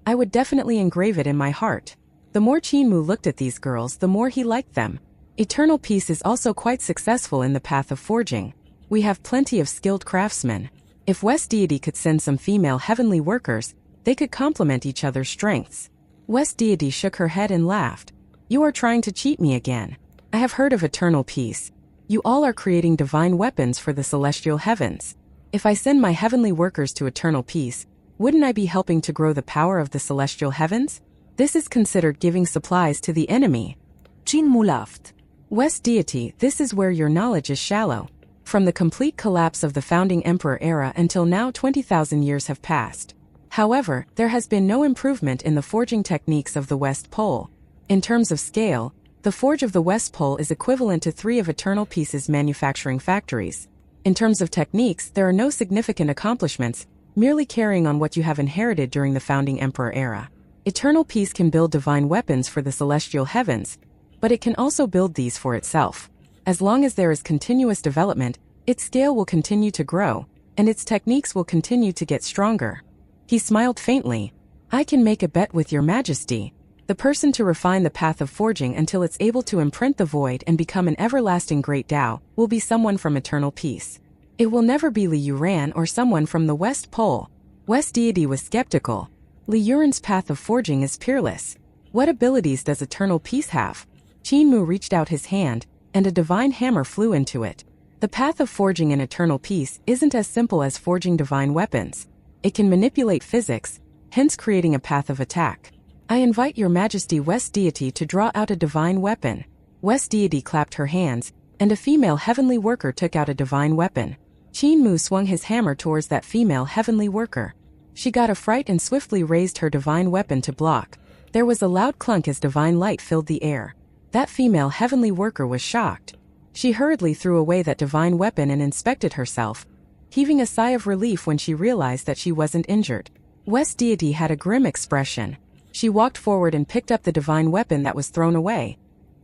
I would definitely engrave it in my heart. The more Qin Mu looked at these girls, the more he liked them. Eternal Peace is also quite successful in the path of forging. We have plenty of skilled craftsmen. If West Deity could send some female heavenly workers, they could complement each other's strengths. West Deity shook her head and laughed. You are trying to cheat me again. I have heard of Eternal Peace. You all are creating divine weapons for the celestial heavens. If I send my heavenly workers to Eternal Peace, wouldn't I be helping to grow the power of the celestial heavens? This is considered giving supplies to the enemy. Qin Mu laughed. West Deity, this is where your knowledge is shallow. From the complete collapse of the founding emperor era until now 20,000 years have passed. However, there has been no improvement in the forging techniques of the West Pole. In terms of scale, the forge of the West Pole is equivalent to 3 of Eternal Peace's manufacturing factories. In terms of techniques, there are no significant accomplishments, merely carrying on what you have inherited during the founding emperor era. Eternal Peace can build divine weapons for the celestial heavens, but it can also build these for itself. As long as there is continuous development, its scale will continue to grow, and its techniques will continue to get stronger. He smiled faintly. I can make a bet with your majesty. The person to refine the path of forging until it's able to imprint the void and become an everlasting great Tao will be someone from Eternal Peace. It will never be Li Yuran or someone from the West Pole. West Deity was skeptical. Li Yuran's path of forging is peerless. What abilities does Eternal Peace have? Qin Mu reached out his hand, and a divine hammer flew into it. The path of forging in Eternal Peace isn't as simple as forging divine weapons. It can manipulate physics, hence creating a path of attack. I invite your majesty West Deity to draw out a divine weapon. West Deity clapped her hands, and a female heavenly worker took out a divine weapon. Qin Mu swung his hammer towards that female heavenly worker. She got a fright and swiftly raised her divine weapon to block. There was a loud clunk as divine light filled the air. That female heavenly worker was shocked. She hurriedly threw away that divine weapon and inspected herself, heaving a sigh of relief when she realized that she wasn't injured. West Deity had a grim expression. She walked forward and picked up the divine weapon that was thrown away,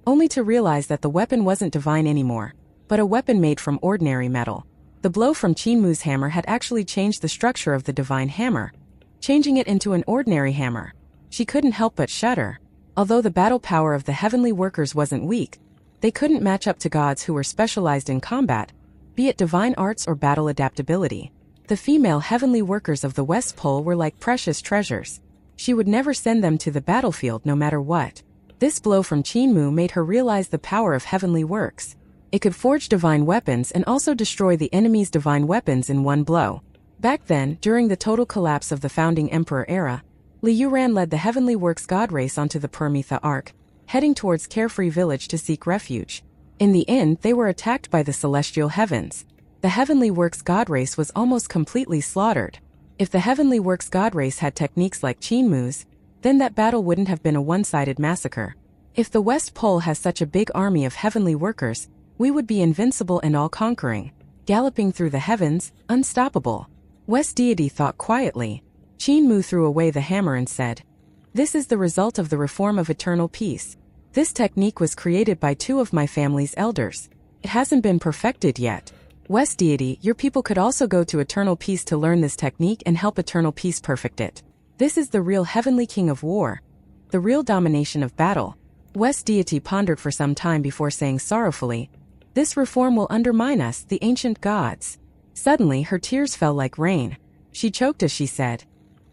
only to realize that the weapon wasn't divine anymore, but a weapon made from ordinary metal. The blow from Qin Mu's hammer had actually changed the structure of the divine hammer, changing it into an ordinary hammer. She couldn't help but shudder. Although the battle power of the heavenly workers wasn't weak, they couldn't match up to gods who were specialized in combat, be it divine arts or battle adaptability. The female heavenly workers of the West Pole were like precious treasures. She would never send them to the battlefield no matter what. This blow from Qin Mu made her realize the power of heavenly works. It could forge divine weapons and also destroy the enemy's divine weapons in one blow. Back then, during the total collapse of the founding emperor era, Li Yuran led the Heavenly Works God race onto the Permitha Arc, heading towards Carefree Village to seek refuge. In the end, they were attacked by the celestial heavens. The Heavenly Works God race was almost completely slaughtered. If the Heavenly Works God race had techniques like Qin Mu's, then that battle wouldn't have been a one-sided massacre. If the West Pole has such a big army of heavenly workers, we would be invincible and all-conquering, galloping through the heavens, unstoppable. West Deity thought quietly. Qin Mu threw away the hammer and said, "This is the result of the reform of Eternal Peace. This technique was created by 2 of my family's elders. It hasn't been perfected yet. West Deity, your people could also go to Eternal Peace to learn this technique and help Eternal Peace perfect it. This is the real Heavenly King of War, the real domination of battle." West Deity pondered for some time before saying sorrowfully, "This reform will undermine us, the ancient gods." Suddenly, her tears fell like rain. She choked as she said,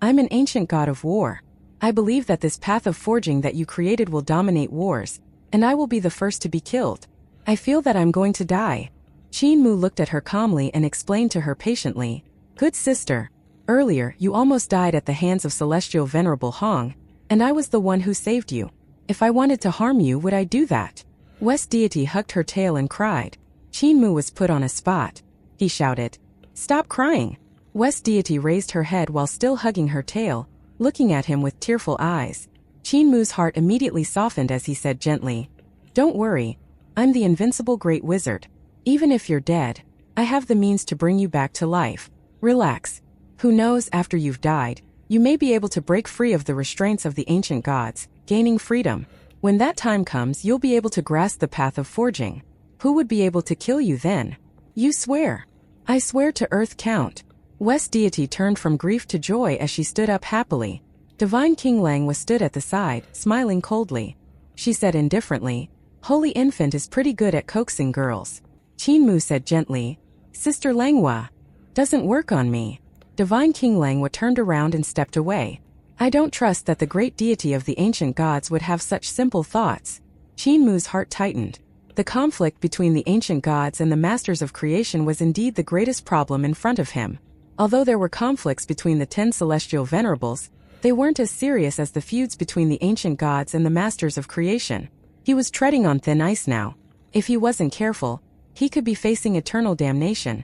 I'm an ancient god of war. I believe that this path of forging that you created will dominate wars, and I will be the first to be killed. I feel that I'm going to die. Qin Mu looked at her calmly and explained to her patiently, Good sister, earlier you almost died at the hands of Celestial Venerable Hong, and I was the one who saved you. If I wanted to harm you, would I do that? West Deity hugged her tail and cried. Qin Mu was put on a spot. He shouted, Stop crying. West Deity raised her head while still hugging her tail, looking at him with tearful eyes. Qin Mu's heart immediately softened as he said gently, Don't worry. I'm the invincible great wizard. Even if you're dead, I have the means to bring you back to life. Relax. Who knows, after you've died, you may be able to break free of the restraints of the ancient gods, gaining freedom. When that time comes, you'll be able to grasp the path of forging. Who would be able to kill you then? You swear. I swear to Earth Count. West Deity turned from grief to joy as she stood up happily. Divine King Lang was stood at the side, smiling coldly. She said indifferently, Holy Infant is pretty good at coaxing girls. Qin Mu said gently, Sister Langhua, doesn't work on me. Divine King Langhua turned around and stepped away. I don't trust that the great deity of the ancient gods would have such simple thoughts. Qin Mu's heart tightened. The conflict between the ancient gods and the masters of creation was indeed the greatest problem in front of him. Although there were conflicts between the 10 celestial venerables, they weren't as serious as the feuds between the ancient gods and the masters of creation. He was treading on thin ice now. If he wasn't careful, he could be facing eternal damnation.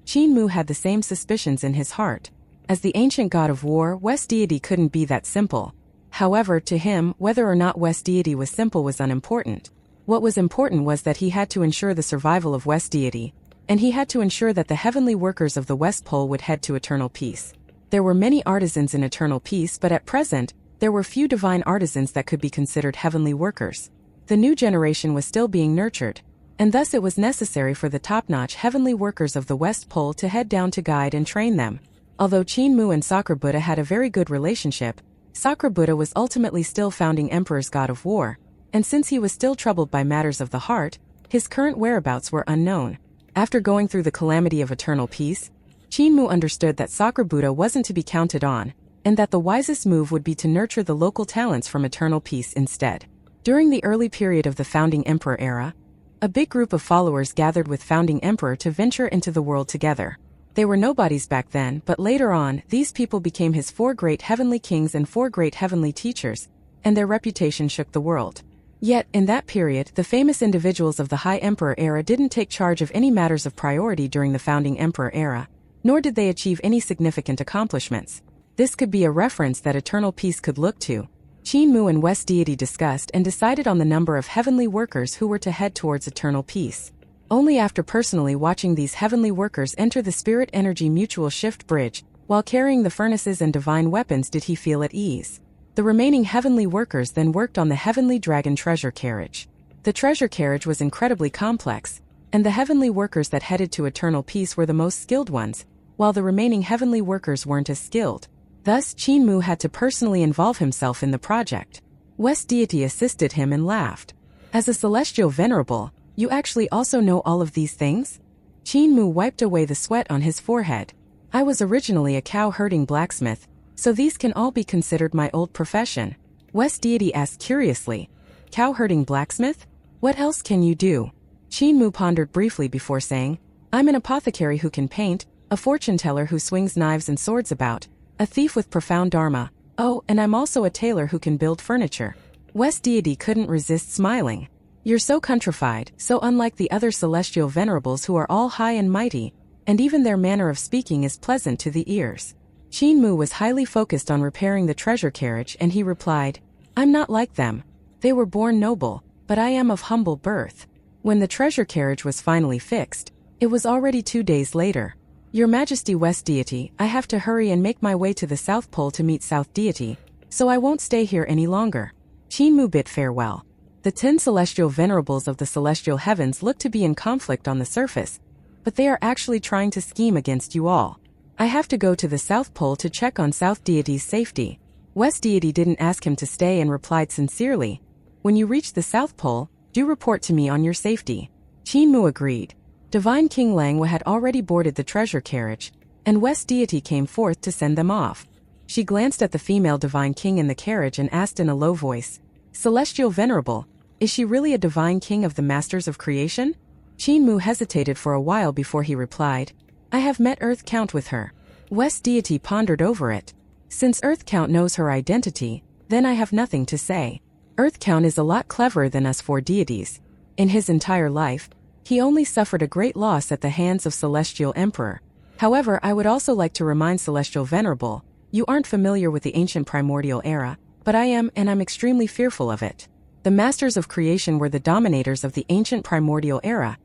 Qin Mu had the same suspicions in his heart. As the ancient god of war, West Deity couldn't be that simple. However, to him, whether or not West Deity was simple was unimportant. What was important was that he had to ensure the survival of West Deity, and he had to ensure that the heavenly workers of the West Pole would head to eternal peace. There were many artisans in eternal peace, but at present, there were few divine artisans that could be considered heavenly workers. The new generation was still being nurtured, and thus it was necessary for the top-notch heavenly workers of the West Pole to head down to guide and train them. Although Qin Mu and Sakura Buddha had a very good relationship, Sakura Buddha was ultimately still founding Emperor's god of war, and since he was still troubled by matters of the heart, his current whereabouts were unknown. After going through the calamity of eternal peace, Qin Mu understood that Sakura Buddha wasn't to be counted on, and that the wisest move would be to nurture the local talents from eternal peace instead. During the early period of the founding emperor era, a big group of followers gathered with founding emperor to venture into the world together. They were nobodies back then, but later on, these people became his 4 great heavenly kings and 4 great heavenly teachers, and their reputation shook the world. Yet, in that period, the famous individuals of the High Emperor era didn't take charge of any matters of priority during the founding emperor era, nor did they achieve any significant accomplishments. This could be a reference that eternal peace could look to. Qin Mu and West Deity discussed and decided on the number of heavenly workers who were to head towards eternal peace. Only after personally watching these heavenly workers enter the spirit energy mutual shift bridge, while carrying the furnaces and divine weapons, did he feel at ease. The remaining heavenly workers then worked on the heavenly dragon treasure carriage. The treasure carriage was incredibly complex, and the heavenly workers that headed to eternal peace were the most skilled ones, while the remaining heavenly workers weren't as skilled. Thus, Qin Mu had to personally involve himself in the project. West Deity assisted him and laughed. As a celestial venerable, you actually also know all of these things? Qin Mu wiped away the sweat on his forehead. I was originally a cow-herding blacksmith, so these can all be considered my old profession. West Deity asked curiously, Cow-herding blacksmith? What else can you do? Qin Mu pondered briefly before saying, I'm an apothecary who can paint, a fortune-teller who swings knives and swords about, a thief with profound dharma. Oh, and I'm also a tailor who can build furniture. West Deity couldn't resist smiling. You're so countrified, so unlike the other celestial venerables who are all high and mighty, and even their manner of speaking is pleasant to the ears. Qin Mu was highly focused on repairing the treasure carriage, and he replied, I'm not like them. They were born noble, but I am of humble birth. When the treasure carriage was finally fixed, it was already 2 days later. Your Majesty West Deity, I have to hurry and make my way to the South Pole to meet South Deity, so I won't stay here any longer. Qin Mu bid farewell. The 10 celestial venerables of the celestial heavens look to be in conflict on the surface, but they are actually trying to scheme against you all. I have to go to the South Pole to check on South Deity's safety. West Deity didn't ask him to stay and replied sincerely, When you reach the South Pole, do report to me on your safety. Qin Mu agreed. Divine King Langhua had already boarded the treasure carriage, and West Deity came forth to send them off. She glanced at the female divine king in the carriage and asked in a low voice, "Celestial Venerable, is she really a divine king of the masters of creation?" Qin Mu hesitated for a while before he replied, "I have met Earth Count with her." West deity pondered over it. "Since Earth Count knows her identity, then I have nothing to say. Earth Count is a lot cleverer than us four deities. In his entire life, he only suffered a great loss at the hands of Celestial Emperor. However, I would also like to remind Celestial Venerable, you aren't familiar with the ancient primordial era, but I am, and I'm extremely fearful of it. The masters of creation were the dominators of the ancient primordial era,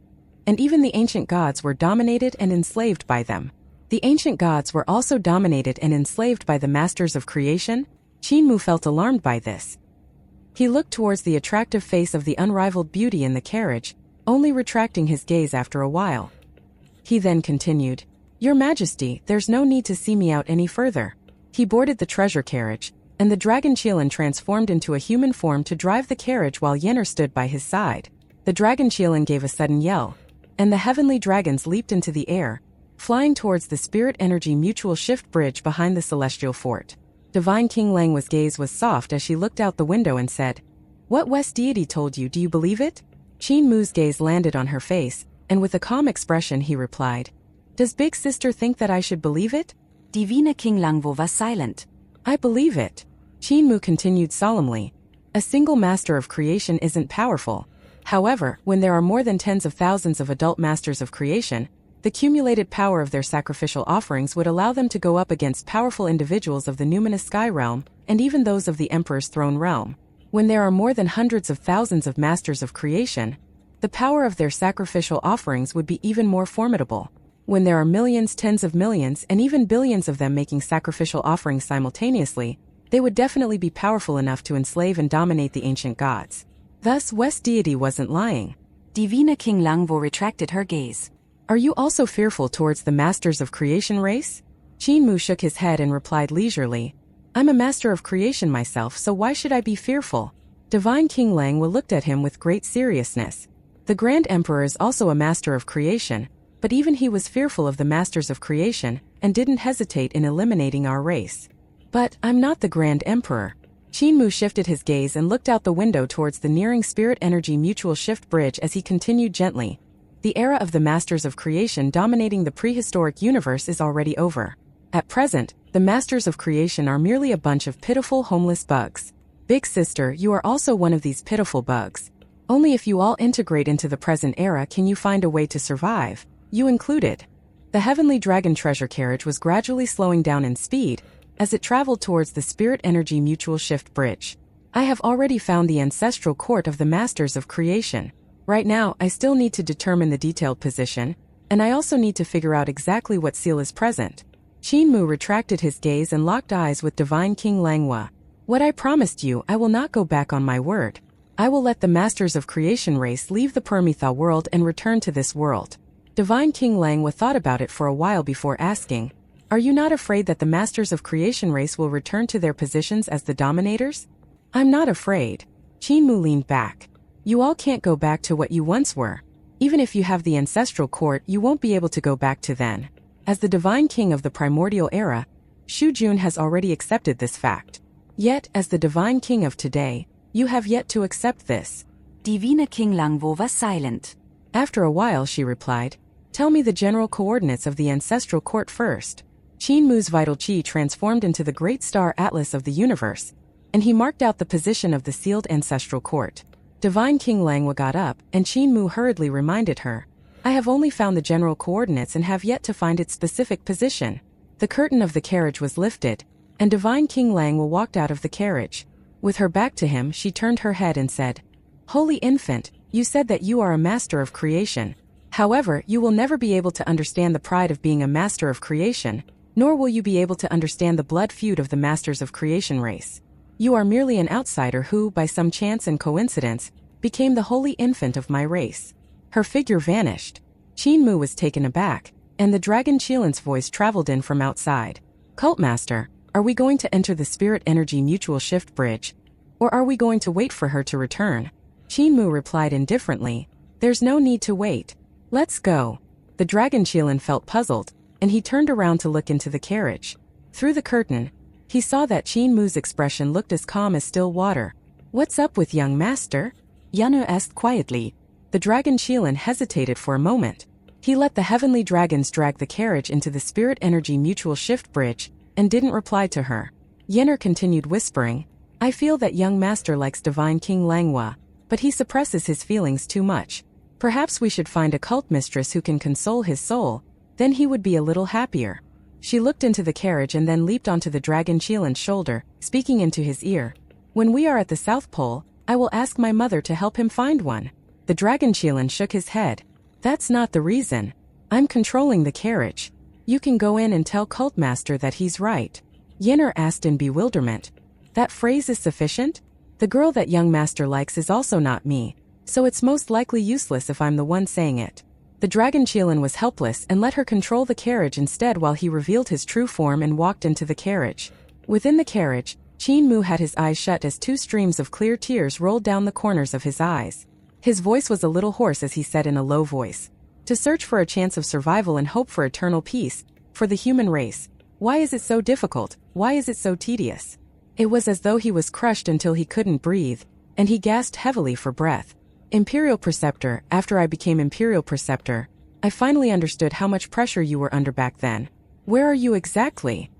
and even the ancient gods were dominated and enslaved by them. The ancient gods were also dominated and enslaved by the masters of creation." Qin Mu felt alarmed by this. He looked towards the attractive face of the unrivaled beauty in the carriage, only retracting his gaze after a while. He then continued, "Your Majesty, there's no need to see me out any further." He boarded the treasure carriage, and the dragon Qilin transformed into a human form to drive the carriage while Yenner stood by his side. The dragon Qilin gave a sudden yell, and the heavenly dragons leaped into the air, flying towards the spirit energy mutual shift bridge behind the celestial fort. Divine King Langwa's gaze was soft as she looked out the window and said, "What West deity told you, do you believe it?" Qin Mu's gaze landed on her face, and with a calm expression he replied, "Does Big Sister think that I should believe it?" Divine King Langwo was silent. "I believe it." Qin Mu continued solemnly, "A single master of creation isn't powerful. However, when there are more than tens of thousands of adult masters of creation, the cumulated power of their sacrificial offerings would allow them to go up against powerful individuals of the numinous sky realm, and even those of the Emperor's throne realm. When there are more than hundreds of thousands of masters of creation, the power of their sacrificial offerings would be even more formidable. When there are millions, tens of millions, and even billions of them making sacrificial offerings simultaneously, they would definitely be powerful enough to enslave and dominate the ancient gods. Thus, West deity wasn't lying." Divine King Langwo retracted her gaze. "Are you also fearful towards the masters of creation race?" Qin Mu shook his head and replied leisurely, "I'm a master of creation myself, so why should I be fearful?" Divine King Langwa looked at him with great seriousness. The Grand Emperor is also a master of creation, but even he was fearful of the masters of creation, and didn't hesitate in eliminating our race. "But I'm not the Grand Emperor." Qin Mu shifted his gaze and looked out the window towards the nearing spirit energy mutual shift bridge as he continued gently, "The era of the masters of creation dominating the prehistoric universe is already over. At present, the masters of creation are merely a bunch of pitiful homeless bugs. Big Sister, you are also one of these pitiful bugs. Only if you all integrate into the present era can you find a way to survive, you included." The heavenly dragon treasure carriage was gradually slowing down in speed as it traveled towards the spirit energy mutual shift bridge. "I have already found the ancestral court of the masters of creation. Right now, I still need to determine the detailed position, and I also need to figure out exactly what seal is present." Qin Mu retracted his gaze and locked eyes with Divine King Langwa. "What I promised you, I will not go back on my word. I will let the masters of creation race leave the Permitha world and return to this world." Divine King Langwa thought about it for a while before asking, "Are you not afraid that the masters of creation race will return to their positions as the dominators?" "I'm not afraid." Qin Mu leaned back. "You all can't go back to what you once were. Even if you have the ancestral court, you won't be able to go back to then. As the divine king of the primordial era, Shu Jun has already accepted this fact. Yet, as the divine king of today, you have yet to accept this." Divine King Langwo was silent. After a while she replied, "Tell me the general coordinates of the ancestral court first." Qin Mu's vital qi transformed into the great star atlas of the universe, and he marked out the position of the sealed ancestral court. Divine King Langwa got up, and Qin Mu hurriedly reminded her, "I have only found the general coordinates and have yet to find its specific position." The curtain of the carriage was lifted, and Divine King Langwa walked out of the carriage. With her back to him, she turned her head and said, "Holy Infant, you said that you are a master of creation. However, you will never be able to understand the pride of being a master of creation, nor will you be able to understand the blood feud of the masters of creation race. You are merely an outsider who, by some chance and coincidence, became the holy infant of my race." Her figure vanished. Qin Mu was taken aback, and the dragon Qilin's voice traveled in from outside. "Cultmaster, are we going to enter the spirit energy mutual shift bridge, or are we going to wait for her to return?" Qin Mu replied indifferently, "There's no need to wait. Let's go." The dragon Qilin felt puzzled, and he turned around to look into the carriage. Through the curtain, He saw that Qin Mu's expression looked as calm as still water. "What's up with young master?" Yanu asked quietly. The dragon Qilin hesitated for a moment. He let the heavenly dragons drag the carriage into the spirit energy mutual shift bridge, and didn't reply to her. Yenner continued whispering, "I feel that young master likes divine King Langhua, but he suppresses his feelings too much. Perhaps we should find a cult mistress who can console his soul, then he would be a little happier." She looked into the carriage and then leaped onto the dragon Qilin's shoulder, speaking into his ear. "When we are at the South Pole, I will ask my mother to help him find one." The dragon Qilin shook his head. "That's not the reason. I'm controlling the carriage. You can go in and tell Cult Master that he's right." Yenner asked in bewilderment. "That phrase is sufficient? The girl that young master likes is also not me, so it's most likely useless if I'm the one saying it." The dragon Qilin was helpless and let her control the carriage instead while he revealed his true form and walked into the carriage. Within the carriage, Qin Mu had his eyes shut as two streams of clear tears rolled down the corners of his eyes. His voice was a little hoarse as he said in a low voice, "To search for a chance of survival and hope for eternal peace, for the human race. Why is it so difficult? Why is it so tedious?" It was as though he was crushed until he couldn't breathe, and he gasped heavily for breath. "Imperial Preceptor, after I became Imperial Preceptor, I finally understood how much pressure you were under back then. Where are you exactly?"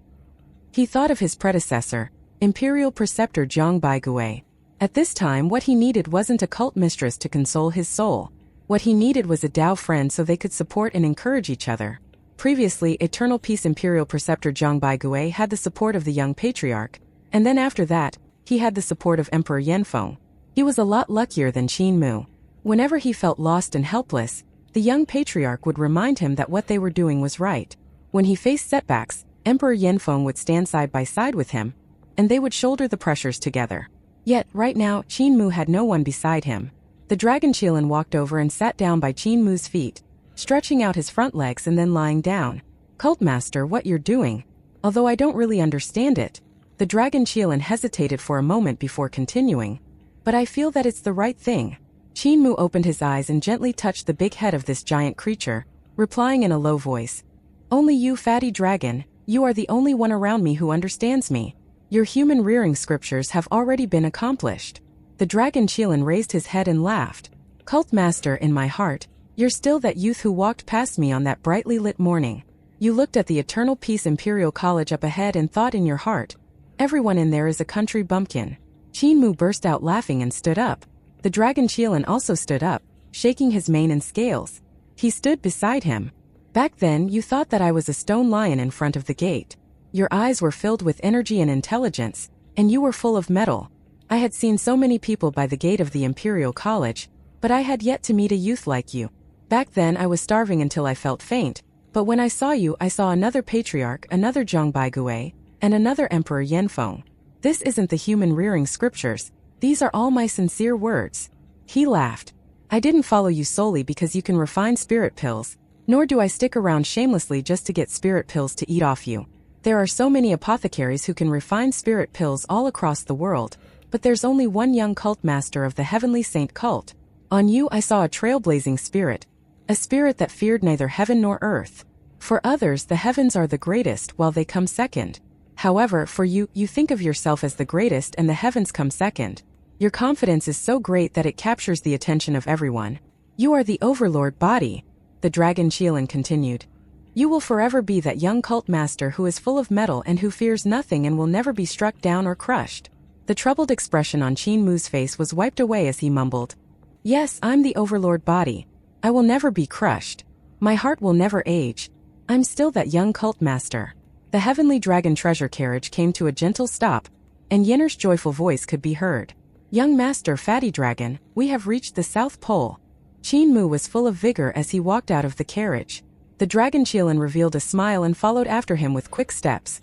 He thought of his predecessor, Imperial Preceptor Zhang Baigui. At this time what he needed wasn't a cult mistress to console his soul. What he needed was a Tao friend so they could support and encourage each other. Previously, Eternal Peace Imperial Preceptor Zhang Baigui had the support of the young patriarch, and then after that, he had the support of Emperor Yanfeng. He was a lot luckier than Qin Mu. Whenever he felt lost and helpless, the young patriarch would remind him that what they were doing was right. When he faced setbacks, Emperor Yanfeng would stand side by side with him, and they would shoulder the pressures together. Yet, right now, Qin Mu had no one beside him. The dragon Qilin walked over and sat down by Qin Mu's feet, stretching out his front legs and then lying down. "Cult Master, what you're doing? Although I don't really understand it." The dragon Qilin hesitated for a moment before continuing. "But I feel that it's the right thing." Qin Mu opened his eyes and gently touched the big head of this giant creature, replying in a low voice, "Only you, fatty dragon, you are the only one around me who understands me. Your human rearing scriptures have already been accomplished." The dragon Qilin raised his head and laughed. "Cult Master, in my heart, you're still that youth who walked past me on that brightly lit morning. You looked at the Eternal Peace Imperial College up ahead and thought in your heart, everyone in there is a country bumpkin." Qin Mu burst out laughing and stood up. The dragon Qilin also stood up, shaking his mane and scales. He stood beside him. "Back then you thought that I was a stone lion in front of the gate. Your eyes were filled with energy and intelligence, and you were full of metal. I had seen so many people by the gate of the Imperial College, but I had yet to meet a youth like you. Back then I was starving until I felt faint, but when I saw you I saw another patriarch, another Zhang Baigui, and another Emperor Yanfeng. This isn't the human rearing scriptures, these are all my sincere words." He laughed. "I didn't follow you solely because you can refine spirit pills, nor do I stick around shamelessly just to get spirit pills to eat off you. There are so many apothecaries who can refine spirit pills all across the world, but there's only one young cult master of the Heavenly Saint cult. On you I saw a trailblazing spirit, a spirit that feared neither heaven nor earth. For others the heavens are the greatest while they come second. However, for you, you think of yourself as the greatest and the heavens come second. Your confidence is so great that it captures the attention of everyone. You are the overlord body," the dragon Qilin continued. "You will forever be that young cult master who is full of metal and who fears nothing and will never be struck down or crushed." The troubled expression on Qin Mu's face was wiped away as he mumbled, "Yes, I'm the overlord body. I will never be crushed. My heart will never age. I'm still that young cult master." The heavenly dragon treasure carriage came to a gentle stop, and Yenner's joyful voice could be heard. "Young master fatty dragon, we have reached the South Pole." Qin Mu was full of vigor as he walked out of the carriage. The dragon Qilin revealed a smile and followed after him with quick steps.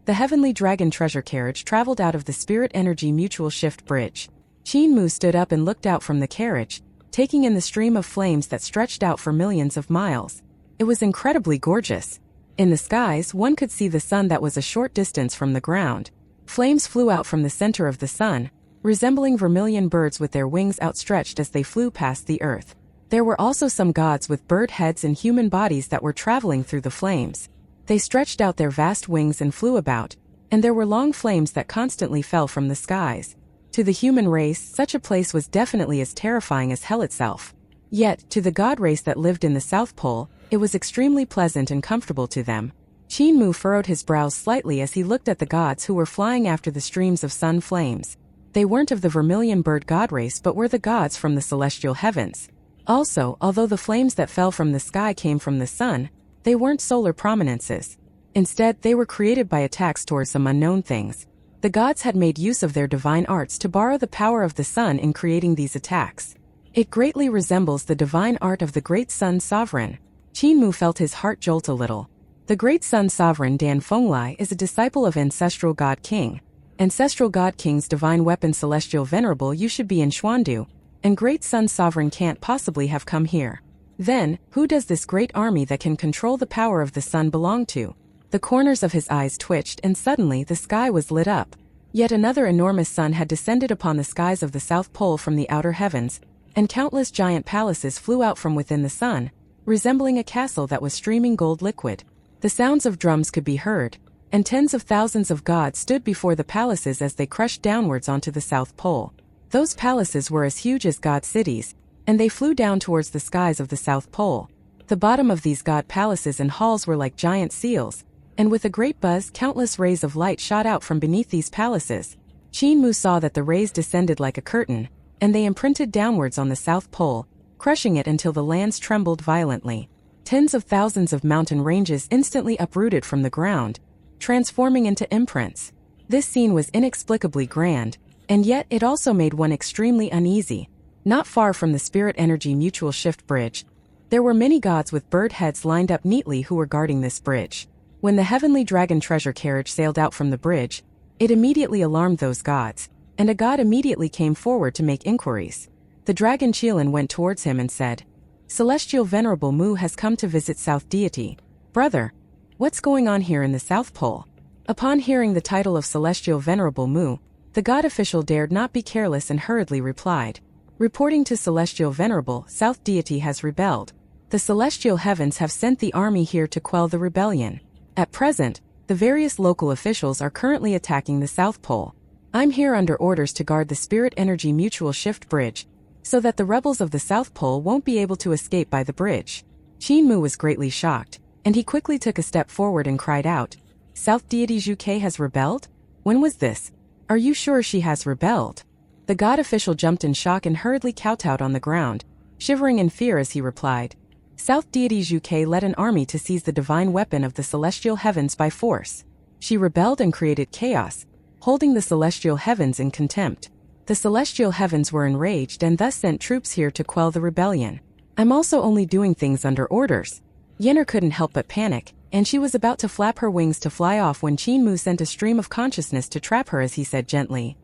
The heavenly dragon treasure carriage traveled out of the spirit energy mutual shift bridge. Qin Mu stood up and looked out from the carriage, taking in the stream of flames that stretched out for millions of miles. It was incredibly gorgeous. In the skies, one could see the sun that was a short distance from the ground. Flames flew out from the center of the sun, resembling vermilion birds with their wings outstretched as they flew past the earth. There were also some gods with bird heads and human bodies that were traveling through the flames. They stretched out their vast wings and flew about, and there were long flames that constantly fell from the skies. To the human race, such a place was definitely as terrifying as hell itself. Yet, to the god race that lived in the South Pole, it was extremely pleasant and comfortable to them. Qin Mu furrowed his brows slightly as he looked at the gods who were flying after the streams of sun flames. They weren't of the vermilion bird god race but were the gods from the celestial heavens. Also, although the flames that fell from the sky came from the sun, they weren't solar prominences. Instead, they were created by attacks towards some unknown things. The gods had made use of their divine arts to borrow the power of the sun in creating these attacks. It greatly resembles the divine art of the great sun sovereign. Qin Mu felt his heart jolt a little. The great sun sovereign Dan Fenglai is a disciple of ancestral god king. Ancestral god king's divine weapon celestial venerable you should be in Xuandu, and great sun sovereign can't possibly have come here. Then, who does this great army that can control the power of the sun belong to? The corners of his eyes twitched and suddenly the sky was lit up. Yet another enormous sun had descended upon the skies of the South Pole from the outer heavens, and countless giant palaces flew out from within the sun, resembling a castle that was streaming gold liquid. The sounds of drums could be heard, and tens of thousands of gods stood before the palaces as they crushed downwards onto the South Pole. Those palaces were as huge as god cities, and they flew down towards the skies of the South Pole. The bottom of these god palaces and halls were like giant seals, and with a great buzz countless rays of light shot out from beneath these palaces. Qin Mu saw that the rays descended like a curtain, and they imprinted downwards on the South Pole, crushing it until the lands trembled violently. Tens of thousands of mountain ranges instantly uprooted from the ground, transforming into imprints. This scene was inexplicably grand, and yet it also made one extremely uneasy. Not far from the Spirit Energy Mutual Shift Bridge, there were many gods with bird heads lined up neatly who were guarding this bridge. When the Heavenly Dragon treasure carriage sailed out from the bridge, it immediately alarmed those gods, and a god immediately came forward to make inquiries. The dragon Qilin went towards him and said, "Celestial Venerable Mu has come to visit South Deity. Brother, what's going on here in the South Pole?" Upon hearing the title of Celestial Venerable Mu, the god official dared not be careless and hurriedly replied, "Reporting to Celestial Venerable, South Deity has rebelled. The celestial heavens have sent the army here to quell the rebellion. At present, the various local officials are currently attacking the South Pole. I'm here under orders to guard the Spirit Energy Mutual Shift Bridge, so that the rebels of the South Pole won't be able to escape by the bridge." Qin Mu was greatly shocked, and he quickly took a step forward and cried out, "South Deity Zhuke has rebelled? When was this? Are you sure she has rebelled?" The god official jumped in shock and hurriedly kowtowed on the ground, shivering in fear as he replied, "South Deity Zhuke led an army to seize the divine weapon of the celestial heavens by force. She rebelled and created chaos, holding the celestial heavens in contempt. The celestial heavens were enraged and thus sent troops here to quell the rebellion. I'm also only doing things under orders." Yenner couldn't help but panic, and she was about to flap her wings to fly off when Qin Mu sent a stream of consciousness to trap her as he said gently,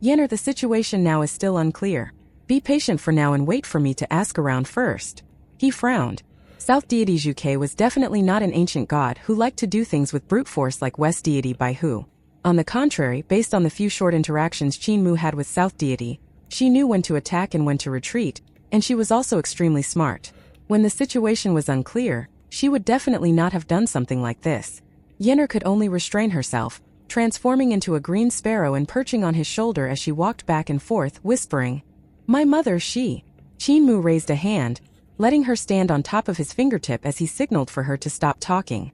"Yenner, the situation now is still unclear. Be patient for now and wait for me to ask around first." He frowned. South Deity Zhuke was definitely not an ancient god who liked to do things with brute force like West Deity Baihu. On the contrary, based on the few short interactions Qin Mu had with South Deity, she knew when to attack and when to retreat, and she was also extremely smart. When the situation was unclear, she would definitely not have done something like this. Yenner could only restrain herself, transforming into a green sparrow and perching on his shoulder as she walked back and forth, whispering, "My mother, she." Qin Mu raised a hand, letting her stand on top of his fingertip as he signaled for her to stop talking.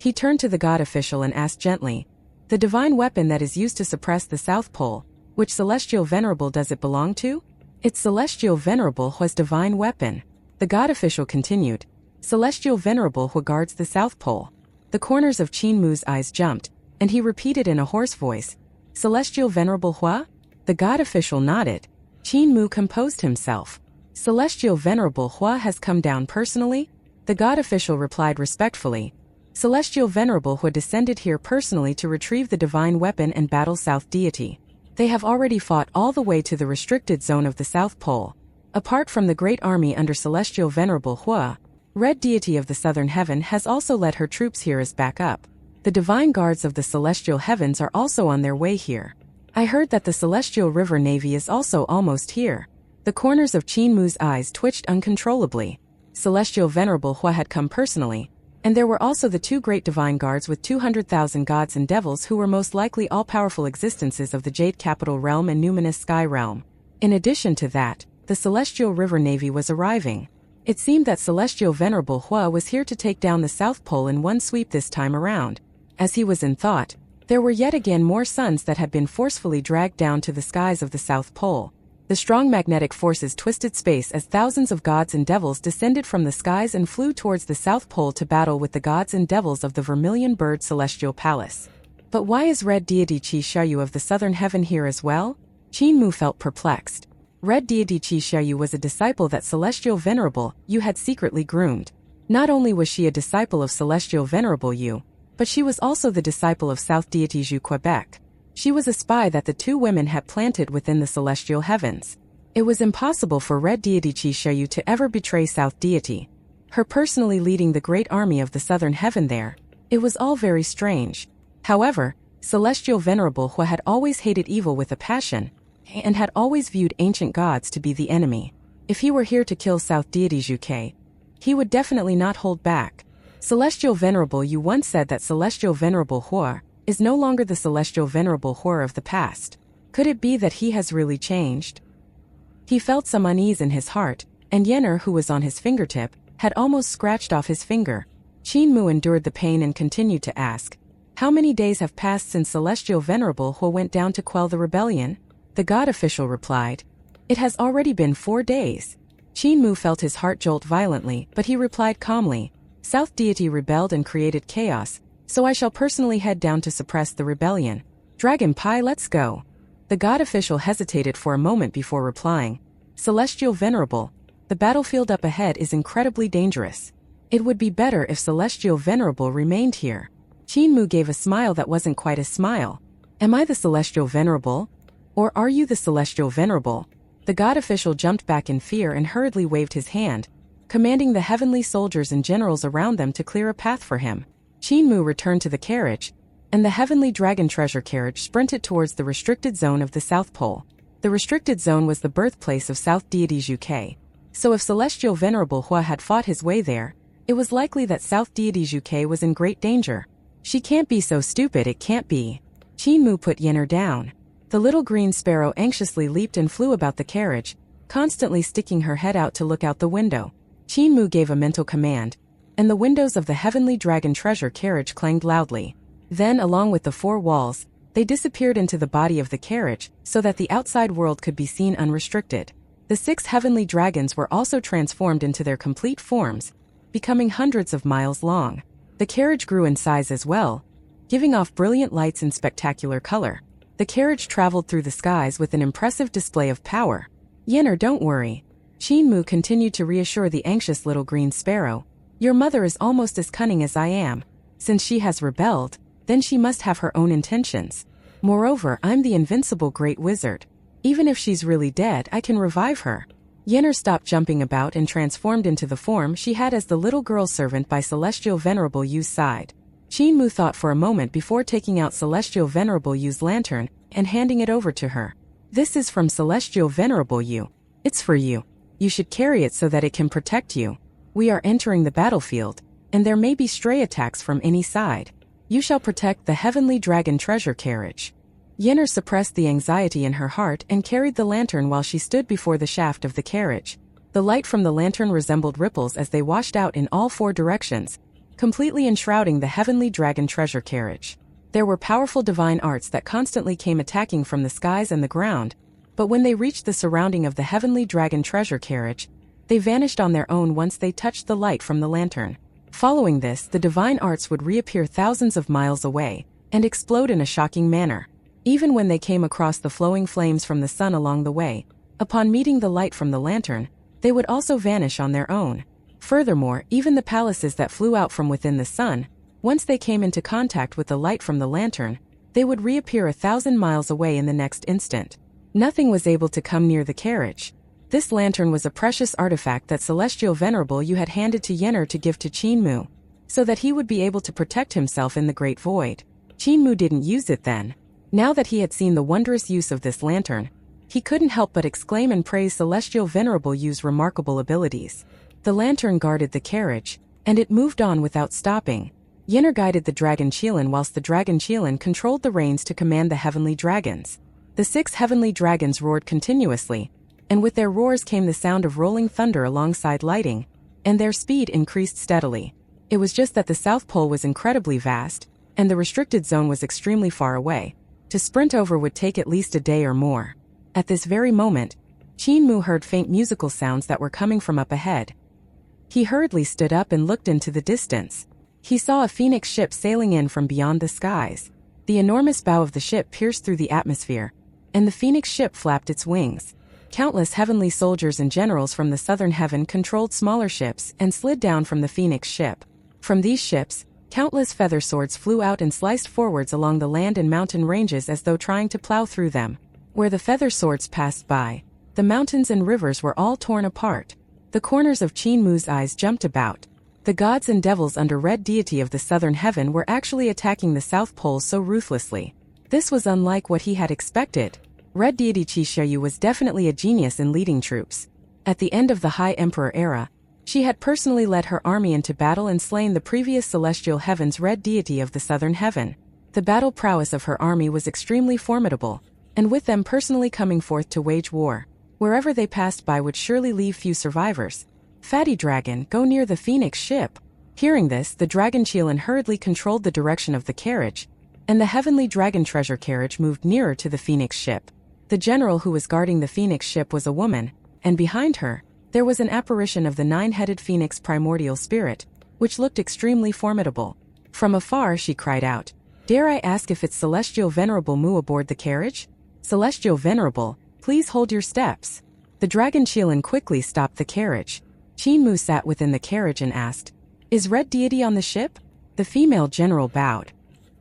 He turned to the god official and asked gently, "The divine weapon that is used to suppress the South Pole, which Celestial Venerable does it belong to?" "It's Celestial Venerable Hua's divine weapon." The god official continued, "Celestial Venerable Hua guards the South Pole." The corners of Qin Mu's eyes jumped, and he repeated in a hoarse voice, "Celestial Venerable Hua?" The god official nodded. Qin Mu composed himself. "Celestial Venerable Hua has come down personally?" The god official replied respectfully, "Celestial Venerable Hua descended here personally to retrieve the divine weapon and battle South Deity. They have already fought all the way to the restricted zone of the South Pole. Apart from the great army under Celestial Venerable Hua, Red Deity of the Southern Heaven has also led her troops here as backup. The divine guards of the celestial heavens are also on their way here. I heard that the Celestial River Navy is also almost here." The corners of Qin Mu's eyes twitched uncontrollably. Celestial Venerable Hua had come personally. And there were also the two great divine guards with 200,000 gods and devils who were most likely all-powerful existences of the Jade Capital Realm and Numinous Sky Realm. In addition to that, the Celestial River Navy was arriving. It seemed that Celestial Venerable Hua was here to take down the South Pole in one sweep this time around. As he was in thought, there were yet again more suns that had been forcefully dragged down to the skies of the South Pole. The strong magnetic forces twisted space as thousands of gods and devils descended from the skies and flew towards the South Pole to battle with the gods and devils of the Vermilion Bird Celestial Palace. But why is Red Deity Chi Xiaoyu of the Southern Heaven here as well? Qin Mu felt perplexed. Red Deity Chi Xiaoyu was a disciple that Celestial Venerable Yu had secretly groomed. Not only was she a disciple of Celestial Venerable Yu, but she was also the disciple of South Deity Zhu Quebec. She was a spy that the two women had planted within the celestial heavens. It was impossible for Red Deity Chi Xiaoyu to ever betray South Deity. Her personally leading the great army of the Southern Heaven there. It was all very strange. However, Celestial Venerable Hua had always hated evil with a passion, and had always viewed ancient gods to be the enemy. If he were here to kill South Deity Zhu Ke, he would definitely not hold back. Celestial Venerable Yu once said that Celestial Venerable Hua is no longer the Celestial Venerable Hua of the past. Could it be that he has really changed? He felt some unease in his heart, and Yenner, who was on his fingertip, had almost scratched off his finger. Qin Mu endured the pain and continued to ask, "How many days have passed since Celestial Venerable Hua went down to quell the rebellion?" The god official replied, "It has already been 4 days." Qin Mu felt his heart jolt violently, but he replied calmly, "South Deity rebelled and created chaos, so I shall personally head down to suppress the rebellion. Dragon Pie, let's go." The god official hesitated for a moment before replying, "Celestial Venerable, the battlefield up ahead is incredibly dangerous. It would be better if Celestial Venerable remained here." Qin Mu gave a smile that wasn't quite a smile. "Am I the Celestial Venerable? Or are you the Celestial Venerable?" The god official jumped back in fear and hurriedly waved his hand, commanding the heavenly soldiers and generals around them to clear a path for him. Qin Mu returned to the carriage, and the heavenly dragon treasure carriage sprinted towards the restricted zone of the South Pole. The restricted zone was the birthplace of South Deity Zhu Ke. So if Celestial Venerable Hua had fought his way there, it was likely that South Deity Zhu Ke was in great danger. "She can't be so stupid, it can't be." Qin Mu put Yenner down. The little green sparrow anxiously leaped and flew about the carriage, constantly sticking her head out to look out the window. Qin Mu gave a mental command, and the windows of the heavenly dragon treasure carriage clanged loudly. Then, along with the 4 walls, they disappeared into the body of the carriage, so that the outside world could be seen unrestricted. The 6 heavenly dragons were also transformed into their complete forms, becoming hundreds of miles long. The carriage grew in size as well, giving off brilliant lights and spectacular color. The carriage traveled through the skies with an impressive display of power. "Yenner, don't worry." Qin Mu continued to reassure the anxious little green sparrow. "Your mother is almost as cunning as I am. Since she has rebelled, then she must have her own intentions. Moreover, I'm the invincible great wizard. Even if she's really dead, I can revive her." Yenner stopped jumping about and transformed into the form she had as the little girl servant by Celestial Venerable Yu's side. Qin Mu thought for a moment before taking out Celestial Venerable Yu's lantern and handing it over to her. "This is from Celestial Venerable Yu. It's for you. You should carry it so that it can protect you. We are entering the battlefield, and there may be stray attacks from any side. You shall protect the heavenly dragon treasure carriage." Yenner suppressed the anxiety in her heart and carried the lantern while she stood before the shaft of the carriage. The light from the lantern resembled ripples as they washed out in all 4 directions, completely enshrouding the heavenly dragon treasure carriage. There were powerful divine arts that constantly came attacking from the skies and the ground, but when they reached the surrounding of the heavenly dragon treasure carriage, they vanished on their own once they touched the light from the lantern. Following this, the divine arts would reappear thousands of miles away and explode in a shocking manner. Even when they came across the flowing flames from the sun along the way, upon meeting the light from the lantern, they would also vanish on their own. Furthermore, even the palaces that flew out from within the sun, once they came into contact with the light from the lantern, they would reappear 1,000 miles away in the next instant. Nothing was able to come near the carriage. This lantern was a precious artifact that Celestial Venerable Yu had handed to Yenner to give to Qin Mu, so that he would be able to protect himself in the Great Void. Qin Mu didn't use it then. Now that he had seen the wondrous use of this lantern, he couldn't help but exclaim and praise Celestial Venerable Yu's remarkable abilities. The lantern guarded the carriage, and it moved on without stopping. Ynir guided the dragon Qilin whilst the dragon Qilin controlled the reins to command the heavenly dragons. The 6 heavenly dragons roared continuously, and with their roars came the sound of rolling thunder alongside lightning, and their speed increased steadily. It was just that the South Pole was incredibly vast, and the restricted zone was extremely far away. To sprint over would take at least a day or more. At this very moment, Qin Mu heard faint musical sounds that were coming from up ahead. He hurriedly stood up and looked into the distance. He saw a phoenix ship sailing in from beyond the skies. The enormous bow of the ship pierced through the atmosphere, and the phoenix ship flapped its wings. Countless heavenly soldiers and generals from the southern heaven controlled smaller ships and slid down from the phoenix ship. From these ships, countless feather swords flew out and sliced forwards along the land and mountain ranges as though trying to plow through them. Where the feather swords passed by, the mountains and rivers were all torn apart. The corners of Qin Mu's eyes jumped about. The gods and devils under Red Deity of the southern heaven were actually attacking the South Pole so ruthlessly. This was unlike what he had expected. Red Deity Qi Xiaoyu was definitely a genius in leading troops. At the end of the High Emperor era, she had personally led her army into battle and slain the previous celestial heaven's Red Deity of the southern heaven. The battle prowess of her army was extremely formidable, and with them personally coming forth to wage war, wherever they passed by would surely leave few survivors. Fatty Dragon, go near the phoenix ship. Hearing this, the dragon Qilin hurriedly controlled the direction of the carriage, and the heavenly dragon treasure carriage moved nearer to the phoenix ship. The general who was guarding the phoenix ship was a woman, and behind her, there was an apparition of the 9-headed phoenix primordial spirit, which looked extremely formidable. From afar she cried out, "Dare I ask if it's Celestial Venerable Mu aboard the carriage? Celestial Venerable, please hold your steps." The dragon Qilin quickly stopped the carriage. Qin Mu sat within the carriage and asked, "Is Red Deity on the ship?" The female general bowed.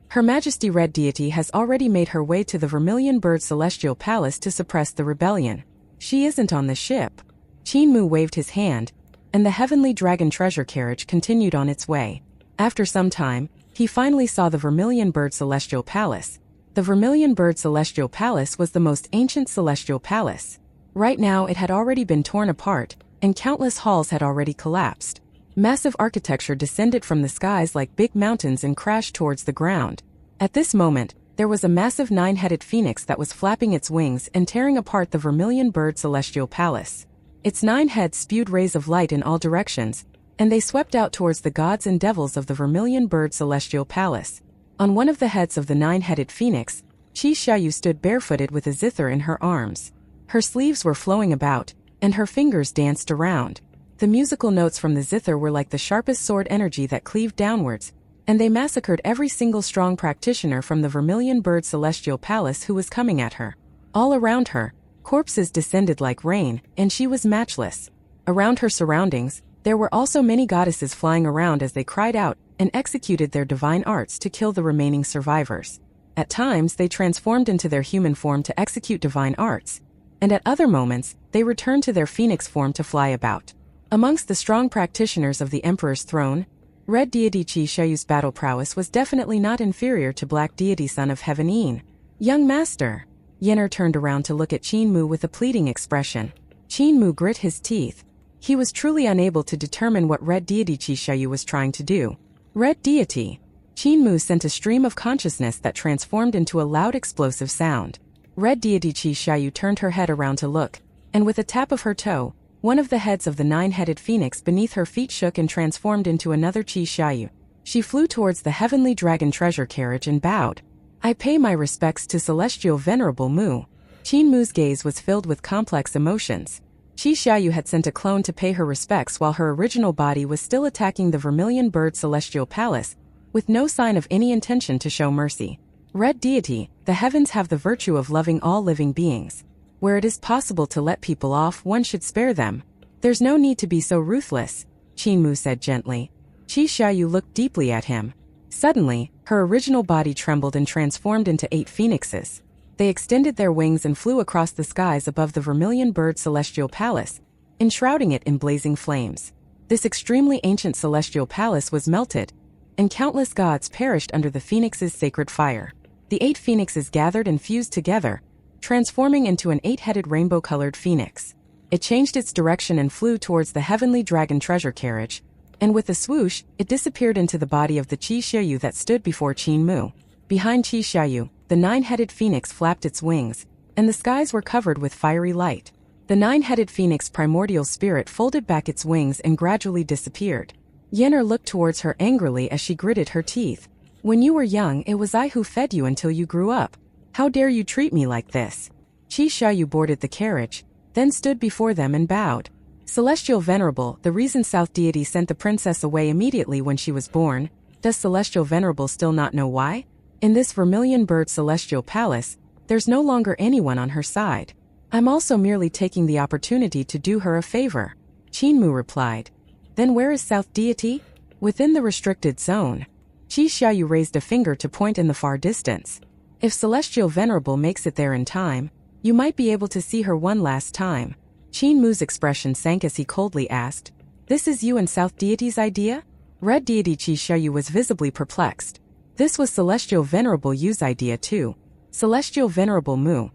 Her Majesty Red Deity has already made her way to the Vermilion Bird Celestial Palace to suppress the rebellion. She isn't on the ship. Qin Mu waved his hand, and the heavenly dragon treasure carriage continued on its way. After some time, he finally saw the Vermilion Bird Celestial Palace. The Vermilion Bird Celestial Palace was the most ancient celestial palace. Right now it had already been torn apart, and countless halls had already collapsed. Massive architecture descended from the skies like big mountains and crashed towards the ground. At this moment, there was a massive 9-headed phoenix that was flapping its wings and tearing apart the Vermilion Bird Celestial Palace. Its 9 heads spewed rays of light in all directions, and they swept out towards the gods and devils of the Vermilion Bird Celestial Palace. On one of the heads of the 9-headed phoenix, Qi Xiaoyu stood barefooted with a zither in her arms. Her sleeves were flowing about, and her fingers danced around. The musical notes from the zither were like the sharpest sword energy that cleaved downwards, and they massacred every single strong practitioner from the Vermilion Bird Celestial Palace who was coming at her. All around her, corpses descended like rain, and she was matchless. Around her surroundings, there were also many goddesses flying around as they cried out and executed their divine arts to kill the remaining survivors. At times they transformed into their human form to execute divine arts, and at other moments, they returned to their phoenix form to fly about. Amongst the strong practitioners of the Emperor's throne, Red Deity Qi Xiaoyu's battle prowess was definitely not inferior to Black Deity Son of Heaven Yin. "Young master." Ynir turned around to look at Qin Mu with a pleading expression. Qin Mu grit his teeth. He was truly unable to determine what Red Deity Qi Xiaoyu was trying to do. "Red Deity." Qin Mu sent a stream of consciousness that transformed into a loud explosive sound. Red Deity Qi Xiaoyu turned her head around to look, and with a tap of her toe, one of the heads of the 9-headed phoenix beneath her feet shook and transformed into another Qi Xiaoyu. She flew towards the heavenly dragon treasure carriage and bowed. "I pay my respects to Celestial Venerable Mu." Qin Mu's gaze was filled with complex emotions. Qi Xiaoyu had sent a clone to pay her respects while her original body was still attacking the Vermilion Bird Celestial Palace, with no sign of any intention to show mercy. "Red Deity, the heavens have the virtue of loving all living beings. Where it is possible to let people off, one should spare them. There's no need to be so ruthless," Qin Mu said gently. Qi Xiaoyu looked deeply at him. Suddenly, her original body trembled and transformed into 8 phoenixes. They extended their wings and flew across the skies above the Vermilion Bird Celestial Palace, enshrouding it in blazing flames. This extremely ancient celestial palace was melted, and countless gods perished under the phoenix's sacred fire. The 8 phoenixes gathered and fused together, transforming into an 8-headed rainbow-colored phoenix. It changed its direction and flew towards the heavenly dragon treasure carriage, and with a swoosh, it disappeared into the body of the Qi Xiaoyu that stood before Qin Mu. Behind Qi Xiaoyu, the nine-headed phoenix flapped its wings, and the skies were covered with fiery light. The nine-headed phoenix primordial spirit folded back its wings and gradually disappeared. Yen'er looked towards her angrily as she gritted her teeth. When you were young, it was I who fed you until you grew up. How dare you treat me like this? Qi Xiaoyu boarded the carriage, then stood before them and bowed. Celestial Venerable, the reason South Deity sent the princess away immediately when she was born, does Celestial Venerable still not know why? In this vermilion bird celestial palace, there's no longer anyone on her side. I'm also merely taking the opportunity to do her a favor. Qin Mu replied. Then where is South Deity? Within the restricted zone. Qi Xiaoyu raised a finger to point in the far distance. If Celestial Venerable makes it there in time, you might be able to see her one last time. Qin Mu's expression sank as he coldly asked, This is you and South Deity's idea? Red Deity Qi Xiaoyu was visibly perplexed. This was Celestial Venerable Yu's idea too. Celestial Venerable Mu.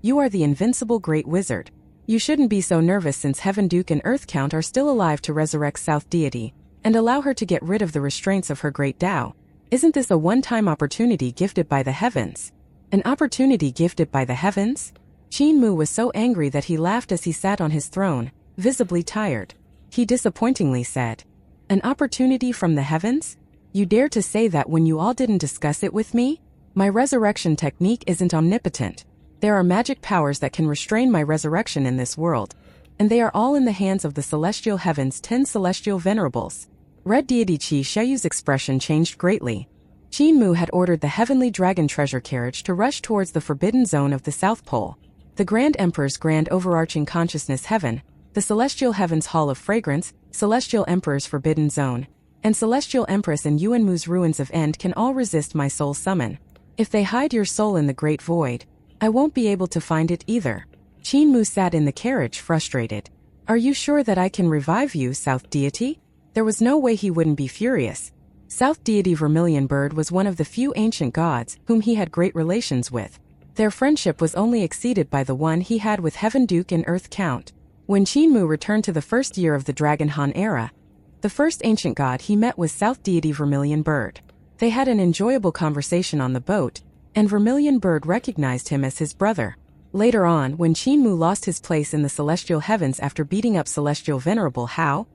You are the invincible great wizard. You shouldn't be so nervous since Heaven Duke and Earth Count are still alive to resurrect South Deity, and allow her to get rid of the restraints of her great Tao. Isn't this a one-time opportunity gifted by the heavens? An opportunity gifted by the heavens? Qin Mu was so angry that he laughed as he sat on his throne, visibly tired. He disappointingly said, An opportunity from the heavens? You dare to say that when you all didn't discuss it with me? My resurrection technique isn't omnipotent. There are magic powers that can restrain my resurrection in this world, and they are all in the hands of the celestial heavens' 10 celestial venerables. Red Deity Qi Xiaoyu's expression changed greatly. Qin Mu had ordered the heavenly dragon treasure carriage to rush towards the forbidden zone of the South Pole. The Grand Emperor's grand overarching consciousness heaven, the celestial heavens hall of fragrance, celestial emperor's forbidden zone, and celestial empress and Yuanmu's ruins of end can all resist my soul summon. If they hide your soul in the great void, I won't be able to find it either. Qin Mu sat in the carriage frustrated. Are you sure that I can revive you, South Deity? There was no way he wouldn't be furious. South Deity Vermilion Bird was one of the few ancient gods whom he had great relations with. Their friendship was only exceeded by the one he had with Heaven Duke and Earth Count. When Qin Mu returned to the first year of the Dragon Han era, the first ancient god he met was South Deity Vermilion Bird. They had an enjoyable conversation on the boat, and Vermilion Bird recognized him as his brother. Later on, when Qin Mu lost his place in the celestial heavens after beating up Celestial Venerable Hao,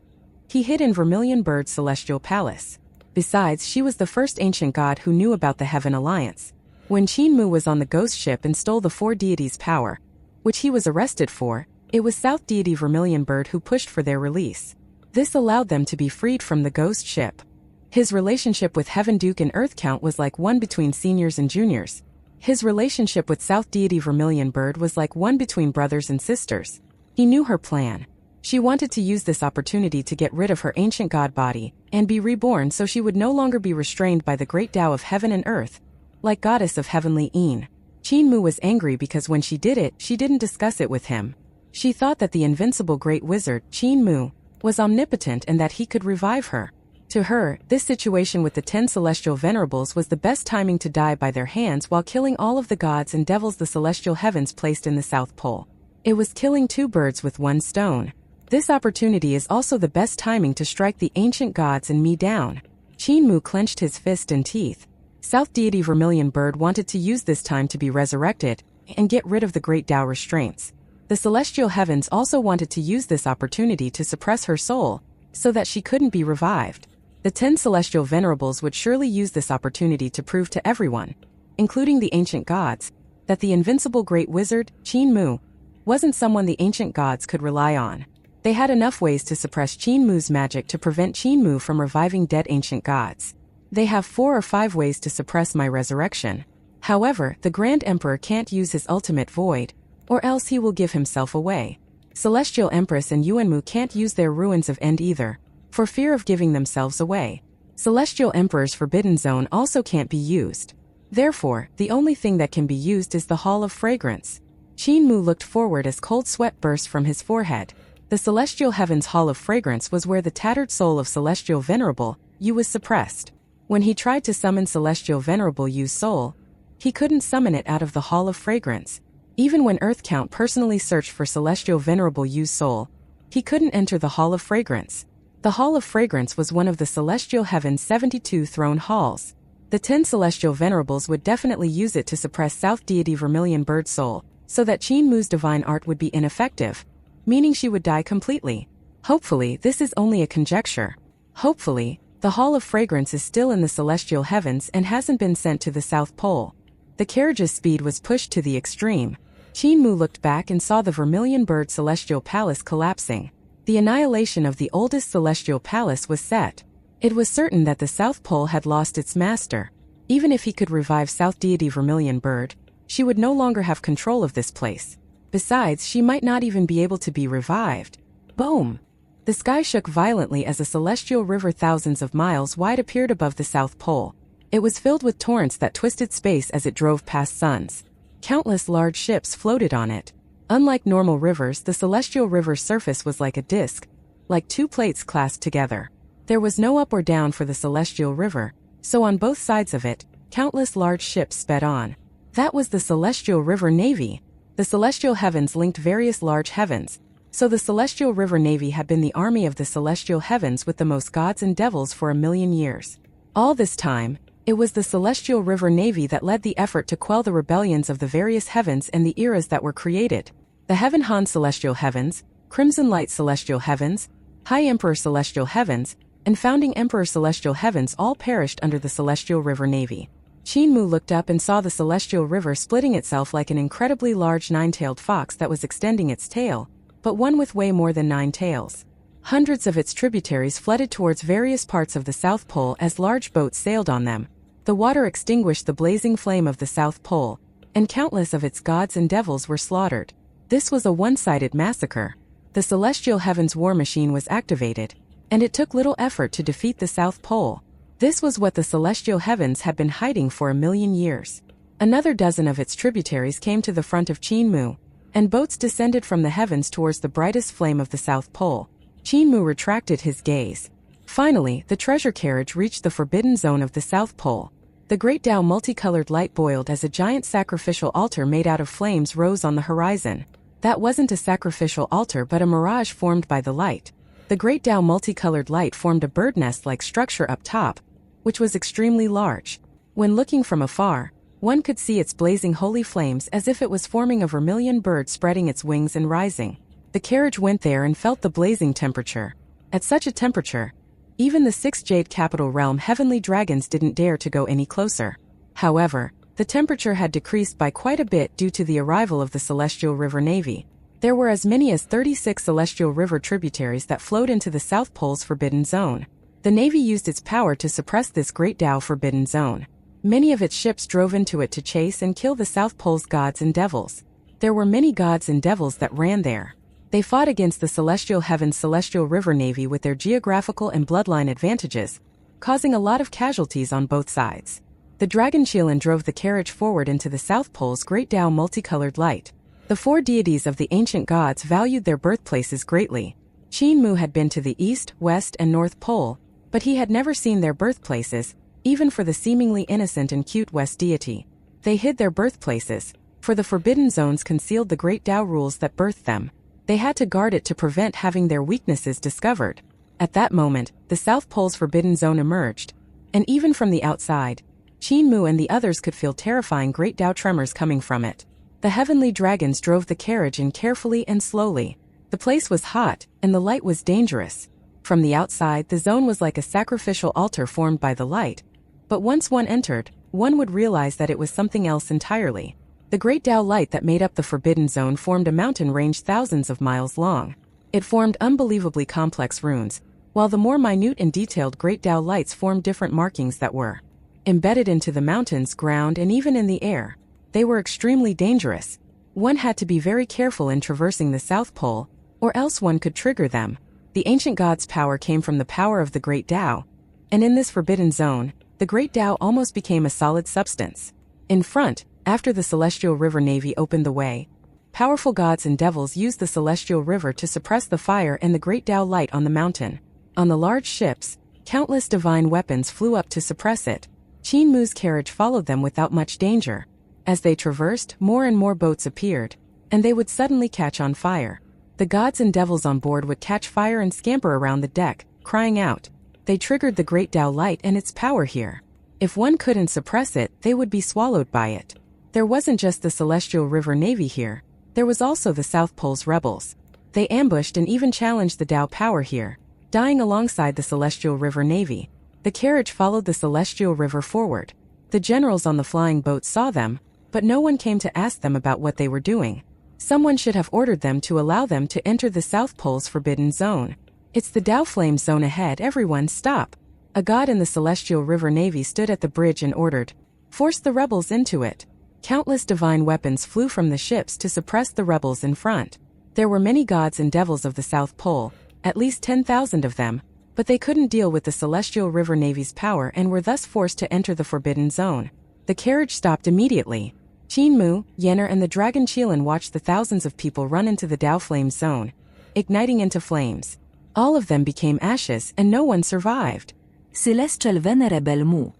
he hid in Vermilion Bird's celestial palace. Besides, she was the first ancient god who knew about the Heaven Alliance. When Qin Mu was on the ghost ship and stole the 4 deities' power, which he was arrested for, it was South Deity Vermilion Bird who pushed for their release. This allowed them to be freed from the ghost ship. His relationship with Heaven Duke and Earth Count was like one between seniors and juniors. His relationship with South Deity Vermilion Bird was like one between brothers and sisters. He knew her plan. She wanted to use this opportunity to get rid of her ancient god body and be reborn so she would no longer be restrained by the great Tao of heaven and earth, like goddess of heavenly Een. Qin Mu was angry because when she did it, she didn't discuss it with him. She thought that the invincible great wizard, Qin Mu, was omnipotent and that he could revive her. To her, this situation with the 10 celestial venerables was the best timing to die by their hands while killing all of the gods and devils the celestial heavens placed in the South Pole. It was killing 2 birds with 1 stone. This opportunity is also the best timing to strike the ancient gods and me down. Qin Mu clenched his fist and teeth. South Deity Vermilion Bird wanted to use this time to be resurrected and get rid of the great Tao restraints. The celestial heavens also wanted to use this opportunity to suppress her soul, so that she couldn't be revived. The 10 celestial venerables would surely use this opportunity to prove to everyone, including the ancient gods, that the invincible great wizard, Qin Mu, wasn't someone the ancient gods could rely on. They had enough ways to suppress Qin Mu's magic to prevent Qin Mu from reviving dead ancient gods. They have 4 or 5 ways to suppress my resurrection. However, the Grand Emperor can't use his ultimate void, or else he will give himself away. Celestial Empress and Yuanmu can't use their ruins of end either, for fear of giving themselves away. Celestial Emperor's Forbidden Zone also can't be used. Therefore, the only thing that can be used is the Hall of Fragrance. Qin Mu looked forward as cold sweat burst from his forehead. The Celestial Heavens Hall of Fragrance was where the tattered soul of Celestial Venerable Yu was suppressed. When he tried to summon Celestial Venerable Yu's soul, he couldn't summon it out of the Hall of Fragrance. Even when Earth Count personally searched for Celestial Venerable Yu's soul, he couldn't enter the Hall of Fragrance. The Hall of Fragrance was one of the celestial heaven's 72 throne halls. The 10 celestial venerables would definitely use it to suppress South Deity Vermilion Bird Soul, so that Qin Mu's divine art would be ineffective, meaning she would die completely. Hopefully, this is only a conjecture. Hopefully, the Hall of Fragrance is still in the celestial heavens and hasn't been sent to the South Pole. The carriage's speed was pushed to the extreme. Qin Mu looked back and saw the Vermilion Bird Celestial Palace collapsing. The annihilation of the oldest celestial palace was set. It was certain that the South Pole had lost its master. Even if he could revive South Deity Vermilion Bird, she would no longer have control of this place. Besides, she might not even be able to be revived. Boom! The sky shook violently as a celestial river thousands of miles wide appeared above the South Pole. It was filled with torrents that twisted space as it drove past suns. Countless large ships floated on it. Unlike normal rivers, the celestial river's surface was like a disc, like two plates clasped together. There was no up or down for the celestial river, so on both sides of it, countless large ships sped on. That was the celestial river navy. The celestial heavens linked various large heavens, so the celestial river navy had been the army of the celestial heavens with the most gods and devils for 1,000,000 years. All this time, it was the celestial river navy that led the effort to quell the rebellions of the various heavens and the eras that were created. The Heaven Han Celestial Heavens, Crimson Light Celestial Heavens, High Emperor Celestial Heavens, and Founding Emperor Celestial Heavens all perished under the celestial river navy. Qin Mu looked up and saw the celestial river splitting itself like an incredibly large nine-tailed fox that was extending its tail, but one with way more than 9 tails. Hundreds of its tributaries flooded towards various parts of the South Pole as large boats sailed on them. The water extinguished the blazing flame of the South Pole, and countless of its gods and devils were slaughtered. This was a one-sided massacre. The celestial heavens war machine was activated, and it took little effort to defeat the South Pole. This was what the celestial heavens had been hiding for 1,000,000 years. Another dozen of its tributaries came to the front of Qin Mu, and boats descended from the heavens towards the brightest flame of the South Pole. Qin Mu retracted his gaze. Finally, the treasure carriage reached the forbidden zone of the South Pole. The great Tao multicolored light boiled as a giant sacrificial altar made out of flames rose on the horizon. That wasn't a sacrificial altar but a mirage formed by the light. The great Tao multicolored light formed a bird nest-like structure up top, which was extremely large. When looking from afar, one could see its blazing holy flames as if it was forming a vermilion bird spreading its wings and rising. The carriage went there and felt the blazing temperature. At such a temperature, even the 6 Jade Capital Realm heavenly dragons didn't dare to go any closer. However, the temperature had decreased by quite a bit due to the arrival of the Celestial River Navy. There were as many as 36 Celestial River tributaries that flowed into the South Pole's Forbidden Zone. The Navy used its power to suppress this Great Tao Forbidden Zone. Many of its ships drove into it to chase and kill the South Pole's gods and devils. There were many gods and devils that ran there. They fought against the Celestial Heaven's Celestial River Navy with their geographical and bloodline advantages, causing a lot of casualties on both sides. The Dragon Qilin drove the carriage forward into the South Pole's Great Tao multicolored light. The 4 deities of the ancient gods valued their birthplaces greatly. Qin Mu had been to the East, West, and North Pole, but he had never seen their birthplaces, even for the seemingly innocent and cute West deity. They hid their birthplaces, for the Forbidden Zones concealed the Great Tao rules that birthed them. They had to guard it to prevent having their weaknesses discovered. At that moment, the South Pole's Forbidden Zone emerged, and even from the outside, Qin Mu and the others could feel terrifying Great Tao tremors coming from it. The heavenly dragons drove the carriage in carefully and slowly. The place was hot, and the light was dangerous. From the outside, the zone was like a sacrificial altar formed by the light. But once one entered, one would realize that it was something else entirely. The Great Tao light that made up the Forbidden Zone formed a mountain range thousands of miles long. It formed unbelievably complex runes, while the more minute and detailed Great Tao lights formed different markings that were embedded into the mountains, ground, and even in the air. They were extremely dangerous. One had to be very careful in traversing the South Pole, or else one could trigger them. The ancient god's power came from the power of the Great Tao, and in this Forbidden Zone, the Great Tao almost became a solid substance. In front, after the Celestial River Navy opened the way, powerful gods and devils used the Celestial River to suppress the fire and the Great Tao light on the mountain. On the large ships, countless divine weapons flew up to suppress it. Qin Mu's carriage followed them without much danger. As they traversed, more and more boats appeared, and they would suddenly catch on fire. The gods and devils on board would catch fire and scamper around the deck, crying out. They triggered the great Tao light and its power here. If one couldn't suppress it, they would be swallowed by it. There wasn't just the Celestial River Navy here, there was also the South Pole's rebels. They ambushed and even challenged the Tao power here, dying alongside the Celestial River Navy. The carriage followed the Celestial River forward. The generals on the flying boat saw them, but no one came to ask them about what they were doing. Someone should have ordered them to allow them to enter the South Pole's forbidden zone. It's the Tao Flame zone ahead, everyone stop. A god in the Celestial River Navy stood at the bridge and ordered, "Force the rebels into it." Countless divine weapons flew from the ships to suppress the rebels in front. There were many gods and devils of the South Pole, at least 10,000 of them, but they couldn't deal with the Celestial River Navy's power and were thus forced to enter the forbidden zone. The carriage stopped immediately. Qin Mu, Yenner and the dragon Qilin watched the thousands of people run into the Tao Flame zone, igniting into flames. All of them became ashes and no one survived. Celestial Venerable Mu.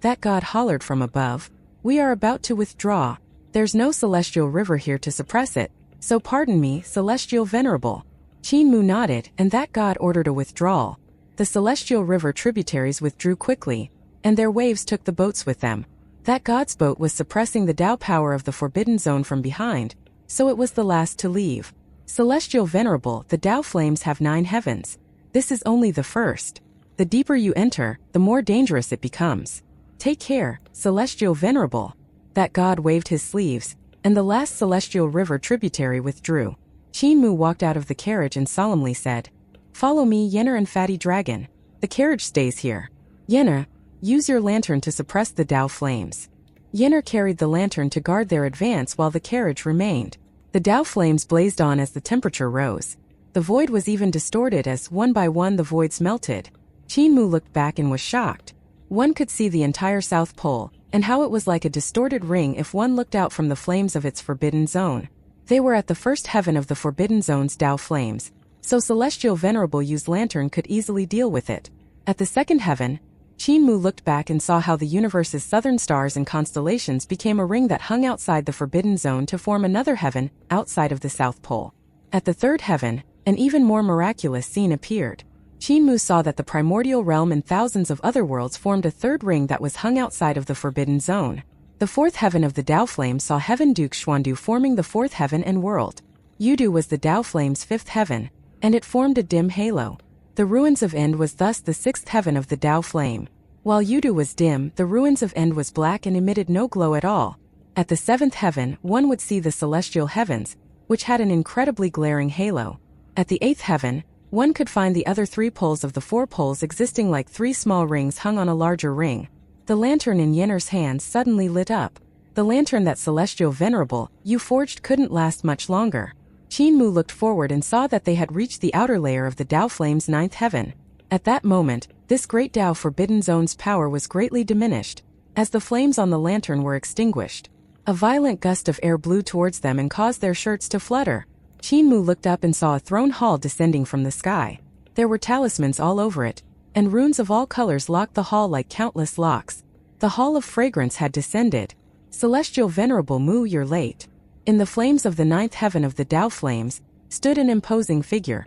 That god hollered from above, "We are about to withdraw. There's no celestial river here to suppress it, so pardon me, Celestial Venerable." Qin Mu nodded, and that god ordered a withdrawal. The Celestial River tributaries withdrew quickly, and their waves took the boats with them. That god's boat was suppressing the Tao power of the Forbidden Zone from behind, so it was the last to leave. Celestial Venerable, the Tao Flames have 9 heavens. This is only the first. The deeper you enter, the more dangerous it becomes. Take care, Celestial Venerable. That god waved his sleeves, and the last Celestial River tributary withdrew. Qin Mu walked out of the carriage and solemnly said, "Follow me, Yenner and Fatty Dragon. The carriage stays here. Yenner, use your lantern to suppress the Tao Flames." Yenner carried the lantern to guard their advance while the carriage remained. The Tao Flames blazed on as the temperature rose. The void was even distorted as, one by one, the voids melted. Qin Mu looked back and was shocked. One could see the entire South Pole, and how it was like a distorted ring if one looked out from the flames of its forbidden zone. They were at the first heaven of the Forbidden Zone's Tao Flames, so Celestial Venerable Yu's lantern could easily deal with it. At the second heaven, Qin Mu looked back and saw how the universe's southern stars and constellations became a ring that hung outside the Forbidden Zone to form another heaven, outside of the South Pole. At the third heaven, an even more miraculous scene appeared. Qin Mu saw that the primordial realm and thousands of other worlds formed a third ring that was hung outside of the Forbidden Zone. The fourth heaven of the Tao Flame saw Heaven Duke Xuandu forming the fourth heaven and world. Yudu was the Tao Flame's fifth heaven, and it formed a dim halo. The ruins of End was thus the sixth heaven of the Tao Flame. While Yudu was dim, the ruins of End was black and emitted no glow at all. At the seventh heaven, one would see the celestial heavens, which had an incredibly glaring halo. At the eighth heaven, one could find the other 3 poles of the 4 poles existing like 3 small rings hung on a larger ring. The lantern in Yenner's hands suddenly lit up. The lantern that Celestial Venerable Yu forged couldn't last much longer. Qin Mu looked forward and saw that they had reached the outer layer of the Tao Flame's 9th heaven. At that moment, this great Tao Forbidden Zone's power was greatly diminished, as the flames on the lantern were extinguished. A violent gust of air blew towards them and caused their shirts to flutter. Qin Mu looked up and saw a throne hall descending from the sky. There were talismans all over it, and runes of all colors locked the hall like countless locks. The Hall of Fragrance had descended. Celestial Venerable Mu, you're late. In the flames of the 9th heaven of the Tao Flames, stood an imposing figure.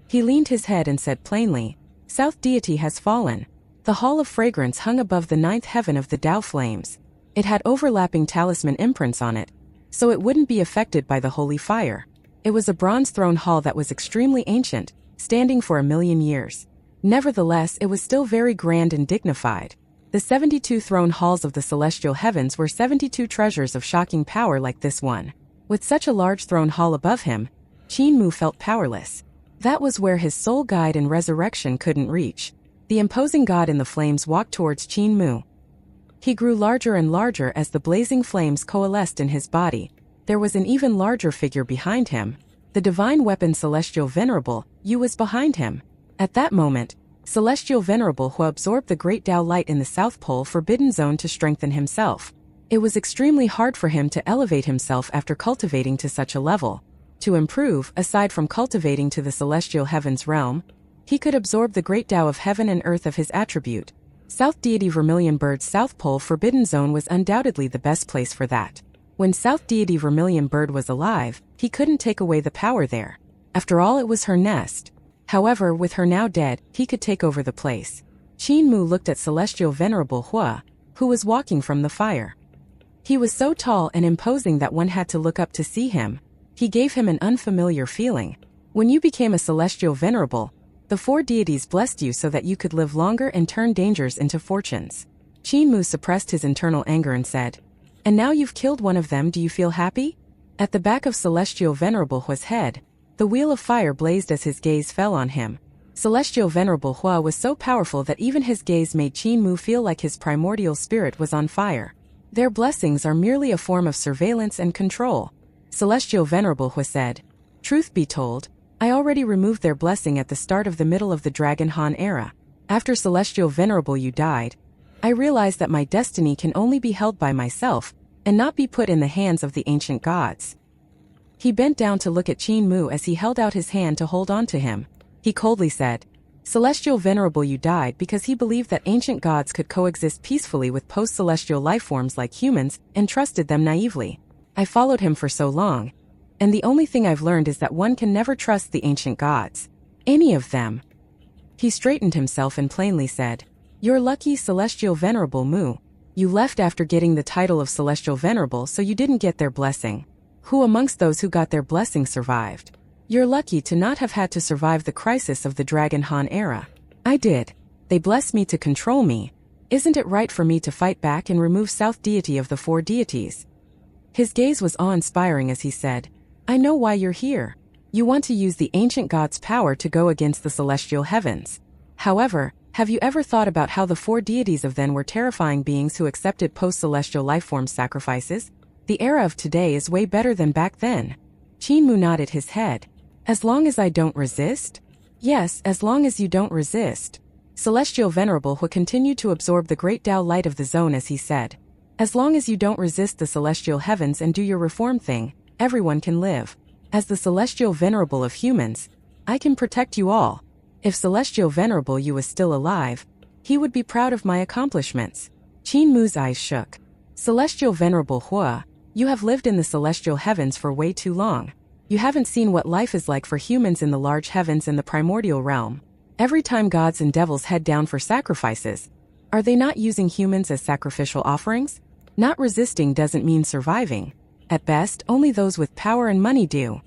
He leaned his head and said plainly, "South Deity has fallen." The Hall of Fragrance hung above the 9th heaven of the Tao Flames. It had overlapping talisman imprints on it, so it wouldn't be affected by the holy fire. It was a bronze throne hall that was extremely ancient, standing for 1,000,000 years. Nevertheless, it was still very grand and dignified. The 72 throne halls of the celestial heavens were 72 treasures of shocking power like this one. With such a large throne hall above him, Qin Mu felt powerless. That was where his soul guide and resurrection couldn't reach. The imposing god in the flames walked towards Qin Mu. He grew larger and larger as the blazing flames coalesced in his body. There was an even larger figure behind him. The divine weapon Celestial Venerable Yu was behind him. At that moment, Celestial Venerable Hu absorbed the great Tao light in the South Pole Forbidden Zone to strengthen himself. It was extremely hard for him to elevate himself after cultivating to such a level. To improve, aside from cultivating to the celestial heavens realm, he could absorb the great Tao of heaven and earth of his attribute. South Deity Vermilion Bird's South Pole Forbidden Zone was undoubtedly the best place for that. When South Deity Vermilion Bird was alive, he couldn't take away the power there. After all, it was her nest. However, with her now dead, he could take over the place. Qin Mu looked at Celestial Venerable Hua, who was walking from the fire. He was so tall and imposing that one had to look up to see him. He gave him an unfamiliar feeling. When you became a Celestial Venerable, the 4 deities blessed you so that you could live longer and turn dangers into fortunes. Qin Mu suppressed his internal anger and said, "And now you've killed one of them, do you feel happy?" At the back of Celestial Venerable Hua's head, the wheel of fire blazed as his gaze fell on him. Celestial Venerable Hua was so powerful that even his gaze made Qin Mu feel like his primordial spirit was on fire. Their blessings are merely a form of surveillance and control. Celestial Venerable Hua said, "Truth be told, I already removed their blessing at the start of the middle of the Dragon Han era. After Celestial Venerable you died, I realized that my destiny can only be held by myself, and not be put in the hands of the ancient gods." He bent down to look at Qin Mu as he held out his hand to hold on to him. He coldly said, "Celestial Venerable you died because he believed that ancient gods could coexist peacefully with post-celestial lifeforms like humans and trusted them naively. I followed him for so long, and the only thing I've learned is that one can never trust the ancient gods. Any of them." He straightened himself and plainly said, "You're lucky, Celestial Venerable Mu. You left after getting the title of Celestial Venerable, so you didn't get their blessing. Who amongst those who got their blessing survived? You're lucky to not have had to survive the crisis of the Dragon Han era. I did. They blessed me to control me. Isn't it right for me to fight back and remove South Deity of the 4 deities?" His gaze was awe-inspiring as he said, "I know why you're here. You want to use the ancient god's power to go against the celestial heavens. However, have you ever thought about how the 4 deities of then were terrifying beings who accepted post-celestial lifeform sacrifices? The era of today is way better than back then." Qin Mu nodded his head. "As long as I don't resist?" "Yes, as long as you don't resist." Celestial Venerable Hua continued to absorb the great Tao light of the zone as he said, "As long as you don't resist the celestial heavens and do your reform thing, everyone can live. As the Celestial Venerable of humans, I can protect you all. If Celestial Venerable you was still alive, he would be proud of my accomplishments." Qin Mu's eyes shook. "Celestial Venerable Hua, you have lived in the celestial heavens for way too long. You haven't seen what life is like for humans in the large heavens and the primordial realm. Every time gods and devils head down for sacrifices, are they not using humans as sacrificial offerings? Not resisting doesn't mean surviving. At best, only those with power and money do.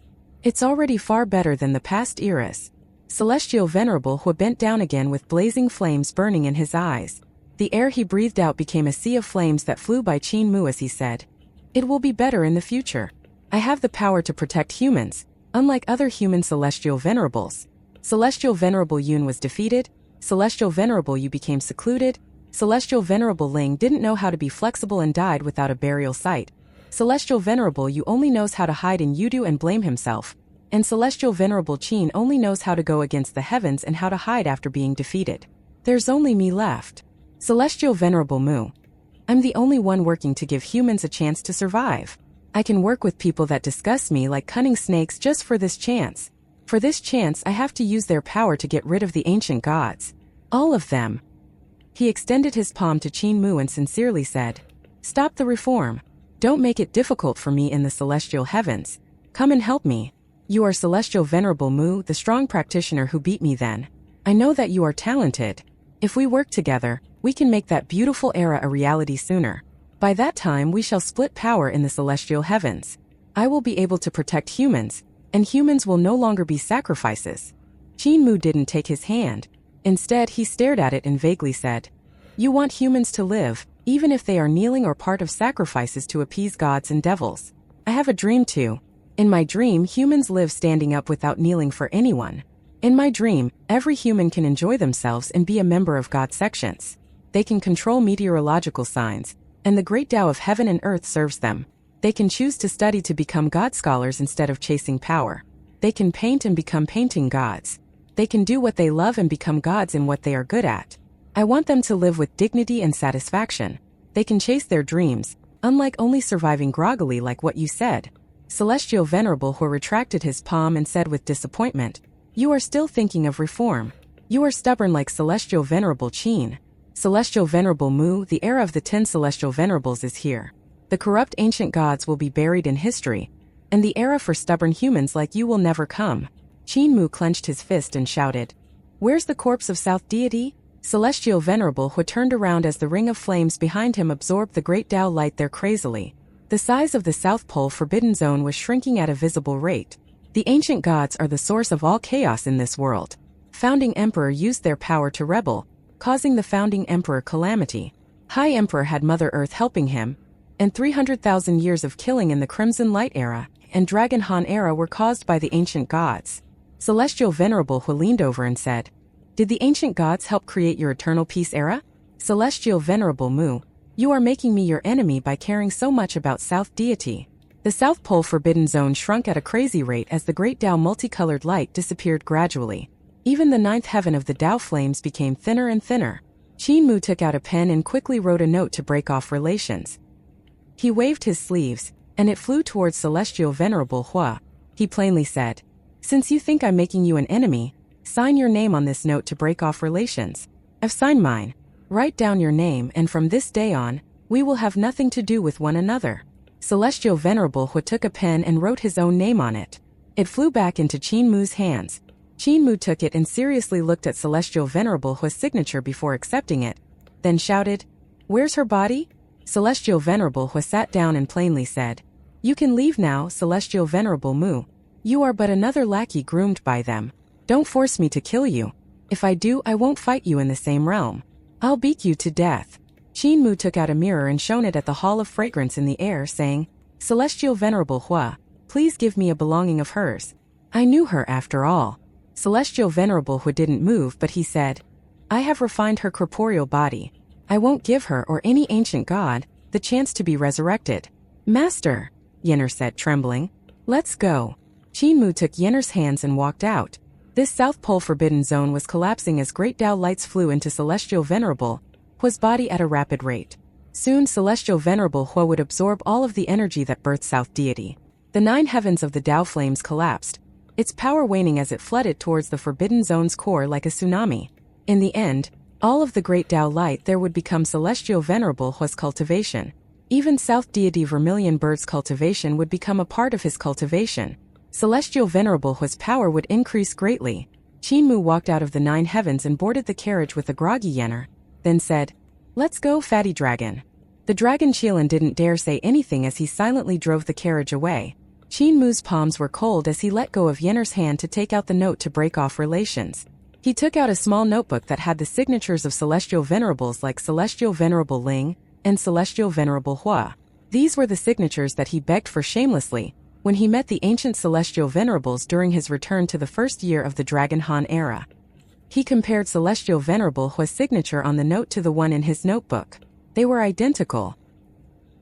It's already far better than the past eras." Celestial Venerable Hua bent down again with blazing flames burning in his eyes. The air he breathed out became a sea of flames that flew by Qin Mu as he said, "It will be better in the future. I have the power to protect humans, unlike other human Celestial Venerables. Celestial Venerable Yun was defeated, Celestial Venerable Yu became secluded, Celestial Venerable Ling didn't know how to be flexible and died without a burial site. Celestial Venerable Yu only knows how to hide in Yudu and blame himself, and Celestial Venerable Qin only knows how to go against the heavens and how to hide after being defeated. There's only me left. Celestial Venerable Mu. I'm the only one working to give humans a chance to survive. I can work with people that disgust me like cunning snakes just for this chance. For this chance I have to use their power to get rid of the ancient gods. All of them." He extended his palm to Qin Mu and sincerely said, "Stop the reform. Don't make it difficult for me in the celestial heavens. Come and help me. You are Celestial Venerable Mu, the strong practitioner who beat me then. I know that you are talented. If we work together, we can make that beautiful era a reality sooner. By that time we shall split power in the celestial heavens. I will be able to protect humans, and humans will no longer be sacrifices." Qin Mu didn't take his hand. Instead, he stared at it and vaguely said, "You want humans to live, even if they are kneeling or part of sacrifices to appease gods and devils. I have a dream too. In my dream, humans live standing up without kneeling for anyone. In my dream, every human can enjoy themselves and be a member of God's sections. They can control meteorological signs, and the great Tao of heaven and earth serves them. They can choose to study to become God scholars instead of chasing power. They can paint and become painting gods. They can do what they love and become gods in what they are good at. I want them to live with dignity and satisfaction. They can chase their dreams, unlike only surviving groggily like what you said." Celestial Venerable Hua retracted his palm and said with disappointment, "You are still thinking of reform. You are stubborn like Celestial Venerable Qin. Celestial Venerable Mu, the era of the 10 Celestial Venerables is here. The corrupt ancient gods will be buried in history, and the era for stubborn humans like you will never come." Qin Mu clenched his fist and shouted, "Where's the corpse of South Deity?" Celestial Venerable Hu turned around as the ring of flames behind him absorbed the great Tao light there crazily. The size of the South Pole Forbidden Zone was shrinking at a visible rate. The ancient gods are the source of all chaos in this world. Founding Emperor used their power to rebel, causing the Founding Emperor calamity. High Emperor had Mother Earth helping him, and 300,000 years of killing in the Crimson Light Era and Dragon Han Era were caused by the ancient gods. Celestial Venerable Hu leaned over and said, "Did the ancient gods help create your eternal peace era?" Celestial Venerable Mu, "You are making me your enemy by caring so much about South Deity." The South Pole Forbidden Zone shrunk at a crazy rate as the great Tao multicolored light disappeared gradually. Even the ninth heaven of the Tao flames became thinner and thinner. Qin Mu took out a pen and quickly wrote a note to break off relations. He waved his sleeves, and it flew towards Celestial Venerable Hu. He plainly said, "Since you think I'm making you an enemy, sign your name on this note to break off relations. I've signed mine. Write down your name and from this day on, we will have nothing to do with one another." Celestial Venerable Hu took a pen and wrote his own name on it. It flew back into Qin Mu's hands. Qin Mu took it and seriously looked at Celestial Venerable Hu's signature before accepting it, then shouted, "Where's her body?" Celestial Venerable Hu sat down and plainly said, "You can leave now, Celestial Venerable Mu. You are but another lackey groomed by them. Don't force me to kill you. If I do, I won't fight you in the same realm. I'll beat you to death." Qin Mu took out a mirror and shone it at the Hall of Fragrance in the air, saying, "Celestial Venerable Hu, please give me a belonging of hers. I knew her after all." Celestial Venerable Hu didn't move, but he said, "I have refined her corporeal body. I won't give her or any ancient god the chance to be resurrected." "Master," Yenner said, trembling, "let's go." Qin Mu took Yenner's hands and walked out. This South Pole Forbidden Zone was collapsing as great Tao lights flew into Celestial Venerable Hu's body at a rapid rate. Soon Celestial Venerable Hu would absorb all of the energy that birthed South Deity. The 9 heavens of the Tao flames collapsed, its power waning as it flooded towards the Forbidden Zone's core like a tsunami. In the end, all of the great Tao light there would become Celestial Venerable Hu's cultivation. Even South Deity Vermilion Bird's cultivation would become a part of his cultivation. Celestial Venerable Hu's power would increase greatly. Qin Mu walked out of the 9 heavens and boarded the carriage with a groggy Yenner, then said, "Let's go, fatty dragon." The dragon Qilin didn't dare say anything as he silently drove the carriage away. Qin Mu's palms were cold as he let go of Yenner's hand to take out the note to break off relations. He took out a small notebook that had the signatures of Celestial Venerables like Celestial Venerable Ling and Celestial Venerable Hu. These were the signatures that he begged for shamelessly when he met the ancient Celestial Venerables during his return to the first year of the Dragon Han era. He compared Celestial Venerable Hu's signature on the note to the one in his notebook. They were identical.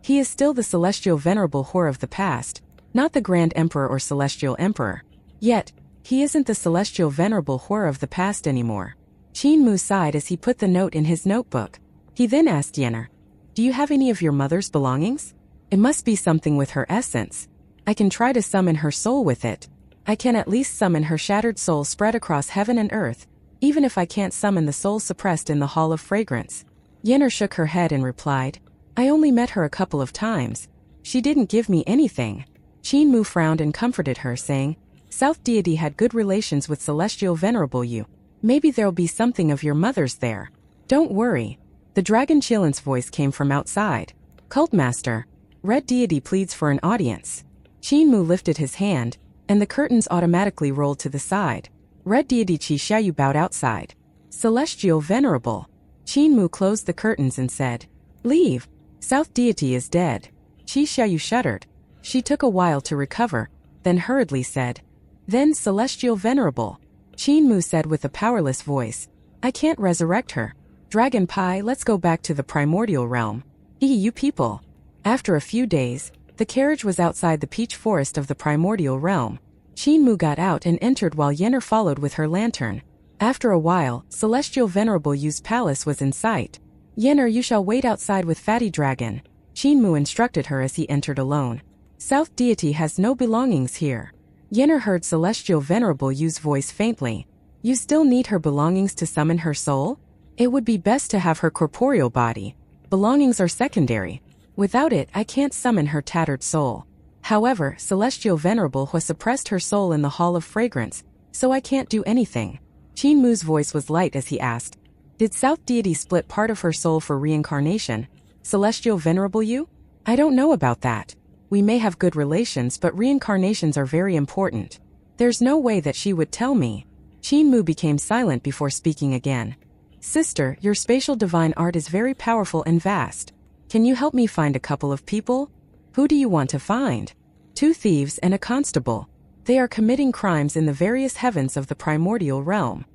He is still the Celestial Venerable Hu of the past, not the Grand Emperor or Celestial Emperor. Yet, he isn't the Celestial Venerable Hu of the past anymore. Qin Mu sighed as he put the note in his notebook. He then asked Yenner, "Do you have any of your mother's belongings? It must be something with her essence. I can try to summon her soul with it. I can at least summon her shattered soul spread across heaven and earth, even if I can't summon the soul suppressed in the Hall of Fragrance." Yenner shook her head and replied, "I only met her a couple of times. She didn't give me anything." Qin Mu frowned and comforted her, saying, "South Deity had good relations with Celestial Venerable Yu. Maybe there'll be something of your mother's there. Don't worry." The dragon Qilin's voice came from outside. "Cult Master, Red Deity pleads for an audience." Qin Mu lifted his hand, and the curtains automatically rolled to the side. Red Deity Qi Xiaoyu bowed outside. "Celestial Venerable." Qin Mu closed the curtains and said, "Leave. South Deity is dead." Qi Xiaoyu shuddered. She took a while to recover, then hurriedly said, "Then Celestial Venerable." Qin Mu said with a powerless voice, "I can't resurrect her. Dragon Pie, let's go back to the primordial realm. You people." After a few days, the carriage was outside the peach forest of the primordial realm. Qin Mu got out and entered while Yenner followed with her lantern. After a while, Celestial Venerable Yu's palace was in sight. "Yenner, you shall wait outside with Fatty Dragon," Qin Mu instructed her as he entered alone. "South Deity has no belongings here." Yenner heard Celestial Venerable Yu's voice faintly. "You still need her belongings to summon her soul? It would be best to have her corporeal body. Belongings are secondary. Without it, I can't summon her tattered soul." However, Celestial Venerable Hu suppressed her soul in the Hall of Fragrance, So I can't do anything. Qin Mu's voice was light as he asked, did South Deity split part of her soul for reincarnation? Celestial Venerable You? I don't know about that. We may have good relations, but reincarnations are very important. There's no way that she would tell me. Qin Mu became silent before speaking again. Sister, your spatial divine art is very powerful and vast. Can you help me find a couple of people? Who do you want to find? 2 thieves and a constable. They are committing crimes in the various heavens of the primordial realm.